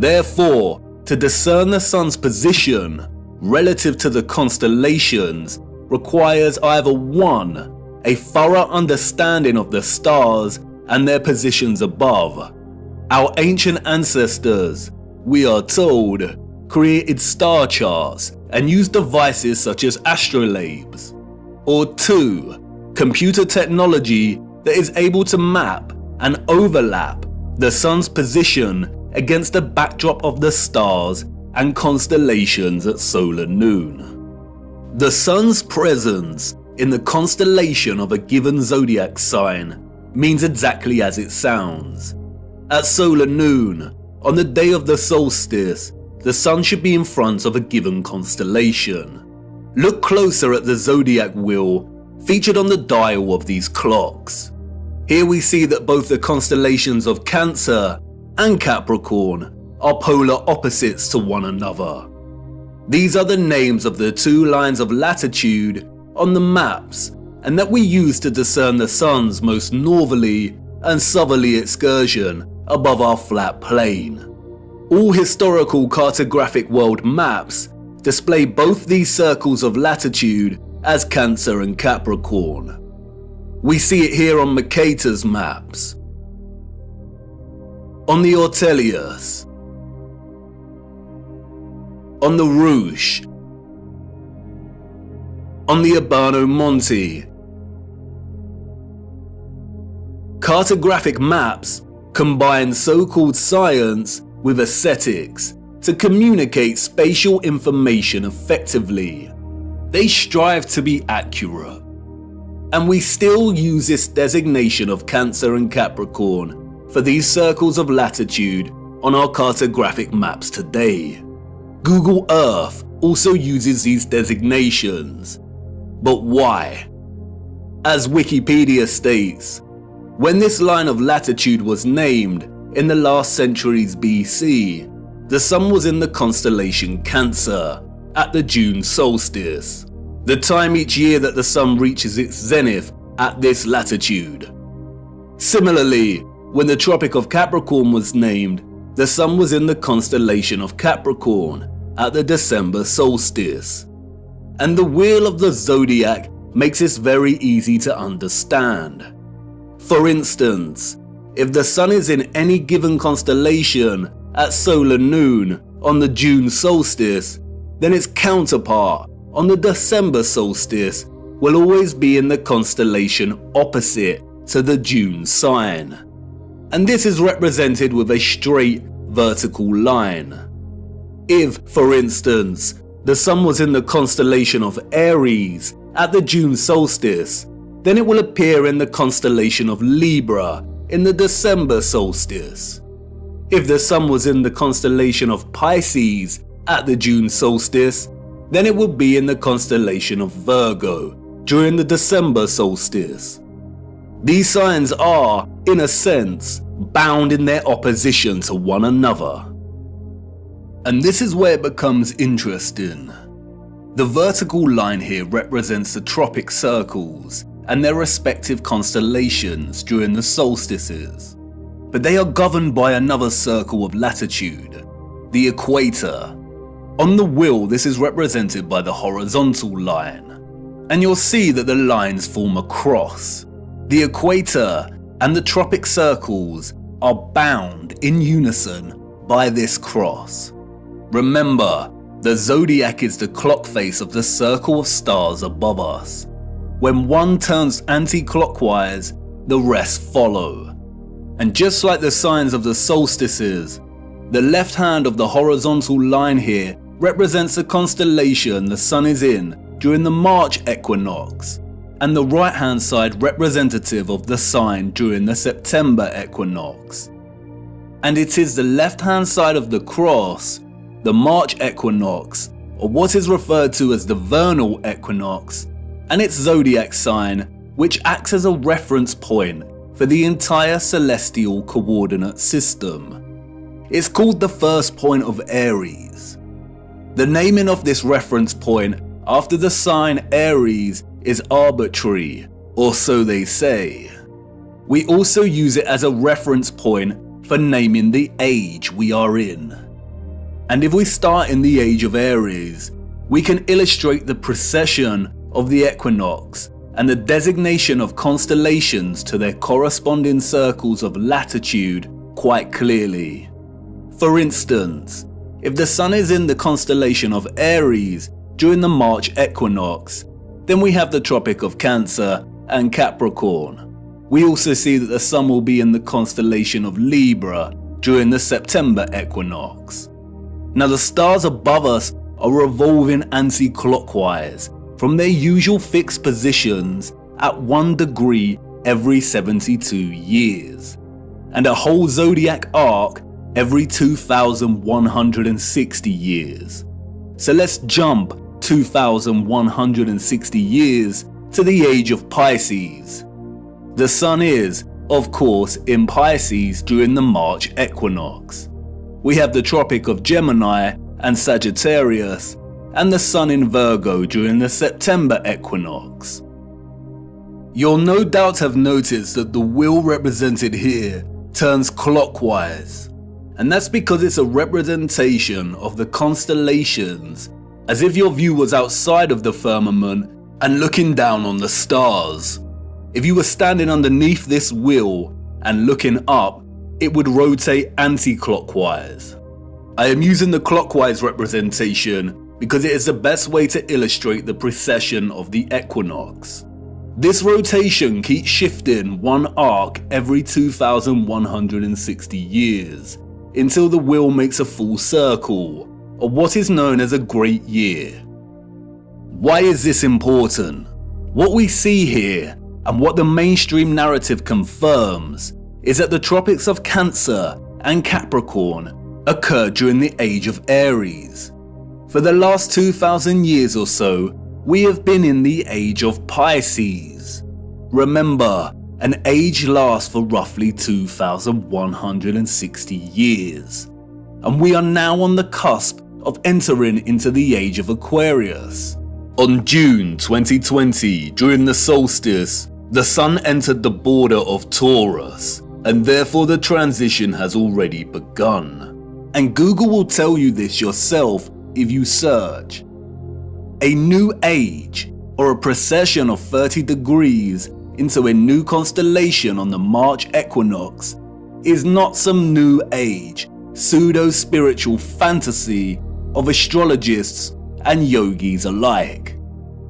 Therefore, to discern the sun's position relative to the constellations requires either 1, a thorough understandanding of the stars and their positions above. Our ancient ancestors, we are told, created star charts and used devices such as astrolabes. Or 2, computer technology that is able to map and overlap the sun's position against the backdrop of the stars and constellations at solar noon. The sun's presence in the constellation of a given zodiac sign means exactly as it sounds. At solar noon, on the day of the solstice, the sun should be in front of a given constellation. Look closer at the zodiac wheel featured on the dial of these clocks. Here we see that both the constellations of Cancer and Capricorn are polar opposites to one another. These are the names of the 2 lines of latitude on the maps and that we use to discern the sun's most northerly and southerly excursion above our flat plane. All historical cartographic world maps display both these circles of latitude as Cancer and Capricorn. We see it here on Mercator's maps, on the Ortelius, on the Rouge, on the Urbano Monte. Cartographic maps combine so-called science with aesthetics to communicate spatial information effectively. They strive to be accurate. And we still use this designation of Cancer and Capricorn for these circles of latitude on our cartographic maps today. Google Earth also uses these designations. But why? As Wikipedia states, when this line of latitude was named in the last centuries BC, the sun was in the constellation Cancer at the June solstice, the time each year that the sun reaches its zenith at this latitude. Similarly, when the Tropic of Capricorn was named, the sun was in the constellation of Capricorn at the December solstice. And the wheel of the zodiac makes this very easy to understand. For instance, if the sun is in any given constellation at solar noon on the June solstice, then its counterpart on the December solstice will always be in the constellation opposite to the June sign. And this is represented with a straight vertical line. If, for instance, the Sun was in the constellation of Aries at the June solstice, then it will appear in the constellation of Libra in the December solstice. If the Sun was in the constellation of Pisces at the June solstice, then it will be in the constellation of Virgo during the December solstice. These signs are, in a sense, bound in their opposition to one another. And this is where it becomes interesting. The vertical line here represents the tropic circles and their respective constellations during the solstices. But they are governed by another circle of latitude, the equator. On the wheel, this is represented by the horizontal line. And you'll see that the lines form a cross. The equator and the tropic circles are bound in unison by this cross. Remember, the zodiac is the clock face of the circle of stars above us. When one turns anti-clockwise, the rest follow. And just like the signs of the solstices, the left hand of the horizontal line here represents the constellation the Sun is in during the March equinox, and the right hand side representative of the sign during the September equinox. And it is the left hand side of the cross, the March equinox, or what is referred to as the vernal equinox, and its zodiac sign, which acts as a reference point for the entire celestial coordinate system. It's called the first point of Aries. The naming of this reference point after the sign Aries is arbitrary, or so they say. We also use it as a reference point for naming the age we are in. And if we start in the age of Aries, we can illustrate the precession of the equinox and the designation of constellations to their corresponding circles of latitude quite clearly. For instance, if the Sun is in the constellation of Aries during the March equinox, then we have the Tropic of Cancer and Capricorn. We also see that the Sun will be in the constellation of Libra during the September equinox. Now the stars above us are revolving anti-clockwise from their usual fixed positions at 1 degree every 72 years, and a whole zodiac arc every 2,160 years. So let's jump 2,160 years to the age of Pisces. The Sun is, of course, in Pisces during the March equinox. We have the Tropic of Gemini and Sagittarius, and the Sun in Virgo during the September equinox. You'll no doubt have noticed that the wheel represented here turns clockwise, and that's because it's a representation of the constellations, as if your view was outside of the firmament and looking down on the stars. If you were standing underneath this wheel and looking up, it would rotate anti-clockwise. I am using the clockwise representation because it is the best way to illustrate the precession of the equinox. This rotation keeps shifting one arc every 2,160 years until the wheel makes a full circle, or what is known as a great year. Why is this important? What we see here, and what the mainstream narrative confirms, is that the tropics of Cancer and Capricorn occurred during the age of Aries. For the last 2,000 years or so, we have been in the age of Pisces. Remember, an age lasts for roughly 2,160 years. And we are now on the cusp of entering into the age of Aquarius. On June 2020, during the solstice, the Sun entered the border of Taurus, and therefore the transition has already begun. And Google will tell you this yourself if you search. A new age, or a precession of 30 degrees into a new constellation on the March equinox, is not some new age, pseudo-spiritual fantasy of astrologists and yogis alike.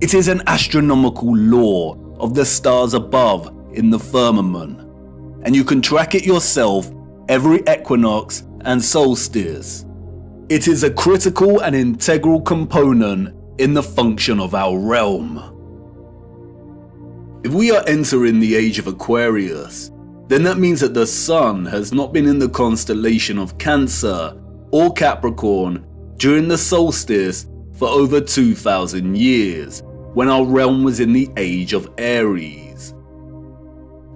It is an astronomical law of the stars above in the firmament, and you can track it yourself every equinox and solstice. It is a critical and integral component in the function of our realm. If we are entering the age of Aquarius, then that means that the Sun has not been in the constellation of Cancer or Capricorn during the solstice for over 2,000 years, when our realm was in the age of Aries.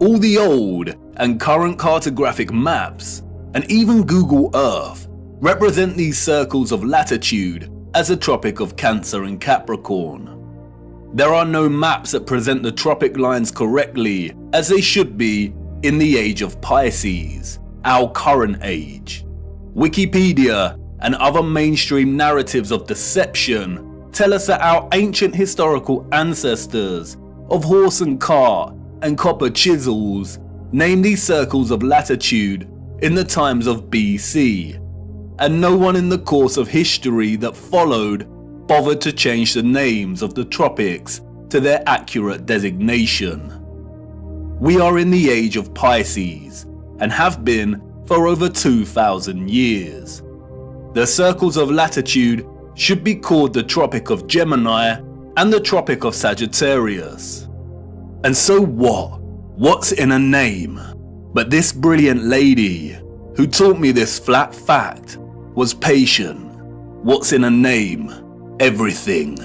All the old and current cartographic maps, and even Google Earth, represent these circles of latitude as the Tropic of Cancer and Capricorn. There are no maps that present the tropic lines correctly as they should be in the age of Pisces, our current age. Wikipedia and other mainstream narratives of deception tell us that our ancient historical ancestors of horse and cart and copper chisels named these circles of latitude in the times of BC, and no one in the course of history that followed bothered to change the names of the tropics to their accurate designation. We are in the age of Pisces, and have been for over 2,000 years. The circles of latitude should be called the Tropic of Gemini and the Tropic of Sagittarius. And so what? What's in a name? But this brilliant lady, who taught me this flat fact, was patient. What's in a name? Everything.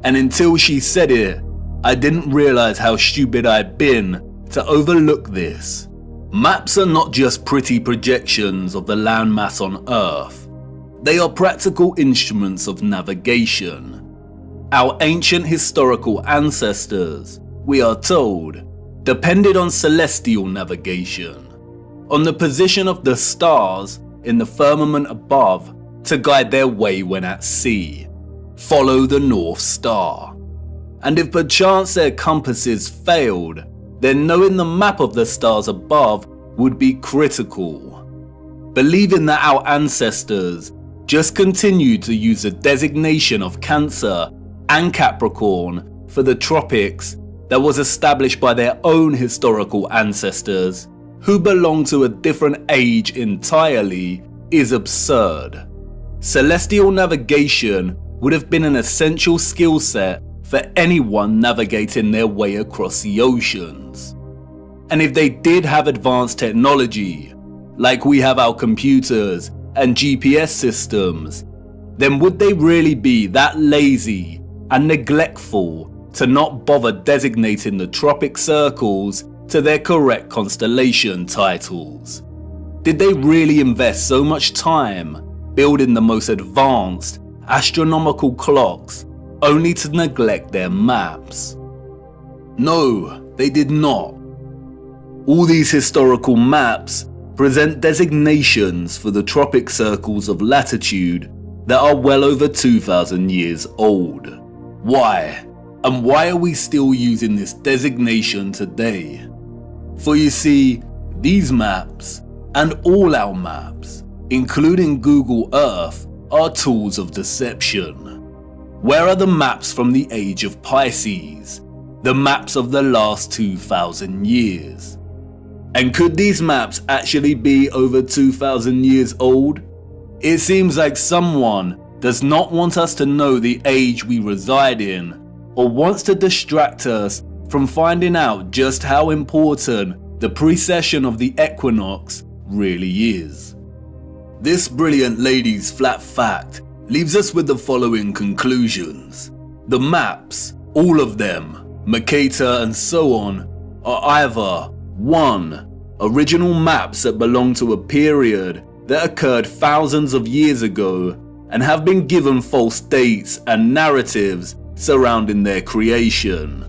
And until she said it, I didn't realize how stupid I'd been to overlook this. Maps are not just pretty projections of the landmass on Earth. They are practical instruments of navigation. Our ancient historical ancestors, we are told, depended on celestial navigation, on the position of the stars in the firmament above to guide their way when at sea. Follow the North Star. And if perchance their compasses failed, then knowing the map of the stars above would be critical. Believing that our ancestors just continued to use the designation of Cancer and Capricorn for the tropics that was established by their own historical ancestors who belong to a different age entirely is absurd. Celestial navigation would have been an essential skill set for anyone navigating their way across the oceans. And if they did have advanced technology, like we have our computers and GPS systems, then would they really be that lazy and neglectful to not bother designating the tropic circles to their correct constellation titles? Did they really invest so much time building the most advanced astronomical clocks only to neglect their maps? No, they did not. All these historical maps present designations for the tropic circles of latitude that are well over 2,000 years old. Why? And why are we still using this designation today? For you see, these maps, and all our maps, including Google Earth, are tools of deception. Where are the maps from the age of Pisces? The maps of the last 2,000 years? And could these maps actually be over 2,000 years old? It seems like someone does not want us to know the age we reside in, or wants to distract us from finding out just how important the precession of the equinox really is. This brilliant lady's flat fact leaves us with the following conclusions. The maps, all of them, Mercator and so on, are either 1. Original maps that belong to a period that occurred thousands of years ago and have been given false dates and narratives surrounding their creation.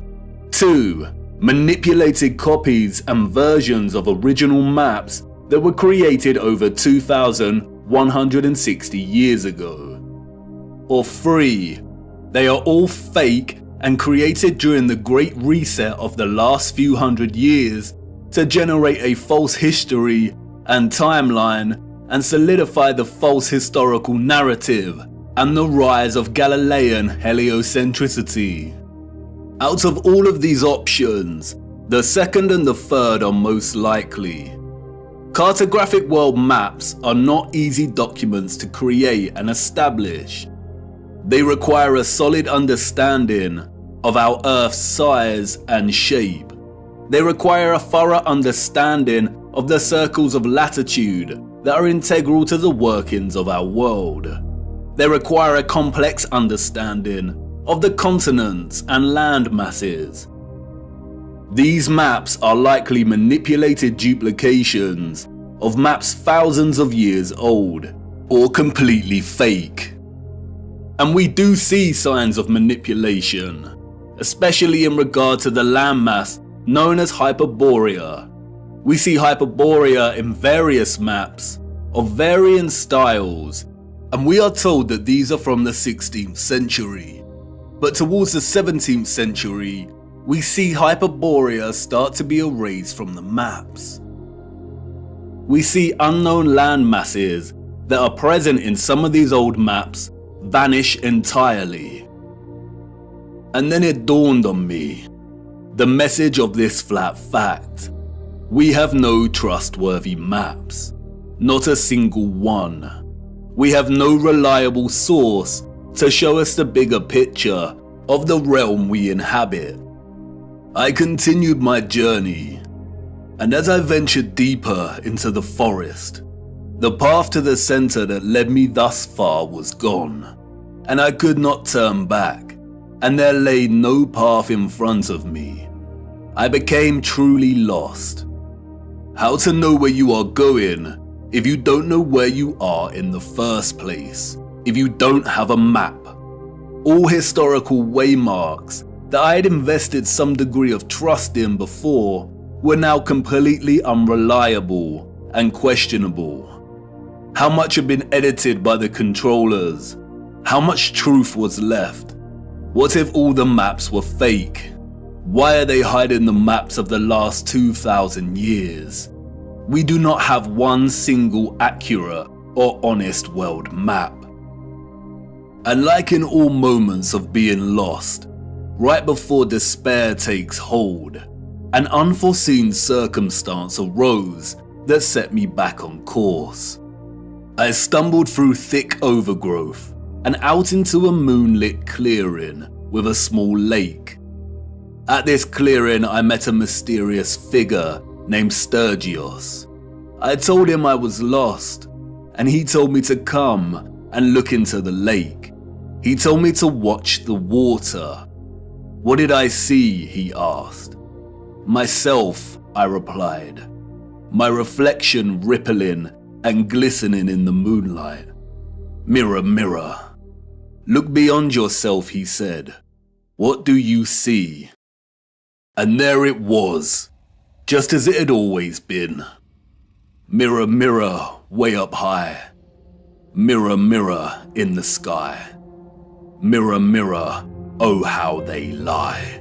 2. Manipulated copies and versions of original maps that were created over 2,160 years ago. Or 3. They are all fake and created during the Great Reset of the last few hundred years to generate a false history and timeline and solidify the false historical narrative and the rise of Galilean heliocentricity. Out of all of these options, the second and the third are most likely. Cartographic world maps are not easy documents to create and establish. They require a solid understanding of our Earth's size and shape. They require a thorough understanding of the circles of latitude that are integral to the workings of our world. They require a complex understanding of the continents and land masses. These maps are likely manipulated duplications of maps thousands of years old, or completely fake. And we do see signs of manipulation, especially in regard to the landmass known as Hyperborea. We see Hyperborea in various maps of varying styles, and we are told that these are from the 16th century. But towards the 17th century, we see Hyperborea start to be erased from the maps. We see unknown land masses that are present in some of these old maps vanish entirely. And then it dawned on me, the message of this flat fact. We have no trustworthy maps, not a single one. We have no reliable source to show us the bigger picture of the realm we inhabit. I continued my journey, and as I ventured deeper into the forest, the path to the center that led me thus far was gone, and I could not turn back, and there lay no path in front of me. I became truly lost. How to know where you are going if you don't know where you are in the first place, if you don't have a map? All historical waymarks that I had invested some degree of trust in before were now completely unreliable and questionable. How much had been edited by the controllers? How much truth was left? What if all the maps were fake? Why are they hiding the maps of the last 2,000 years? We do not have one single accurate or honest world map. And like in all moments of being lost, right before despair takes hold, an unforeseen circumstance arose that set me back on course. I stumbled through thick overgrowth and out into a moonlit clearing with a small lake. At this clearing, I met a mysterious figure named Sturgios. I told him I was lost, and he told me to come and look into the lake. He told me to watch the water. What did I see? He asked. Myself, I replied. My reflection rippling and glistening in the moonlight. Mirror, mirror. Look beyond yourself, he said. What do you see? And there it was, just as it had always been. Mirror, mirror, way up high. Mirror, mirror in the sky. Mirror, mirror, oh how they lie.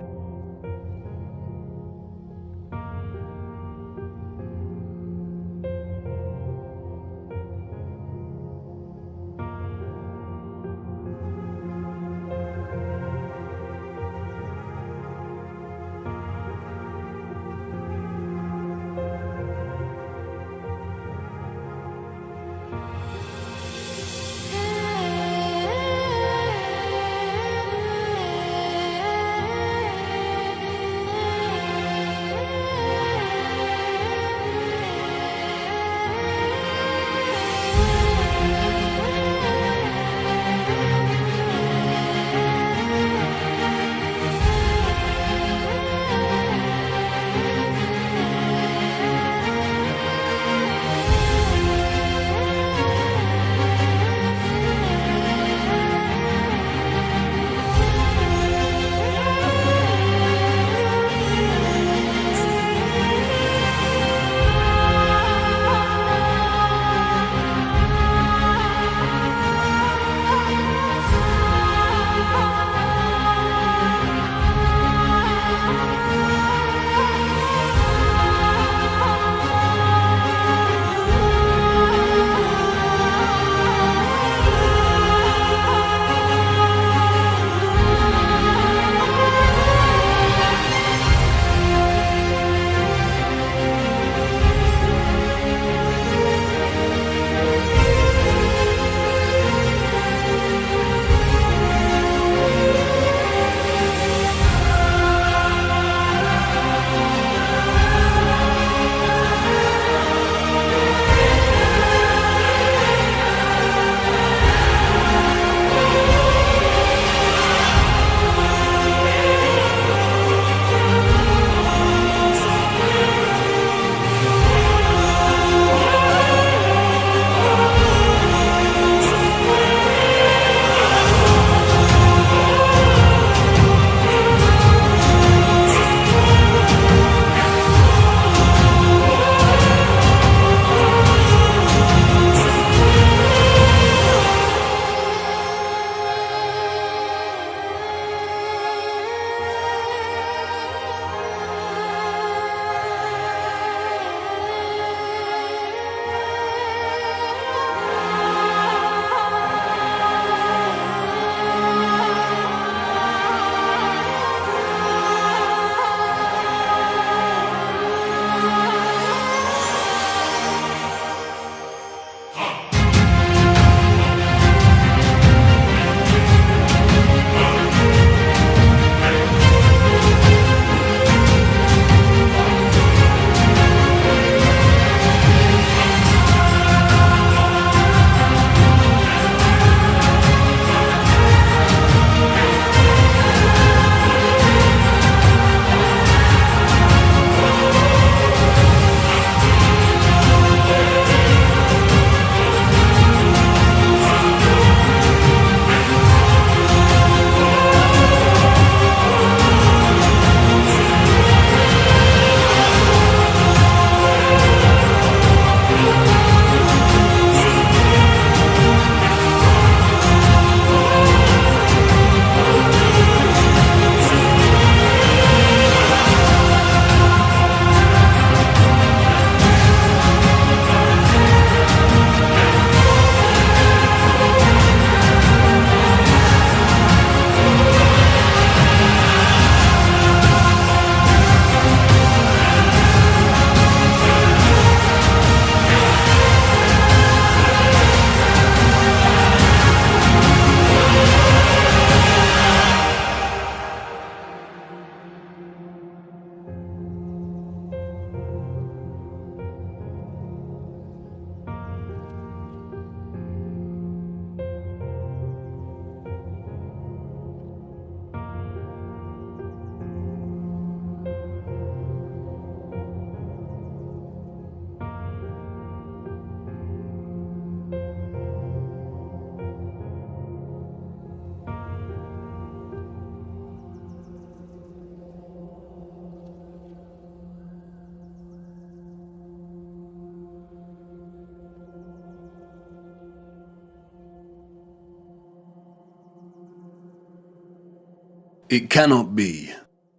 It cannot be.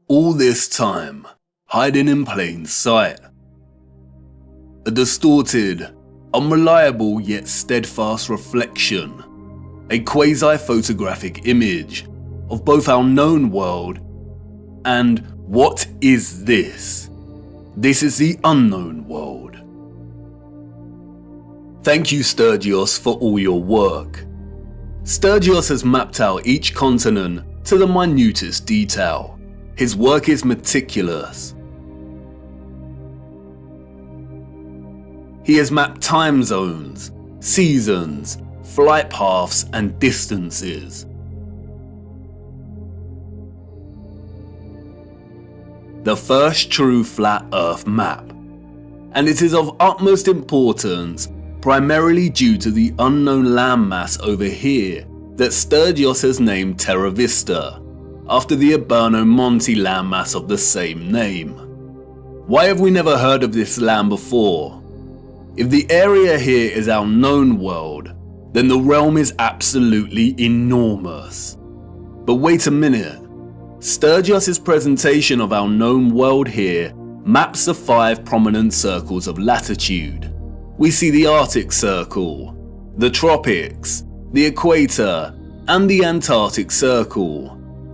All this time, hiding in plain sight. A distorted, unreliable yet steadfast reflection. A quasi-photographic image of both our known world and what is this? This is the unknown world. Thank you, Sturgios, for all your work. Sturgios has mapped out each continent to the minutest detail. His work is meticulous. He has mapped time zones, seasons, flight paths and distances. The first true flat Earth map. And it is of utmost importance primarily due to the unknown landmass over here that Sturgios has named Terra Vista, after the Aberno Monte landmass of the same name. Why have we never heard of this land before? If the area here is our known world, then the realm is absolutely enormous. But wait a minute, Sturgios' presentation of our known world here maps the 5 prominent circles of latitude. We see the Arctic Circle, the Tropics, the Equator, and the Antarctic Circle.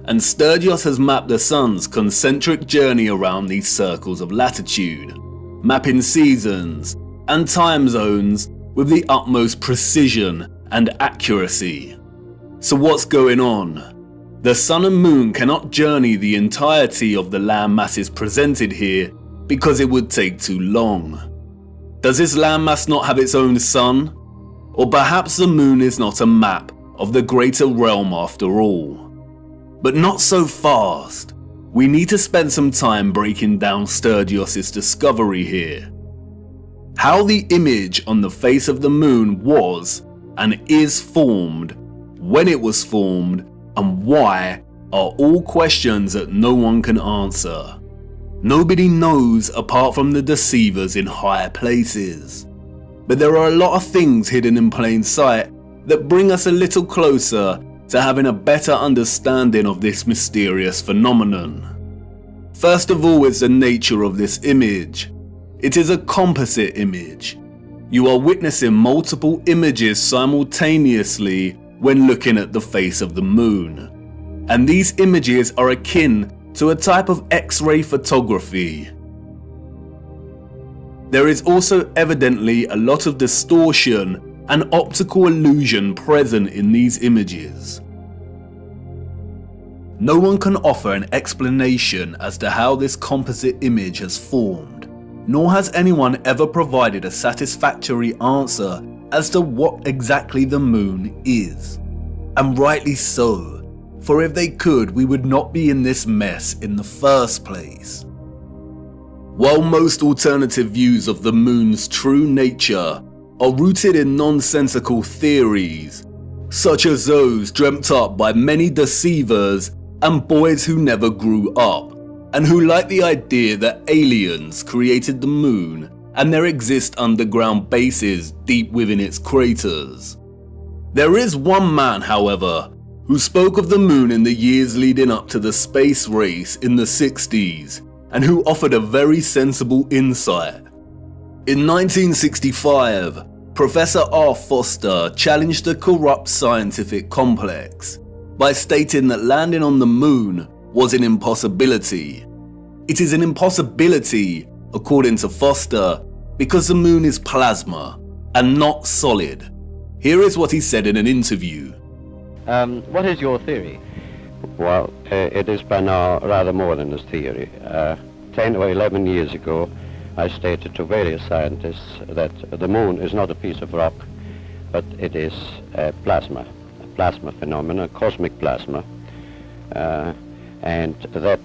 And Sturgios has mapped the Sun's concentric journey around these circles of latitude, mapping seasons and time zones with the utmost precision and accuracy. So what's going on? The Sun and Moon cannot journey the entirety of the land masses presented here because it would take too long. Does this landmass not have its own sun? Or perhaps the Moon is not a map of the greater realm after all. But not so fast. We need to spend some time breaking down Sturgios' discovery here. How the image on the face of the Moon was and is formed, when it was formed, and why are all questions that no one can answer. Nobody knows apart from the deceivers in higher places. But there are a lot of things hidden in plain sight that bring us a little closer to having a better understanding of this mysterious phenomenon. First of all is the nature of this image. It is a composite image. You are witnessing multiple images simultaneously when looking at the face of the Moon. And these images are akin to a type of X-ray photography. There is also evidently a lot of distortion and optical illusion present in these images. No one can offer an explanation as to how this composite image has formed, nor has anyone ever provided a satisfactory answer as to what exactly the Moon is. And rightly so. For if they could, we would not be in this mess in the first place. While most alternative views of the Moon's true nature are rooted in nonsensical theories, such as those dreamt up by many deceivers and boys who never grew up, and who like the idea that aliens created the Moon and there exist underground bases deep within its craters. There is one man, however, who spoke of the Moon in the years leading up to the space race in the 60s, and who offered a very sensible insight. In 1965, Professor R. Foster challenged the corrupt scientific complex by stating that landing on the Moon was an impossibility. It is an impossibility, according to Foster, because the Moon is plasma and not solid. Here is what he said in an interview. What is your theory? Well, it is by now rather more than a theory. 10 or 11 years ago, I stated to various scientists that the Moon is not a piece of rock, but it is a plasma phenomenon, cosmic plasma, and that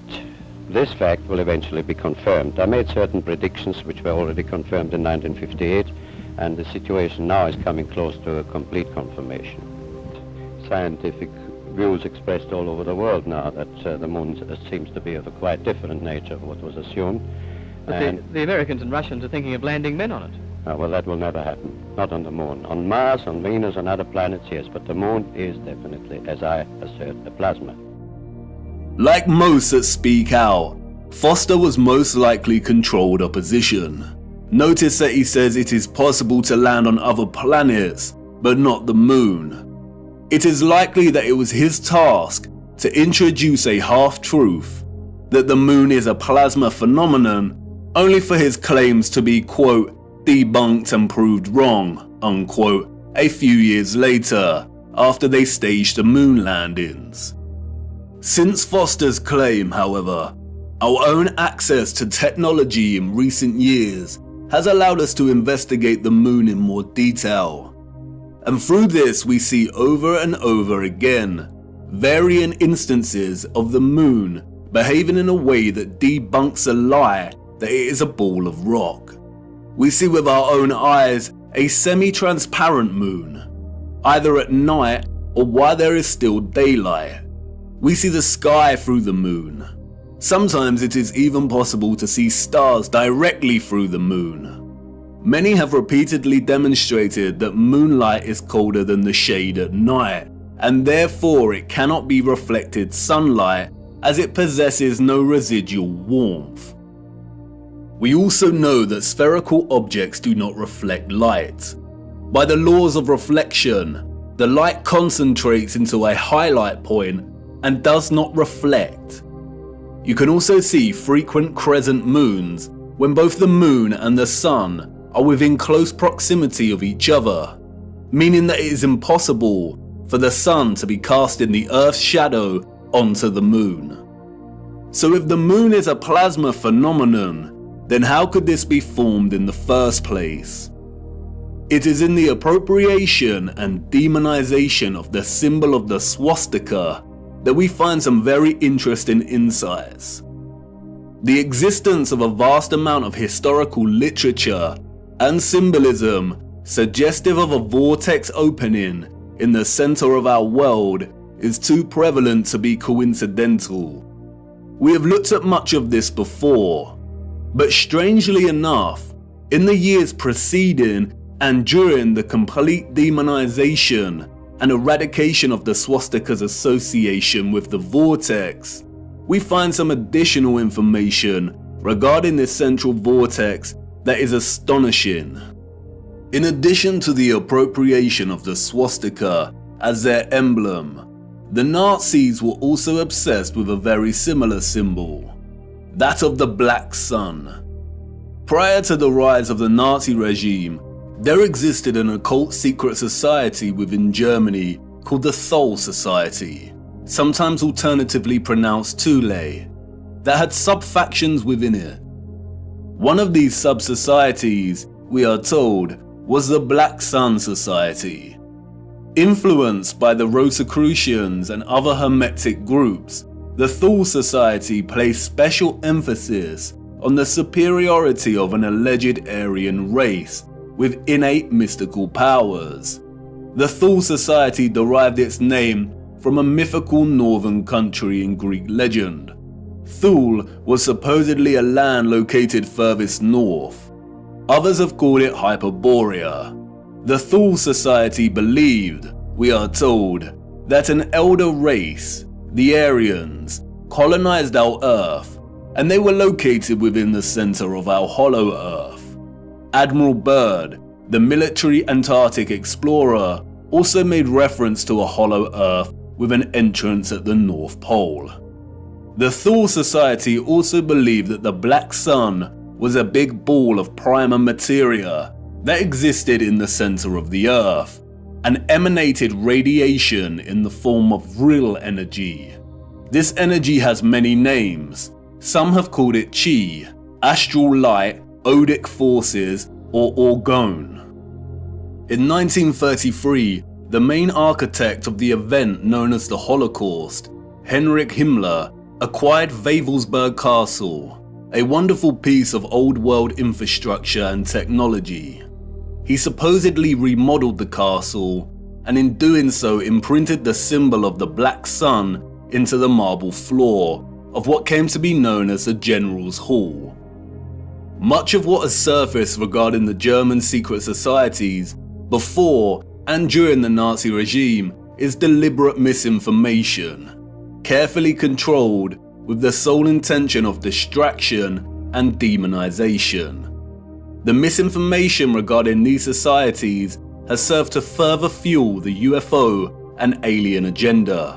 this fact will eventually be confirmed. I made certain predictions which were already confirmed in 1958, and the situation now is coming close to a complete confirmation. Scientific views expressed all over the world now that the Moon seems to be of a quite different nature of what was assumed. But the Americans and Russians are thinking of landing men on it. Well, that will never happen. Not on the Moon. On Mars, on Venus, on other planets, yes, but the Moon is definitely, as I assert, a plasma. Like most that speak out, Foster was most likely controlled opposition. Notice that he says it is possible to land on other planets, but not the moon. It is likely that it was his task to introduce a half-truth, that the moon is a plasma phenomenon, only for his claims to be, quote, debunked and proved wrong, unquote, a few years later, after they staged the moon landings. Since Foster's claim, however, our own access to technology in recent years has allowed us to investigate the moon in more detail. And through this we see over and over again varying instances of the moon behaving in a way that debunks a lie that it is a ball of rock. We see with our own eyes a semi-transparent moon, either at night or while there is still daylight. We see the sky through the moon. Sometimes it is even possible to see stars directly through the moon. Many have repeatedly demonstrated that moonlight is colder than the shade at night, and therefore it cannot be reflected sunlight as it possesses no residual warmth. We also know that spherical objects do not reflect light. By the laws of reflection, the light concentrates into a highlight point and does not reflect. You can also see frequent crescent moons when both the moon and the sun are within close proximity of each other, meaning that it is impossible for the sun to be casting the Earth's shadow onto the moon. So if the moon is a plasma phenomenon, then how could this be formed in the first place? It is in the appropriation and demonization of the symbol of the swastika that we find some very interesting insights. The existence of a vast amount of historical literature and symbolism suggestive of a vortex opening in the center of our world is too prevalent to be coincidental. We have looked at much of this before, but strangely enough, in the years preceding and during the complete demonization and eradication of the swastika's association with the vortex, we find some additional information regarding this central vortex that is astonishing. In addition to the appropriation of the swastika as their emblem, the Nazis were also obsessed with a very similar symbol, that of the Black Sun. Prior to the rise of the Nazi regime, there existed an occult secret society within Germany called the Thule Society, sometimes alternatively pronounced Thule, that had sub-factions within it. One of these sub-societies, we are told, was the Black Sun Society. Influenced by the Rosicrucians and other Hermetic groups, the Thule Society placed special emphasis on the superiority of an alleged Aryan race with innate mystical powers. The Thule Society derived its name from a mythical northern country in Greek legend. Thule was supposedly a land located furthest north. Others have called it Hyperborea. The Thule Society believed, we are told, that an elder race, the Aryans, colonized our Earth, and they were located within the center of our hollow Earth. Admiral Byrd, the military Antarctic explorer, also made reference to a hollow Earth with an entrance at the North Pole. The Thule Society also believed that the Black Sun was a big ball of primer materia that existed in the center of the Earth and emanated radiation in the form of real energy. This energy has many names. Some have called it Chi, astral light, odic forces, or orgone. In 1933, the main architect of the event known as the Holocaust, Heinrich Himmler, acquired Wavelsberg Castle, a wonderful piece of old world infrastructure and technology. He supposedly remodeled the castle, and in doing so imprinted the symbol of the Black Sun into the marble floor of what came to be known as the General's Hall. Much of what has surfaced regarding the German secret societies before and during the Nazi regime is deliberate misinformation. carefully controlled with the sole intention of distraction and demonization. The misinformation regarding these societies has served to further fuel the UFO and alien agenda,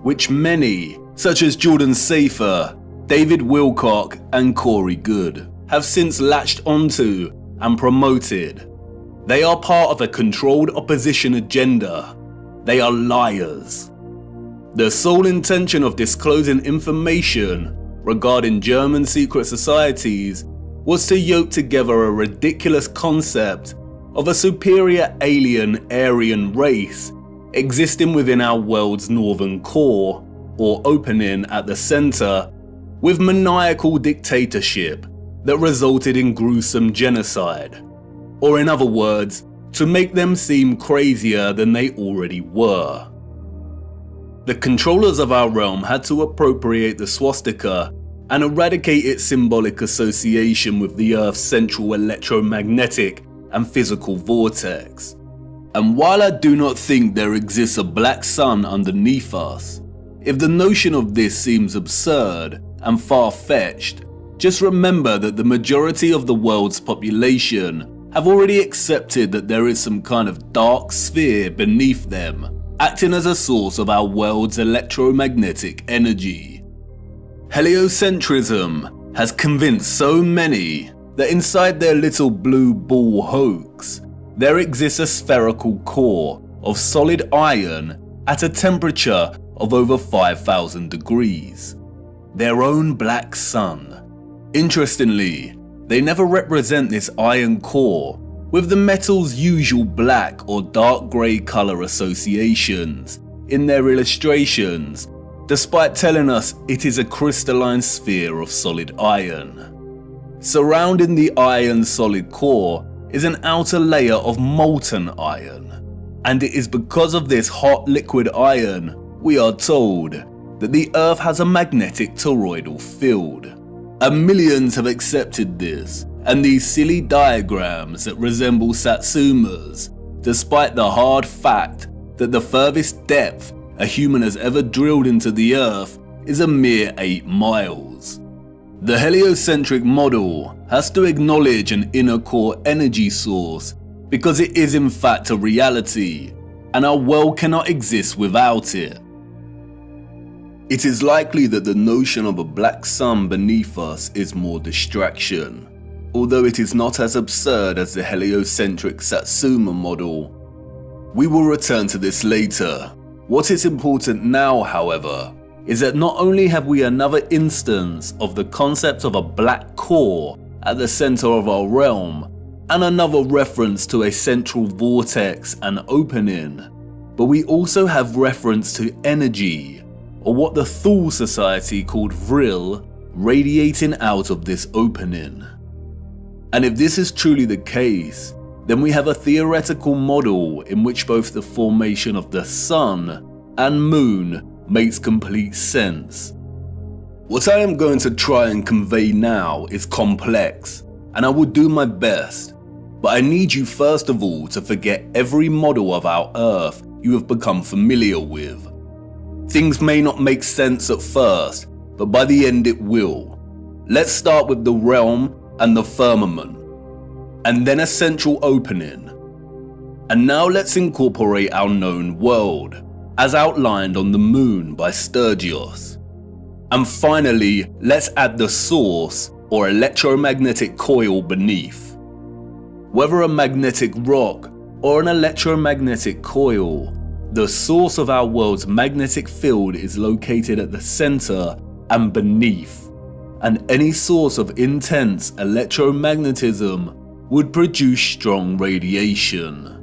which many, such as Jordan Safer, David Wilcock and Corey Goode, have since latched onto and promoted. They are part of a controlled opposition agenda. They are liars. The sole intention of disclosing information regarding German secret societies was to yoke together a ridiculous concept of a superior alien Aryan race existing within our world's northern core, or opening at the center, with maniacal dictatorship that resulted in gruesome genocide, or in other words, to make them seem crazier than they already were. The controllers of our realm had to appropriate the swastika and eradicate its symbolic association with the Earth's central electromagnetic and physical vortex. And while I do not think there exists a black sun underneath us, if the notion of this seems absurd and far-fetched, just remember that the majority of the world's population have already accepted that there is some kind of dark sphere beneath them, acting as a source of our world's electromagnetic energy. Heliocentrism has convinced so many that inside their little blue ball hoax, there exists a spherical core of solid iron at a temperature of over 5,000 degrees. Their own black sun. Interestingly, they never represent this iron core with the metal's usual black or dark grey colour associations in their illustrations, despite telling us it is a crystalline sphere of solid iron. Surrounding the iron's solid core is an outer layer of molten iron, and it is because of this hot liquid iron, we are told, that the Earth has a magnetic toroidal field. And millions have accepted this, and these silly diagrams that resemble Satsumas, despite the hard fact that the furthest depth a human has ever drilled into the Earth is a mere 8 miles. The heliocentric model has to acknowledge an inner core energy source because it is in fact a reality, and our world cannot exist without it. It is likely that the notion of a black sun beneath us is more distraction, although it is not as absurd as the heliocentric Satsuma model. We will return to this later. What is important now, however, is that not only have we another instance of the concept of a black core at the center of our realm, and another reference to a central vortex and opening, but we also have reference to energy, or what the Thule Society called Vril, radiating out of this opening. And if this is truly the case, then we have a theoretical model in which both the formation of the sun and moon makes complete sense. What I am going to try and convey now is complex, and I will do my best, but I need you first of all to forget every model of our Earth you have become familiar with. Things may not make sense at first, but by the end it will. Let's start with the realm and the firmament, and then a central opening. And now let's incorporate our known world, as outlined on the moon by Sturgios. And finally, let's add the source, or electromagnetic coil beneath. Whether a magnetic rock or an electromagnetic coil, the source of our world's magnetic field is located at the center and beneath, and any source of intense electromagnetism would produce strong radiation.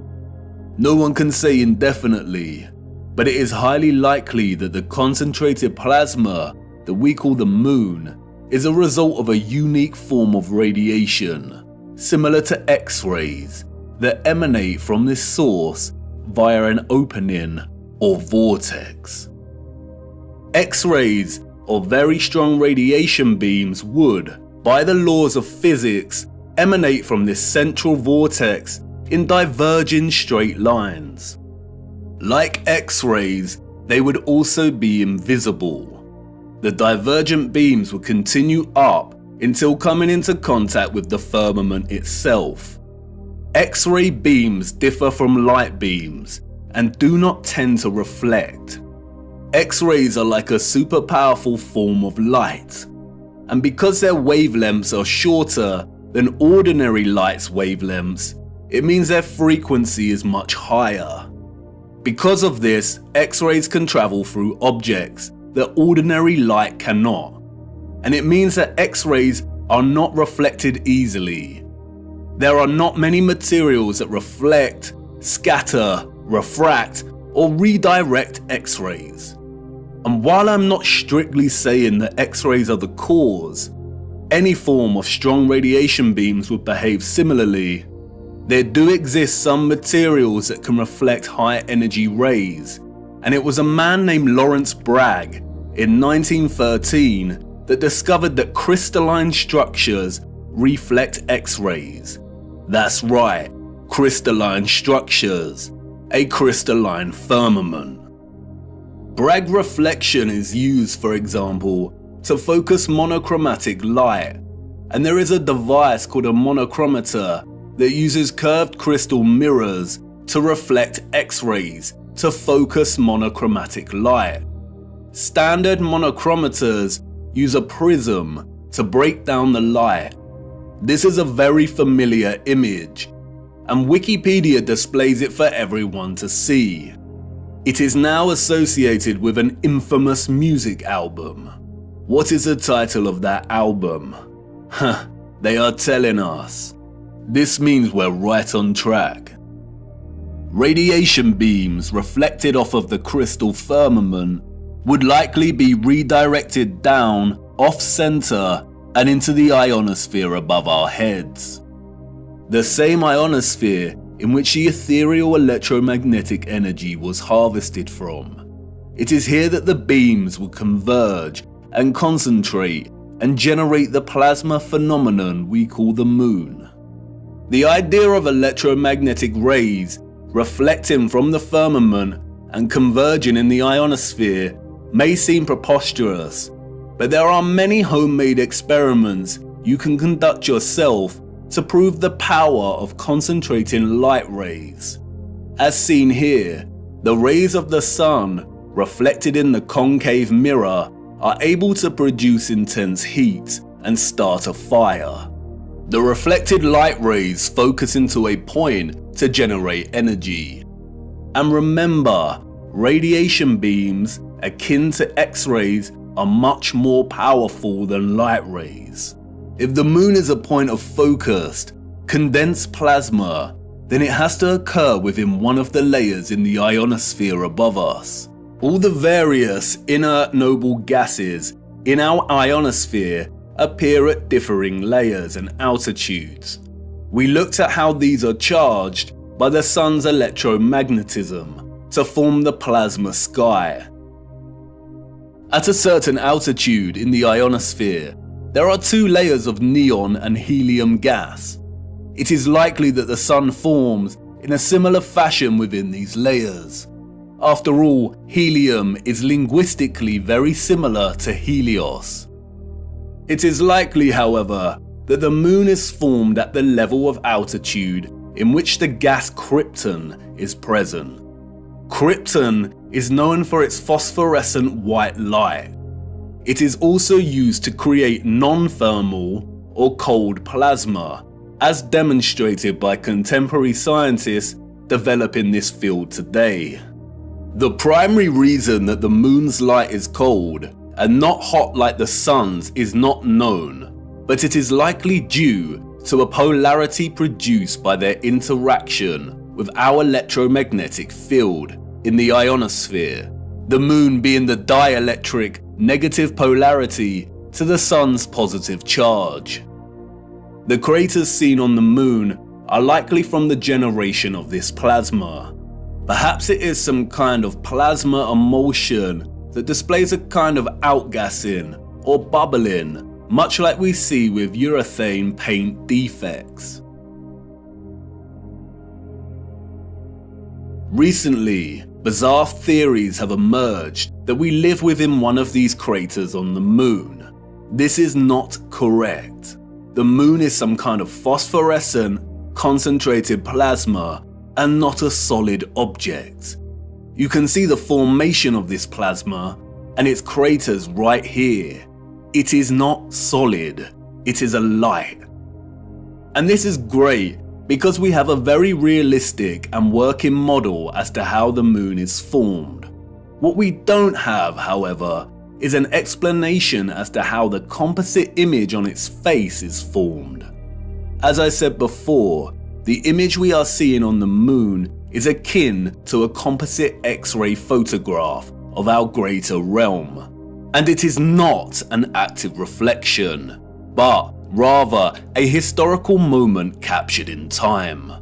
No one can say indefinitely, but it is highly likely that the concentrated plasma that we call the moon is a result of a unique form of radiation, similar to X-rays, that emanate from this source via an opening or vortex. X-rays, or very strong radiation beams, would, by the laws of physics, emanate from this central vortex in diverging straight lines. Like X-rays, they would also be invisible. The divergent beams would continue up until coming into contact with the firmament itself. X-ray beams differ from light beams and do not tend to reflect. X-rays are like a super powerful form of light, and because their wavelengths are shorter than ordinary light's wavelengths, it means their frequency is much higher. Because of this, X-rays can travel through objects that ordinary light cannot, and it means that X-rays are not reflected easily. There are not many materials that reflect, scatter, refract, or redirect X-rays. And while I'm not strictly saying that X-rays are the cause, any form of strong radiation beams would behave similarly. There do exist some materials that can reflect high energy rays, and it was a man named Lawrence Bragg in 1913 that discovered that crystalline structures reflect X-rays. That's right, crystalline structures, a crystalline firmament. Bragg reflection is used, for example, to focus monochromatic light, and there is a device called a monochromator that uses curved crystal mirrors to reflect X-rays to focus monochromatic light. Standard monochromators use a prism to break down the light. This is a very familiar image, and Wikipedia displays it for everyone to see. It is now associated with an infamous music album. What is the title of that album? They are telling us. This means we're right on track. Radiation beams reflected off of the crystal firmament would likely be redirected down, off-center, and into the ionosphere above our heads. The same ionosphere in which the ethereal electromagnetic energy was harvested from. It is here that the beams would converge and concentrate and generate the plasma phenomenon we call the moon. The idea of electromagnetic rays reflecting from the firmament and converging in the ionosphere may seem preposterous, but there are many homemade experiments you can conduct yourself to prove the power of concentrating light rays. As seen here, the rays of the sun reflected in the concave mirror are able to produce intense heat and start a fire. The reflected light rays focus into a point to generate energy. And remember, radiation beams akin to X-rays are much more powerful than light rays. If the moon is a point of focused, condensed plasma, then it has to occur within one of the layers in the ionosphere above us. All the various inert noble gases in our ionosphere appear at differing layers and altitudes. We looked at how these are charged by the sun's electromagnetism to form the plasma sky. At a certain altitude in the ionosphere, there are two layers of neon and helium gas. It is likely that the sun forms in a similar fashion within these layers. After all, helium is linguistically very similar to Helios. It is likely, however, that the moon is formed at the level of altitude in which the gas krypton is present. Krypton is known for its phosphorescent white light. It is also used to create non-thermal or cold plasma, as demonstrated by contemporary scientists developing this field today. The primary reason that the moon's light is cold and not hot like the sun's is not known, but it is likely due to a polarity produced by their interaction with our electromagnetic field in the ionosphere, the moon being the dielectric negative polarity to the sun's positive charge. The craters seen on the moon are likely from the generation of this plasma. Perhaps it is some kind of plasma emulsion that displays a kind of outgassing or bubbling, much like we see with urethane paint defects. Recently, bizarre theories have emerged that we live within one of these craters on the moon. This is not correct. The moon is some kind of phosphorescent, concentrated plasma and not a solid object. You can see the formation of this plasma and its craters right here. It is not solid, it is a light. And this is great because we have a very realistic and working model as to how the moon is formed. What we don't have, however, is an explanation as to how the composite image on its face is formed. As I said before, the image we are seeing on the moon is akin to a composite X-ray photograph of our greater realm. And it is not an active reflection, but rather a historical moment captured in time.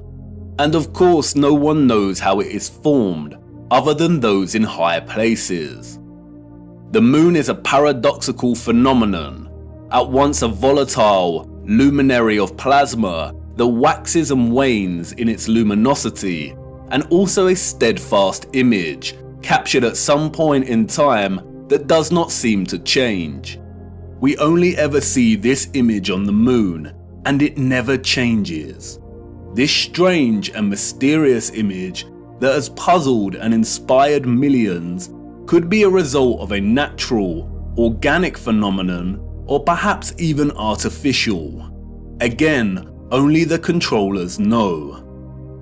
And of course, no one knows how it is formed other than those in high places. The moon is a paradoxical phenomenon, at once a volatile luminary of plasma that waxes and wanes in its luminosity, and also a steadfast image captured at some point in time that does not seem to change. We only ever see this image on the moon, and it never changes. This strange and mysterious image that has puzzled and inspired millions could be a result of a natural, organic phenomenon, or perhaps even artificial. Again, only the controllers know.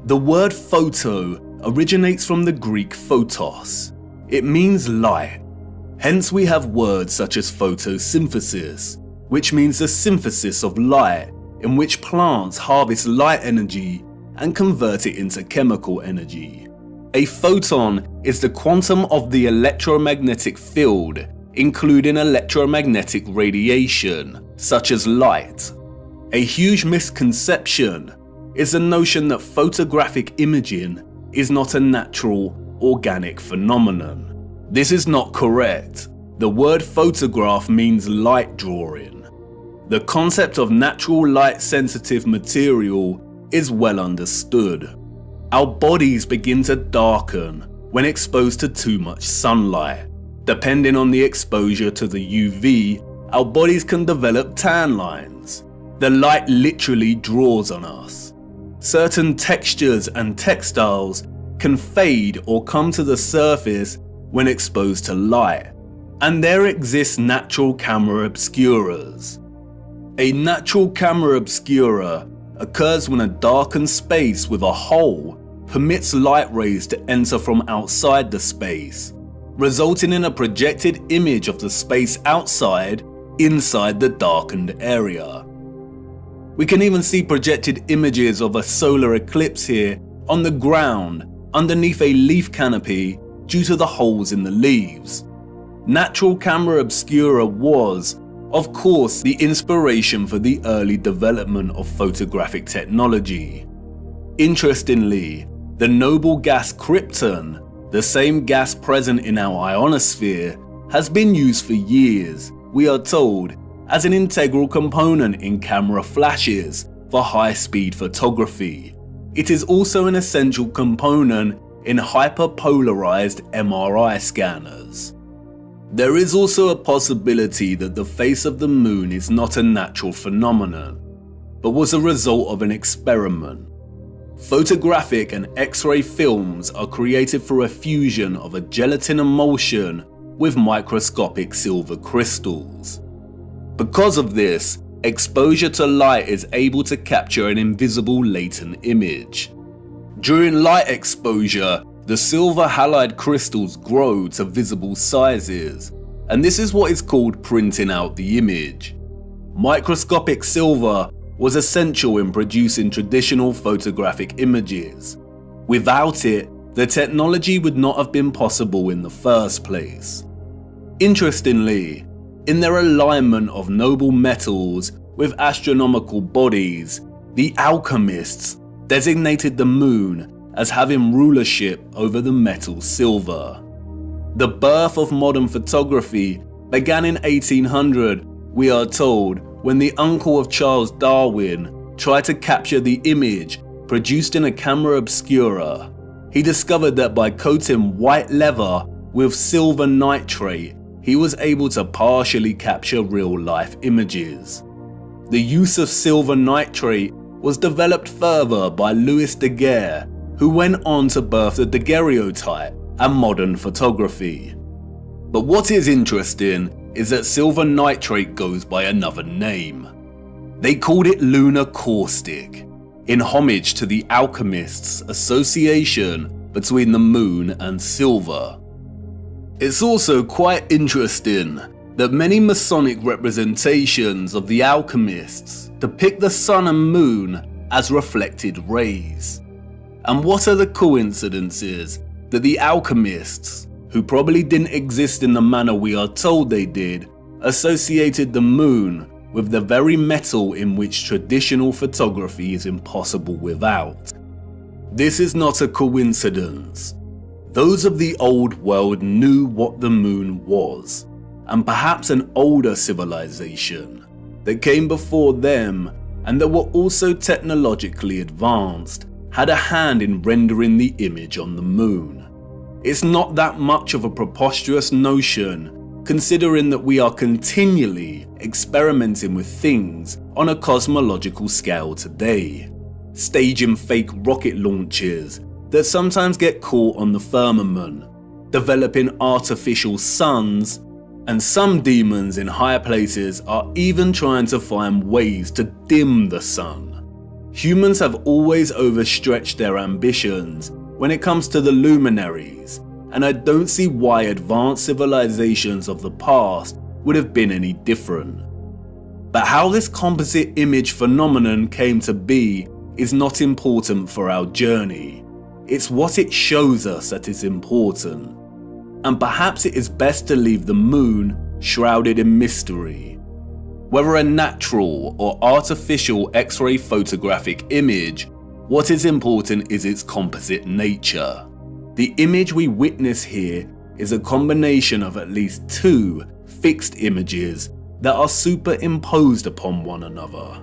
The word photo originates from the Greek photos. It means light. Hence we have words such as photosynthesis, which means the synthesis of light, in which plants harvest light energy and convert it into chemical energy. A photon is the quantum of the electromagnetic field, including electromagnetic radiation, such as light. A huge misconception is the notion that photographic imaging is not a natural, organic phenomenon. This is not correct. The word photograph means light drawing. The concept of natural light-sensitive material is well understood. Our bodies begin to darken when exposed to too much sunlight. Depending on the exposure to the UV, our bodies can develop tan lines. The light literally draws on us. Certain textures and textiles can fade or come to the surface when exposed to light, and there exists natural camera obscuras. A natural camera obscura occurs when a darkened space with a hole permits light rays to enter from outside the space, resulting in a projected image of the space outside inside the darkened area. We can even see projected images of a solar eclipse here on the ground underneath a leaf canopy due to the holes in the leaves. Natural camera obscura was, of course, the inspiration for the early development of photographic technology. Interestingly, the noble gas krypton, the same gas present in our ionosphere, has been used for years, we are told, as an integral component in camera flashes for high-speed photography. It is also an essential component in hyperpolarized MRI scanners. There is also a possibility that the face of the moon is not a natural phenomenon, but was a result of an experiment. Photographic and X-ray films are created through a fusion of a gelatin emulsion with microscopic silver crystals. Because of this, exposure to light is able to capture an invisible latent image. During light exposure, the silver halide crystals grow to visible sizes, and this is what is called printing out the image. Microscopic silver was essential in producing traditional photographic images. Without it, the technology would not have been possible in the first place. Interestingly, in their alignment of noble metals with astronomical bodies, the alchemists designated the moon as having rulership over the metal silver. The birth of modern photography began in 1800, we are told, when the uncle of Charles Darwin tried to capture the image produced in a camera obscura. he discovered that by coating white leather with silver nitrate, he was able to partially capture real-life images. The use of silver nitrate was developed further by Louis Daguerre, who went on to birth the daguerreotype and modern photography. But what is interesting is that silver nitrate goes by another name. They called it lunar caustic, in homage to the alchemists' association between the moon and silver. It's also quite interesting that many Masonic representations of the alchemists depict the sun and moon as reflected rays. And what are the coincidences that the alchemists, who probably didn't exist in the manner we are told they did, associated the moon with the very metal in which traditional photography is impossible without? This is not a coincidence. Those of the old world knew what the moon was, and perhaps an older civilization that came before them and that were also technologically advanced had a hand in rendering the image on the moon. It's not that much of a preposterous notion, considering that we are continually experimenting with things on a cosmological scale today, staging fake rocket launches that sometimes get caught on the firmament, developing artificial suns, and some demons in higher places are even trying to find ways to dim the sun. Humans have always overstretched their ambitions when it comes to the luminaries, and I don't see why advanced civilizations of the past would have been any different. But how this composite image phenomenon came to be is not important for our journey. It's what it shows us that is important. And perhaps it is best to leave the moon shrouded in mystery. Whether a natural or artificial X-ray photographic image, what is important is its composite nature. The image we witness here is a combination of at least two fixed images that are superimposed upon one another.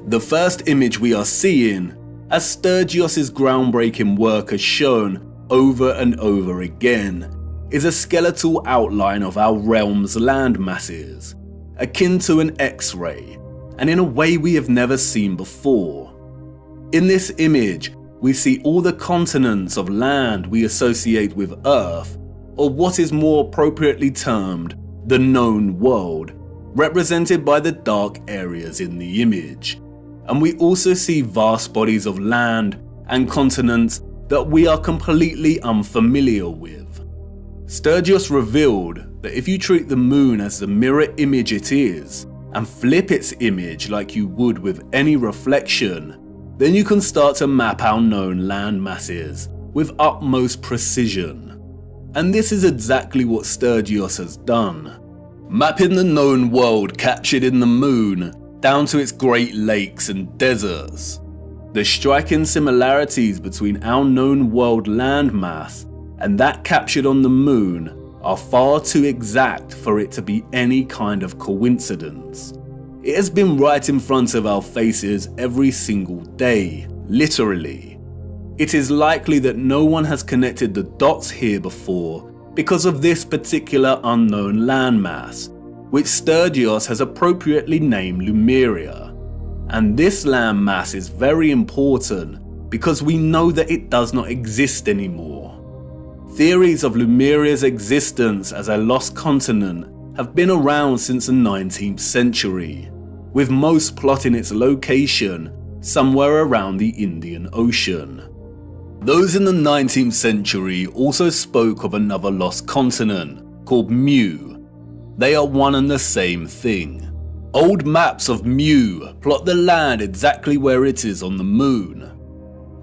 The first image we are seeing, as Sturgios' groundbreaking work has shown over and over again, is a skeletal outline of our realm's land masses, akin to an X-ray, and in a way we have never seen before. In this image, we see all the continents of land we associate with Earth, or what is more appropriately termed the known world, represented by the dark areas in the image. And we also see vast bodies of land and continents that we are completely unfamiliar with. Sturgios revealed that if you treat the moon as the mirror image it is, and flip its image like you would with any reflection, then you can start to map our known land masses with utmost precision. And this is exactly what Sturgios has done, mapping the known world captured in the moon down to its Great Lakes and deserts. The striking similarities between our known world landmass and that captured on the moon are far too exact for it to be any kind of coincidence. It has been right in front of our faces every single day, literally. It is likely that no one has connected the dots here before because of this particular unknown landmass, which Sturgios has appropriately named Lemuria. And this landmass is very important because we know that it does not exist anymore. Theories of Lemuria's existence as a lost continent have been around since the 19th century, with most plotting its location somewhere around the Indian Ocean. Those in the 19th century also spoke of another lost continent called Mu. They are one and the same thing. Old maps of Mu plot the land exactly where it is on the moon.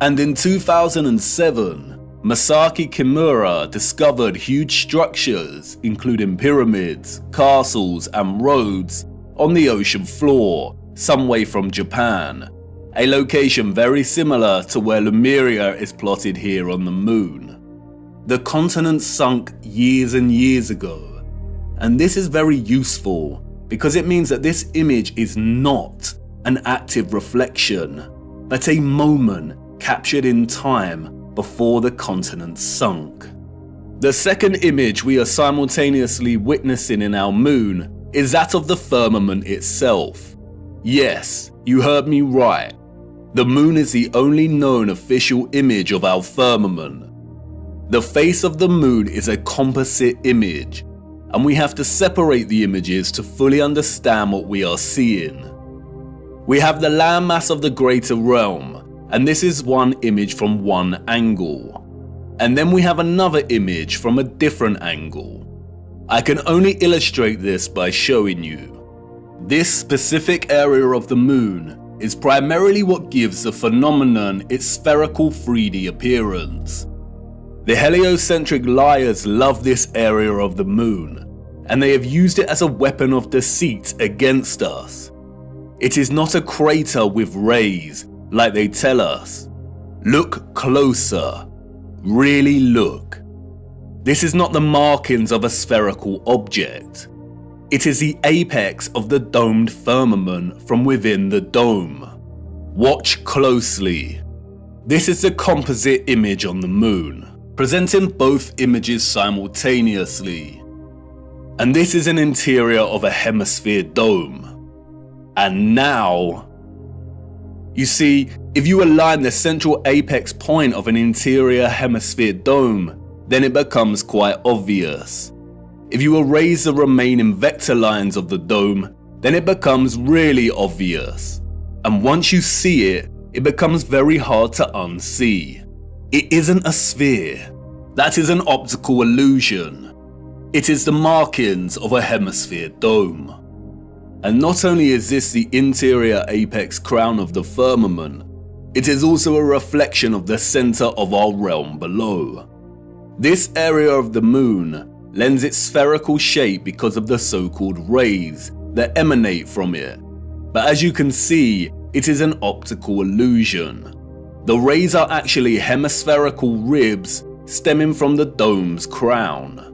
And in 2007, Masaki Kimura discovered huge structures, including pyramids, castles, and roads, on the ocean floor, some way from Japan, a location very similar to where Lemuria is plotted here on the moon. The continent sunk years and years ago, and this is very useful because it means that this image is not an active reflection, but a moment captured in time before the continent sunk. The second image we are simultaneously witnessing in our moon is that of the firmament itself. Yes, you heard me right. The moon is the only known official image of our firmament. The face of the moon is a composite image, and we have to separate the images to fully understand what we are seeing. We have the landmass of the greater realm, and this is one image from one angle. And then we have another image from a different angle. I can only illustrate this by showing you. This specific area of the moon is primarily what gives the phenomenon its spherical 3D appearance. The heliocentric liars love this area of the moon, and they have used it as a weapon of deceit against us. It is not a crater with rays, like they tell us. Look closer. Really look. This is not the markings of a spherical object. It is the apex of the domed firmament from within the dome. Watch closely. This is the composite image on the moon, presenting both images simultaneously. And this is an interior of a hemisphere dome. And now, you see, if you align the central apex point of an interior hemisphere dome, then it becomes quite obvious. If you erase the remaining vector lines of the dome, then it becomes really obvious. And once you see it, it becomes very hard to unsee. It isn't a sphere. That is an optical illusion. It is the markings of a hemisphere dome. And not only is this the interior apex crown of the firmament, it is also a reflection of the center of our realm below. This area of the moon lends its spherical shape because of the so-called rays that emanate from it. But as you can see, it is an optical illusion. The rays are actually hemispherical ribs stemming from the dome's crown.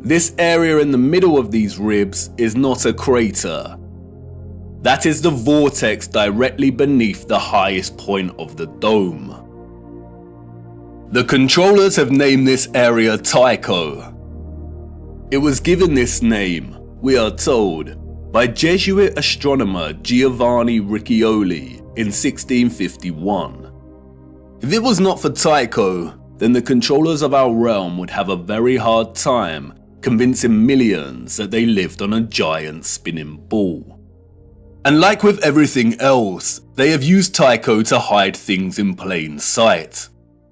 This area in the middle of these ribs is not a crater. That is the vortex directly beneath the highest point of the dome. The controllers have named this area Tycho. It was given this name, we are told, by Jesuit astronomer Giovanni Riccioli in 1651. If it was not for Tycho, then the controllers of our realm would have a very hard time convincing millions that they lived on a giant spinning ball. And like with everything else, they have used Tycho to hide things in plain sight.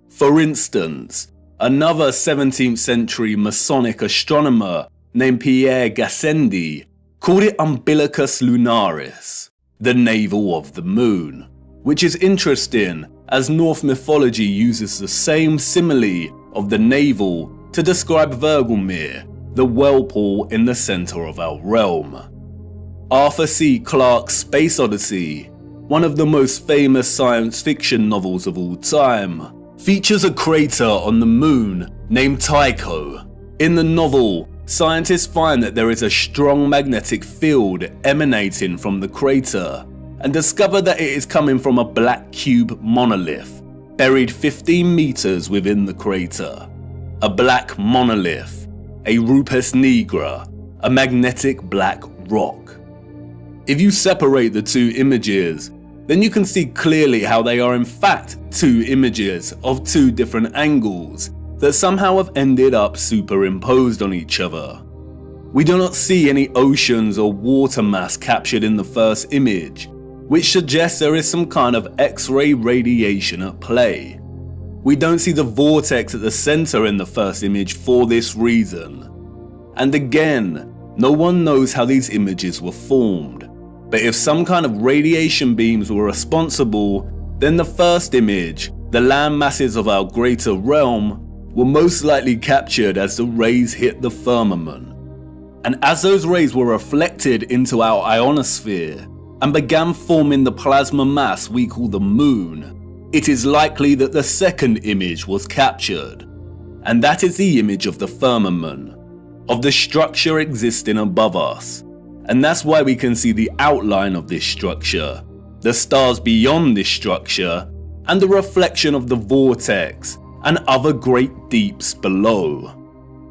For instance, another 17th century Masonic astronomer named Pierre Gassendi called it Umbilicus Lunaris, the navel of the moon, which is interesting as Norse mythology uses the same simile of the navel to describe Vergelmir, the whirlpool in the center of our realm. Arthur C. Clarke's Space Odyssey, one of the most famous science fiction novels of all time, features a crater on the moon named Tycho. In the novel, scientists find that there is a strong magnetic field emanating from the crater and discover that it is coming from a black cube monolith buried 15 meters within the crater. A black monolith, a rupes nigra, a magnetic black rock. If you separate the two images, then you can see clearly how they are in fact two images of two different angles that somehow have ended up superimposed on each other. We do not see any oceans or water mass captured in the first image, which suggests there is some kind of X-ray radiation at play. We don't see the vortex at the center in the first image for this reason. And again, no one knows how these images were formed. But if some kind of radiation beams were responsible, then the first image, the land masses of our greater realm, were most likely captured as the rays hit the firmament. And as those rays were reflected into our ionosphere and began forming the plasma mass we call the moon, it is likely that the second image was captured. And that is the image of the firmament, of the structure existing above us. And that's why we can see the outline of this structure, the stars beyond this structure, and the reflection of the vortex and other great deeps below.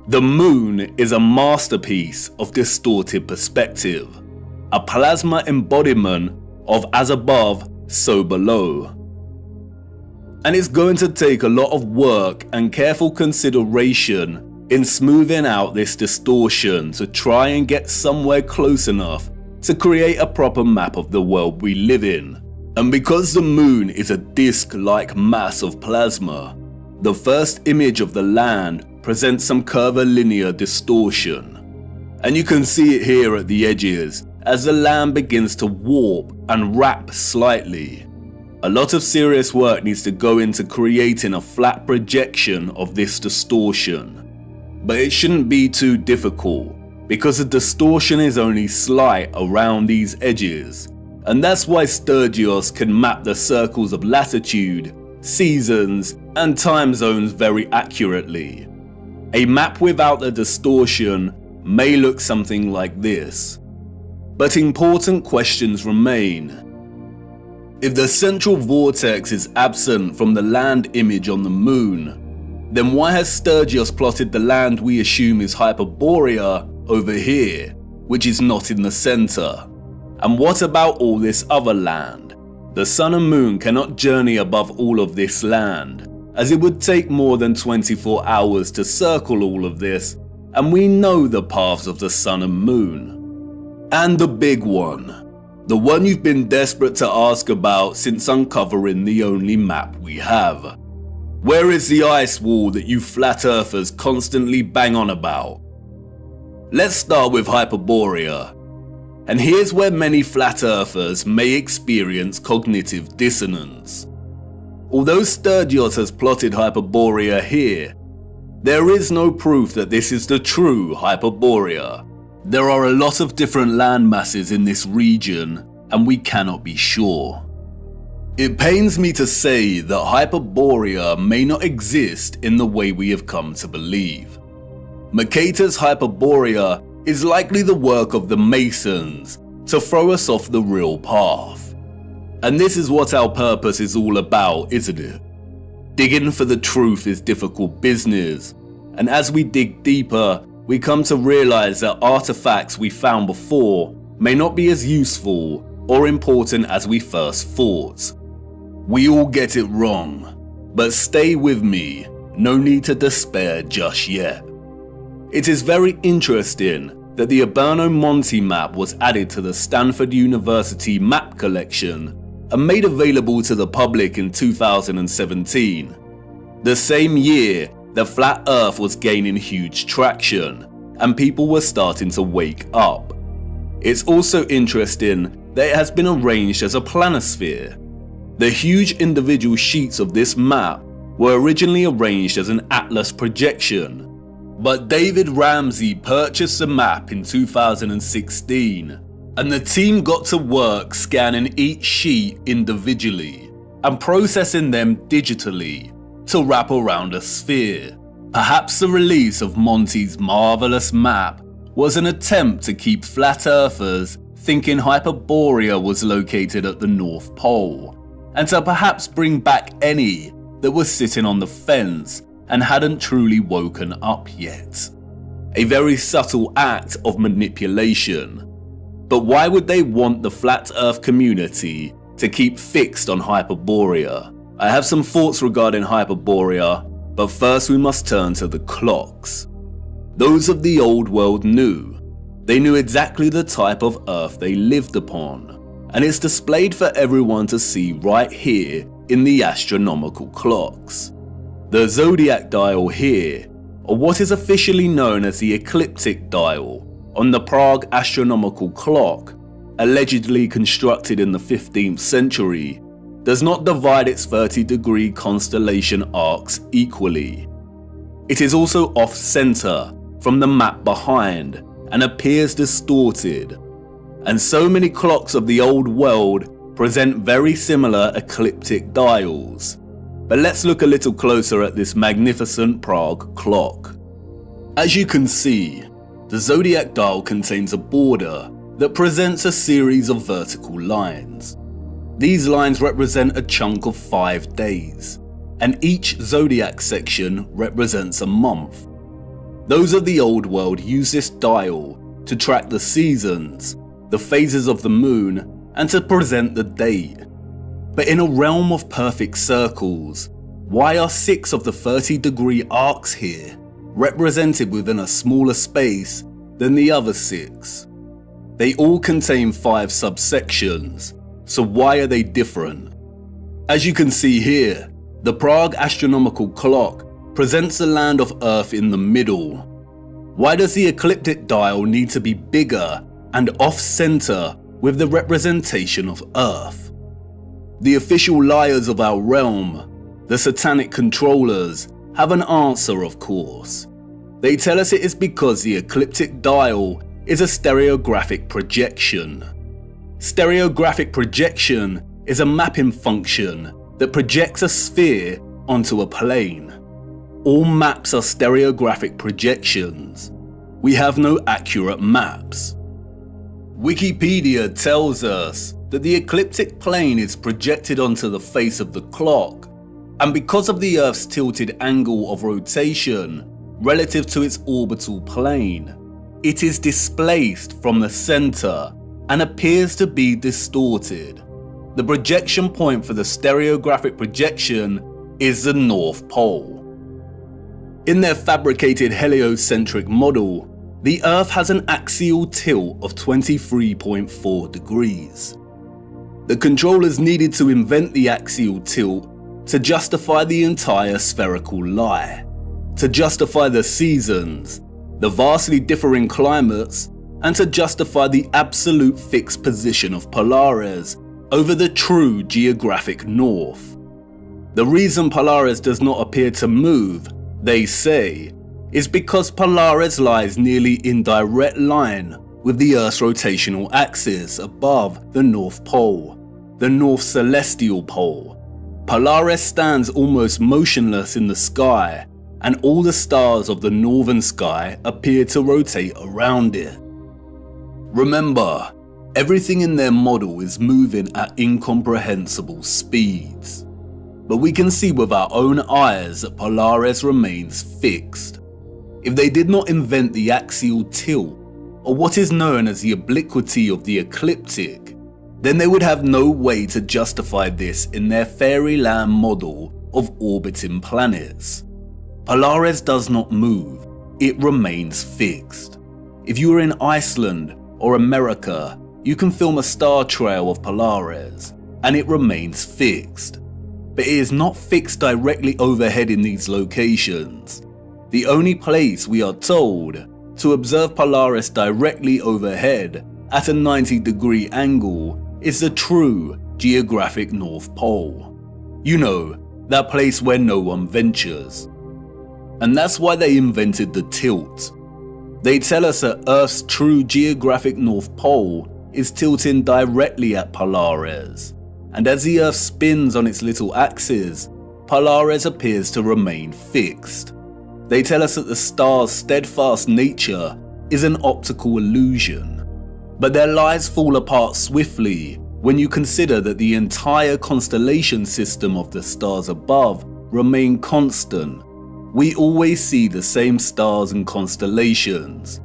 The moon is a masterpiece of distorted perspective, a plasma embodiment of as above, so below. And it's going to take a lot of work and careful consideration in smoothing out this distortion to try and get somewhere close enough to create a proper map of the world we live in. And because the moon is a disc-like mass of plasma, the first image of the land presents some curvilinear distortion. And you can see it here at the edges as the land begins to warp and wrap slightly. A lot of serious work needs to go into creating a flat projection of this distortion. But it shouldn't be too difficult, because the distortion is only slight around these edges. And that's why Sturgios can map the circles of latitude, seasons, and time zones very accurately. A map without the distortion may look something like this. But important questions remain. If the central vortex is absent from the land image on the moon, then why has Sturgios plotted the land we assume is Hyperborea over here, which is not in the center? And what about all this other land? The sun and moon cannot journey above all of this land, as it would take more than 24 hours to circle all of this, and we know the paths of the sun and moon. And the big one. The one you've been desperate to ask about since uncovering the only map we have. Where is the ice wall that you flat earthers constantly bang on about? Let's start with Hyperborea. And here's where many flat earthers may experience cognitive dissonance. Although Sturgios has plotted Hyperborea here, there is no proof that this is the true Hyperborea. There are a lot of different land masses in this region, and we cannot be sure. It pains me to say that Hyperborea may not exist in the way we have come to believe. Mercator's Hyperborea is likely the work of the Masons to throw us off the real path. And this is what our purpose is all about, isn't it? Digging for the truth is difficult business, and as we dig deeper, we come to realize that artifacts we found before may not be as useful or important as we first thought. We all get it wrong, but stay with me, no need to despair just yet. It is very interesting that the Aberno Monte map was added to the Stanford University map collection and made available to the public in 2017, the same year the flat earth was gaining huge traction and people were starting to wake up. It's also interesting that it has been arranged as a planisphere. The huge individual sheets of this map were originally arranged as an atlas projection, but David Ramsey purchased the map in 2016, and the team got to work scanning each sheet individually and processing them digitally to wrap around a sphere. Perhaps the release of Monte's marvelous map was an attempt to keep flat earthers thinking Hyperborea was located at the North Pole, and to perhaps bring back any that was sitting on the fence and hadn't truly woken up yet. A very subtle act of manipulation. But why would they want the flat earth community to keep fixed on Hyperborea? I have some thoughts regarding Hyperborea, but first we must turn to the clocks. Those of the old world knew. They knew exactly the type of earth they lived upon, and it's displayed for everyone to see right here in the astronomical clocks. The zodiac dial here, or what is officially known as the ecliptic dial, on the Prague astronomical clock, allegedly constructed in the 15th century, does not divide its 30-degree constellation arcs equally. It is also off-center from the map behind and appears distorted, and so many clocks of the old world present very similar ecliptic dials. But let's look a little closer at this magnificent Prague clock. As you can see, the zodiac dial contains a border that presents a series of vertical lines. These lines represent a chunk of 5 days, and each zodiac section represents a month. Those of the old world use this dial to track the seasons, the phases of the moon, and to present the date. But in a realm of perfect circles, why are 6 of the 30-degree arcs here represented within a smaller space than the other 6? They all contain 5 subsections, so why are they different? As you can see here, the Prague astronomical clock presents the land of Earth in the middle. Why does the ecliptic dial need to be bigger and off-center with the representation of Earth? The official liars of our realm, the satanic controllers, have an answer, of course. They tell us it is because the ecliptic dial is a stereographic projection. Stereographic projection is a mapping function that projects a sphere onto a plane. All maps are stereographic projections. We have no accurate maps. Wikipedia tells us that the ecliptic plane is projected onto the face of the clock, and because of the Earth's tilted angle of rotation relative to its orbital plane, it is displaced from the center and appears to be distorted. The projection point for the stereographic projection is the North Pole. In their fabricated heliocentric model, the Earth has an axial tilt of 23.4 degrees. The controllers needed to invent the axial tilt to justify the entire spherical lie, to justify the seasons, the vastly differing climates, and to justify the absolute fixed position of Polaris over the true geographic north. The reason Polaris does not appear to move, they say, is because Polaris lies nearly in direct line with the Earth's rotational axis above the North Pole, the North Celestial Pole. Polaris stands almost motionless in the sky, and all the stars of the northern sky appear to rotate around it. Remember, everything in their model is moving at incomprehensible speeds. But we can see with our own eyes that Polaris remains fixed. If they did not invent the axial tilt, or what is known as the obliquity of the ecliptic, then they would have no way to justify this in their fairyland model of orbiting planets. Polaris does not move, it remains fixed. If you are in Iceland or America, you can film a star trail of Polaris, and it remains fixed. But it is not fixed directly overhead in these locations. The only place, we are told, to observe Polaris directly overhead at a 90-degree angle is the true geographic North Pole. You know, that place where no one ventures. And that's why they invented the tilt. They tell us that Earth's true geographic North Pole is tilting directly at Polaris, and as the Earth spins on its little axis, Polaris appears to remain fixed. They tell us that the star's steadfast nature is an optical illusion, but their lies fall apart swiftly when you consider that the entire constellation system of the stars above remain constant. We always see the same stars and constellations.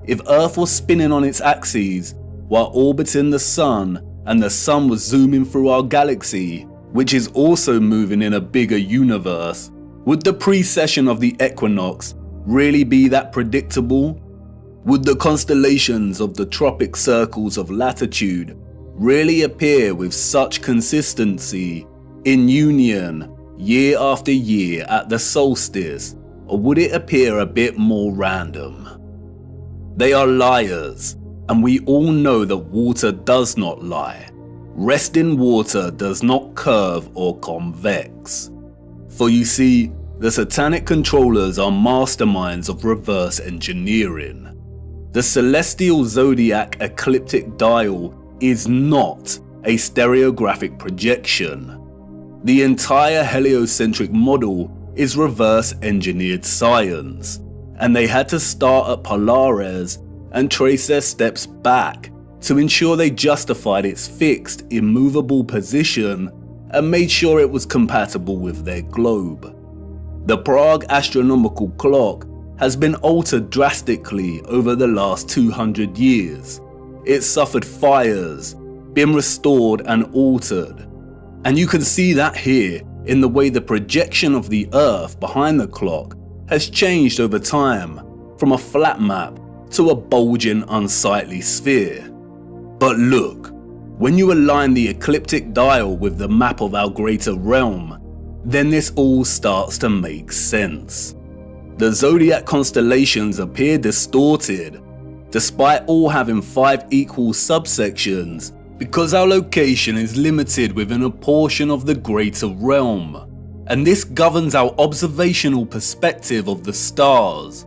If Earth was spinning on its axis while orbiting the Sun, and the Sun was zooming through our galaxy, which is also moving in a bigger universe, would the precession of the equinox really be that predictable? Would the constellations of the tropic circles of latitude really appear with such consistency in union year after year at the solstice, or would it appear a bit more random? They are liars, and we all know that water does not lie. Resting water does not curve or convex. For you see, the satanic controllers are masterminds of reverse engineering. The celestial zodiac ecliptic dial is not a stereographic projection. The entire heliocentric model is reverse engineered science, and they had to start at Polaris and trace their steps back to ensure they justified its fixed, immovable position and made sure it was compatible with their globe. The Prague astronomical clock has been altered drastically over the last 200 years. It suffered fires, been restored and altered. And you can see that here in the way the projection of the Earth behind the clock has changed over time from a flat map to a bulging, unsightly sphere. But look, when you align the ecliptic dial with the map of our greater realm, then this all starts to make sense. The zodiac constellations appear distorted, despite all having 5 equal subsections, because our location is limited within a portion of the greater realm, and this governs our observational perspective of the stars.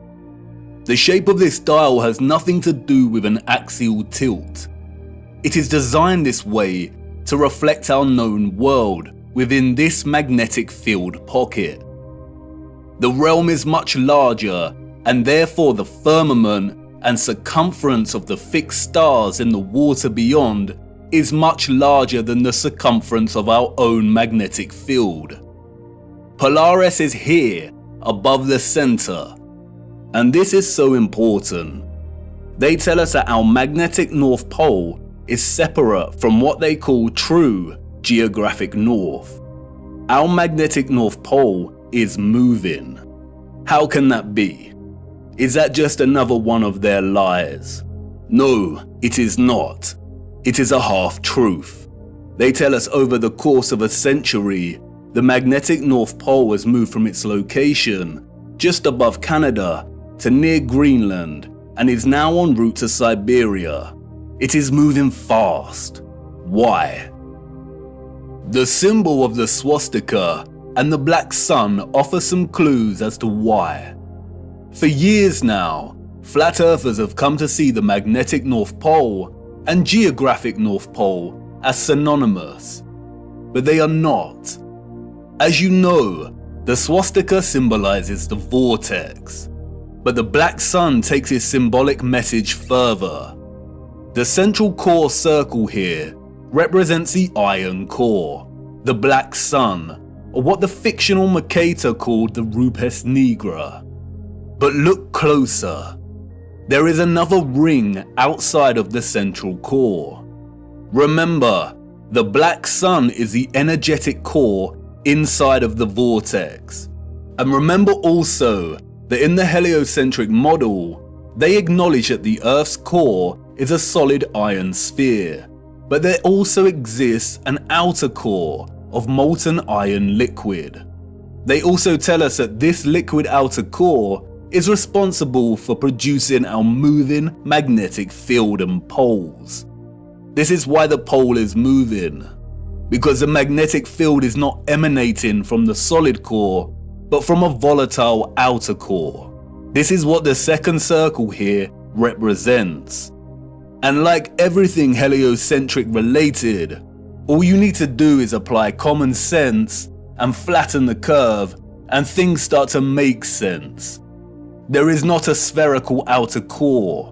The shape of this dial has nothing to do with an axial tilt. It is designed this way to reflect our known world within this magnetic field pocket. The realm is much larger, and therefore the firmament and circumference of the fixed stars in the water beyond is much larger than the circumference of our own magnetic field. Polaris is here, above the center. And this is so important. They tell us that our magnetic North Pole is separate from what they call true geographic north. Our magnetic North Pole is moving. How can that be? Is that just another one of their lies? No, it is not. It is a half-truth. They tell us over the course of a century, the magnetic North Pole has moved from its location just above Canada to near Greenland and is now en route to Siberia. It is moving fast. Why? The symbol of the swastika and the black sun offer some clues as to why. For years now, flat earthers have come to see the magnetic North Pole and geographic North Pole as synonymous, but they are not. As you know, the swastika symbolizes the vortex, but the black sun takes its symbolic message further. The central core circle here represents the iron core, the black sun, or what the fictional Mercator called the Rupes Nigra. But look closer. There is another ring outside of the central core. Remember, the black sun is the energetic core inside of the vortex. And remember also that in the heliocentric model, they acknowledge that the Earth's core is a solid iron sphere, but there also exists an outer core of molten iron liquid. They also tell us that this liquid outer core is responsible for producing our moving magnetic field and poles. This is why the pole is moving, because the magnetic field is not emanating from the solid core, but from a volatile outer core. This is what the second circle here represents. And like everything heliocentric related, all you need to do is apply common sense and flatten the curve, and things start to make sense. There is not a spherical outer core,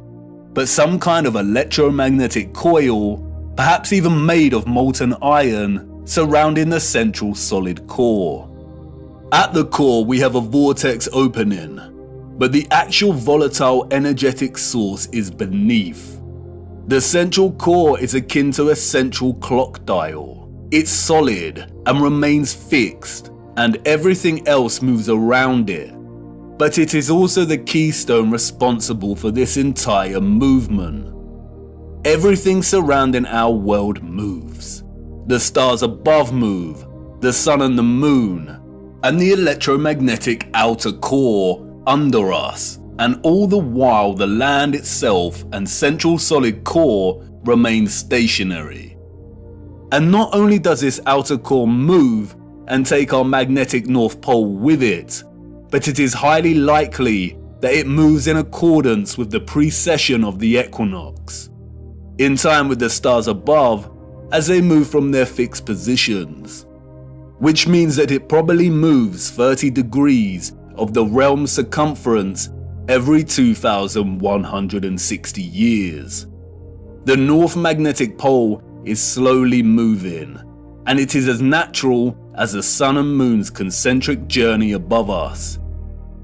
but some kind of electromagnetic coil, perhaps even made of molten iron, surrounding the central solid core. At the core we have a vortex opening, but the actual volatile energetic source is beneath. The central core is akin to a central clock dial. It's solid and remains fixed, and everything else moves around it. But it is also the keystone responsible for this entire movement. Everything surrounding our world moves. The stars above move, the sun and the moon, and the electromagnetic outer core under us, and all the while the land itself and central solid core remain stationary. And not only does this outer core move and take our magnetic North Pole with it, but it is highly likely that it moves in accordance with the precession of the equinox, in time with the stars above as they move from their fixed positions, which means that it probably moves 30 degrees of the realm's circumference every 2,160 years. The North Magnetic Pole is slowly moving, and it is as natural as the sun and moon's concentric journey above us.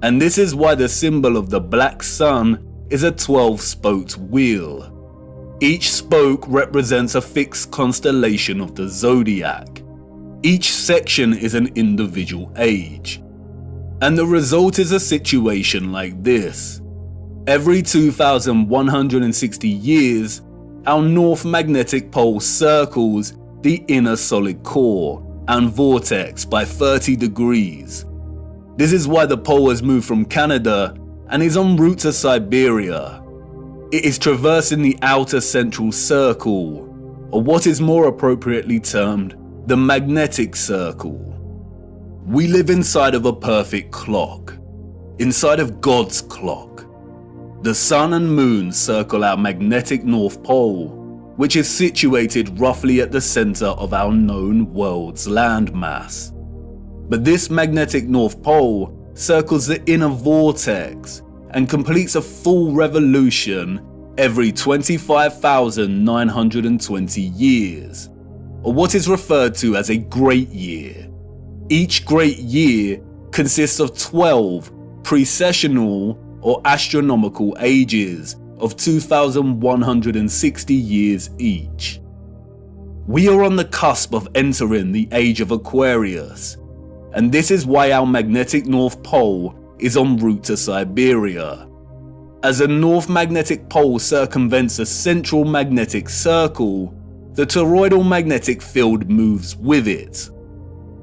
And this is why the symbol of the black sun is a 12-spoked wheel. Each spoke represents a fixed constellation of the zodiac. Each section is an individual age. And the result is a situation like this. Every 2,160 years, our north magnetic pole circles the inner solid core and vortex by 30 degrees. This is why the pole has moved from Canada and is en route to Siberia. It is traversing the outer central circle, or what is more appropriately termed the magnetic circle. We live inside of a perfect clock, inside of God's clock. The sun and moon circle our magnetic North Pole, which is situated roughly at the center of our known world's landmass. But this magnetic North Pole circles the inner vortex and completes a full revolution every 25,920 years, or what is referred to as a great year. Each great year consists of 12 precessional or astronomical ages of 2,160 years each. We are on the cusp of entering the age of Aquarius, and this is why our magnetic North Pole is en route to Siberia. As the North Magnetic Pole circumvents a central magnetic circle, the toroidal magnetic field moves with it.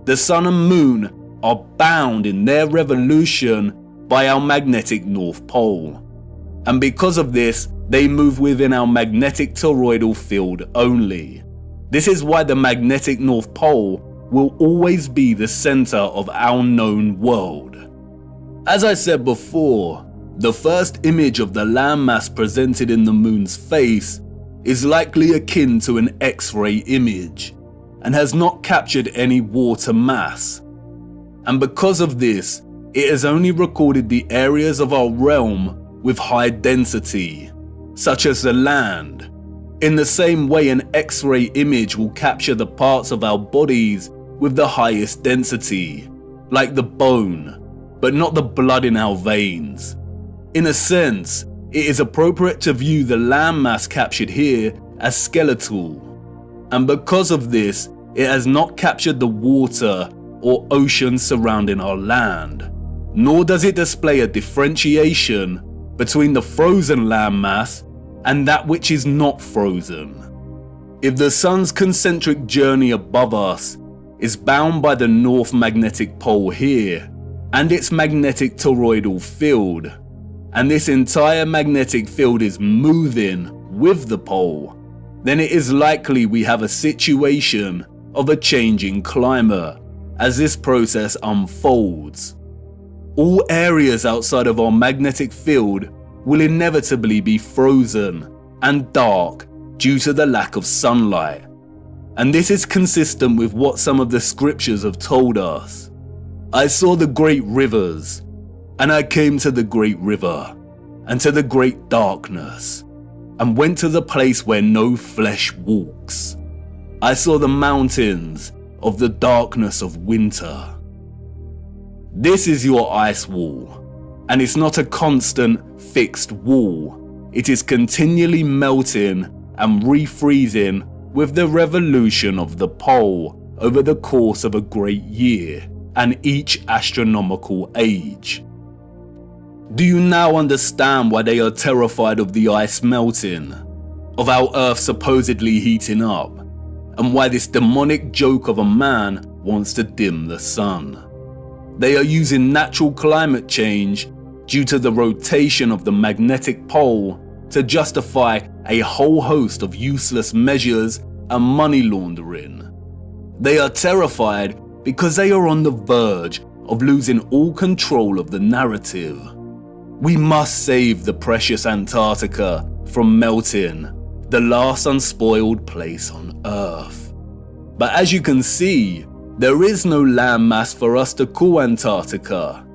The Sun and Moon are bound in their revolution by our magnetic North Pole, and because of this, they move within our magnetic toroidal field only. This is why the magnetic North Pole will always be the center of our known world. As I said before, the first image of the landmass presented in the moon's face is likely akin to an X-ray image and has not captured any water mass. And because of this, it has only recorded the areas of our realm with high density, such as the land. In the same way, an X-ray image will capture the parts of our bodies with the highest density, like the bone, but not the blood in our veins. In a sense, it is appropriate to view the landmass captured here as skeletal, and because of this, it has not captured the water or ocean surrounding our land, nor does it display a differentiation between the frozen landmass and that which is not frozen. If the sun's concentric journey above us is bound by the North Magnetic Pole here and its magnetic toroidal field, and this entire magnetic field is moving with the pole, then it is likely we have a situation of a changing climate as this process unfolds. All areas outside of our magnetic field will inevitably be frozen and dark due to the lack of sunlight. And this is consistent with what some of the scriptures have told us. I saw the great rivers, and I came to the great river, and to the great darkness, and went to the place where no flesh walks. I saw the mountains of the darkness of winter. This is your ice wall, and it's not a constant, fixed wall. It is continually melting and refreezing with the revolution of the pole over the course of a great year and each astronomical age. Do you now understand why they are terrified of the ice melting, of our Earth supposedly heating up, and why this demonic joke of a man wants to dim the sun? They are using natural climate change due to the rotation of the magnetic pole to justify a whole host of useless measures and money laundering. They are terrified because they are on the verge of losing all control of the narrative. We must save the precious Antarctica from melting, the last unspoiled place on Earth. But as you can see, there is no landmass for us to call Antarctica.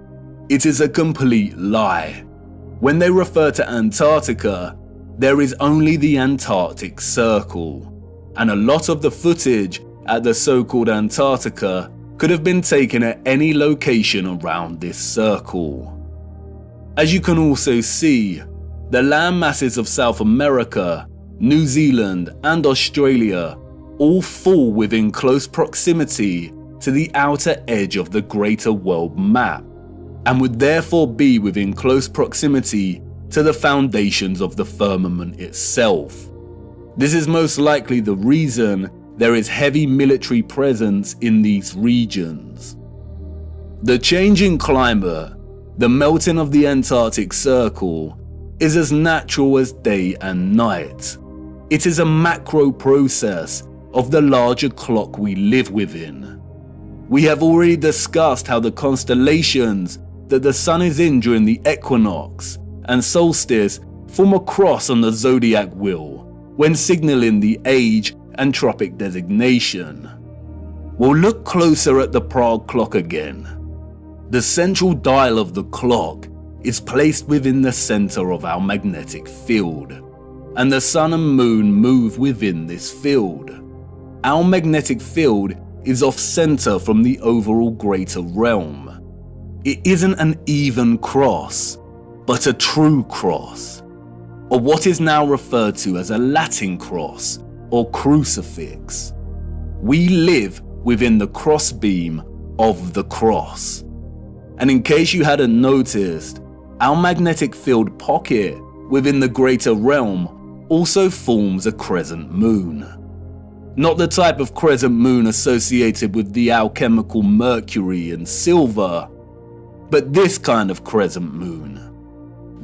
It is a complete lie. When they refer to Antarctica, there is only the Antarctic Circle, and a lot of the footage at the so-called Antarctica could have been taken at any location around this circle. As you can also see, the land masses of South America, New Zealand and Australia all fall within close proximity to the outer edge of the greater world map, and would therefore be within close proximity to the foundations of the firmament itself. This is most likely the reason there is heavy military presence in these regions. The changing climate, the melting of the Antarctic Circle, is as natural as day and night. It is a macro process of the larger clock we live within. We have already discussed how the constellations that the sun is in during the equinox and solstice form a cross on the zodiac wheel when signaling the age and tropic designation. We'll look closer at the Prague clock again. The central dial of the clock is placed within the center of our magnetic field, and the sun and moon move within this field. Our magnetic field is off-center from the overall greater realm. It isn't an even cross, but a true cross, or what is now referred to as a Latin cross or crucifix. We live within the crossbeam of the cross. And in case you hadn't noticed, our magnetic field pocket within the greater realm also forms a crescent moon. Not the type of crescent moon associated with the alchemical mercury and silver, but this kind of crescent moon.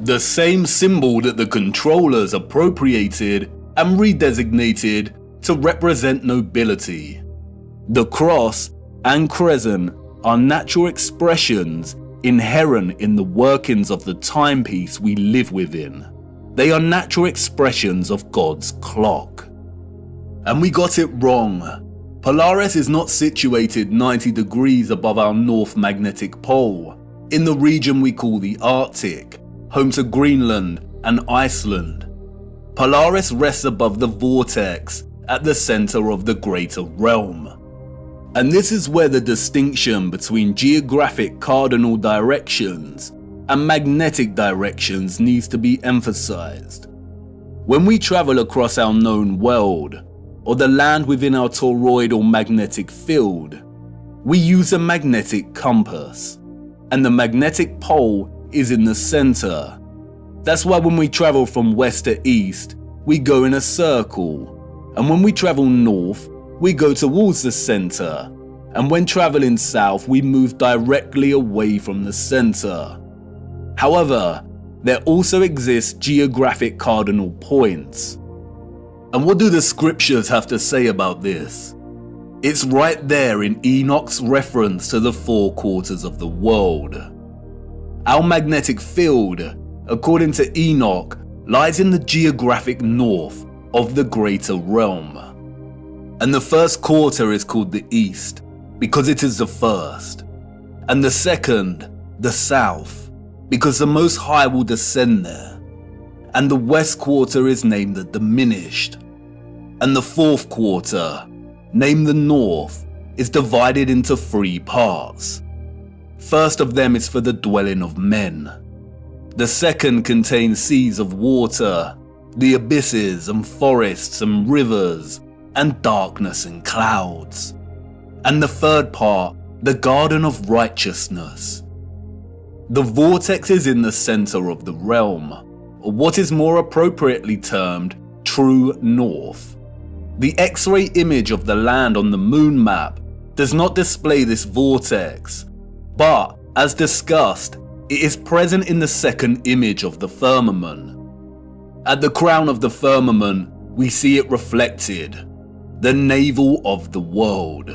The same symbol that the controllers appropriated and redesignated to represent nobility. The cross and crescent are natural expressions inherent in the workings of the timepiece we live within. They are natural expressions of God's clock. And we got it wrong. Polaris is not situated 90 degrees above our north magnetic pole, in the region we call the Arctic, home to Greenland and Iceland. Polaris rests above the vortex at the center of the greater realm. And this is where the distinction between geographic cardinal directions and magnetic directions needs to be emphasized. When we travel across our known world, or the land within our toroidal magnetic field, we use a magnetic compass, and the magnetic pole is in the center. That's why when we travel from west to east, we go in a circle, and when we travel north, we go towards the center, and when traveling south, we move directly away from the center. However, there also exist geographic cardinal points. And what do the scriptures have to say about this? It's right there in Enoch's reference to the 4 quarters of the world. Our magnetic field, according to Enoch, lies in the geographic north of the greater realm. And the first quarter is called the east, because it is the first, and the second, the south, because the Most High will descend there, and the west quarter is named the diminished, and the fourth quarter, named the north, is divided into 3 parts. First of them is for the dwelling of men. The second contains seas of water, the abysses and forests and rivers, and darkness and clouds. And the third part, the garden of righteousness. The vortex is in the center of the realm, or what is more appropriately termed true north. The X-ray image of the land on the moon map does not display this vortex, but as discussed, it is present in the second image of the firmament. At the crown of the firmament, we see it reflected, the navel of the world.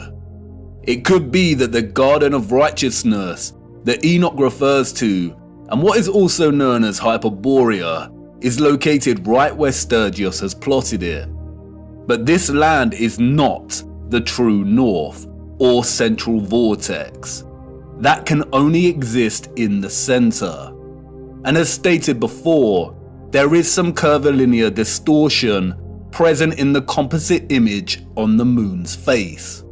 It could be that the garden of righteousness that Enoch refers to, and what is also known as Hyperborea, is located right where Sturgios has plotted it. But this land is not the true north or central vortex. That can only exist in the center. And as stated before, there is some curvilinear distortion present in the composite image on the moon's face.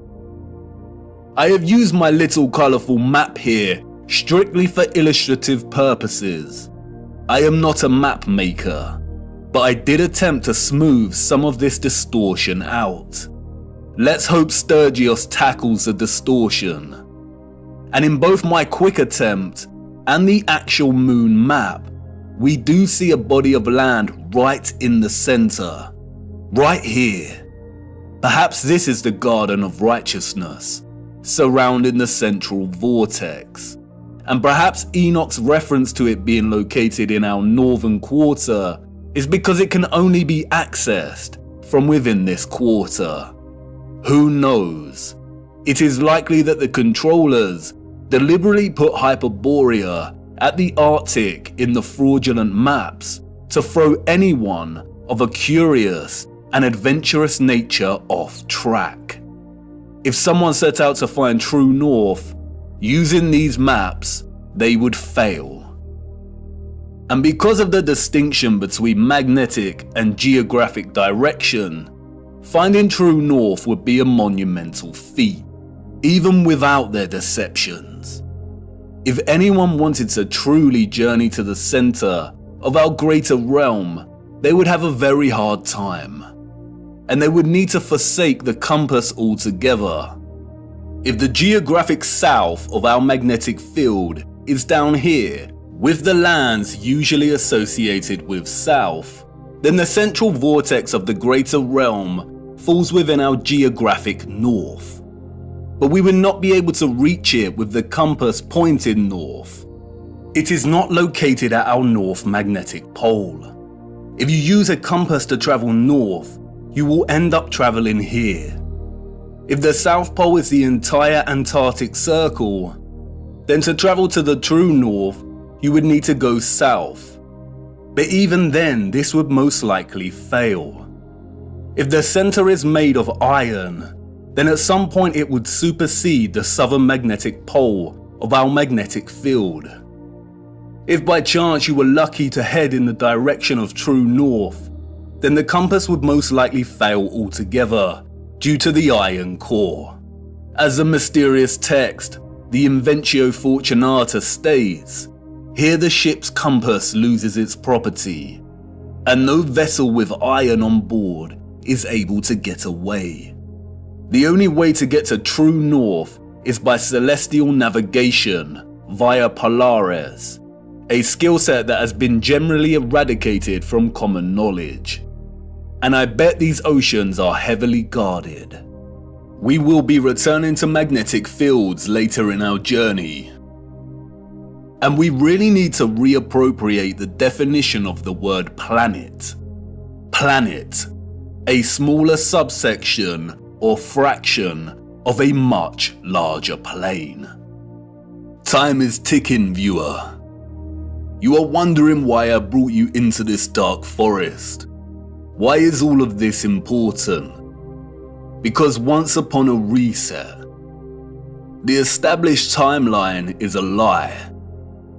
I have used my little colourful map here strictly for illustrative purposes. I am not a map maker, but I did attempt to smooth some of this distortion out. Let's hope Sturgios tackles the distortion. And in both my quick attempt and the actual moon map, we do see a body of land right in the centre, right here. Perhaps this is the Garden of Righteousness, surrounding the central vortex. And perhaps Enoch's reference to it being located in our northern quarter is because it can only be accessed from within this quarter. Who knows? It is likely that the controllers deliberately put Hyperborea at the Arctic in the fraudulent maps to throw anyone of a curious and adventurous nature off track. If someone set out to find true north using these maps, they would fail. And because of the distinction between magnetic and geographic direction, finding true north would be a monumental feat, even without their deceptions. If anyone wanted to truly journey to the center of our greater realm, they would have a very hard time, and they would need to forsake the compass altogether. If the geographic south of our magnetic field is down here, with the lands usually associated with south, then the central vortex of the greater realm falls within our geographic north. But we would not be able to reach it with the compass pointed north. It is not located at our north magnetic pole. If you use a compass to travel north, you will end up traveling here. If the South Pole is the entire Antarctic Circle, then to travel to the true north, you would need to go south. But even then, this would most likely fail. If the center is made of iron, then at some point it would supersede the southern magnetic pole of our magnetic field. If by chance you were lucky to head in the direction of true north, then the compass would most likely fail altogether due to the iron core. As the mysterious text, the Inventio Fortunata, states, here the ship's compass loses its property, and no vessel with iron on board is able to get away. The only way to get to true north is by celestial navigation via Polaris, a skill set that has been generally eradicated from common knowledge. And I bet these oceans are heavily guarded. We will be returning to magnetic fields later in our journey. And we really need to reappropriate the definition of the word planet. Planet, a smaller subsection or fraction of a much larger plane. Time is ticking, viewer. You are wondering why I brought you into this dark forest. Why is all of this important? Because once upon a reset, the established timeline is a lie.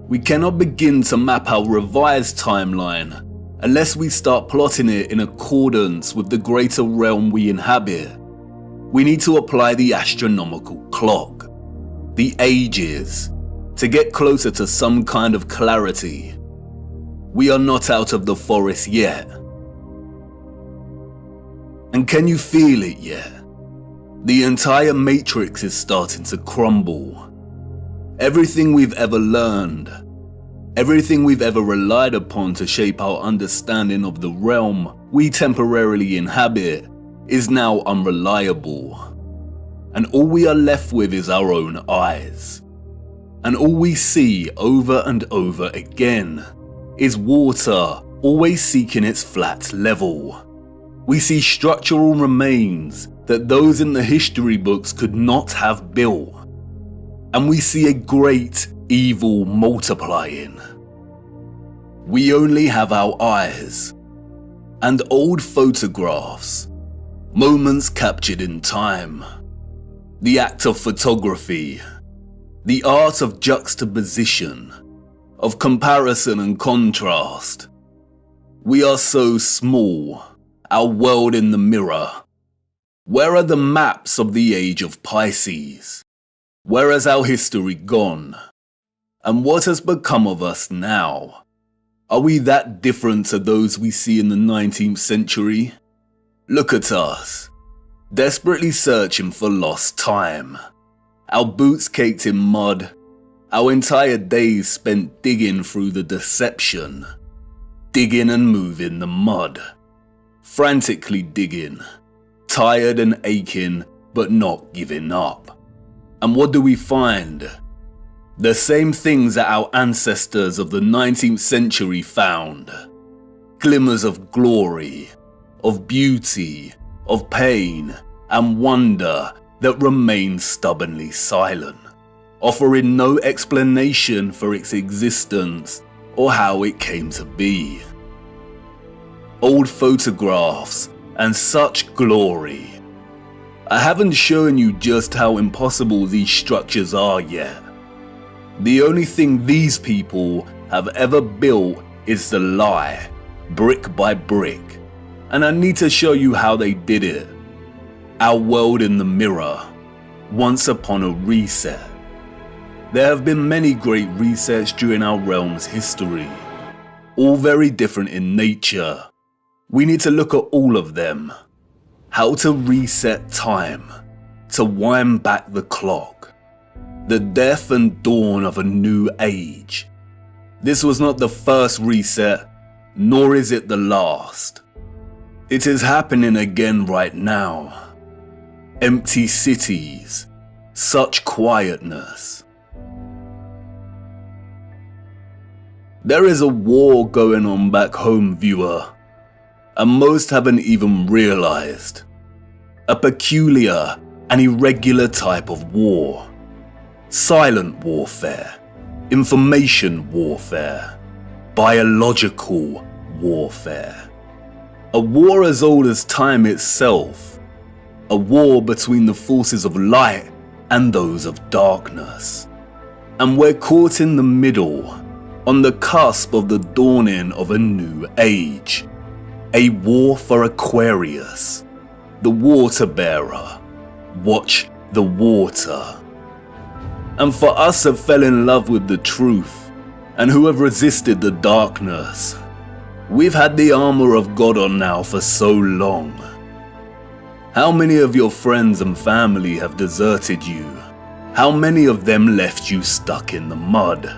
We cannot begin to map our revised timeline unless we start plotting it in accordance with the greater realm we inhabit. We need to apply the astronomical clock, the ages, to get closer to some kind of clarity. We are not out of the forest yet. And can you feel it yet? The entire matrix is starting to crumble. Everything we've ever learned, everything we've ever relied upon to shape our understanding of the realm we temporarily inhabit is now unreliable. And all we are left with is our own eyes. And all we see over and over again is water always seeking its flat level. We see structural remains that those in the history books could not have built. And we see a great evil multiplying. We only have our eyes and old photographs, moments captured in time, the act of photography, the art of juxtaposition, of comparison and contrast. We are so small our world in the mirror. Where are the maps of the age of Pisces? Where has our history gone? And what has become of us now? Are we that different to those we see in the 19th century? Look at us, desperately searching for lost time. Our boots caked in mud, our entire days spent digging through the deception. Digging and moving the mud. Frantically digging. Tired and aching, but not giving up. And what do we find? The same things that our ancestors of the 19th century found. Glimmers of glory, of beauty, of pain, and wonder that remain stubbornly silent, offering no explanation for its existence or how it came to be. Old photographs and such glory. I haven't shown you just how impossible these structures are yet. The only thing these people have ever built is the lie, brick by brick. And I need to show you how they did it. Our world in the mirror, once upon a reset. There have been many great resets during our realm's history, all very different in nature. We need to look at all of them. How to reset time, to wind back the clock. The death and dawn of a new age. This was not the first reset, nor is it the last. It is happening again right now. Empty cities, such quietness. There is a war going on back home, viewer, and most haven't even realized. A peculiar and irregular type of war. Silent warfare, information warfare, biological warfare. A war as old as time itself. A war between the forces of light and those of darkness. And we're caught in the middle, on the cusp of the dawning of a new age. A war for Aquarius, the water bearer. Watch the water. And for us who fell in love with the truth, and who have resisted the darkness, we've had the armor of God on now for so long. How many of your friends and family have deserted you? How many of them left you stuck in the mud?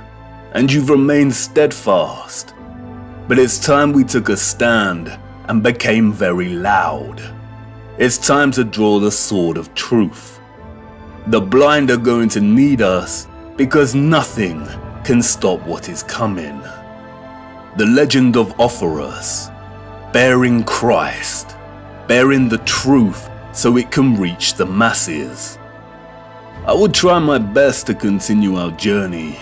And you've remained steadfast. But it's time we took a stand and became very loud. It's time to draw the sword of truth. The blind are going to need us because nothing can stop what is coming. The legend of Offerus, bearing Christ, bearing the truth so it can reach the masses. I would try my best to continue our journey,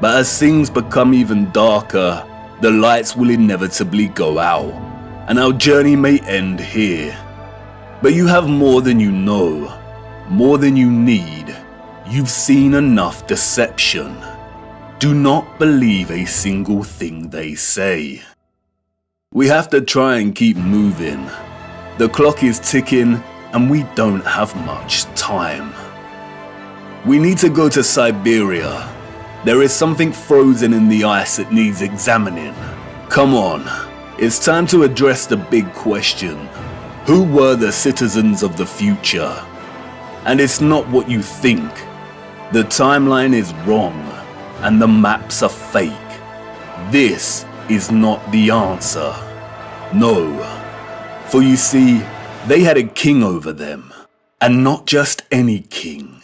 but as things become even darker, the lights will inevitably go out, and our journey may end here. But you have more than you know, more than you need. You've seen enough deception. Do not believe a single thing they say. We have to try and keep moving. The clock is ticking and we don't have much time. We need to go to Siberia. There is something frozen in the ice that needs examining. Come on, it's time to address the big question. Who were the citizens of the future? And it's not what you think. The timeline is wrong, and the maps are fake. This is not the answer. No. For you see, they had a king over them, and not just any king.